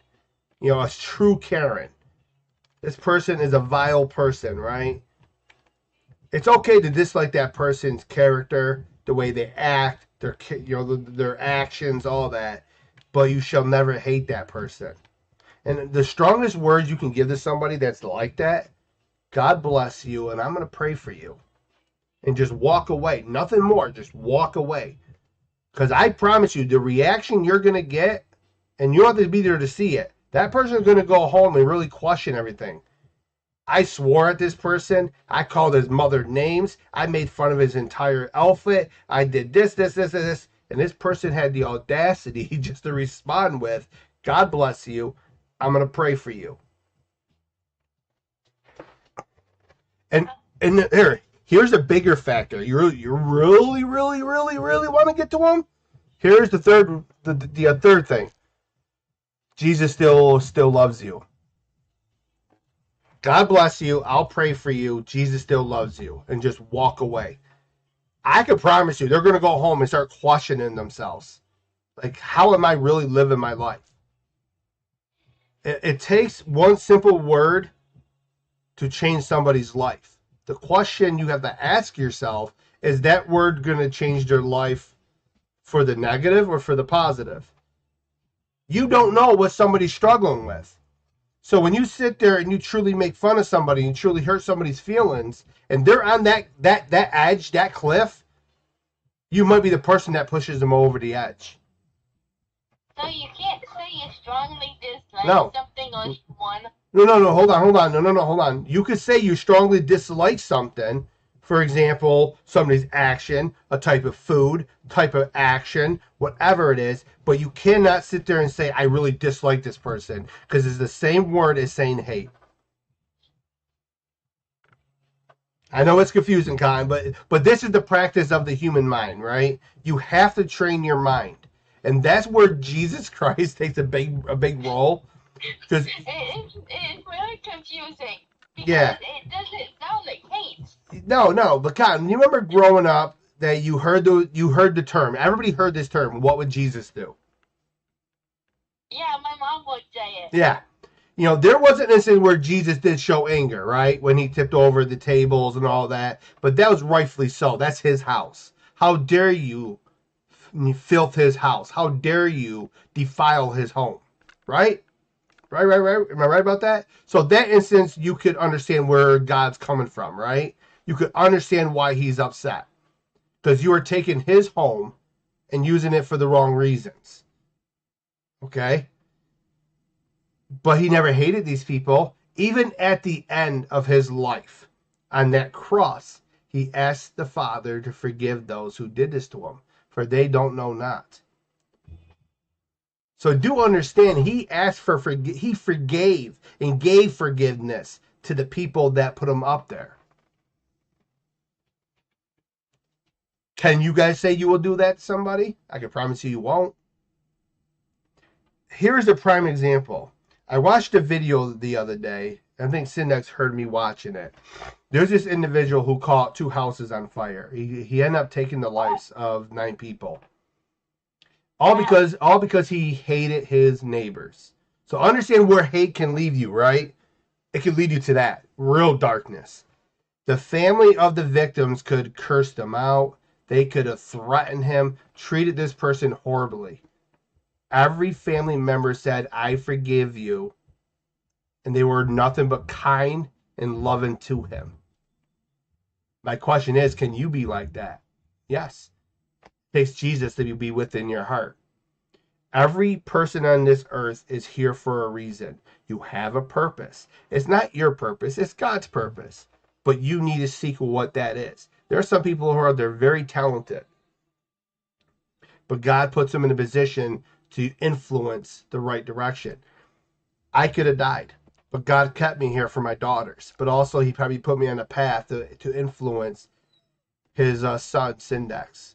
A true Karen. This person is a vile person, right? It's okay to dislike that person's character, the way they act, their actions, all that. But you shall never hate that person. And the strongest words you can give to somebody that's like that, God bless you, and I'm going to pray for you. And just walk away. Nothing more. Just walk away. Because I promise you, the reaction you're going to get, and you don't have to be there to see it, that person is going to go home and really question everything. I swore at this person. I called his mother names. I made fun of his entire outfit. I did this. And this person had the audacity just to respond with, God bless you. I'm going to pray for you. And here's the bigger factor. You really want to get to him? Here's the third thing. Jesus still loves you. God bless you. I'll pray for you. Jesus still loves you. And just walk away. I can promise you, they're going to go home and start questioning themselves. Like, how am I really living my life? It takes one simple word to change somebody's life. The question you have to ask yourself, is that word going to change their life for the negative or for the positive? You don't know what somebody's struggling with. So when you sit there and you truly make fun of somebody and truly hurt somebody's feelings, and they're on that edge, that cliff, you might be the person that pushes them over the edge. So you can't say you strongly dislike something on one. No, hold on. You could say you strongly dislike something. For example, somebody's action, a type of food, type of action, whatever it is, but you cannot sit there and say, I really dislike this person, because it's the same word as saying hate. I know it's confusing, Con, but this is the practice of the human mind, right? You have to train your mind. And that's where Jesus Christ takes a big role. It's really confusing. Because Yeah. It doesn't sound like hate. No, but Cotton, you remember growing up, that you heard the term. Everybody heard this term. What would Jesus do? Yeah, my mom would say it. Yeah. You know, there was an instance where Jesus did show anger, right? When he tipped over the tables and all that. But that was rightfully so. That's his house. How dare you filth his house? How dare you defile his home? Right? Right. Am I right about that? So that instance, you could understand where God's coming from, right? You could understand why he's upset. Because you are taking his home and using it for the wrong reasons. Okay? But he never hated these people. Even at the end of his life, on that cross, he asked the Father to forgive those who did this to him, for they don't know not. So do understand, he asked for he forgave and gave forgiveness to the people that put him up there. Can you guys say you will do that to somebody? I can promise you won't. Here's a prime example. I watched a video the other day. I think Syndex heard me watching it. There's this individual who caught 2 houses on fire. He ended up taking the lives of 9 people. All because he hated his neighbors. So understand where hate can lead you, right? It can lead you to that. Real darkness. The family of the victims could curse them out. They could have threatened him, treated this person horribly. Every family member said, I forgive you. And they were nothing but kind and loving to him. My question is, can you be like that? Yes. It takes Jesus to be within your heart. Every person on this earth is here for a reason. You have a purpose. It's not your purpose. It's God's purpose. But you need to seek what that is. There are some people who they're very talented. But God puts them in a position to influence the right direction. I could have died. But God kept me here for my daughters. But also he probably put me on a path to influence his son, Syndex.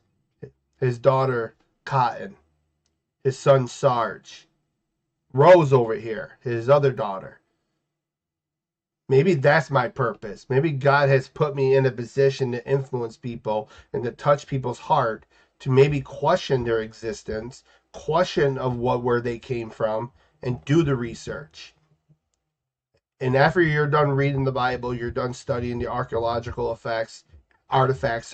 His daughter, Cotton. His son, Sarge. Rose over here, his other daughter. Maybe that's my purpose. Maybe God has put me in a position to influence people and to touch people's heart, to maybe question their existence, question of where they came from, and do the research. And after you're done reading the Bible, you're done studying the archaeological artifacts,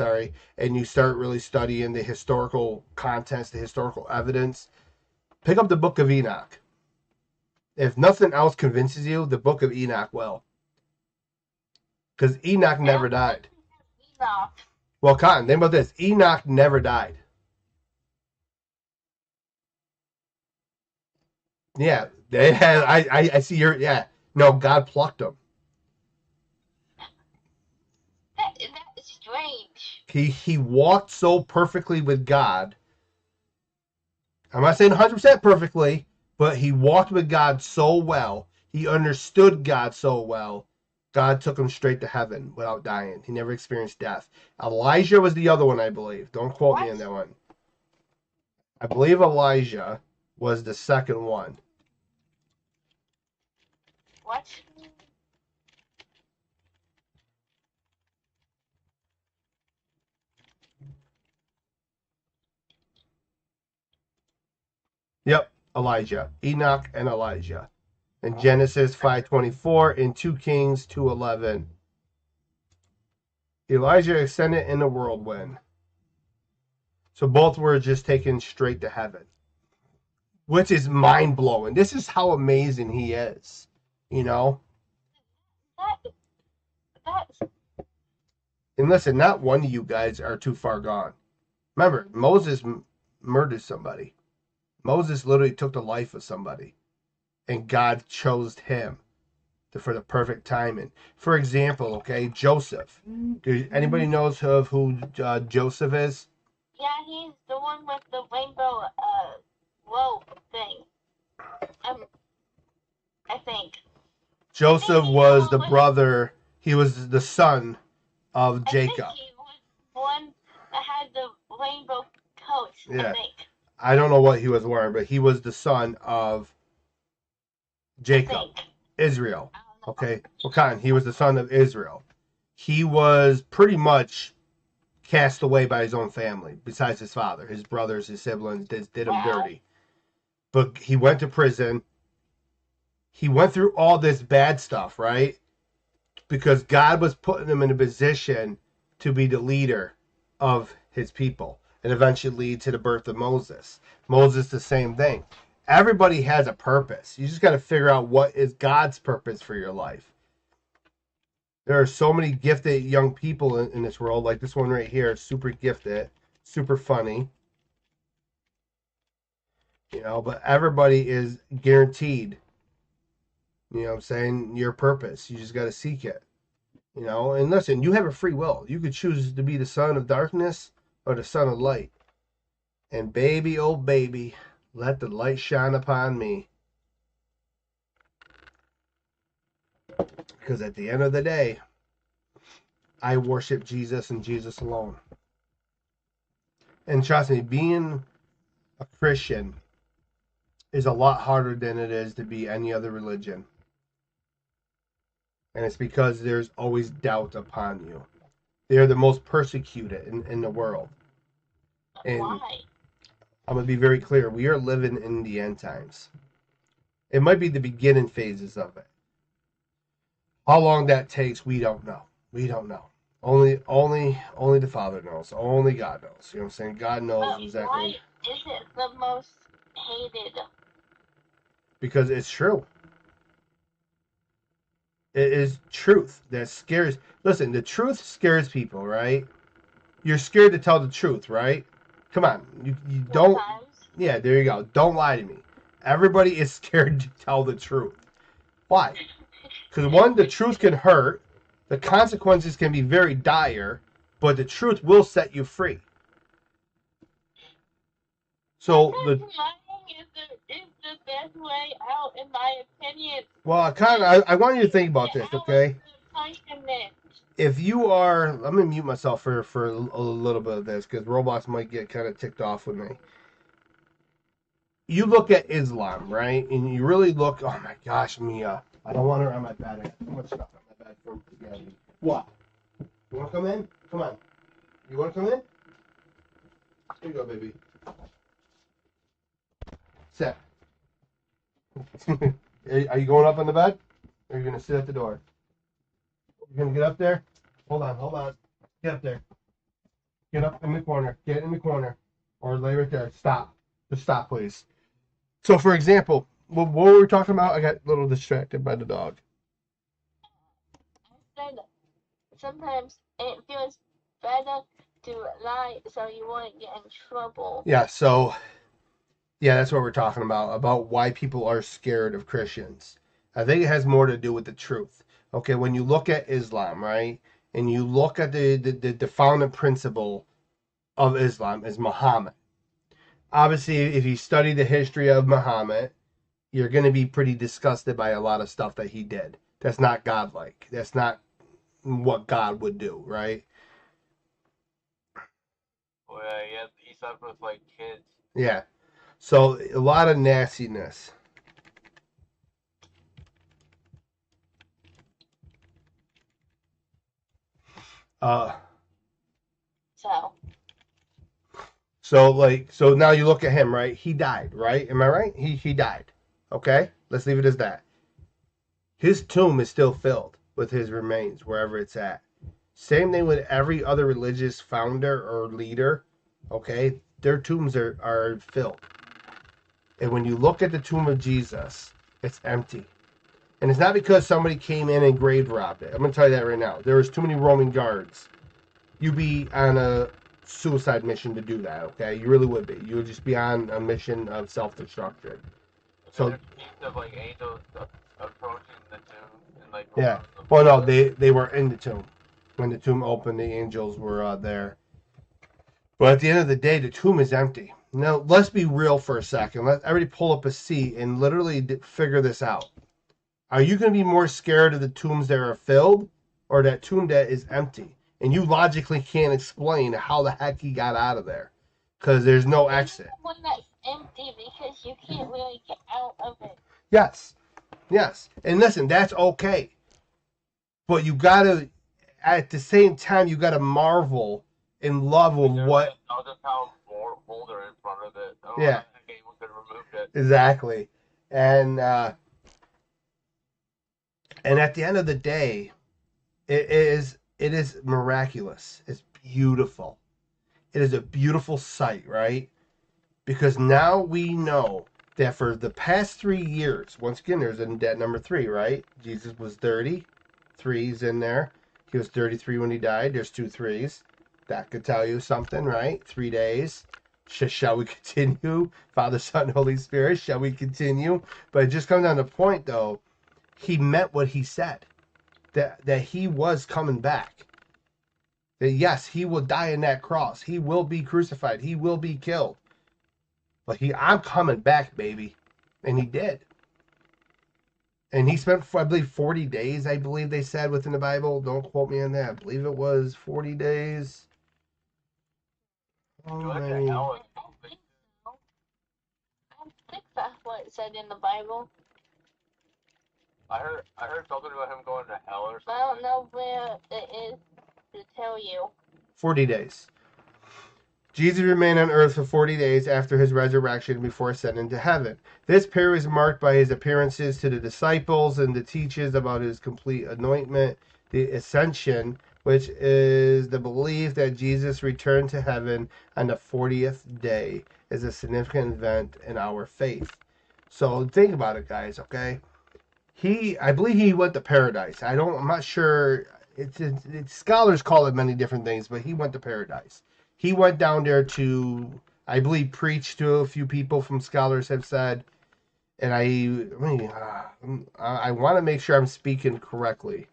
and you start really studying the historical contents, the historical evidence, pick up the Book of Enoch. If nothing else convinces you, the Book of Enoch will. Because Enoch never died. Enoch. Well, Cotton, think about this. Enoch never died. Yeah, they had. I see your. Yeah, no, God plucked him. That is strange. He walked so perfectly with God. I'm not saying 100% perfectly, but he walked with God so well. He understood God so well. God took him straight to heaven without dying. He never experienced death. Elijah was the other one, I believe. Don't quote me on that one. I believe Elijah was the second one. What? Yep, Elijah. Enoch and Elijah. In Genesis 5:24 and 2 Kings 2:11. Elijah ascended in a whirlwind. So both were just taken straight to heaven. Which is mind-blowing. This is how amazing he is. You know? That's... And listen, not one of you guys are too far gone. Remember, Moses murdered somebody. Moses literally took the life of somebody. And God chose him for the perfect timing. For example, okay, Joseph. Anybody knows of who Joseph is? Yeah, he's the one with the rainbow robe thing. I think. Joseph was the brother. He was the son of Jacob. I think he was one that had the rainbow coat. Yeah. I think. I don't know what he was wearing, but he was the son of Jacob, Israel. Okay, well, Cotton, he was the son of Israel. He was pretty much cast away by his own family, besides his father. His brothers, his siblings did him dirty. But he went to prison. He went through all this bad stuff, right? Because God was putting him in a position to be the leader of his people and eventually lead to the birth of Moses. Moses, the same thing. Everybody has a purpose. You just got to figure out what is God's purpose for your life. There are so many gifted young people in this world, like this one right here, super gifted, super funny. You know, but everybody is guaranteed, you know what I'm saying, your purpose. You just got to seek it. You know, and listen, you have a free will. You could choose to be the son of darkness or the son of light. And baby, oh baby, let the light shine upon me. Because at the end of the day, I worship Jesus and Jesus alone. And trust me, being a Christian is a lot harder than it is to be any other religion. And it's because there's always doubt upon you. They are the most persecuted in the world. And Why? I'm going to be very clear. We are living in the end times. It might be the beginning phases of it. How long that takes, we don't know. We don't know. Only the Father knows. Only God knows. You know what I'm saying? God knows But exactly. why is it the most hated? Because it's true. It is truth that scares. Listen, the truth scares people, right? You're scared to tell the truth, right? Come on. You don't. Sometimes. Yeah, there you go. Don't lie to me. Everybody is scared to tell the truth. Why? Because one, the truth can hurt. The consequences can be very dire, but the truth will set you free. So Lying is the best way out, in my opinion. Well, I want you to think about this, okay? If you are, I'm gonna mute myself for a little bit of this because Roblox might get kind of ticked off with me. You look at Islam, right? And you really look. Oh my gosh, Mia! I don't want her on my bed. I got too much stuff on my bed for spaghetti. What? You want to come in? Come on. You want to come in? Here you go, baby. Sit. Are you going up on the bed? Or are you gonna sit at the door? You're gonna get up there? Hold on. Get up there. Get up in the corner. Get in the corner. Or lay right there. Stop. Just stop, please. So, for example, what were we talking about? I got a little distracted by the dog. I said sometimes it feels better to lie so you won't get in trouble. Yeah, that's what we're talking about why people are scared of Christians. I think it has more to do with the truth. Okay, when you look at Islam, right, and you look at the founding principle of Islam is Muhammad. Obviously, if you study the history of Muhammad, you're going to be pretty disgusted by a lot of stuff that he did. That's not godlike. That's not what God would do, right? Well, yeah, he slept with like kids. Yeah. So a lot of nastiness. So now you look at him, right? He died, right? Am I right? He died. Okay? Let's leave it as that. His tomb is still filled with his remains wherever it's at. Same thing with every other religious founder or leader. Okay? Their tombs are filled. And when you look at the tomb of Jesus, it's empty. And it's not because somebody came in and grave robbed it. I'm going to tell you that right now. There was too many Roman guards. You'd be on a suicide mission to do that, okay? You really would be. You would just be on a mission of self-destruction. So, there's scenes of like angels approaching the tomb and like. Yeah. Well, no, they were in the tomb. When the tomb opened, the angels were there. But at the end of the day, the tomb is empty. Now, let's be real for a second. Let everybody pull up a seat and literally figure this out. Are you going to be more scared of the tombs that are filled or that tomb that is empty? And you logically can't explain how the heck he got out of there because there's no exit. One that's empty because you can't really get out of it. Yes. And listen, that's okay. But you got to, at the same time, you got to marvel in love with what. I'll just have a folder in front of it. I don't Yeah. know how anyone could have removed it. Exactly. And at the end of the day, it is miraculous. It's beautiful. It is a beautiful sight, right? Because now we know that for the past 3 years, once again, there's that number 3, right? Jesus was 30. 3's in there. He was 33 when he died. There's 2 3's. That could tell you something, right? 3 days. Shall we continue? Father, Son, Holy Spirit, shall we continue? But it just comes down to the point, though. He meant what he said. That he was coming back. That yes, he will die on that cross. He will be crucified. He will be killed. But I'm coming back, baby. And he did. And he spent, I believe, 40 days, I believe they said within the Bible. Don't quote me on that. I believe it was 40 days. Oh, What the many. hell is I think that's what it said in the Bible. I heard something about him going to hell or something. I don't know where it is to tell you. 40 days. Jesus remained on earth for 40 days after his resurrection before ascending to heaven. This period is marked by his appearances to the disciples and the teachers about his complete anointment, the ascension, which is the belief that Jesus returned to heaven on the 40th day, is a significant event in our faith. So think about it, guys, okay? I believe he went to paradise. I'm not sure. Scholars call it many different things, but he went to paradise. He went down there to, I believe, preach to a few people. From scholars have said, and I want to make sure I'm speaking correctly.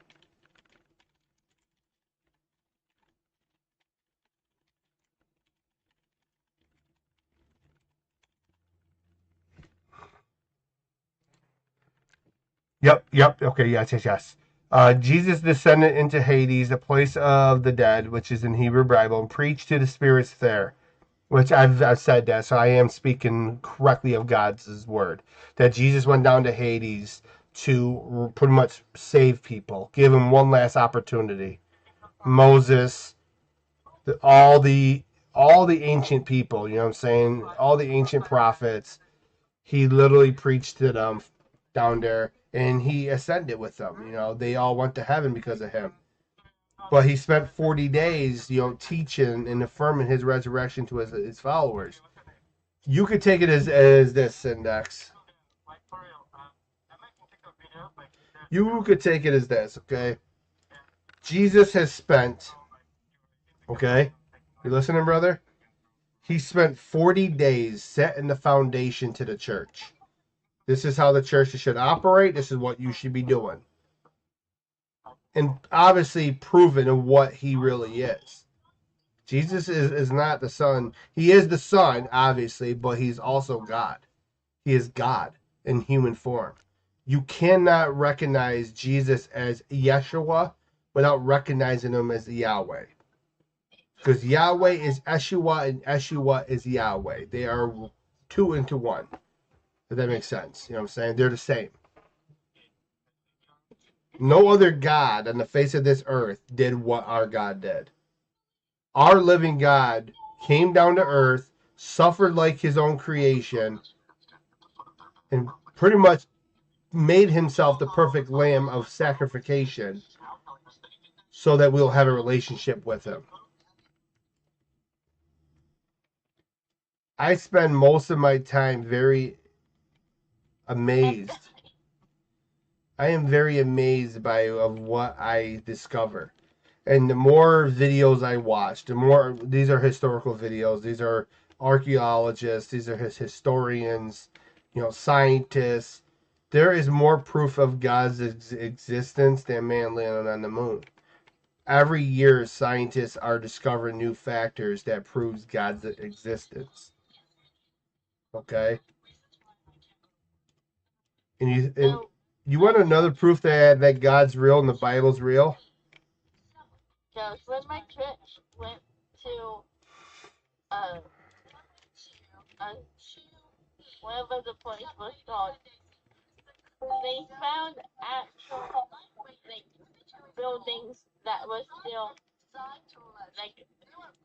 Yep. Okay, yes. Jesus descended into Hades, the place of the dead, which is in Hebrew Bible, and preached to the spirits there. Which I've said that, so I am speaking correctly of God's word. That Jesus went down to Hades to pretty much save people, give them one last opportunity. Moses, all the ancient people, you know what I'm saying? All the ancient prophets. He literally preached to them down there, and he ascended with them. You know, they all went to heaven because of him. But he spent 40 days, teaching and affirming his resurrection to his followers. You could take it as this, Index. You could take it as this, okay? Jesus has spent, okay? You listening, brother? He spent 40 days setting the foundation to the church. This is how the church should operate. This is what you should be doing. And obviously proving what he really is. Jesus is not the Son. He is the Son, obviously, but he's also God. He is God in human form. You cannot recognize Jesus as Yeshua without recognizing him as Yahweh. Because Yahweh is Yeshua and Yeshua is Yahweh. They are two into one. If that makes sense. You know what I'm saying? They're the same. No other God on the face of this earth did what our God did. Our living God came down to earth, suffered like his own creation, and pretty much made himself the perfect lamb of sacrification so that we'll have a relationship with him. I spend most of my time very amazed. I am very amazed of what I discover. And the more videos I watch, the more, these are historical videos, these are archaeologists, these are historians, scientists. There is more proof of God's existence than man landing on the moon. Every year, scientists are discovering new factors that proves God's existence. Okay? And you want another proof that God's real and the Bible's real? Just when my church went to whatever the place was called, they found actual buildings that were still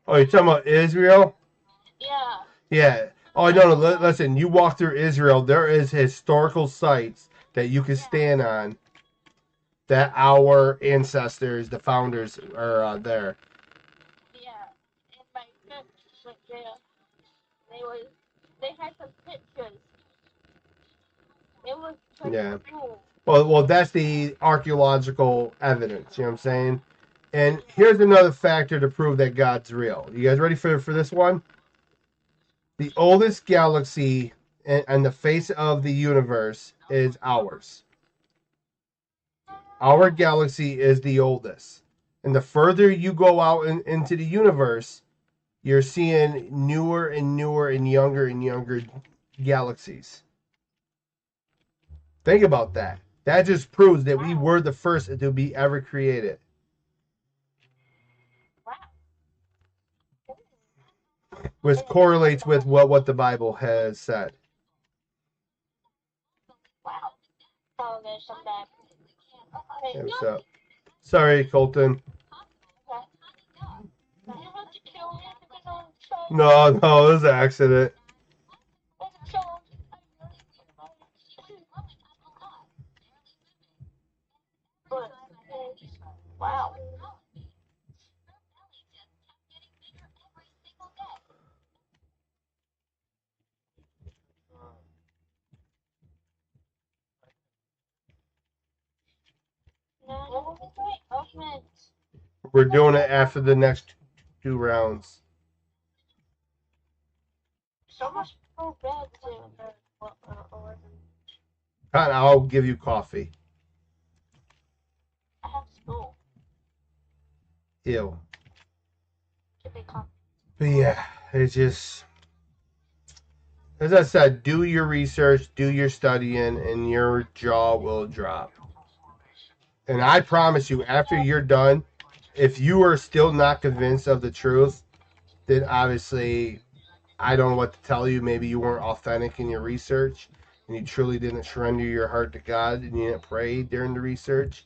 Oh, you're talking about Israel? Yeah. Yeah. Oh, no. Listen, you walk through Israel, there is historical sites that you can stand on that our ancestors, the founders, are there. Yeah. And my friends went there. They had some pictures. It was pretty Yeah. cool. Well, that's the archaeological evidence. You know what I'm saying? And here's another factor to prove that God's real. You guys ready for this one? The oldest galaxy on the face of the universe is ours. Our galaxy is the oldest. And the further you go out into the universe, you're seeing newer and newer and younger galaxies. Think about that. That just proves that we were the first to be ever created. Which correlates with what the Bible has said. Wow. Oh, there's some bad. Yeah, what's up? Sorry, Colton. No, it was an accident. Wow. We're doing it after the next 2 rounds. So much more bad too. I'll give you coffee. I have school. Ew. To become. But yeah, it's just, as I said, do your research, do your studying, and your jaw will drop. And I promise you, after you're done, if you are still not convinced of the truth, then obviously I don't know what to tell you. Maybe you weren't authentic in your research and you truly didn't surrender your heart to God and you didn't pray during the research.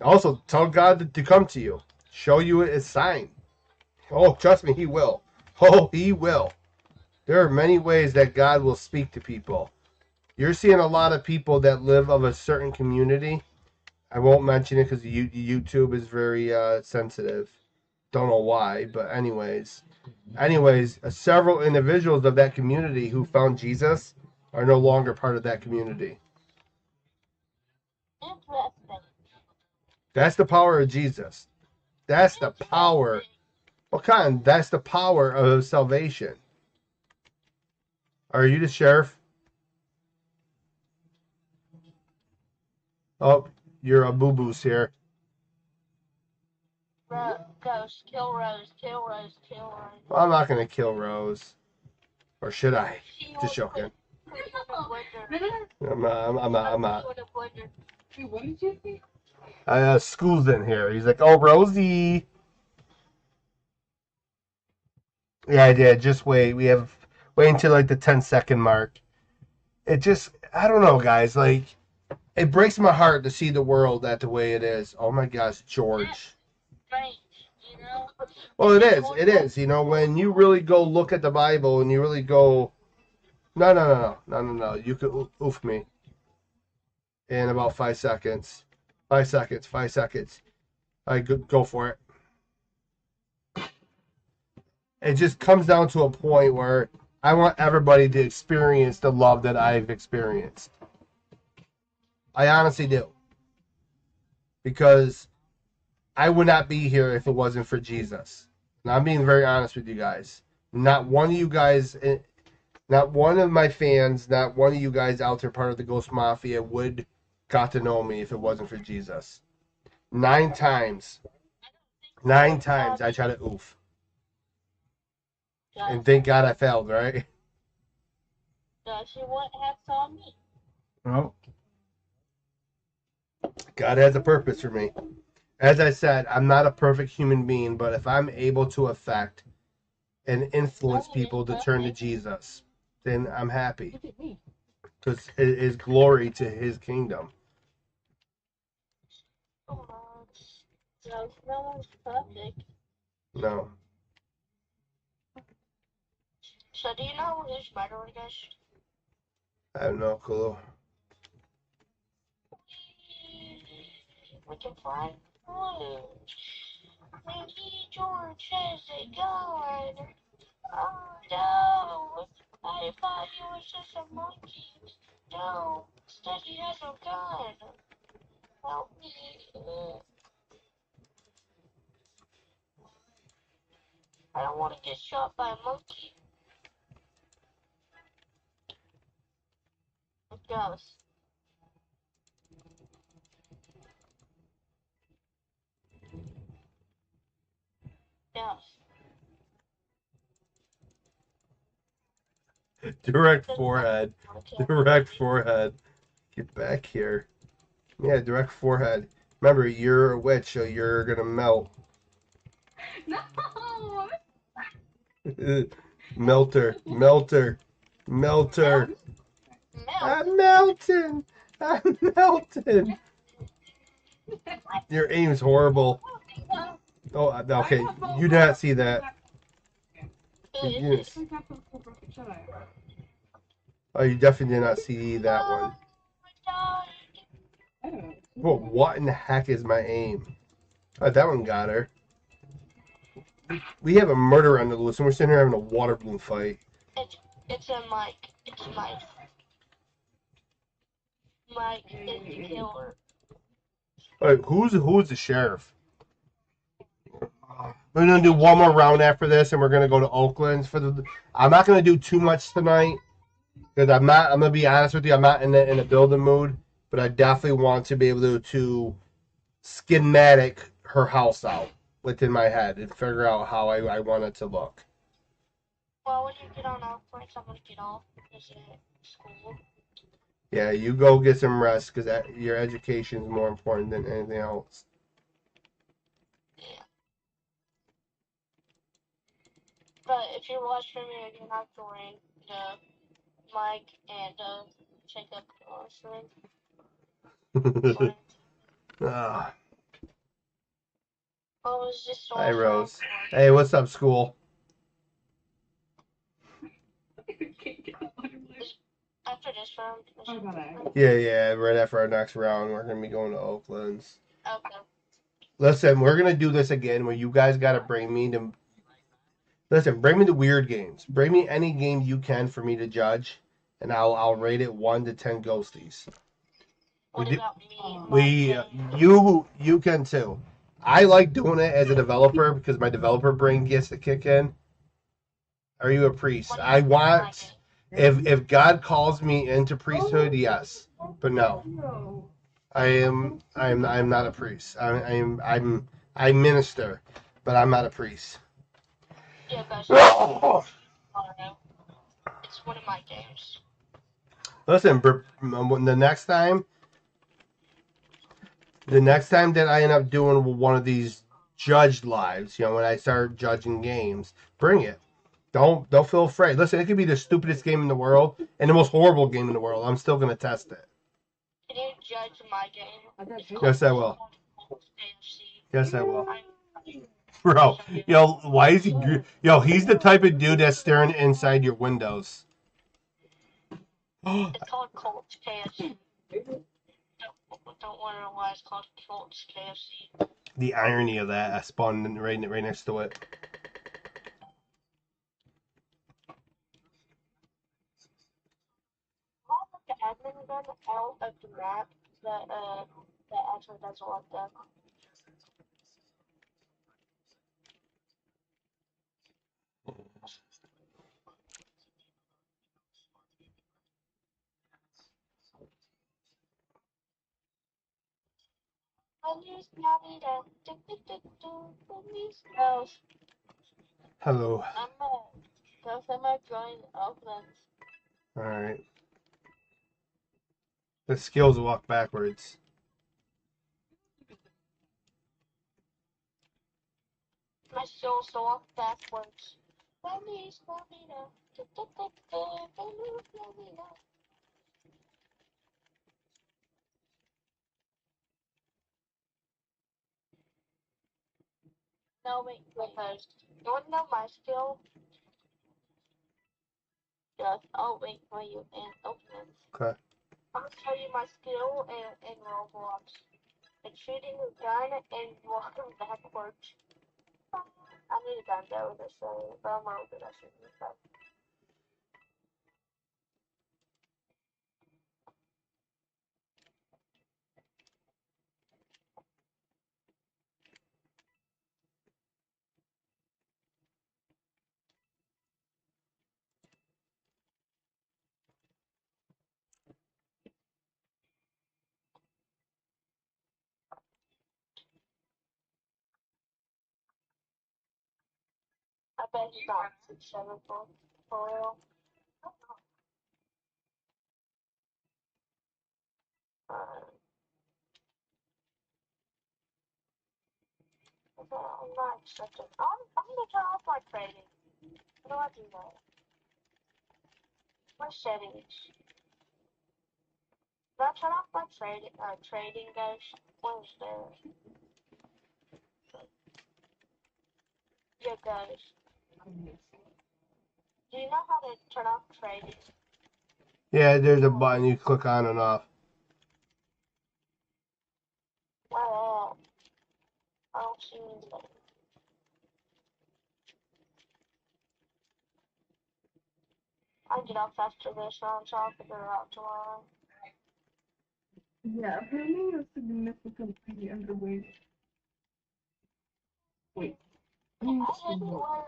Also, tell God to come to you, show you a sign. Oh, trust me, He will. Oh, He will. There are many ways that God will speak to people. You're seeing a lot of people that live of a certain community. I won't mention it because YouTube is very sensitive. Don't know why, but anyways, several individuals of that community who found Jesus are no longer part of that community. Interesting. That's the power of Jesus. That's the power. What kind? That's the power of salvation. Are you the sheriff? Oh, you're a boo-boos here. Ghost, kill Rose, kill Rose, kill Rose. Well, I'm not gonna kill Rose, or should I? Just joking. I'm not. What did you say? School's in here. He's like, oh, Rosie. Yeah, I did. Just wait. Wait until like the 10-second mark. I don't know, guys. Like, it breaks my heart to see the world that the way it is. Oh my gosh, George. Strange, you know? Well, it is. It is. You know, when you really go look at the Bible and you really go, no. You could oof me in about 5 seconds. 5 seconds. 5 seconds. I go for it. It just comes down to a point where I want everybody to experience the love that I've experienced. I honestly do. Because I would not be here if it wasn't for Jesus. And I'm being very honest with you guys. Not one of you guys, not one of my fans, not one of you guys out there part of the Ghost Mafia would got to know me if it wasn't for Jesus. 9 times I try to oof. And thank God I failed, right? She wouldn't have saw me. Well, God has a purpose for me. As I said, I'm not a perfect human being, but if I'm able to affect and influence people to turn to Jesus, then I'm happy. Because it is glory to His kingdom. No one's perfect. No. So do you know who this murderer is? I have no clue. We can find clues. When he George has a gun. Oh no! I thought he was just a monkey. No, instead he has a gun. Help me. I don't want to get shot by a monkey. It goes. Yes. Direct forehead. Direct forehead. Get back here. Yeah, direct forehead. Remember, you're a witch, so you're gonna melt. No! Melter. Melter. Melter. Milk. I'm melting. I'm melting. Your aim's horrible. Oh, okay. You did not see that. Yes. Oh, you definitely did not see that one. Well, what in the heck is my aim? Oh, that one got her. We have a murder on the loose, and we're sitting here having a water balloon fight. It's a Mike. It's Mike. Mike is the killer. All right, who's the sheriff? We're gonna do one more round after this, and we're gonna go to Oakland's for the. I'm not gonna do too much tonight because I'm not. I'm gonna be honest with you. I'm not in the building mood, but I definitely want to be able to schematic her house out within my head and figure out how I want it to look. Well, when you get on off points, I'm gonna get off. This is school. Yeah, you go get some rest because your education is more important than anything else. Yeah. But if you're watching me, you're not joining the Mike and check up stream. Ah, What was this hi, all Rose. for? Hey, what's up, school? After this round. Yeah. Right after our next round, we're gonna be going to Oakland's. Okay. Listen, we're gonna do this again where you guys gotta bring me to. Listen, bring me the weird games. Bring me any game you can for me to judge, and I'll rate it 1 to 10 ghosties. What about me? You can too. I like doing it as a developer because my developer brain gets to kick in. Are you a priest? I want if God calls me into priesthood, yes, but no. I'm not a priest. I minister, but I'm not a priest. Yeah, guys. It's one of my games. Listen, the next time that I end up doing one of these judged lives, when I start judging games, bring it. Don't feel afraid. Listen, it could be the stupidest game in the world and the most horrible game in the world. I'm still gonna test it. Can you judge my game? Yes, I will. Yes, I will. Bro, why is he? He's the type of dude that's staring inside your windows. It's called Colts KFC. Don't wonder why it's called Colts KFC. The irony of that, I spawned right next to it. I'll put the admin gun out of the map that actually doesn't like that. Hello. I'm gonna join Oakland. Alright. The skills walk backwards. My skills walk backwards. No, wait, because you wanna know my skill? Just I'll wait for you and open it. Okay. I'm gonna tell you my skill in Roblox. It's shooting a gun and walking backwards. I need a gun though, but I'm not good at shooting a gun. I bet you got 6-7 for real. I'm not accepting. I'm gonna turn off my trading. How do I do that? My settings. Do I turn off my trading guys? Where's there? Yeah, guys. Do you know how to turn off trading? Yeah, there's a button you click on and off. Where at? I don't see anything. I'll get off after this one, so I'll figure it out tomorrow. Yeah, apparently you're significantly underweight. Wait. I hate it where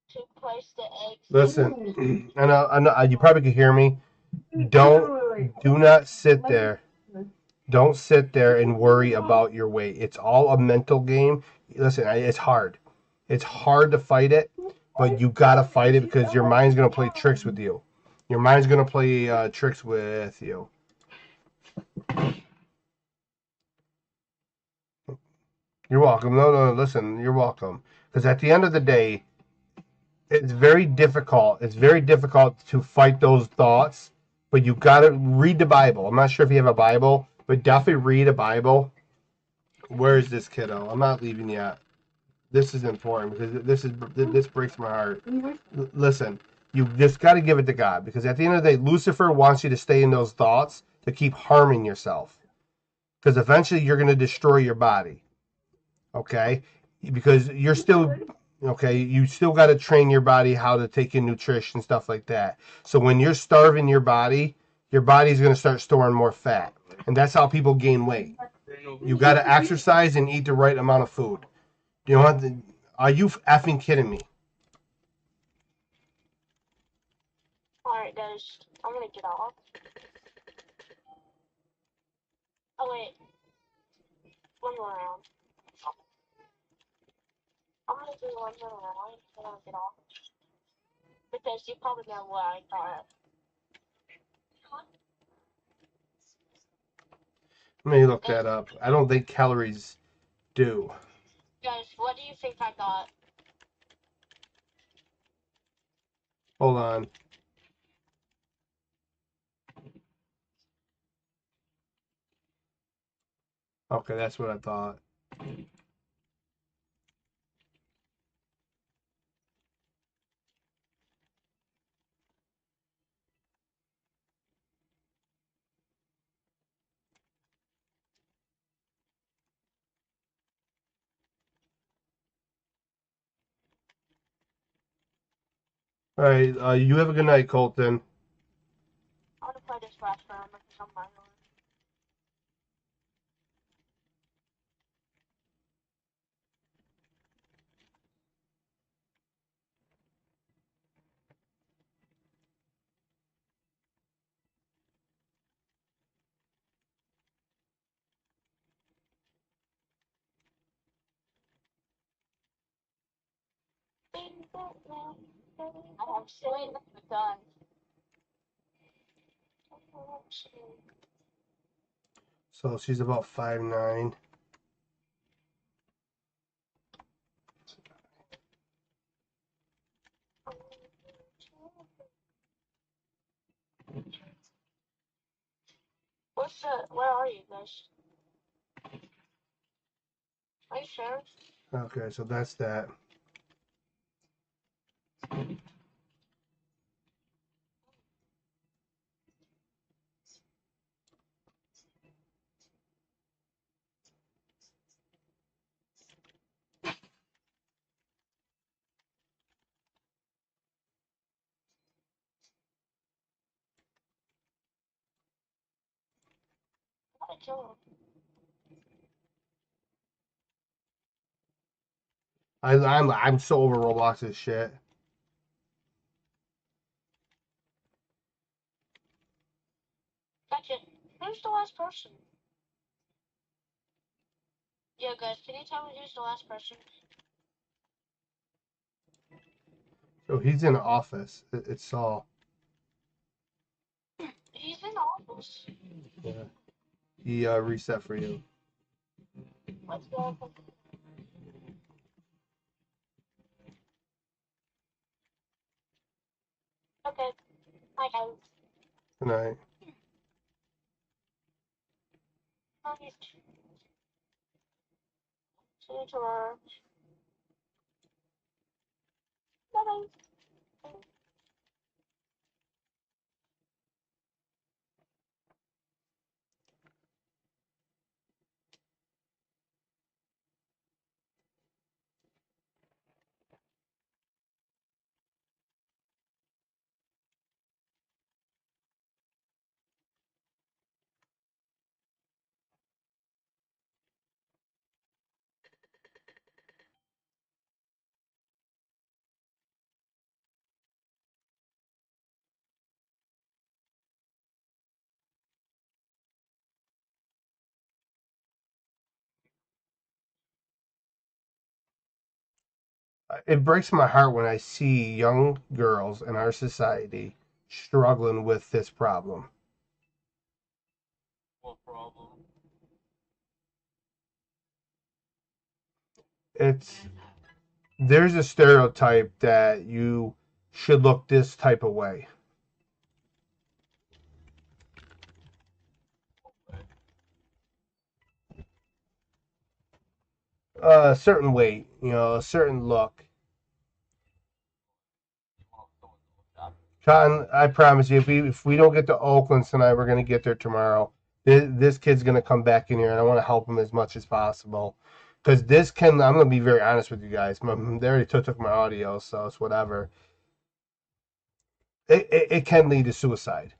to place the eggs. Listen, I know, you probably could hear me. Do not sit there. Don't sit there and worry about your weight. It's all a mental game. Listen, it's hard. It's hard to fight it, but you gotta fight it because your mind's gonna play tricks with you. Your mind's gonna play tricks with you. You're welcome. No, listen, you're welcome. Because at the end of the day, it's very difficult. It's very difficult to fight those thoughts, but you gotta read the Bible. I'm not sure if you have a Bible, but definitely read a Bible. Where is this kiddo? I'm not leaving yet. This is important because this breaks my heart. Listen, you just got to give it to God because at the end of the day, Lucifer wants you to stay in those thoughts to keep harming yourself because eventually you're going to destroy your body. Okay, because you're still okay. You still got to train your body how to take in nutrition stuff like that. So when you're starving your body's going to start storing more fat, and that's how people gain weight. You got to exercise and eat the right amount of food. You know what? Are you effing kidding me? Alright, guys. I'm gonna get off. Oh, wait. One more round. I'm gonna do one more round and I'll get off. Because you probably know what I thought. Let me look that up. I don't think calories do. Guys, what do you think I got? Hold on. Okay, that's what I thought. All right, you have a good night, Colton. I'm gonna play this last round because I'm my own. I have seen the gun. So she's about 5'9". Where are you guys? Are you sure? Okay, so that's that. to kill him. I'm so over Roblox's shit. Gotcha. Who's the last person? Yeah, guys, can you tell me who's the last person? So he's in office. It's Saul. He's in office. Yeah. He reset for you. Let's go. Okay. Hi, guys. Good night. See you tomorrow. Bye-bye. It breaks my heart when I see young girls in our society struggling with this problem. What problem? There's a stereotype that you should look this type of way. A certain weight, a certain look. Cotton, I promise you, if we don't get to Oakland tonight, we're going to get there tomorrow. This kid's going to come back in here, and I want to help him as much as possible. Because I'm going to be very honest with you guys. They already took my audio, so it's whatever. It can lead to suicide.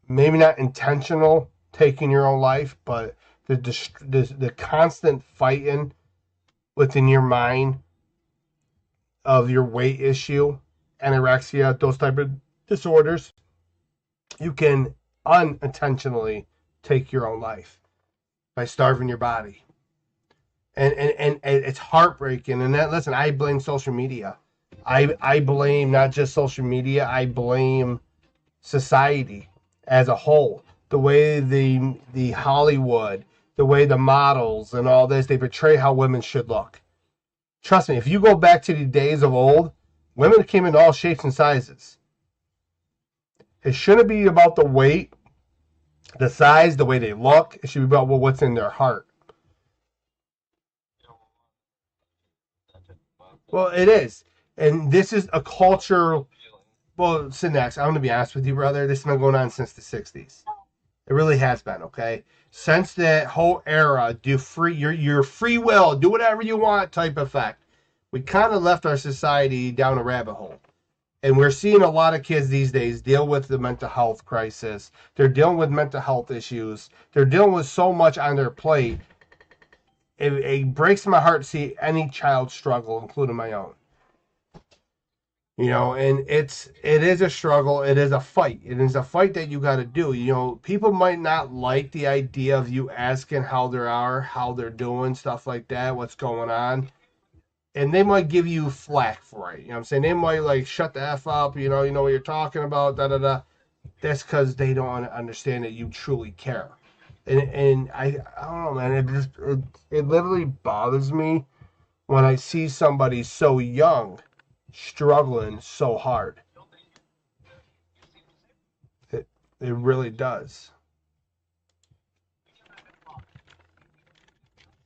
Maybe not intentional taking your own life, but the constant fighting within your mind of your weight issue, anorexia, those type of disorders, you can unintentionally take your own life by starving your body. And it's heartbreaking. And that, listen, I blame social media. I blame not just social media, I blame society as a whole. The way the Hollywood, the way the models and all this, they portray how women should look. Trust me, if you go back to the days of old, women came in all shapes and sizes. It shouldn't be about the weight, the size, the way they look. It should be about what's in their heart. Well, it is. And this is a culture. Well, Sinex, I'm going to be honest with you, brother. This has been going on since the 60s. It really has been, okay? Since that whole era, your free will, do whatever you want type effect. We kind of left our society down a rabbit hole. And we're seeing a lot of kids these days deal with the mental health crisis. They're dealing with mental health issues. They're dealing with so much on their plate. It breaks my heart to see any child struggle, including my own. And it is a struggle. It is a fight. It is a fight that you got to do. People might not like the idea of you asking how they are, how they're doing, stuff like that, what's going on. And they might give you flack for it. You know what I'm saying? They might shut the F up, you know what you're talking about, da-da-da. That's because they don't understand that you truly care. And I don't know, man. It literally bothers me when I see somebody so young struggling so hard. It really does.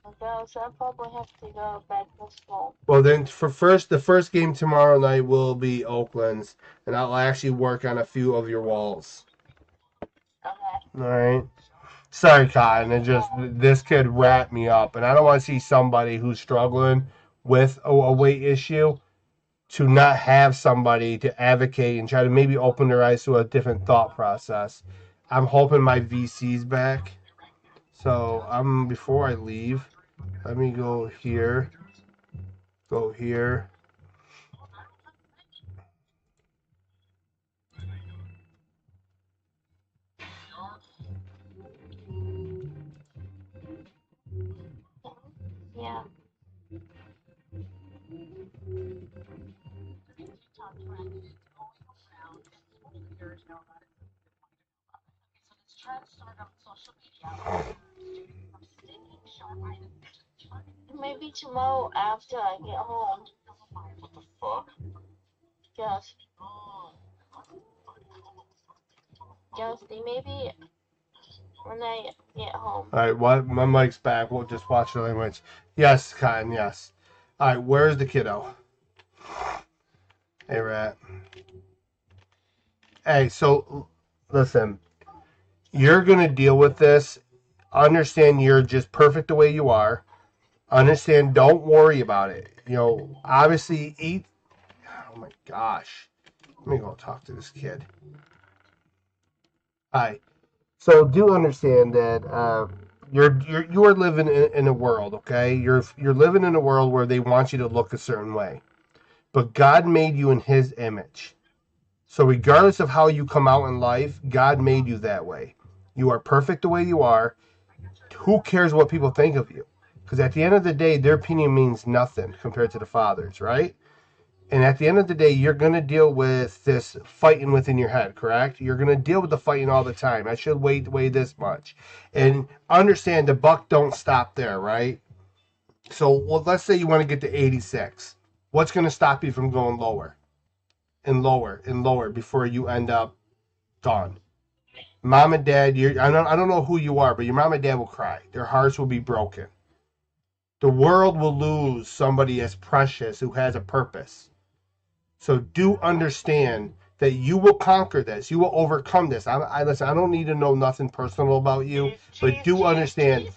Okay, so I probably have to go back to school. Well, then the first game tomorrow night will be Oakland's, and I'll actually work on a few of your walls. Okay. All right. Sorry, Cotton. This kid wrapped me up, and I don't want to see somebody who's struggling with a weight issue to not have somebody to advocate and try to maybe open their eyes to a different thought process. I'm hoping my VC's back So before I leave, let me go here. Go here. Yeah. Maybe tomorrow after I get home. What the fuck? Just maybe when I get home. All right, what? My mic's back. We'll just watch the language. Yes, Cotton. Yes. All right, where's the kiddo? Hey, Rat. Hey, so listen. You're gonna deal with this. Understand you're just perfect the way you are. Understand. Don't worry about it. You know, obviously, eat. Oh my gosh. Let me go talk to this kid. Hi. So do understand that you are living in a world, okay? You're living in a world where they want you to look a certain way, but God made you in His image. So regardless of how you come out in life, God made you that way. You are perfect the way you are. Who cares what people think of you? Because at the end of the day, their opinion means nothing compared to the Father's, right? And at the end of the day, you're going to deal with this fighting within your head, correct? You're going to deal with the fighting all the time. I should weigh this much. And understand the buck don't stop there, right? So let's say you want to get to 86. What's going to stop you from going lower and lower and lower before you end up gone? Mom and dad, I don't know who you are, but your mom and dad will cry. Their hearts will be broken. The world will lose somebody as precious who has a purpose. So do understand that you will conquer this. You will overcome this. Listen. I don't need to know nothing personal about you, but do understand.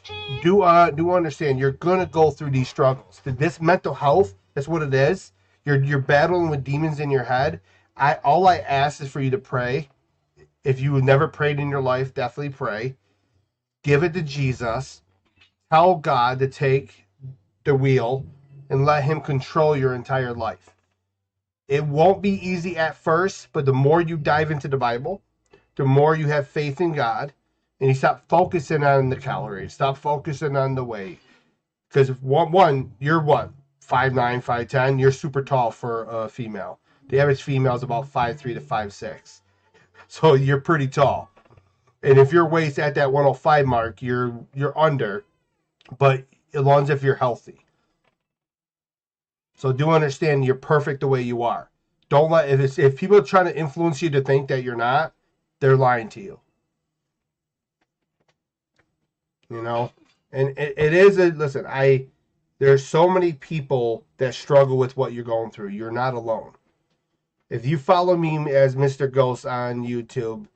Do understand. You're gonna go through these struggles. This mental health. That's what it is. You're battling with demons in your head. All I ask is for you to pray. If you have never prayed in your life, definitely pray. Give it to Jesus. Tell God to take the wheel and let Him control your entire life. It won't be easy at first, but the more you dive into the Bible, the more you have faith in God, and you stop focusing on the calories, stop focusing on the weight. Because you're what? 5'9", 5'10", you're super tall for a female. The average female is about 5'3" to 5'6". So you're pretty tall. And if your weight's at that 105 mark, you're under, but as long as if you're healthy. So do understand you're perfect the way you are. Don't let if people are trying to influence you to think that you're not, they're lying to you. You know, and it is a listen. There's so many people that struggle with what you're going through. You're not alone. If you follow me as Mr. Ghost on YouTube,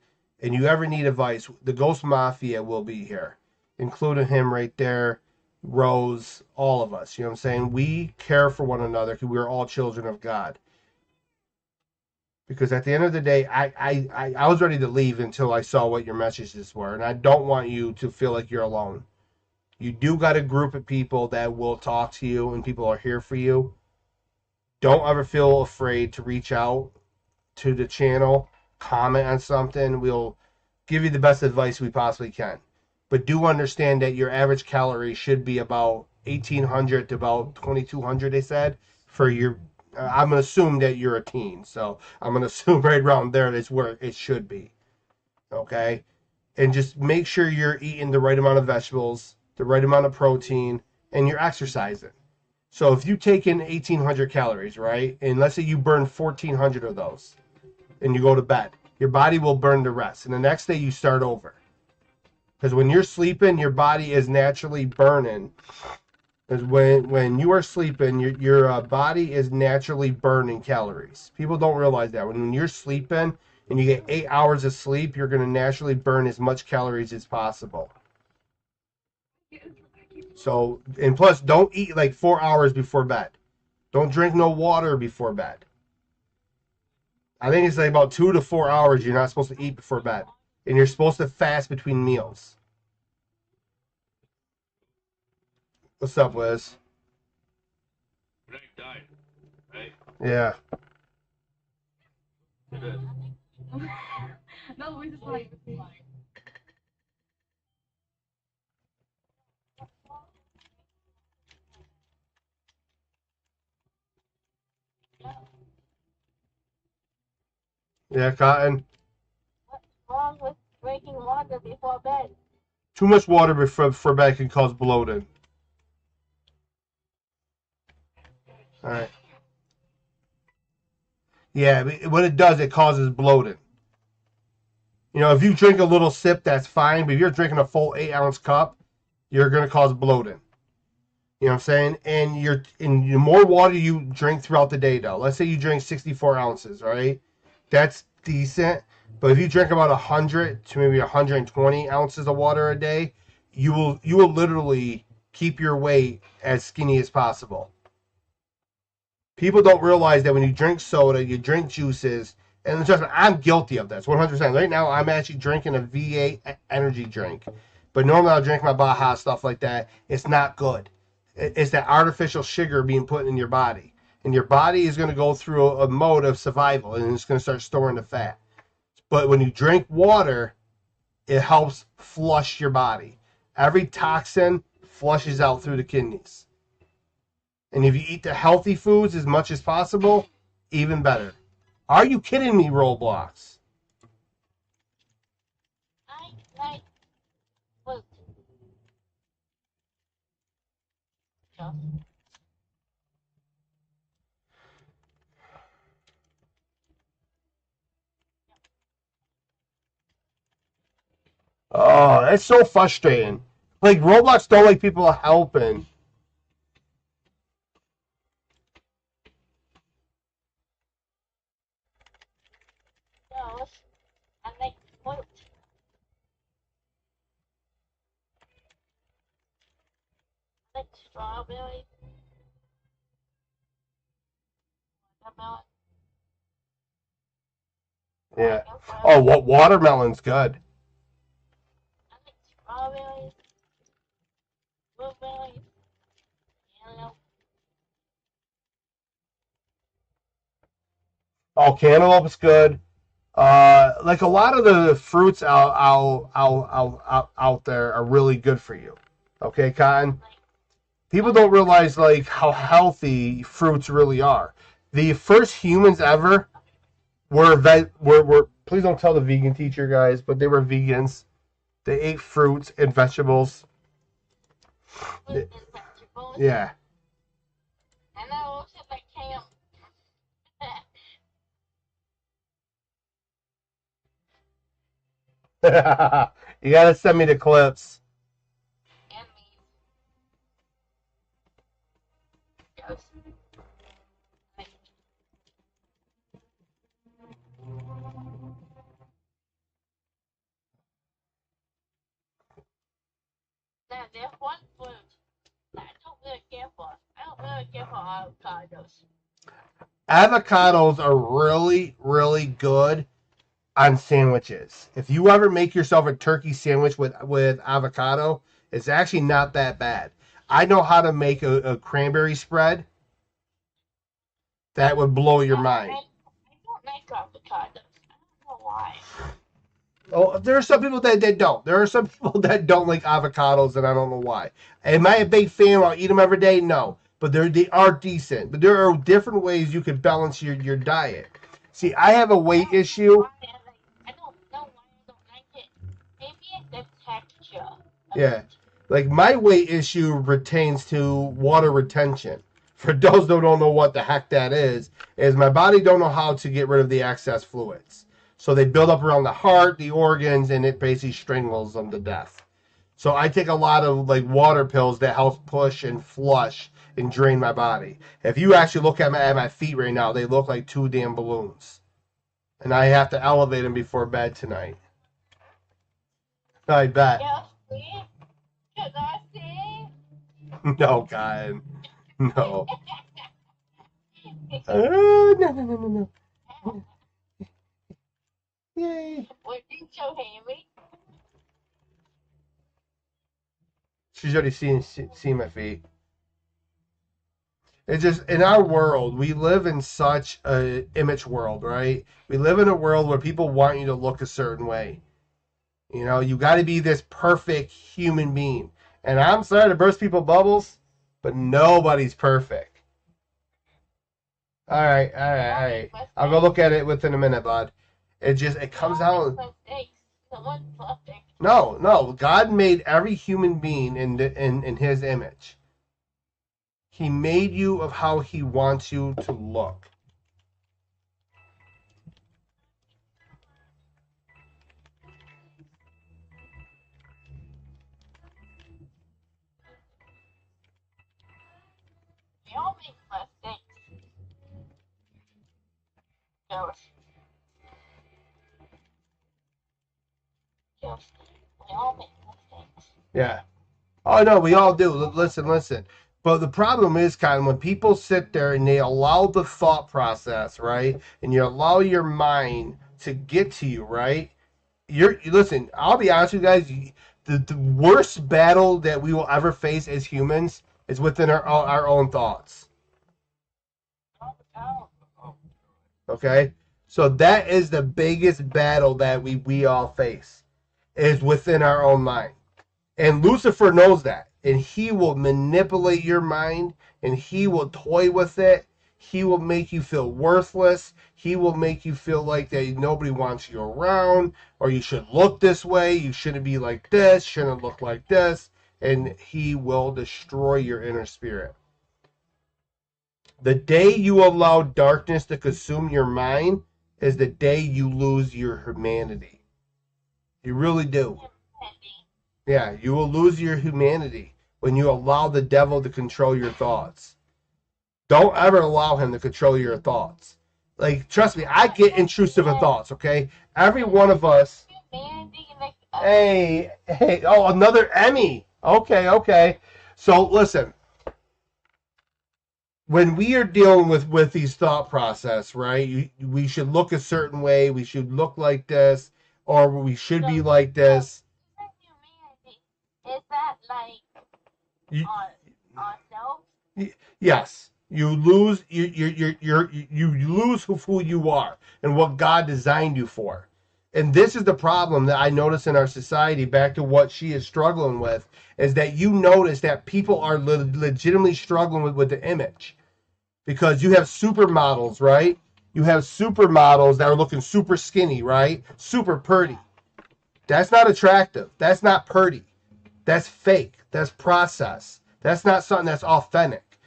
and you ever need advice, the Ghost Mafia will be here, including him right there. Rose, all of us. You know what I'm saying? We care for one another because we're all children of God. Because at the end of the day, I was ready to leave until I saw what your messages were. And I don't want you to feel like you're alone. You do got a group of people that will talk to you and people are here for you. Don't ever feel afraid to reach out to the channel, comment on something. We'll give you the best advice we possibly can. But do understand that your average calorie should be about 1,800 to about 2,200, they said, for your I'm going to assume that you're a teen. So I'm going to assume right around there is where it should be. Okay? And just make sure you're eating the right amount of vegetables, the right amount of protein, and you're exercising. So if you take in 1,800 calories, right? And let's say you burn 1,400 of those and you go to bed, your body will burn the rest. And the next day you start over. Because when you're sleeping, your body is naturally burning. Because when you are sleeping, your body is naturally burning calories. People don't realize that. When you're sleeping and you get 8 hours of sleep, you're going to naturally burn as much calories as possible. So, and plus, don't eat like 4 hours before bed. Don't drink no water before bed. I think it's like about 2 to 4 hours you're not supposed to eat before bed. And you're supposed to fast between meals. What's up, Liz? Renee died, right? Yeah. It is. No, we just like. Yeah, Cotton. What's wrong with drinking water before bed? Too much water before bed can cause bloating. All right. Yeah, what it does, it causes bloating. You know, if you drink a little sip, that's fine. But if you're drinking a full 8-ounce cup, you're gonna cause bloating. You know what I'm saying? And the more water you drink throughout the day, though. Let's say you drink 64 ounces, right? That's decent. But if you drink about 100 to maybe 120 ounces of water a day, you will literally keep your weight as skinny as possible. People don't realize that when you drink soda, you drink juices, and trust me, I'm guilty of this 100%. Right now, I'm actually drinking a V8 energy drink, but normally I'll drink my Baja stuff like that. It's not good. It's that artificial sugar being put in your body, and your body is going to go through a mode of survival, and it's going to start storing the fat. But when you drink water, it helps flush your body. Every toxin flushes out through the kidneys. And if you eat the healthy foods as much as possible, even better. Are you kidding me, Roblox? I like fruit. Just Oh, that's so frustrating. Like, Roblox don't like people helping. I like fruit. I like strawberry. Watermelon. Yeah. Oh, what watermelon's good. I like strawberries, blueberries, yellow. Oh, cantaloupe's good. Like a lot of the fruits out there are really good for you. Okay, Cotton? People don't realize like how healthy fruits really are. The first humans ever were please don't tell the vegan teacher guys, but they were vegans. They ate fruits and vegetables. Fruit and vegetables. Yeah. And I also like ham. You gotta send me the clips. And meat. Yes. Now, there's one fruit that I don't really care for. I don't really care for avocados. Avocados are really, really good on sandwiches. If you ever make yourself a turkey sandwich with avocado, it's actually not that bad. I know how to make a cranberry spread that would blow your mind. I don't like avocados. I don't know why. Oh, there are some people that don't. There are some people that don't like avocados, and I don't know why. Am I a big fan? I'll eat them every day? No. But they are decent. But there are different ways you can balance your diet. See, I have a weight issue. I don't know why I don't like it. Maybe it's the texture. Yeah. Like my weight issue retains to water retention. For those that don't know what the heck that is my body don't know how to get rid of the excess fluids. So they build up around the heart, the organs, and it basically strangles them to death. So I take a lot of like water pills that help push and flush and drain my body. If you actually look at my feet right now, they look like 2 damn balloons. And I have to elevate them before bed tonight. I bet. Yes, please. Can I see? No, God. No. No, no, no, no, no. Yay. Would you show Henry? She's already seen my feet. It's just in our world, we live in such a image world, right? We live in a world where people want you to look a certain way. You know, you got to be this perfect human being. And I'm sorry to burst people's bubbles, but nobody's perfect. All right, all right, all right. I'll go look at it within a minute, bud. It comes out. No, no. God made every human being in His image. He made you of how He wants you to look. We all make mistakes. Ghost. Ghost. We all make mistakes. Yeah. Oh no, we all do. Listen, listen. But the problem is, kind of, when people sit there and they allow the thought process, right, and you allow your mind to get to you, right. Listen. I'll be honest with you guys. The worst battle that we will ever face as humans is within our own thoughts. Okay, so that is the biggest battle that we all face is within our own mind. And Lucifer knows that. And he will manipulate your mind and he will toy with it. He will make you feel worthless. He will make you feel like that nobody wants you around, or you should look this way. You shouldn't be like this, shouldn't look like this. And he will destroy your inner spirit. The day you allow darkness to consume your mind is the day you lose your humanity. You really do. Yeah, you will lose your humanity when you allow the devil to control your thoughts. Don't ever allow him to control your thoughts. Like, trust me, I get intrusive thoughts, okay? Every one of us. Hey, oh, another Emmy. Okay. So, listen. When we are dealing with these thought process, right, we should look a certain way, we should look like this, or we should be like this. Is that like ourselves? Yes, you lose you lose who you are and what God designed you for. And this is the problem that I notice in our society, back to what she is struggling with, is that you notice that people are legitimately struggling with the image. Because you have supermodels, right? You have supermodels that are looking super skinny, right? Super pretty. That's not attractive. That's not pretty. That's fake. That's process. That's not something that's authentic.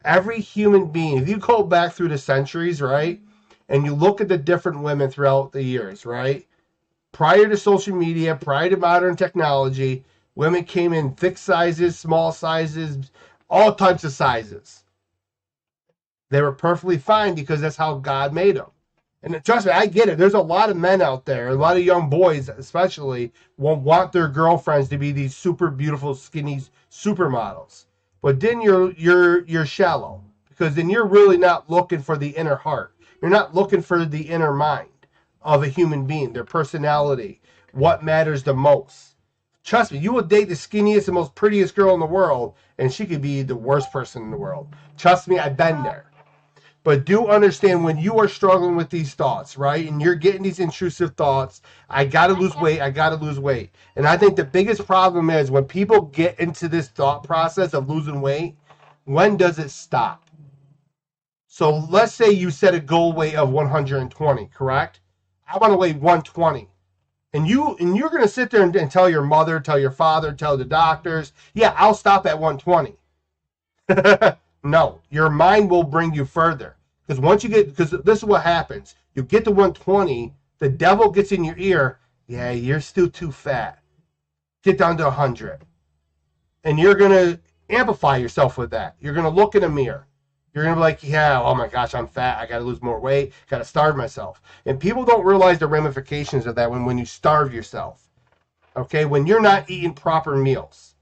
Every human being, if you go back through the centuries, right, and you look at the different women throughout the years, right, prior to social media, prior to modern technology, women came in thick sizes, small sizes, all types of sizes. They were perfectly fine because that's how God made them. And trust me, I get it. There's a lot of men out there, a lot of young boys especially, want their girlfriends to be these super beautiful, skinny supermodels. But then you're shallow, because then you're really not looking for the inner heart. You're not looking for the inner mind of a human being, their personality, what matters the most. Trust me, you will date the skinniest and most prettiest girl in the world, and she could be the worst person in the world. Trust me, I've been there. But do understand, when you are struggling with these thoughts, right, and you're getting these intrusive thoughts, I got to lose weight, I got to lose weight. And I think the biggest problem is when people get into this thought process of losing weight, when does it stop? So let's say you set a goal weight of 120, correct? I want to weigh 120. And you're going to sit there and tell your mother, tell your father, tell the doctors, yeah, I'll stop at 120. No, your mind will bring you further. Because this is what happens. You get to 120, the devil gets in your ear, yeah, you're still too fat. Get down to 100. And you're going to amplify yourself with that. You're going to look in a mirror. You're going to be like, yeah, oh my gosh, I'm fat. I got to lose more weight. Got to starve myself. And people don't realize the ramifications of that when you starve yourself. Okay? When you're not eating proper meals.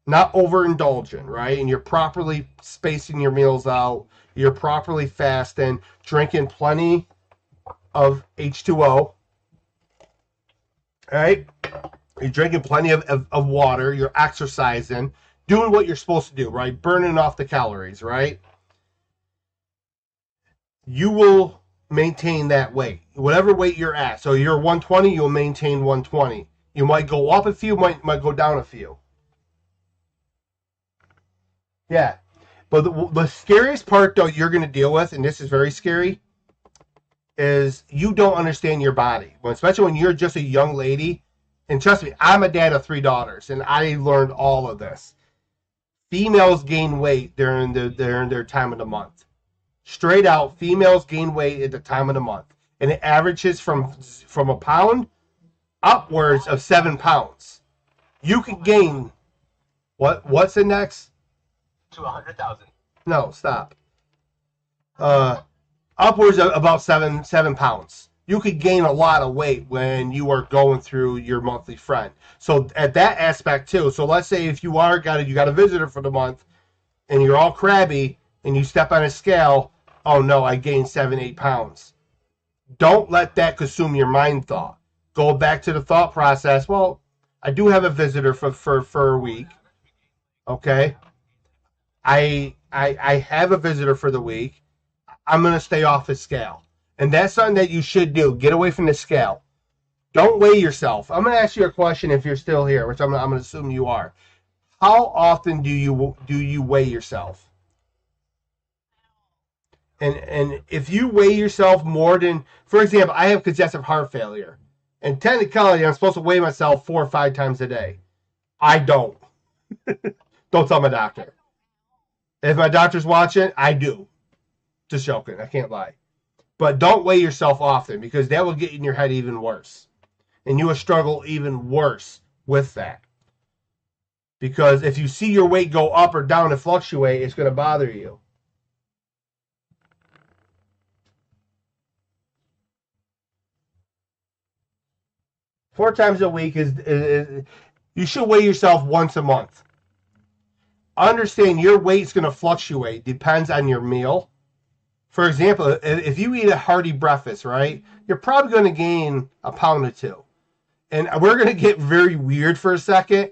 Not overindulgent, right? And you're properly spacing your meals out. You're properly fasting, drinking plenty of H2O. Right? You're drinking plenty of water. You're exercising, doing what you're supposed to do, right? Burning off the calories, right? you will maintain that weight, whatever weight you're at. So you're 120, you'll maintain 120. You might go up a few, might go down a few. Yeah. But the scariest part, though, you're going to deal with, and this is very scary, is you don't understand your body. Especially when you're just a young lady. And trust me, I'm a dad of 3 daughters, and I learned all of this. Females gain weight during their time of the month. Straight out, females gain weight at the time of the month. And it averages from a pound upwards of 7 pounds. You could gain, what's the next? To 100,000. No, stop. Upwards of about 7 pounds. You could gain a lot of weight when you are going through your monthly friend. So at that aspect too. So let's say if you got a visitor for the month, and you're all crabby, and you step on a scale, oh no, I gained 7, 8 pounds. Don't let that consume your mind thought. Go back to the thought process. Well, I do have a visitor for a week. Okay. I have a visitor for the week. I'm going to stay off the scale. And that's something that you should do. Get away from the scale. Don't weigh yourself. I'm going to ask you a question if you're still here, which I'm going to assume you are. How often do you weigh yourself? And if you weigh yourself more than, for example, I have congestive heart failure. And technically, I'm supposed to weigh myself 4 or 5 times a day. I don't. Don't tell my doctor. If my doctor's watching, I do. Just joking. I can't lie. But don't weigh yourself often, because that will get in your head even worse. And you will struggle even worse with that. Because if you see your weight go up or down and fluctuate, it's going to bother you. Four times a week is you should weigh yourself once a month. Understand your weight's going to fluctuate. Depends on your meal. For example, if you eat a hearty breakfast, right, you're probably going to gain a pound or 2. And we're going to get very weird for a second,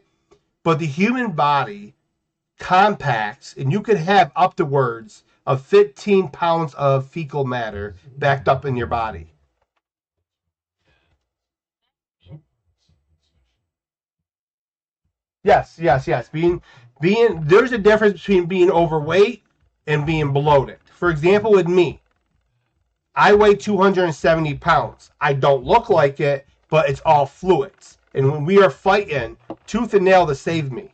but the human body compacts, and you could have upwards of 15 pounds of fecal matter backed up in your body. Yes. There's a difference between being overweight and being bloated. For example, with me, I weigh 270 pounds. I don't look like it, but it's all fluids. And when we are fighting tooth and nail to save me,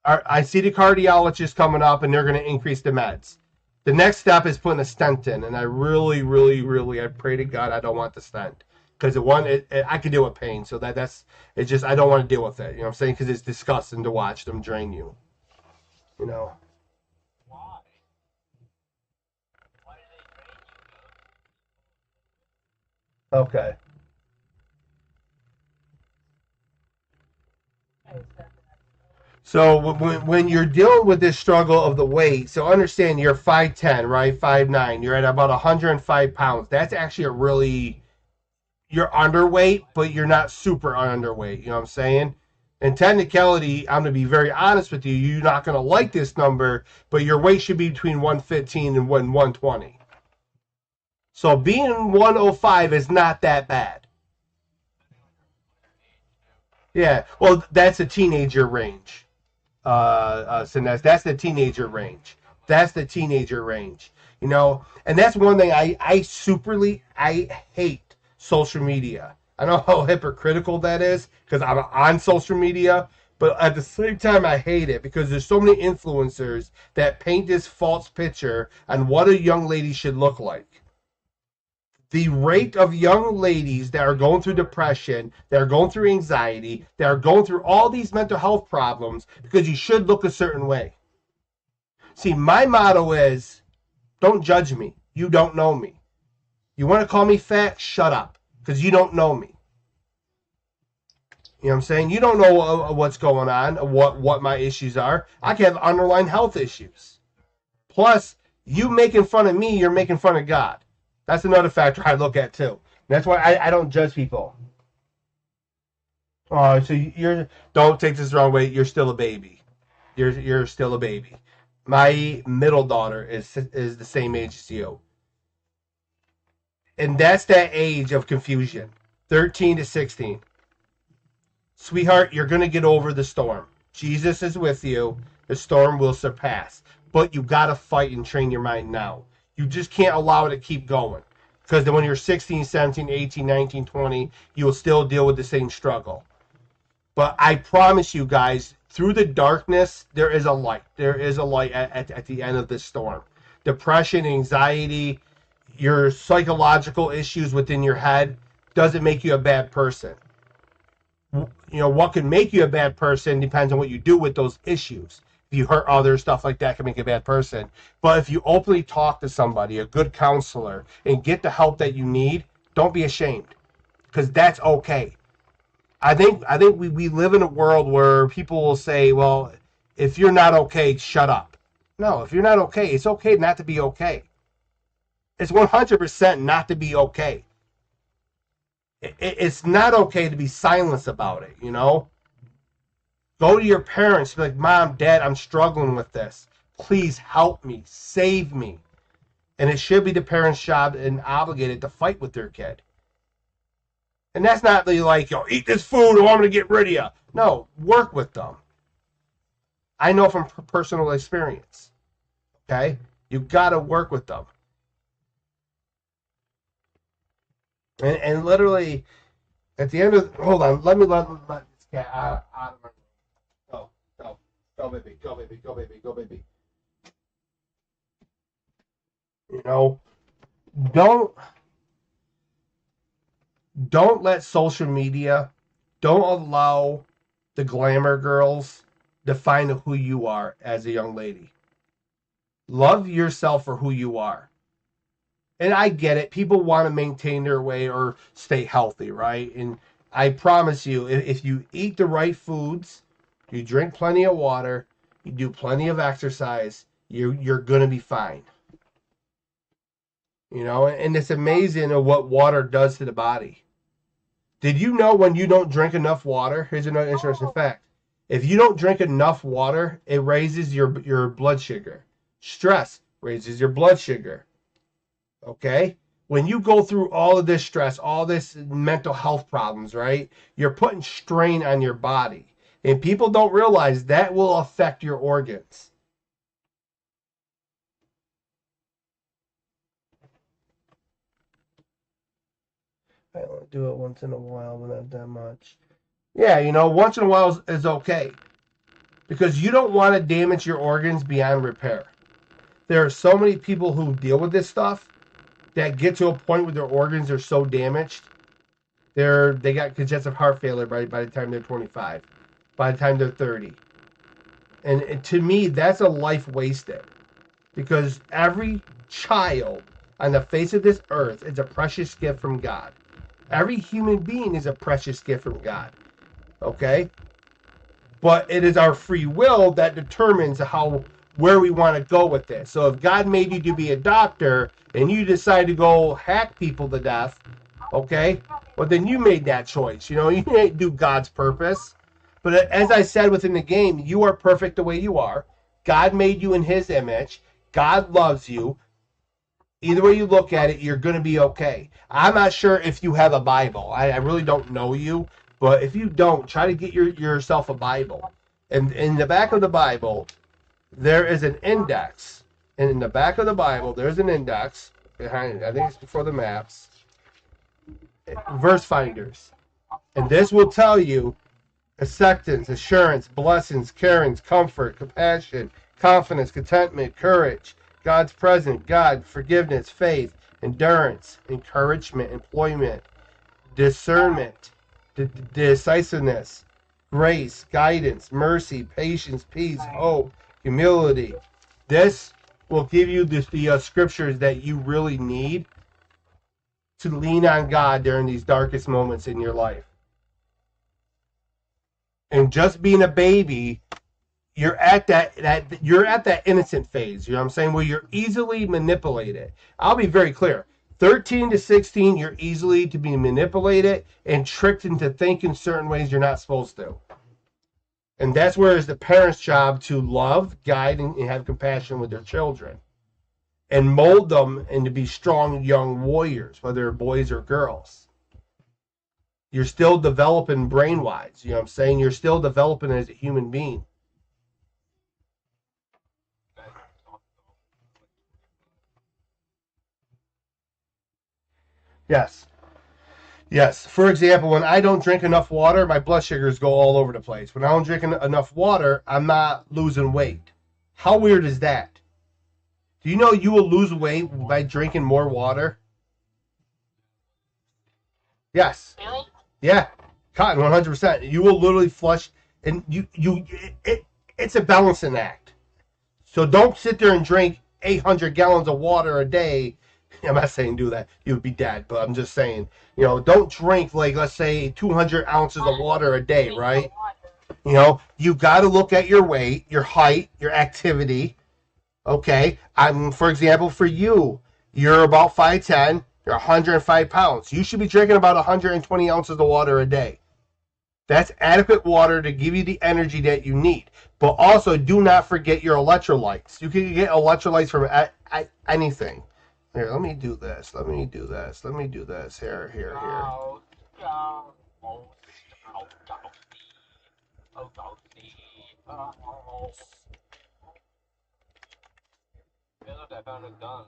I see the cardiologist coming up, and they're going to increase the meds. The next step is putting a stent in, and I really, I pray to God I don't want the stent. Because I can deal with pain, so it's just I don't want to deal with it. You know what I'm saying? Because it's disgusting to watch them drain you. You know. Why? Why do they drain you? Okay. So when you're dealing with this struggle of the weight, so understand you're 5'10", right? 5'9". You're at about 105 pounds. That's actually you're underweight, but you're not super underweight. You know what I'm saying? In technicality, I'm going to be very honest with you. You're not going to like this number, but your weight should be between 115 and 120. So being 105 is not that bad. Yeah, well, that's a teenager range. So that's the teenager range. That's the teenager range. You know, and that's one thing I hate social media. I know how hypocritical that is because I'm on social media, but at the same time I hate it because there's so many influencers that paint this false picture on what a young lady should look like. The rate of young ladies that are going through depression, that are going through anxiety, that are going through all these mental health problems because you should look a certain way. See, my motto is, don't judge me. You don't know me. You want to call me fat? Shut up, because you don't know me. You know what I'm saying? You don't know what's going on, what my issues are. I can have underlying health issues. Plus, you making fun of me, you're making fun of God. That's another factor I look at too. That's why I don't judge people. Oh, so don't take this the wrong way. You're still a baby. You're still a baby. My middle daughter is the same age as you. And that's that age of confusion. 13 to 16. Sweetheart, you're going to get over the storm. Jesus is with you. The storm will surpass. But you got to fight and train your mind now. You just can't allow it to keep going. Because then when you're 16, 17, 18, 19, 20, you will still deal with the same struggle. But I promise you guys, through the darkness, there is a light. There is a light at the end of this storm. Depression, anxiety, your psychological issues within your head doesn't make you a bad person. What can make you a bad person depends on what you do with those issues. If you hurt others, stuff like that can make you a bad person. But if you openly talk to somebody, a good counselor, and get the help that you need, don't be ashamed, because that's okay. I think we live in a world where people will say, well, if you're not okay, shut up. No, if you're not okay, it's okay not to be okay. It's 100% not to be okay. It's not okay to be silent about it, Go to your parents, be like, Mom, Dad, I'm struggling with this. Please help me, save me. And it should be the parents' job and obligated to fight with their kid. And that's not like, eat this food or I'm going to get rid of you. No, work with them. I know from personal experience. Okay? You got to work with them. And literally, at the end of... Hold on. Let this cat out of my room. Go, baby. Go, baby. Go, baby. Go, baby. Don't let social media, don't allow the glamour girls define who you are as a young lady. Love yourself for who you are. And I get it. People want to maintain their weight or stay healthy, right? And I promise you, if you eat the right foods, you drink plenty of water, you do plenty of exercise, you're going to be fine. And it's amazing what water does to the body. Did you know when you don't drink enough water? Here's another interesting fact. If you don't drink enough water, it raises your blood sugar. Stress raises your blood sugar. Okay? When you go through all of this stress, all this mental health problems, right? You're putting strain on your body. And people don't realize that will affect your organs. I only do it once in a while, but not that much. Yeah, once in a while is okay. Because you don't want to damage your organs beyond repair. There are so many people who deal with this stuff that get to a point where their organs are so damaged, they got congestive heart failure by the time they're 25, by the time they're 30. And to me, that's a life wasted. Because every child on the face of this earth is a precious gift from God. Every human being is a precious gift from God. Okay? But it is our free will that determines where we want to go with this. So if God made you to be a doctor and you decide to go hack people to death, okay, well then you made that choice. You didn't do God's purpose. But as I said within the game, you are perfect the way you are. God made you in his image. God loves you. Either way you look at it, you're going to be okay. I'm not sure if you have a Bible. I really don't know you. But if you don't, try to get yourself a Bible. And in the back of the Bible, there is an index. And in the back of the Bible, there's an index behind it. I think it's before the maps. Verse finders. And this will tell you acceptance, assurance, blessings, carings, comfort, compassion, confidence, contentment, courage, God's presence, God, forgiveness, faith, endurance, encouragement, employment, discernment, decisiveness, grace, guidance, mercy, patience, peace, hope, humility. This will give you the scriptures that you really need to lean on God during these darkest moments in your life. And just being a baby, you're at that innocent phase, you know what I'm saying, where you're easily manipulated. I'll be very clear. 13 to 16, you're easily to be manipulated and tricked into thinking certain ways you're not supposed to. And that's where it's the parents' job to love, guide, and have compassion with their children. And mold them into be strong young warriors, whether they're boys or girls. You're still developing brain-wise. You know what I'm saying? You're still developing as a human being. Yes. Yes. For example, when I don't drink enough water, my blood sugars go all over the place. When I don't drink enough water, I'm not losing weight. How weird is that? Do you know you will lose weight by drinking more water? Yes. Really? Yeah. Cotton, 100%. You will literally flush, and it's a balancing act. So don't sit there and drink 800 gallons of water a day. I'm not saying do that. You would be dead, but I'm just saying, don't drink, like, let's say 200 ounces of water a day, right? You got to look at your weight, your height, your activity. Okay? For example, for you, you're about 5'10", you're 105 pounds. You should be drinking about 120 ounces of water a day. That's adequate water to give you the energy that you need. But also, do not forget your electrolytes. You can get electrolytes from anything. Here, let me do this. Let me do this. Let me do this. Here. Look, I found a gun.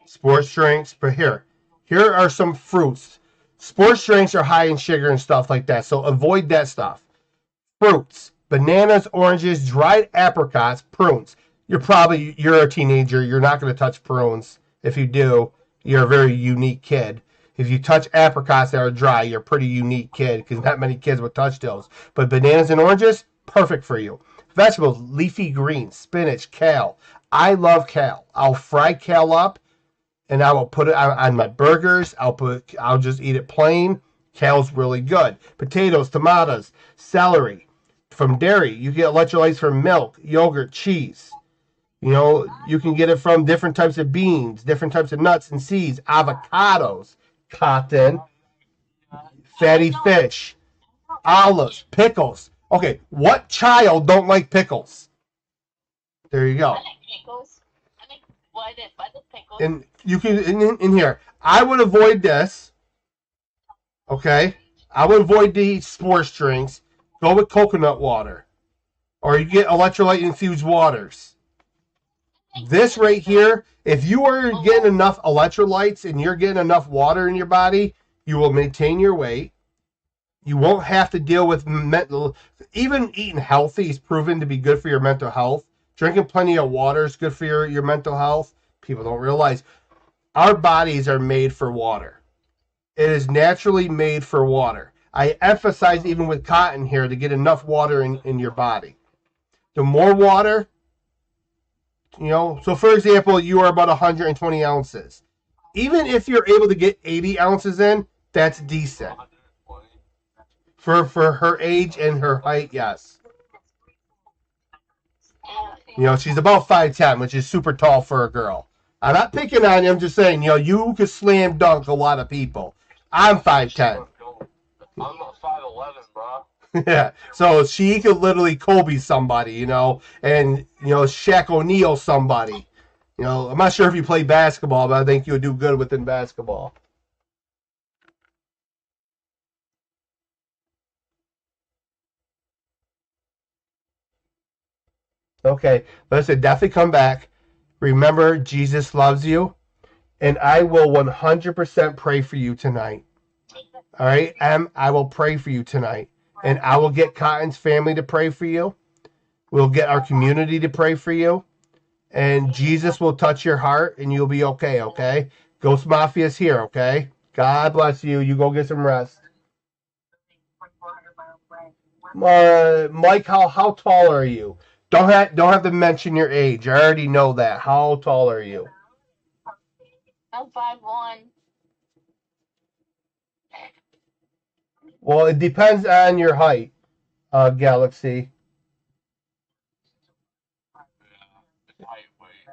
Sports drinks, but here are some fruits. Sports drinks are high in sugar and stuff like that, so avoid that stuff. Fruits, bananas, oranges, dried apricots, prunes. You're a teenager. You're not going to touch prunes. If you do, you're a very unique kid. If you touch apricots that are dry, you're a pretty unique kid because not many kids would touch those. But bananas and oranges, perfect for you. Vegetables, leafy greens, spinach, kale. I love kale. I'll fry kale up and I will put it on my burgers. I'll just eat it plain. Kale's really good. Potatoes, tomatoes, celery. From dairy, you get electrolytes from milk, yogurt, cheese. You can get it from different types of beans, different types of nuts and seeds, avocados, cotton, fatty fish, olives, pickles. Okay, what child don't like pickles? There you go. I like pickles. I like butter pickles. And you can in here. I would avoid this. Okay, I would avoid the sports drinks. Go with coconut water, or you get electrolyte infused waters. This right here, if you are getting enough electrolytes and you're getting enough water in your body, you will maintain your weight. You won't have to deal with mental. Even eating healthy is proven to be good for your mental health. Drinking plenty of water is good for your mental health. People don't realize our bodies are made for water. It is naturally made for water. I emphasize even with cotton here to get enough water in your body. The more water, so for example, you are about 120 ounces. Even if you're able to get 80 ounces in, that's decent. For her age and her height, yes. She's about 5'10", which is super tall for a girl. I'm not picking on you. I'm just saying, you could slam dunk a lot of people. I'm 5'10". I'm 5'11", bro. Yeah, so she could literally Kobe somebody, and Shaq O'Neal somebody. I'm not sure if you play basketball, but I think you would do good within basketball. Okay, listen, definitely come back. Remember, Jesus loves you, and I will 100% pray for you tonight. All right, I will pray for you tonight, and I will get Cotton's family to pray for you. We'll get our community to pray for you, and Jesus will touch your heart, and you'll be okay, okay? Ghost Mafia is here, okay? God bless you. You go get some rest. Mike, how tall are you? Don't have to mention your age. I already know that. How tall are you? I'm 5'1". Well, it depends on your height, Galaxy.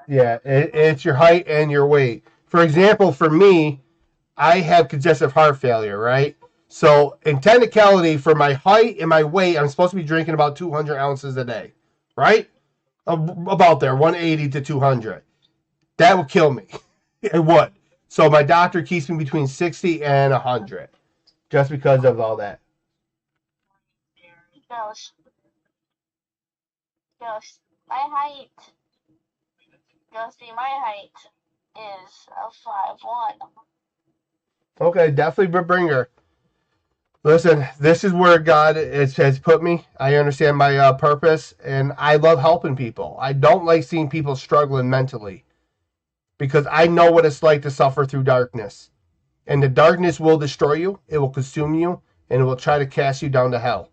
Yeah, it's your height and your weight. For example, for me, I have congestive heart failure, right? So, in technicality, for my height and my weight, I'm supposed to be drinking about 200 ounces a day, right? About there, 180 to 200. That would kill me. It would. So, my doctor keeps me between 60 and 100 just because of all that. Ghost. Ghost. My height. Ghosty, my height is a 5'1". Okay, definitely bring her. Listen, this is where God has put me. I understand my purpose, and I love helping people. I don't like seeing people struggling mentally because I know what it's like to suffer through darkness. And the darkness will destroy you, it will consume you, and it will try to cast you down to hell.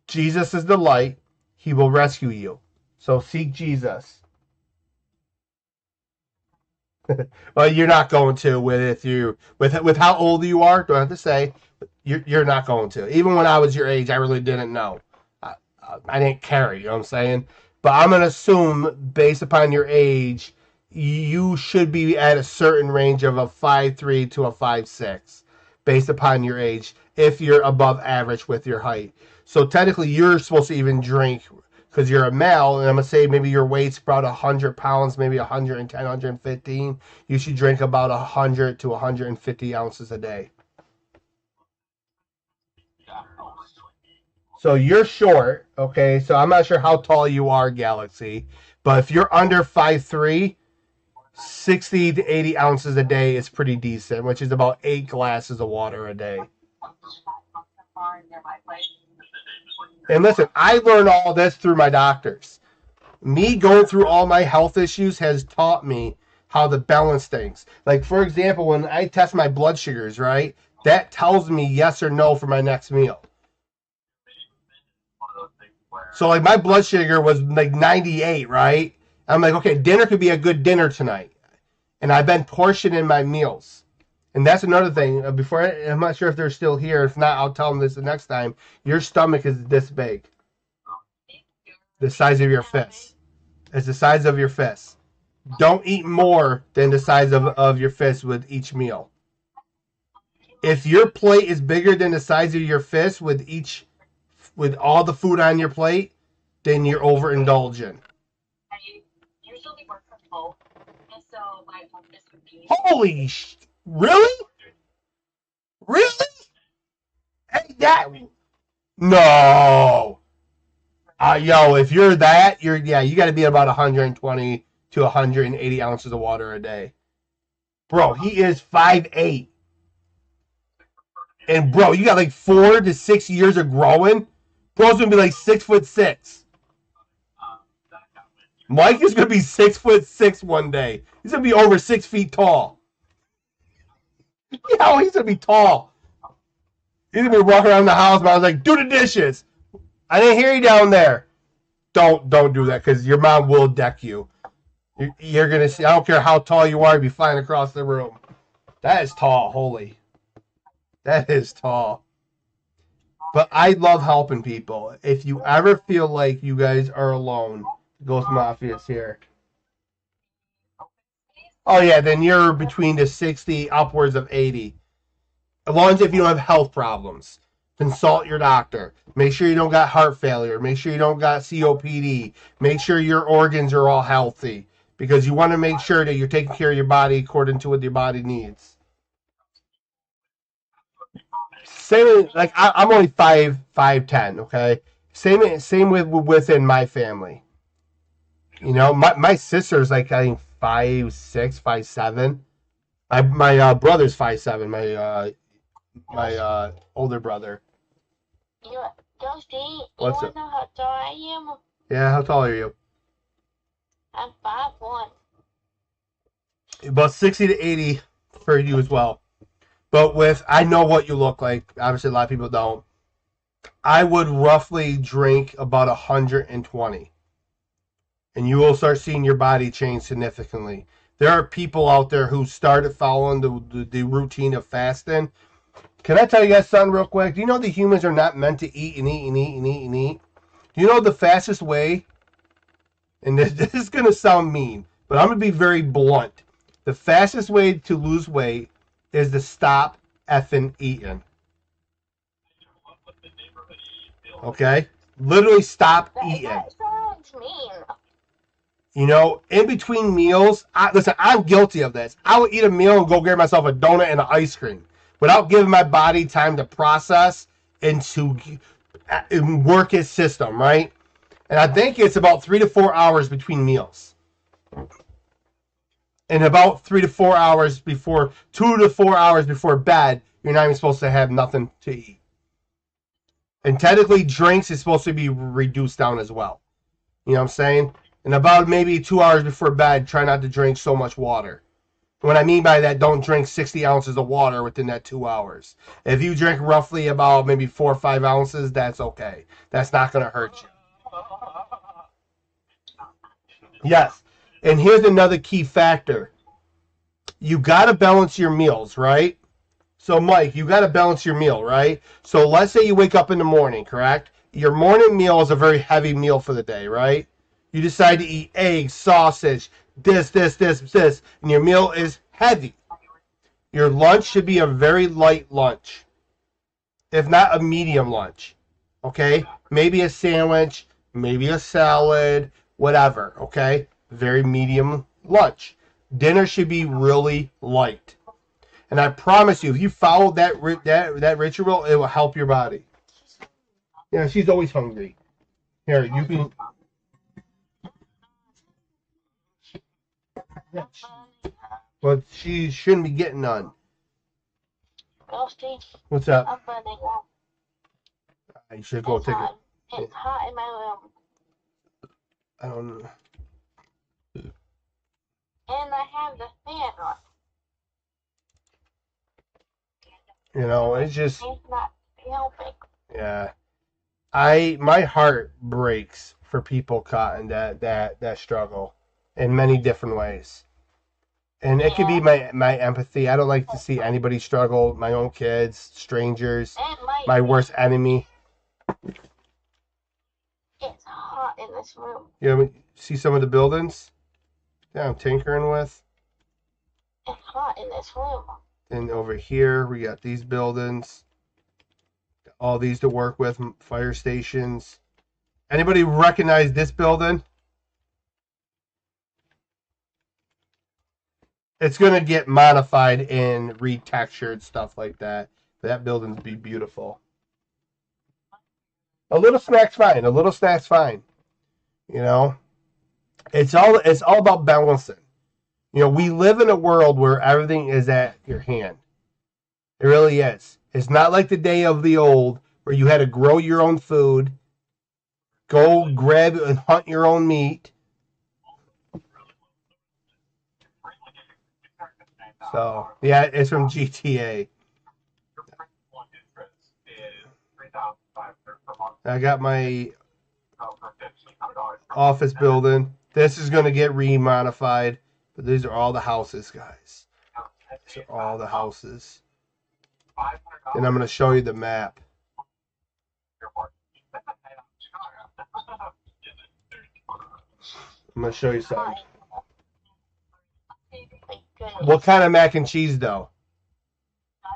Jesus is the light. He will rescue you. So seek Jesus. Well, you're not going to with how old you are. Don't have to say. You're not going to. Even when I was your age, I really didn't know. I didn't care. You know what I'm saying? But I'm gonna assume, based upon your age, you should be at a certain range of a 5'3" to a 5'6", based upon your age. If you're above average with your height, so technically you're supposed to even drink because you're a male, and I'm gonna say maybe your weight's about 100 pounds, maybe 110, 115. You should drink about 100 to 150 ounces a day. So you're short, okay? So I'm not sure how tall you are, Galaxy, but if you're under 5'3", 60 to 80 ounces a day is pretty decent, which is about 8 glasses of water a day. And listen, I learned all this through my doctors. Me going through all my health issues has taught me how to balance things. Like, for example, when I test my blood sugars, right, that tells me yes or no for my next meal. So, like, my blood sugar was like 98, right? I'm like, okay, dinner could be a good dinner tonight. And I've been portioning my meals. And that's another thing. I'm not sure if they're still here. If not, I'll tell them this the next time. Your stomach is this big. The size of your fist. It's the size of your fist. Don't eat more than the size of your fist with each meal. If your plate is bigger than the size of your fist with all the food on your plate, then you're overindulging. Holy really? Really? Hey, that no. Yo, if you're that, you got to be about 120 to 180 ounces of water a day. Bro, he is 5'8". And bro, you got like 4 to 6 years of growing. Bro's gonna be like 6'6". Mike is gonna be 6'6" one day. He's gonna be over 6 feet tall. Yeah, he's gonna be tall. He's gonna be walking around the house, but I was like, do the dishes. I didn't hear you down there. Don't do that, because your mom will deck you. You're gonna see. I don't care how tall you are, you'll be flying across the room. That is tall. Holy. That is tall. But I love helping people. If you ever feel like you guys are alone, Ghost Mafia is here. Oh yeah, then you're between the 60 upwards of 80. As long as if you don't have health problems. Consult your doctor. Make sure you don't got heart failure. Make sure you don't got COPD. Make sure your organs are all healthy. Because you want to make sure that you're taking care of your body according to what your body needs. Same like I'm only 5'10", okay? Same within my family. You know, my sister's like I think 5'6", 5'7". My brother's 5'7". My older brother. Ghosty, you What's wanna it? know how tall I am? Yeah, how tall are you? I'm 5'1". About 60 to 80 for you as well. But I know what you look like. Obviously, a lot of people don't. I would roughly drink about 120. And you will start seeing your body change significantly. There are people out there who started following the routine of fasting. Can I tell you guys something real quick? Do you know the humans are not meant to eat and eat and eat and eat and eat? Do you know the fastest way? And this is going to sound mean, But I'm going to be very blunt. The fastest way to lose weight is to stop effing eating. Okay? Literally stop eating. That sounds mean. You know, in between meals, listen, I'm guilty of this. I would eat a meal and go get myself a donut and an ice cream without giving my body time to process and to work its system, right? And I think it's about 3 to 4 hours between meals. And about 3 to 4 hours before, 2 to 4 hours before bed, you're not even supposed to have nothing to eat. And technically, drinks is supposed to be reduced down as well. You know what I'm saying? And about maybe 2 hours before bed, try not to drink so much water. What I mean by that, don't drink 60 ounces of water within that 2 hours. If you drink roughly about maybe 4 or 5 ounces, that's okay. That's not going to hurt you. Yes. And here's another key factor. You got to balance your meals, right? So, Mike, you got to balance your meal, right? So, let's say you wake up in the morning, correct? Your morning meal is a very heavy meal for the day, right? You decide to eat eggs, sausage, this, and your meal is heavy. Your lunch should be a very light lunch, if not a medium lunch, okay? Maybe a sandwich, maybe a salad, whatever, okay? Very medium lunch. Dinner should be really light. And I promise you, if you follow that ritual, it will help your body. Yeah, she's always hungry. Here, you can... But she shouldn't be getting none. Ghosty, What's up? I'm burning up. You should go take it. It's hot in my room. I don't know. And I have the fan on. You know, it's just... It's not helping. Yeah. My heart breaks for people caught in that struggle in many different ways. And it could be my empathy. I don't like to see anybody struggle. My own kids, strangers, my worst enemy. It's hot in this room. You see some of the buildings that I'm tinkering with? It's hot in this room. And over here, we got these buildings. All these to work with, fire stations. Anybody recognize this building? It's going to get modified and retextured, stuff like that. That building's be beautiful. A little snack's fine. A little snack's fine. You know? It's all about balancing. You know, we live in a world where everything is at your hand. It really is. It's not like the day of the old where you had to grow your own food, go grab and hunt your own meat. So, yeah, it's from GTA. I got my office building. This is going to get remodified. But these are all the houses, guys. These are all the houses. And I'm going to show you the map. I'm going to show you something. What kind of mac and cheese, though? A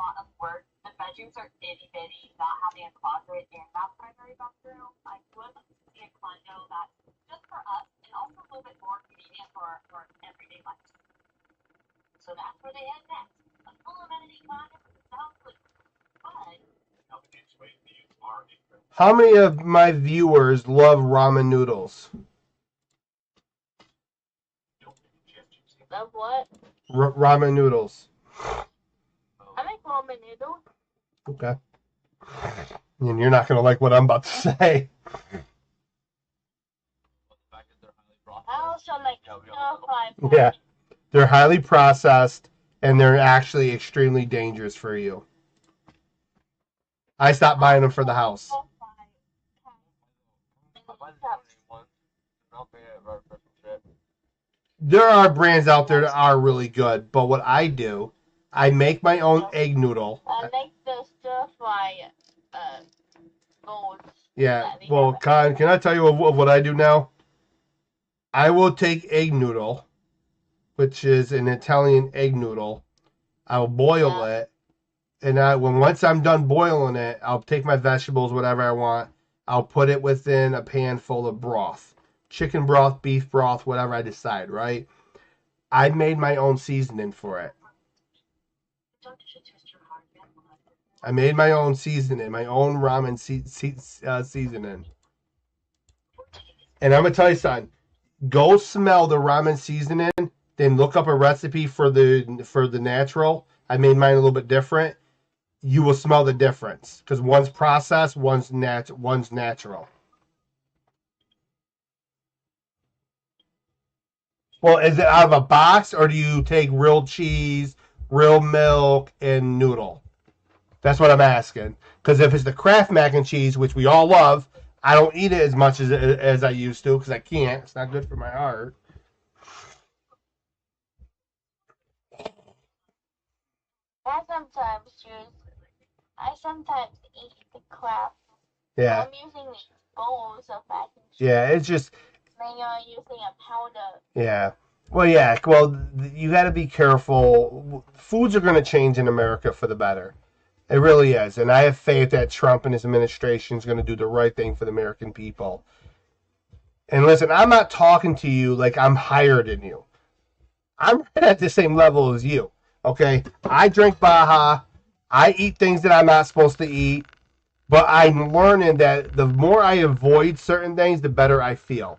lot of work. The bedrooms are itty bitty, not having a closet and that primary bathroom. I would like to see a condo that's just for us and also a little bit more convenient for everyday life. So that's where they head next. A full amenity condo sounds good. But how many of my viewers love ramen noodles? Love what? Ramen noodles. I make ramen noodles. Okay. And you're not going to like what I'm about to say. I also like stir-fry. Yeah. They're highly processed, and they're actually extremely dangerous for you. I stopped buying them for the house. There are brands out there that are really good, but what I do, I make my own egg noodle. I make the stir-fry bowls. Yeah, well, Con, can I tell you what I do now? I will take egg noodle, which is an Italian egg noodle. I'll boil it, and once I'm done boiling it, I'll take my vegetables, whatever I want. I'll put it within a pan full of broth, chicken broth, beef broth, whatever I decide. Right? I made my own seasoning for it. I made my own seasoning, my own ramen seasoning. And I'm gonna tell you something. Go smell the ramen seasoning, then look up a recipe for the natural. I made mine a little bit different. You will smell the difference because one's processed, one's natural. Well, is it out of a box or do you take real cheese, real milk, and noodle? That's what I'm asking. Because if it's the Kraft mac and cheese, which we all love, I don't eat it as much as I used to because I can't. It's not good for my heart. I sometimes eat the crap. Yeah. I'm using the bowls of mac and cheese. Yeah, it's just. They are using a powder. Yeah. Well, yeah. Well, you got to be careful. Foods are going to change in America for the better. It really is. And I have faith that Trump and his administration is going to do the right thing for the American people. And listen, I'm not talking to you like I'm higher than you. I'm right at the same level as you. Okay? I drink Baja. I eat things that I'm not supposed to eat. But I'm learning that the more I avoid certain things, the better I feel.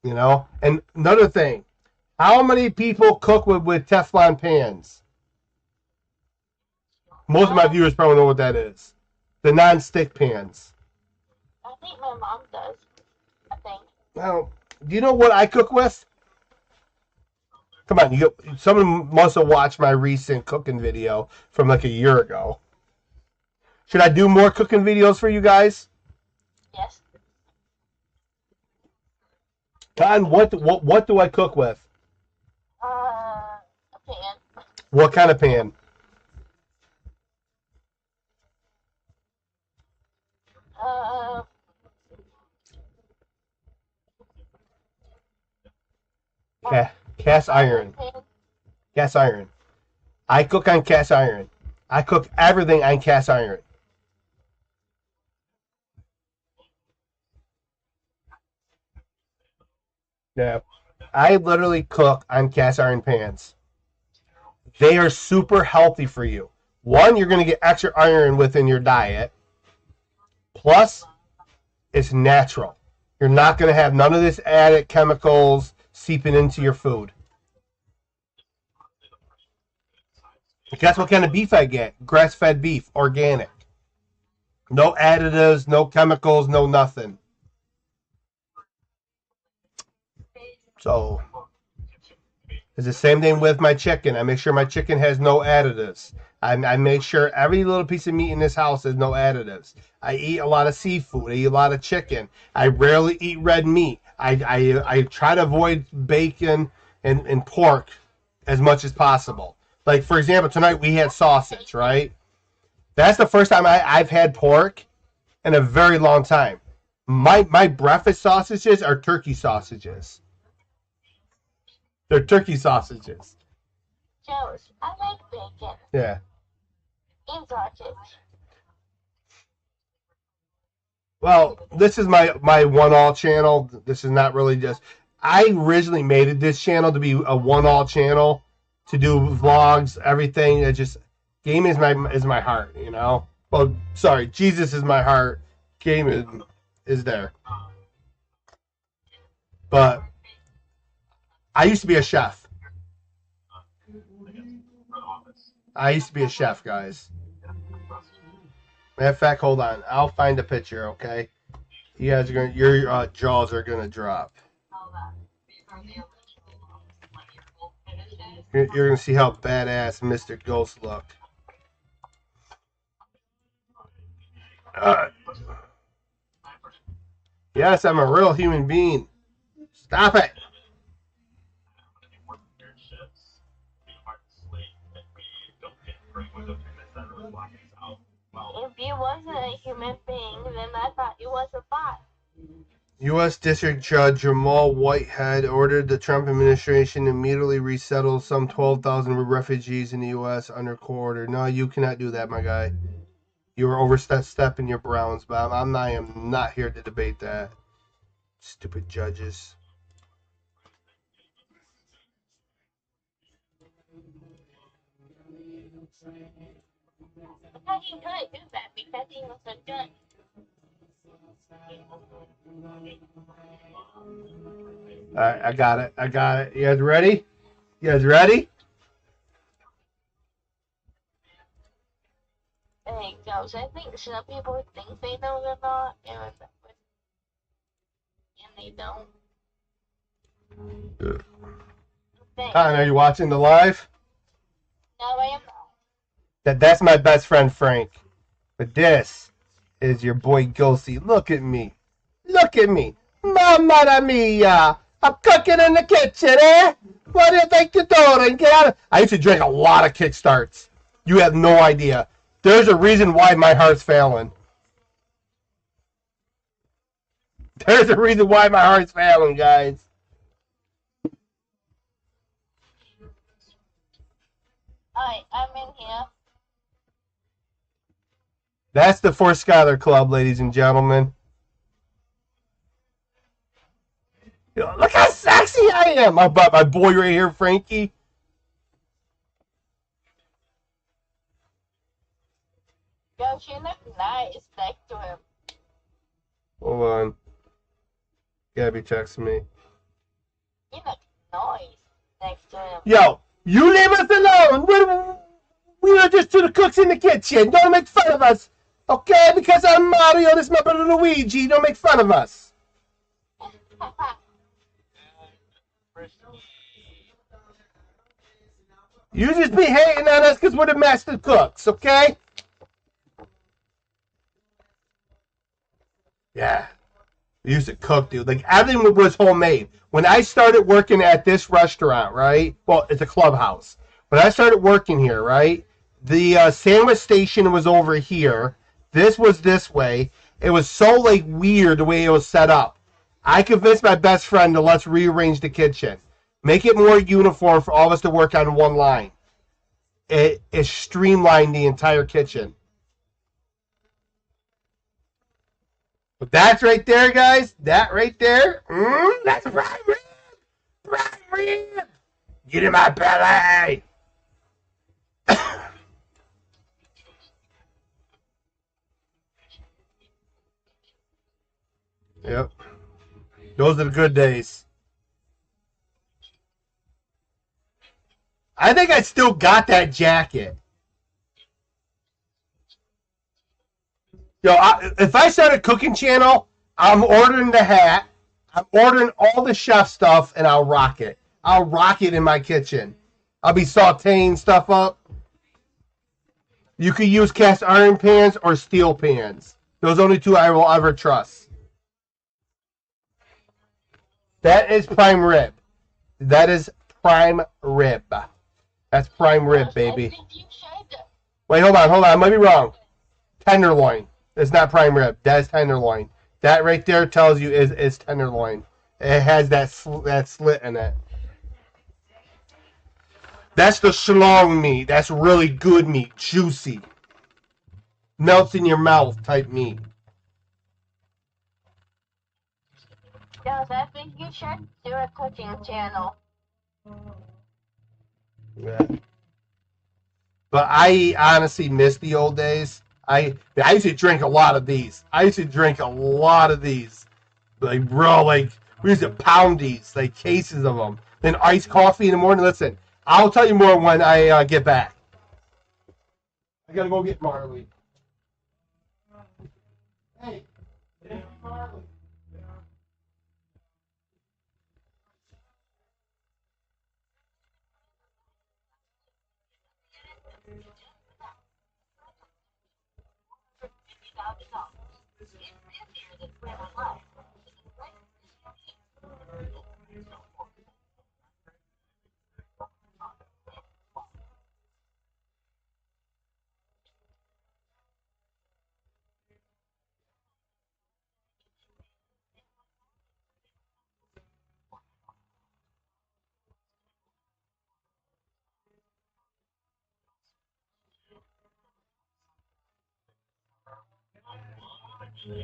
You know? And another thing, how many people cook with Teflon pans? Most of my viewers probably know what that is. The non-stick pans. I think my mom does. I think. Well, do you know what I cook with? Come on, someone must have watched my recent cooking video from like a year ago. Should I do more cooking videos for you guys? Yes. Don, what do I cook with? A pan. What kind of pan? Cast iron. Cast iron. I cook on cast iron. I cook everything on cast iron. Yeah. I literally cook on cast iron pans. They are super healthy for you. One, you're going to get extra iron within your diet. Plus, it's natural. You're not going to have none of this added chemicals seeping into your food. Guess what kind of beef I get? Grass-fed beef, organic. No additives, no chemicals, no nothing. So, it's the same thing with my chicken. I make sure my chicken has no additives. I make sure every little piece of meat in this house has no additives. I eat a lot of seafood. I eat a lot of chicken. I rarely eat red meat. I try to avoid bacon and pork as much as possible. Like, for example, tonight we had sausage, right? That's the first time I've had pork in a very long time. My breakfast sausages are turkey sausages. They're turkey sausages. Joe's. I like bacon. Yeah. And sausage. Well, this is my one-all channel. This is not really just... I originally made this channel to be a one-all channel, to do vlogs, everything. It just... Game is my heart, you know? Well, sorry, Jesus is my heart. Game is there. But I used to be a chef. I used to be a chef, guys. Matter of fact, hold on. I'll find a picture, okay? You guys are gonna, your jaws are gonna drop. You're gonna see how badass Mr. Ghost looked. Yes, I'm a real human being. Stop it. If you wasn't a human being, then I thought you was a bot. U.S. District Judge Jamal Whitehead ordered the Trump administration to immediately resettle some 12,000 refugees in the U.S. under court order. No, you cannot do that, my guy. You are overstepping your bounds, but I am not here to debate that. Stupid judges. How he couldn't do that because he was a judge. Alright, I got it. I got it. You guys ready? You guys ready? Hey, Ghost, I think some people think they know they're not, and they don't. Con, are you watching the live? No, I am not. That's my best friend Frank. But this is your boy Ghosty. Look at me. Look at me. Mamma mia. I'm cooking in the kitchen, eh? What do you think you're doing? Get out of... I used to drink a lot of Kickstarts. You have no idea. There's a reason why my heart's failing. There's a reason why my heart's failing, guys. Alright, I'm in here. That's the Four Scholar Club, ladies and gentlemen. Look how sexy I am. My boy right here, Frankie. Ghost, you look nice next to him. Hold on. Gabby texting me. You look nice next to him. Yo, you leave us alone. We are just two cooks in the kitchen. Don't make fun of us. Okay? Because I'm Mario, this is my brother Luigi. Don't make fun of us. You just be hating on us because we're the master cooks, okay? Yeah. We used to cook, dude. Like, everything was homemade. When I started working at this restaurant, right? Well, it's a clubhouse. When I started working here, right? The sandwich station was over here. This was this way. It was so, like, weird the way it was set up. I convinced my best friend to let's rearrange the kitchen. Make it more uniform for all of us to work on one line. It streamlined the entire kitchen. But that's right there, guys. That right there. That's prime rib. Prime rib. Get in my belly. Yep. Those are the good days. I think I still got that jacket. Yo, if I start a cooking channel, I'm ordering the hat. I'm ordering all the chef stuff, and I'll rock it. I'll rock it in my kitchen. I'll be sauteing stuff up. You can use cast iron pans or steel pans. Those are only two I will ever trust. That is prime rib. That is prime rib. That's prime rib, baby. Wait, hold on. I might be wrong. Tenderloin. It's not prime rib. That is tenderloin. That right there tells you is tenderloin. It has that slit in it. That's the schlong meat. That's really good meat. Juicy. Melts in your mouth type meat. Guys, I think you should do a cooking channel. Yeah. But I honestly miss the old days. I used to drink a lot of these. Like, bro, like, we used to pound these, like, cases of them. Then iced coffee in the morning. Listen, I'll tell you more when I get back. I gotta go get Marley. Hey, Marley. This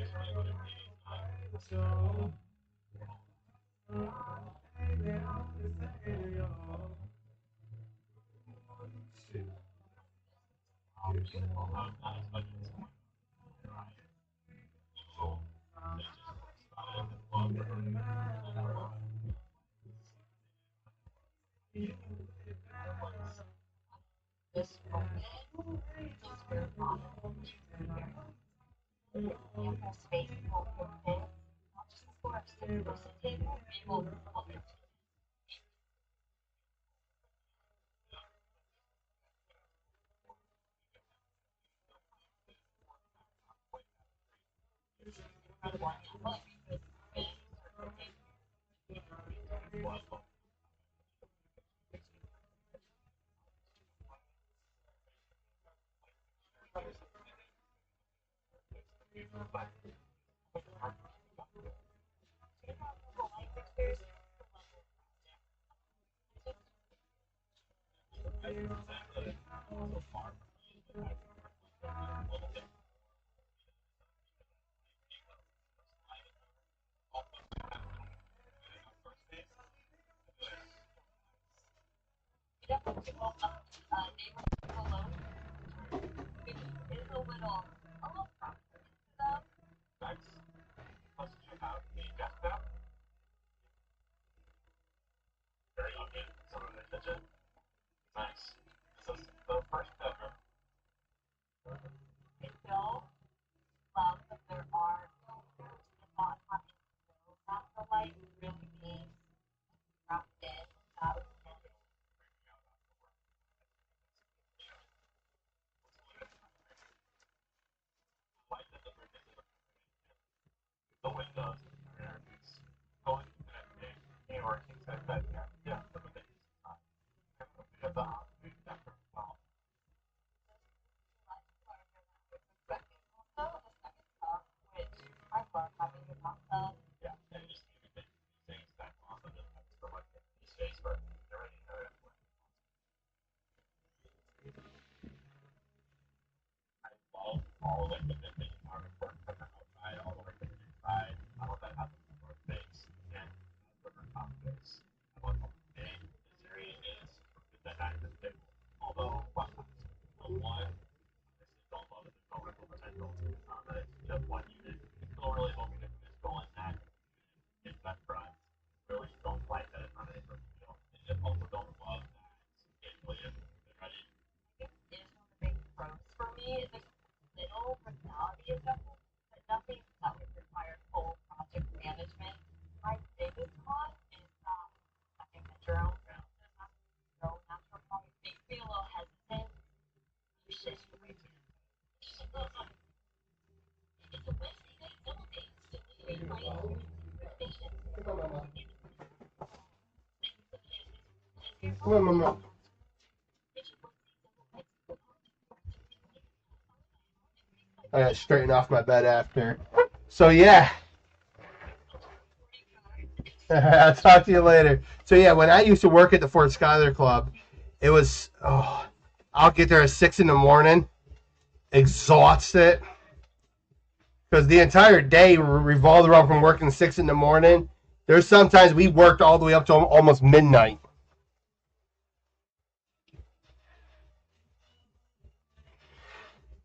moment is where model ample space will open, not just the floor, the table, it will open. Come on, Mama. I gotta straighten off my bed after. So yeah. I'll talk to you later. So yeah, when I used to work at the Fort Schuyler Club, it was I'll get there at 6 in the morning, exhausted, because the entire day revolved around from working 6 in the morning. There's sometimes we worked all the way up to almost midnight.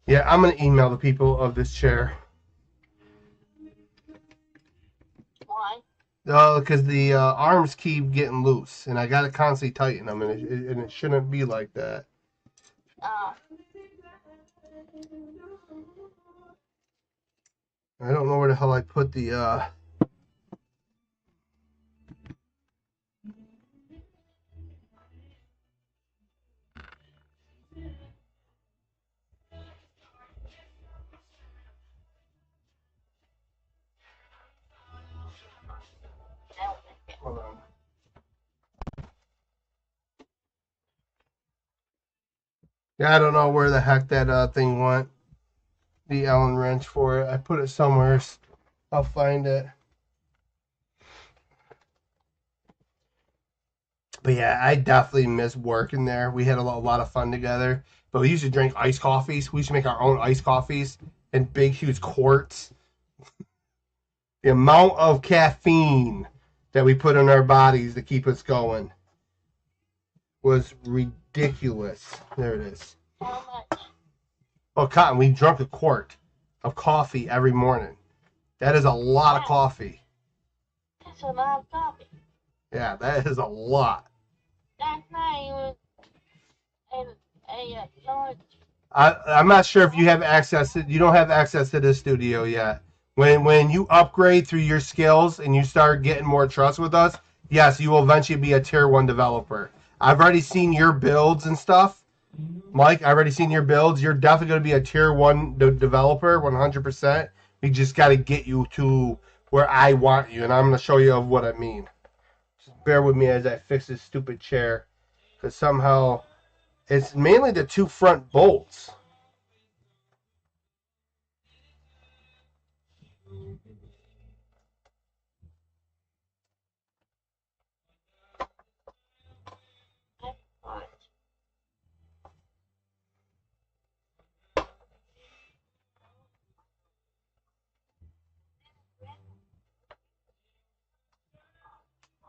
Yeah, I'm gonna email the people of this chair. Why? Because the arms keep getting loose, and I gotta constantly tighten them, and it shouldn't be like that. I don't know where the hell I put the. Hold on. Yeah, I don't know where the heck that thing went. The Allen wrench for it. I put it somewhere. I'll find it. But yeah, I definitely miss working there. We had a lot of fun together. But we used to drink iced coffees. We used to make our own iced coffees in big, huge quarts. The amount of caffeine that we put in our bodies to keep us going was ridiculous. There it is. How much? Oh, Cotton, we drunk a quart of coffee every morning. That is a lot of coffee. That's a lot of coffee. Yeah, that is a lot. That's not even a large. I'm not sure if you have access to. You don't have access to this studio yet. When you upgrade through your skills and you start getting more trust with us, yes, you will eventually be a tier 1 developer. I've already seen your builds and stuff. Mike, I've already seen your builds. You're definitely going to be a tier 1 developer, 100%. We just got to get you to where I want you, and I'm going to show you of what I mean. Just bear with me as I fix this stupid chair, because somehow it's mainly the 2 front bolts.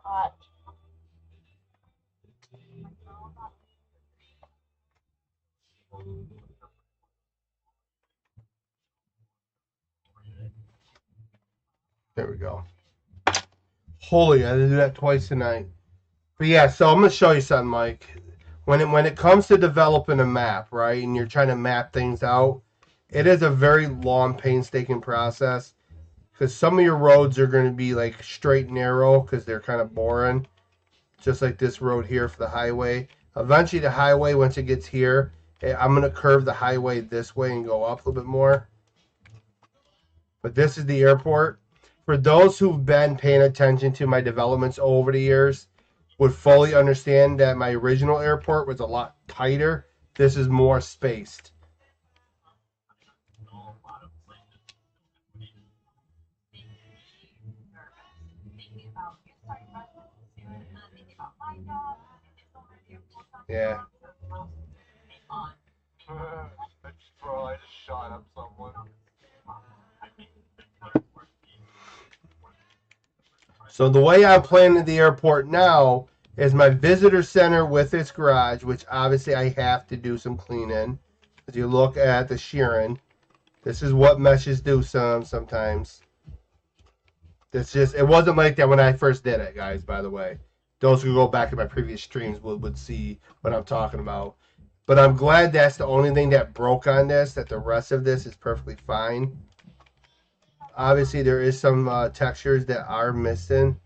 Hot. There we go. Holy, I had to do that twice tonight. But yeah, so I'm going to show you something, Mike. When it comes to developing a map, right, and you're trying to map things out, it is a very long, painstaking process. Because some of your roads are going to be like straight and narrow because they're kind of boring. Just like this road here for the highway. Eventually the highway, once it gets here, I'm going to curve the highway this way and go up a little bit more. But this is the airport. For those who've been paying attention to my developments over the years, would fully understand that my original airport was a lot tighter. This is more spaced. Yeah. Bro, I just shot up someone. So the way I'm planning the airport now is my visitor center with its garage, which obviously I have to do some cleaning. As you look at the shearing, this is what meshes do sometimes. It wasn't like that when I first did it, guys, by the way. Those who go back to my previous streams would see what I'm talking about. But I'm glad that's the only thing that broke on this, that the rest of this is perfectly fine. Obviously, there is some textures that are missing.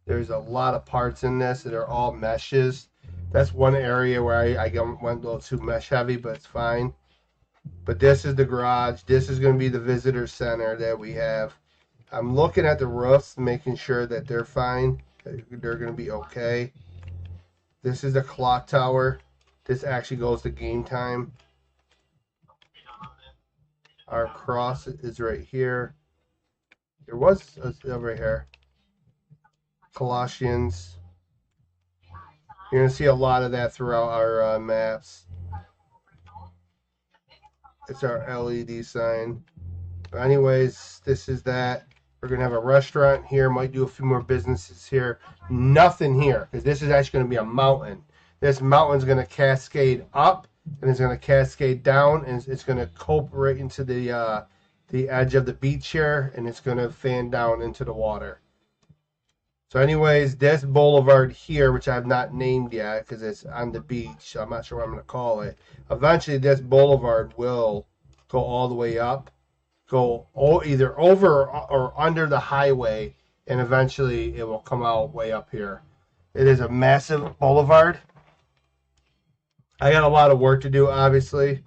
There's a lot of parts in this that are all meshes. That's one area where I went a little too mesh heavy, but it's fine. But this is the garage. This is going to be the visitor center that we have. I'm looking at the roofs, making sure that they're fine. They're going to be okay. This is the clock tower. This actually goes to game time. Our cross is right here. There was over here. Colossians. You're going to see a lot of that throughout our maps. It's our LED sign. But anyways, this is that. We're going to have a restaurant here. Might do a few more businesses here. Nothing here, because this is actually going to be a mountain. This mountain's going to cascade up, and it's going to cascade down, and it's going to cope right into the edge of the beach here, and it's going to fan down into the water. So anyways, this boulevard here, which I have not named yet because it's on the beach, I'm not sure what I'm going to call it. Eventually, this boulevard will go all the way up, go either over or under the highway, and eventually it will come out way up here. It is a massive boulevard. I got a lot of work to do, obviously,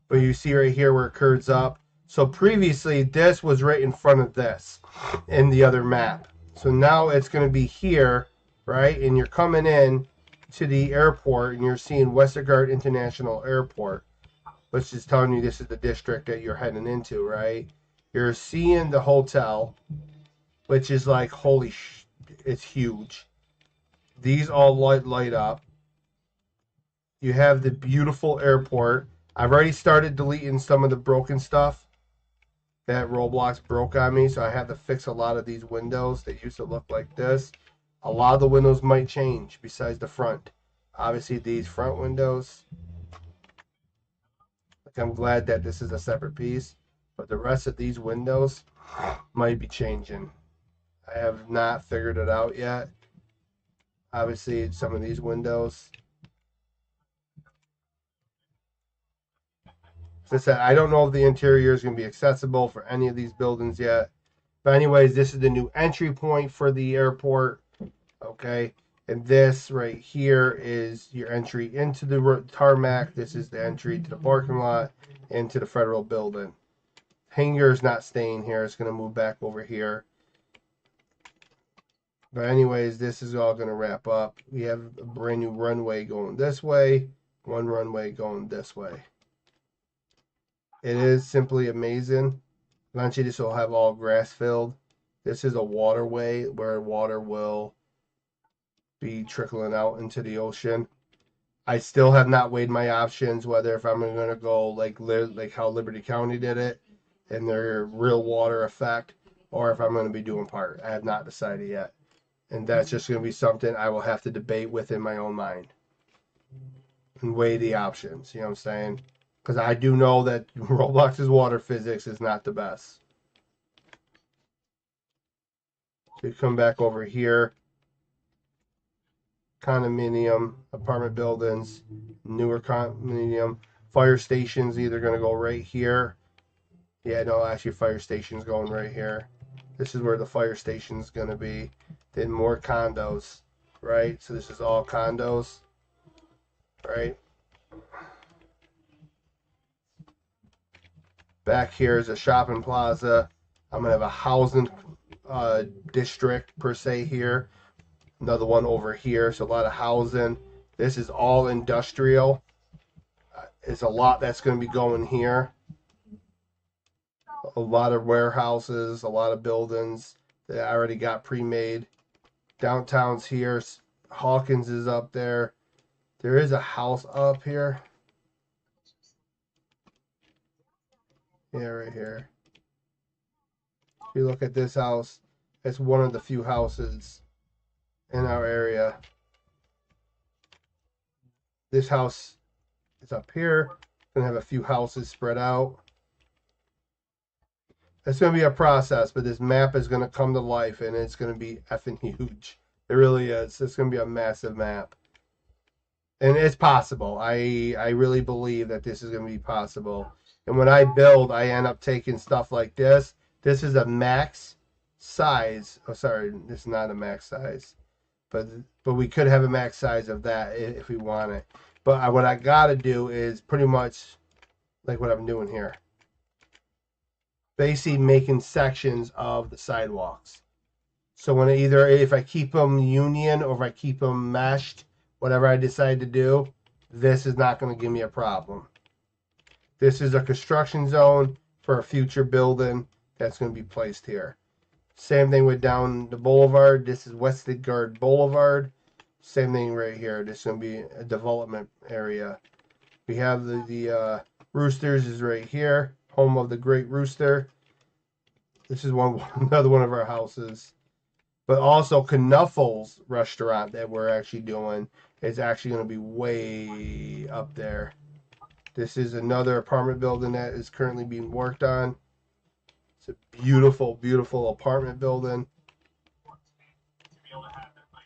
but you see right here where it curves up. So previously, this was right in front of this in the other map. So now it's going to be here, right? And you're coming in to the airport, and you're seeing Westergaard International Airport, which is telling you this is the district that you're heading into, right? You're seeing the hotel, which is like, it's huge. These all light up. you have the beautiful airport. I've already started deleting some of the broken stuff that Roblox broke on me, so I have to fix a lot of these windows that used to look like this. A lot of the windows might change besides the front. Obviously, these front windows, like I'm glad that this is a separate piece, but the rest of these windows might be changing. I have not figured it out yet. Obviously, some of these windows. As I said, I don't know if the interior is going to be accessible for any of these buildings yet. But anyways, this is the new entry point for the airport. Okay. And this right here is your entry into the tarmac. This is the entry to the parking lot into the federal building. Hangar is not staying here. It's going to move back over here. But anyways, this is all going to wrap up. We have a brand new runway going this way. One runway going this way. It is simply amazing. Eventually, this will have all grass filled. This is a waterway where water will be trickling out into the ocean. I still have not weighed my options whether if I'm going to go like how Liberty County did it and their real water effect, or if I'm going to be doing part. I have not decided yet, and that's just going to be something I will have to debate within my own mind and weigh the options. You know what I'm saying? Because I do know that Roblox's water physics is not the best. So you come back over here. Condominium, apartment buildings, newer condominium. Fire stations either going to go right here. Yeah, no, actually fire station's going right here. This is where the fire station's going to be. Then more condos, right? So this is all condos, right? Back here is a shopping plaza. I'm going to have a housing district per se here. Another one over here. So a lot of housing. This is all industrial. It's a lot that's going to be going here. A lot of warehouses, a lot of buildings that I already got pre-made. Downtown's here. Hawkins is up there. There is a house up here. Yeah, right here. If you look at this house, it's one of the few houses in our area. This house is up here. Gonna have a few houses spread out. It's gonna be a process, but this map is gonna come to life, and it's gonna be effing huge. It really is. It's gonna be a massive map, and it's possible. I really believe that this is gonna be possible. And when I build, I end up taking stuff like this. This is a max size. Oh, sorry, this is not a max size. But we could have a max size of that if we want it. But what I got to do is pretty much like what I'm doing here. Basically making sections of the sidewalks. So when if I keep them union or if I keep them meshed, whatever I decide to do, this is not going to give me a problem. This is a construction zone for a future building that's going to be placed here. Same thing with down the boulevard. This is Westgard Boulevard. Same thing right here. This is going to be a development area. We have the Roosters is right here. Home of the Great Rooster. This is another one of our houses. But also Knuffles restaurant that we're actually doing is actually going to be way up there. This is another apartment building that is currently being worked on. It's a beautiful, beautiful apartment building.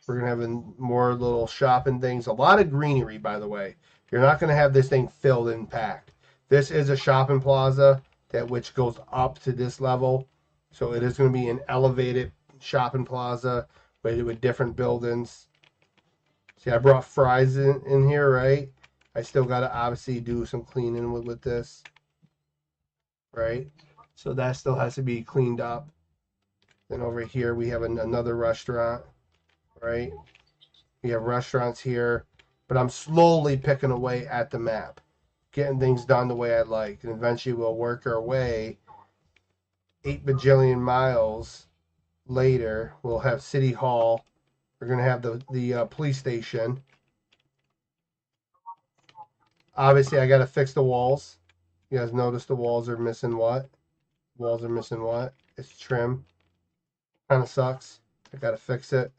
We're going to have more little shopping things. A lot of greenery, by the way. You're not going to have this thing filled and packed. This is a shopping plaza which goes up to this level. So it is going to be an elevated shopping plaza with different buildings. See, I brought fries in here, right? I still got to obviously do some cleaning with this, right? So that still has to be cleaned up. Then over here we have another restaurant, right? We have restaurants here, but I'm slowly picking away at the map, getting things done the way I like, and eventually we'll work our way 8 bajillion miles later. We'll have City Hall. We're gonna have the police station. Obviously, I got to fix the walls. You guys notice the walls are missing what? Walls are missing what? It's trim. Kind of sucks. I got to fix it.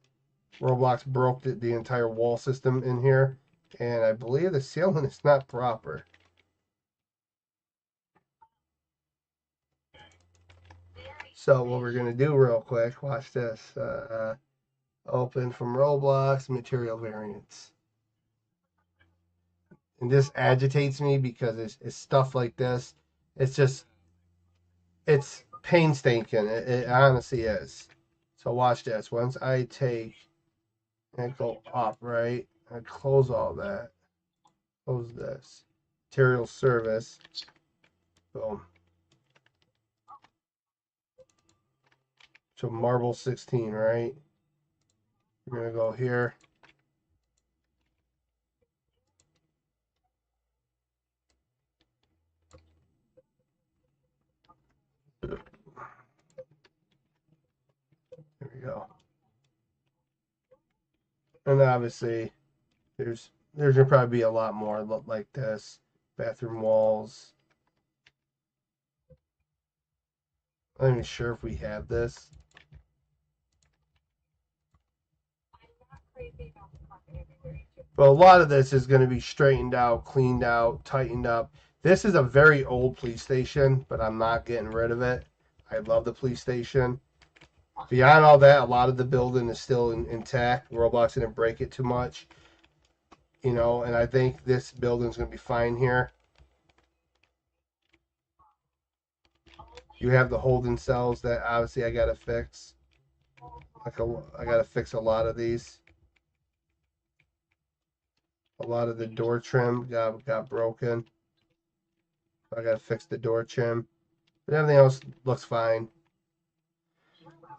Roblox broke the entire wall system in here. And I believe the ceiling is not proper. So what we're going to do real quick, watch this. Open from Roblox, material variants. And this agitates me because it's stuff like this. It's just, it's painstaking. It honestly is. So watch this. Once I take and go up, right? I close all that. Close this. Material service. Boom. So marble 16, right? We're going to go here. There we go. And obviously, there's gonna probably be a lot more like this. Bathroom walls. I'm not even sure if we have this. But a lot of this is going to be straightened out, cleaned out, tightened up. This is a very old police station, but I'm not getting rid of it. I love the police station. Beyond all that, a lot of the building is still intact. Roblox didn't break it too much. You know, and I think this building's going to be fine here. You have the holding cells that obviously I got to fix. I got to fix a lot of these. A lot of the door trim got broken. I got to fix the door trim. But everything else looks fine.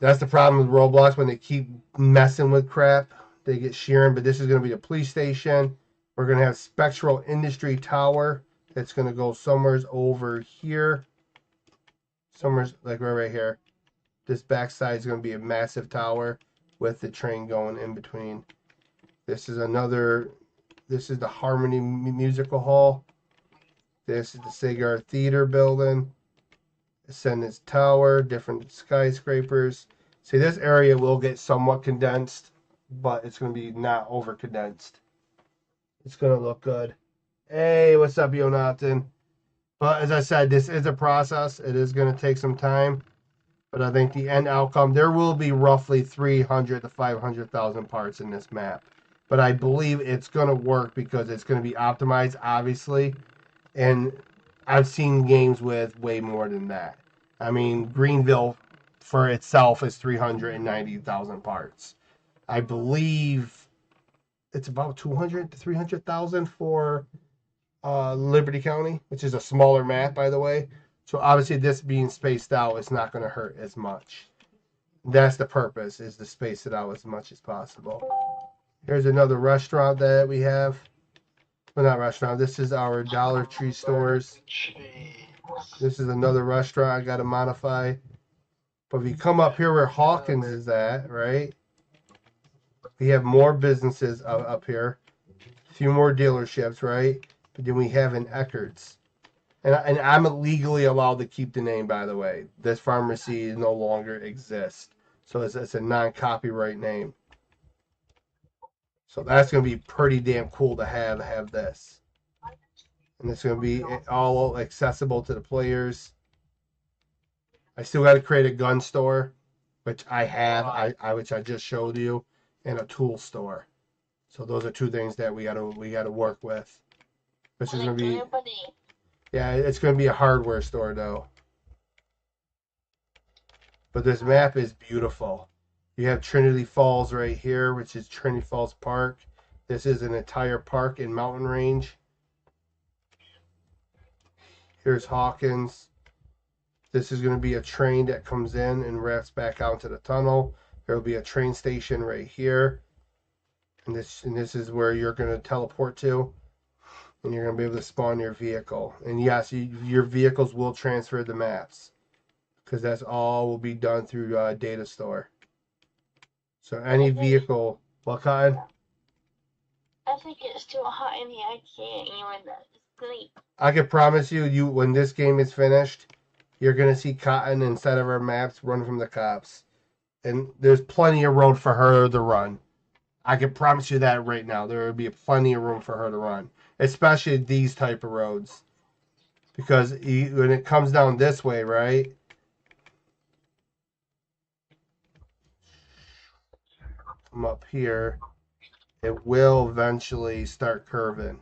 That's the problem with Roblox when they keep messing with crap. They get shearing, but this is going to be a police station. We're going to have Spectral Industry Tower. It's going to go somewhere over here. Somewhere's like right here. This backside is going to be a massive tower with the train going in between. This is the Harmony Musical Hall. This is the Cigar Theater building. Ascendance Tower, different skyscrapers. See, this area will get somewhat condensed, but it's going to be not over condensed. It's going to look good. Hey, what's up, Jonathan? But as I said, this is a process. It is going to take some time. But I think the end outcome, there will be roughly 300 to 500,000 parts in this map. But I believe it's going to work because it's going to be optimized, obviously. And I've seen games with way more than that. I mean, Greenville for itself is 390,000 parts. I believe it's about 200 to 300,000 for Liberty County, which is a smaller map, by the way. So obviously this being spaced out, it's not going to hurt as much. That's the purpose, is to space it out as much as possible. Here's another restaurant that we have. Well, not restaurant. This is our Dollar Tree stores. This is another restaurant I got to modify. But if you come up here where Hawkins is at, right? We have more businesses up here. A few more dealerships, right? But then we have an Eckert's. And I'm legally allowed to keep the name, by the way. This pharmacy no longer exists. So it's a non-copyright name. So that's going to be pretty damn cool to have this. And it's going to be all accessible to the players. I still got to create a gun store, which I have, which I just showed you, and a tool store. So those are two things that we got to work with. This is going to be... Yeah, it's going to be a hardware store, though. But this map is beautiful. You have Trinity Falls right here, which is Trinity Falls Park. This is an entire park in Mountain Range. Here's Hawkins. This is going to be a train that comes in and wraps back out into the tunnel. There will be a train station right here. And this is where you're going to teleport to. And you're going to be able to spawn your vehicle. And yes, your vehicles will transfer the maps. Because that's all will be done through Data Store. So any vehicle... What kind? I think it's too hot in here. I can't even sleep. I can promise you, when this game is finished, you're gonna see Cotton instead of our maps run from the cops, and there's plenty of road for her to run. I can promise you that right now. There will be plenty of room for her to run, especially these type of roads, because when it comes down this way, right? Come up here, it will eventually start curving.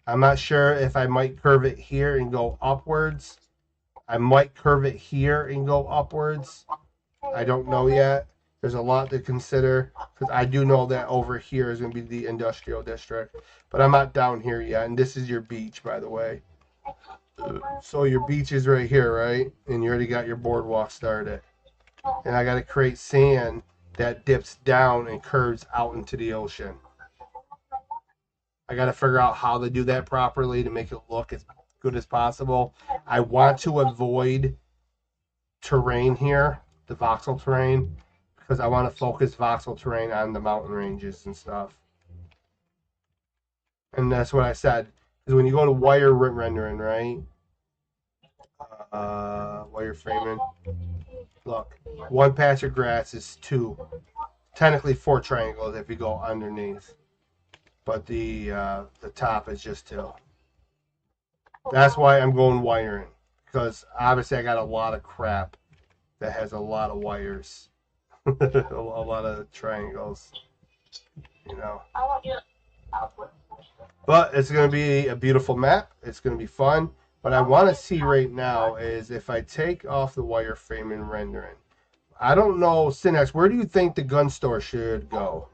I'm not sure if I might curve it here and go upwards. I might curve it here and go upwards. I don't know yet. There's a lot to consider because I do know that over here is going to be the industrial district, but I'm not down here yet. And this is your beach, by the way. So your beach is right here, right? And you already got your boardwalk started. And I got to create sand that dips down and curves out into the ocean. I got to figure out how to do that properly to make it look as good as possible. I want to avoid terrain here, the voxel terrain, because I want to focus voxel terrain on the mountain ranges and stuff. And that's what I said. Because when you go to wire rendering, right? Wire framing. Look, one patch of grass is 2. Technically 4 triangles if you go underneath. But the top is just 2. That's why I'm going wiring. Because obviously I got a lot of crap that has a lot of wires. a lot of triangles. You know. But it's going to be a beautiful map. It's going to be fun. What I want to see right now is if I take off the wireframe and rendering. I don't know, Synex, where do you think the gun store should go?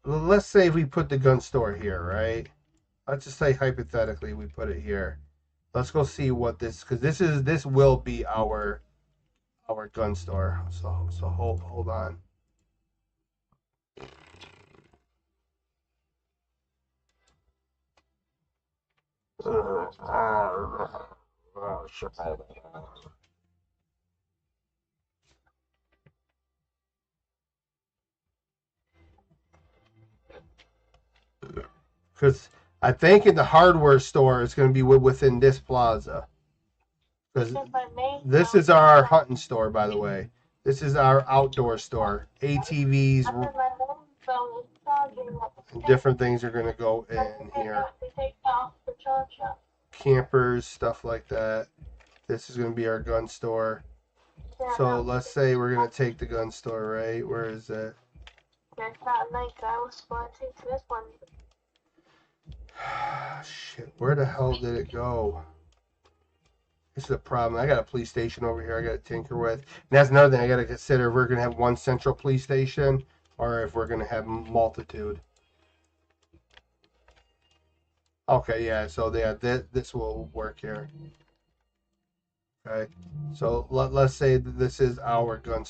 Let's say we put the gun store here, right? Let's just say hypothetically we put it here. Let's go see what this, because this will be our gun store. So hold on. Because I think in the hardware store it's going to be within this plaza. Because this is our hunting store, by the way. This is our outdoor store. ATVs and different things are going to go in here. Campers, stuff like that. This is going to be our gun store. So let's say we're going to take the gun store, right? Where is it? That's not like I was going to take this one. Shit, where the hell did it go? This is a problem. I got a police station over here I got to tinker with. And that's another thing I got to consider if we're going to have one central police station or if we're going to have multitude. Okay, yeah, so yeah, this will work here. Okay, so let's say that this is our gun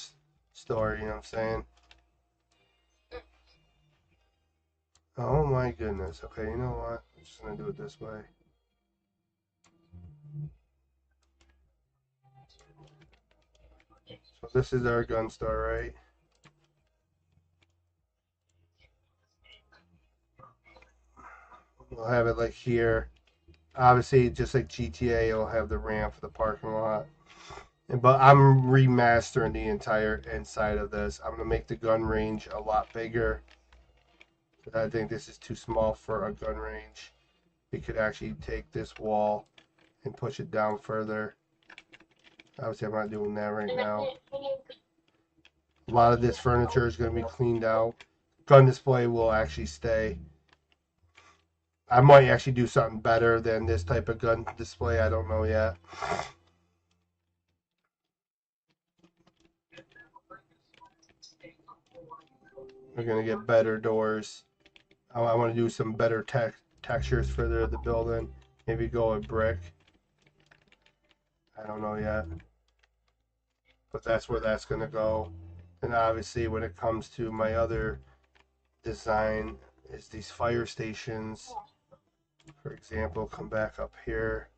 store, you know what I'm saying? Oh my goodness. Okay, you know what? I'm just going to do it this way. So this is our gun store, right? We'll have it like here. Obviously, just like GTA, it'll have the ramp for the parking lot. But I'm remastering the entire inside of this. I'm going to make the gun range a lot bigger. I think this is too small for a gun range. We could actually take this wall and push it down further. Obviously, I'm not doing that right now. A lot of this furniture is going to be cleaned out. Gun display will actually stay. I might actually do something better than this type of gun display. I don't know yet. We're going to get better doors. I want to do some better textures for the building. Maybe go with brick. I don't know yet. But that's where that's going to go. And obviously when it comes to my other design is these fire stations. For example, come back up here.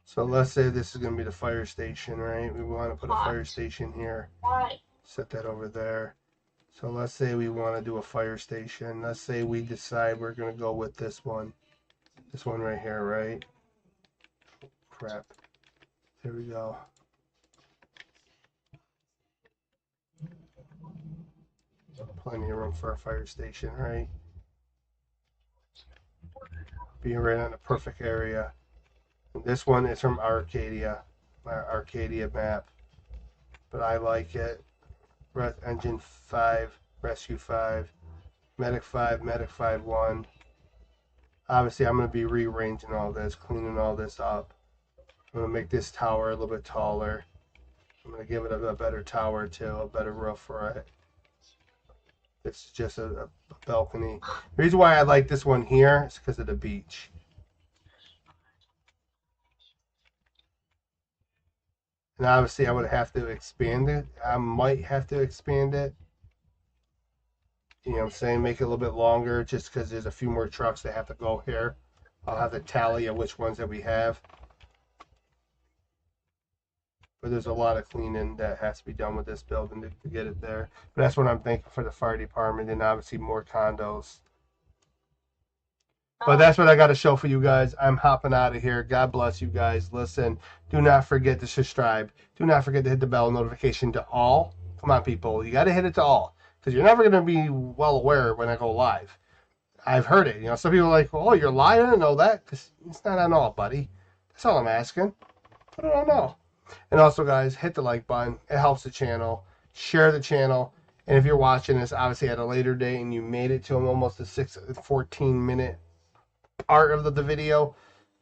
So let's say this is going to be the fire station, right? We want to put a fire Hot. station here. Why? Set that over there. So let's say we want to do a fire station. Let's say we decide we're going to go with this one. This one right here, right? Crap. There we go. Plenty of room for a fire station, right? Being right on the perfect area. And this one is from Arcadia, our Arcadia map. But I like it. Engine 5, Rescue 5, Medic 5, Medic 5-1. Obviously, I'm going to be rearranging all this, cleaning all this up. I'm going to make this tower a little bit taller. I'm going to give it a better tower too, a better roof for it. It's just a balcony. The reason why I like this one here is because of the beach. And obviously I would have to expand it. I might have to expand it. You know what I'm saying? Make it a little bit longer just because there's a few more trucks that have to go here. I'll have the tally of which ones that we have. But there's a lot of cleaning that has to be done with this building to get it there. But that's what I'm thinking for the fire department, and obviously more condos. But that's what I got to show for you guys. I'm hopping out of here. God bless you guys. Listen, do not forget to subscribe. Do not forget to hit the bell notification to all. Come on, people. You got to hit it to all. Because you're never going to be well aware when I go live. I've heard it. You know, some people are like, oh, you're lying? I didn't know that. Because it's not on all, buddy. That's all I'm asking. Put it on all. And also, guys, hit the like button. It helps the channel. Share the channel. And if you're watching this, obviously, at a later date, and you made it to almost a 14-minute part of the video,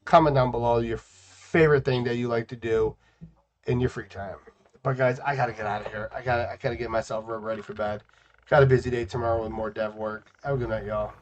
comment down below your favorite thing that you like to do in your free time. But, guys, I got to get out of here. I gotta get myself ready for bed. Got a busy day tomorrow with more dev work. Have a good night, y'all.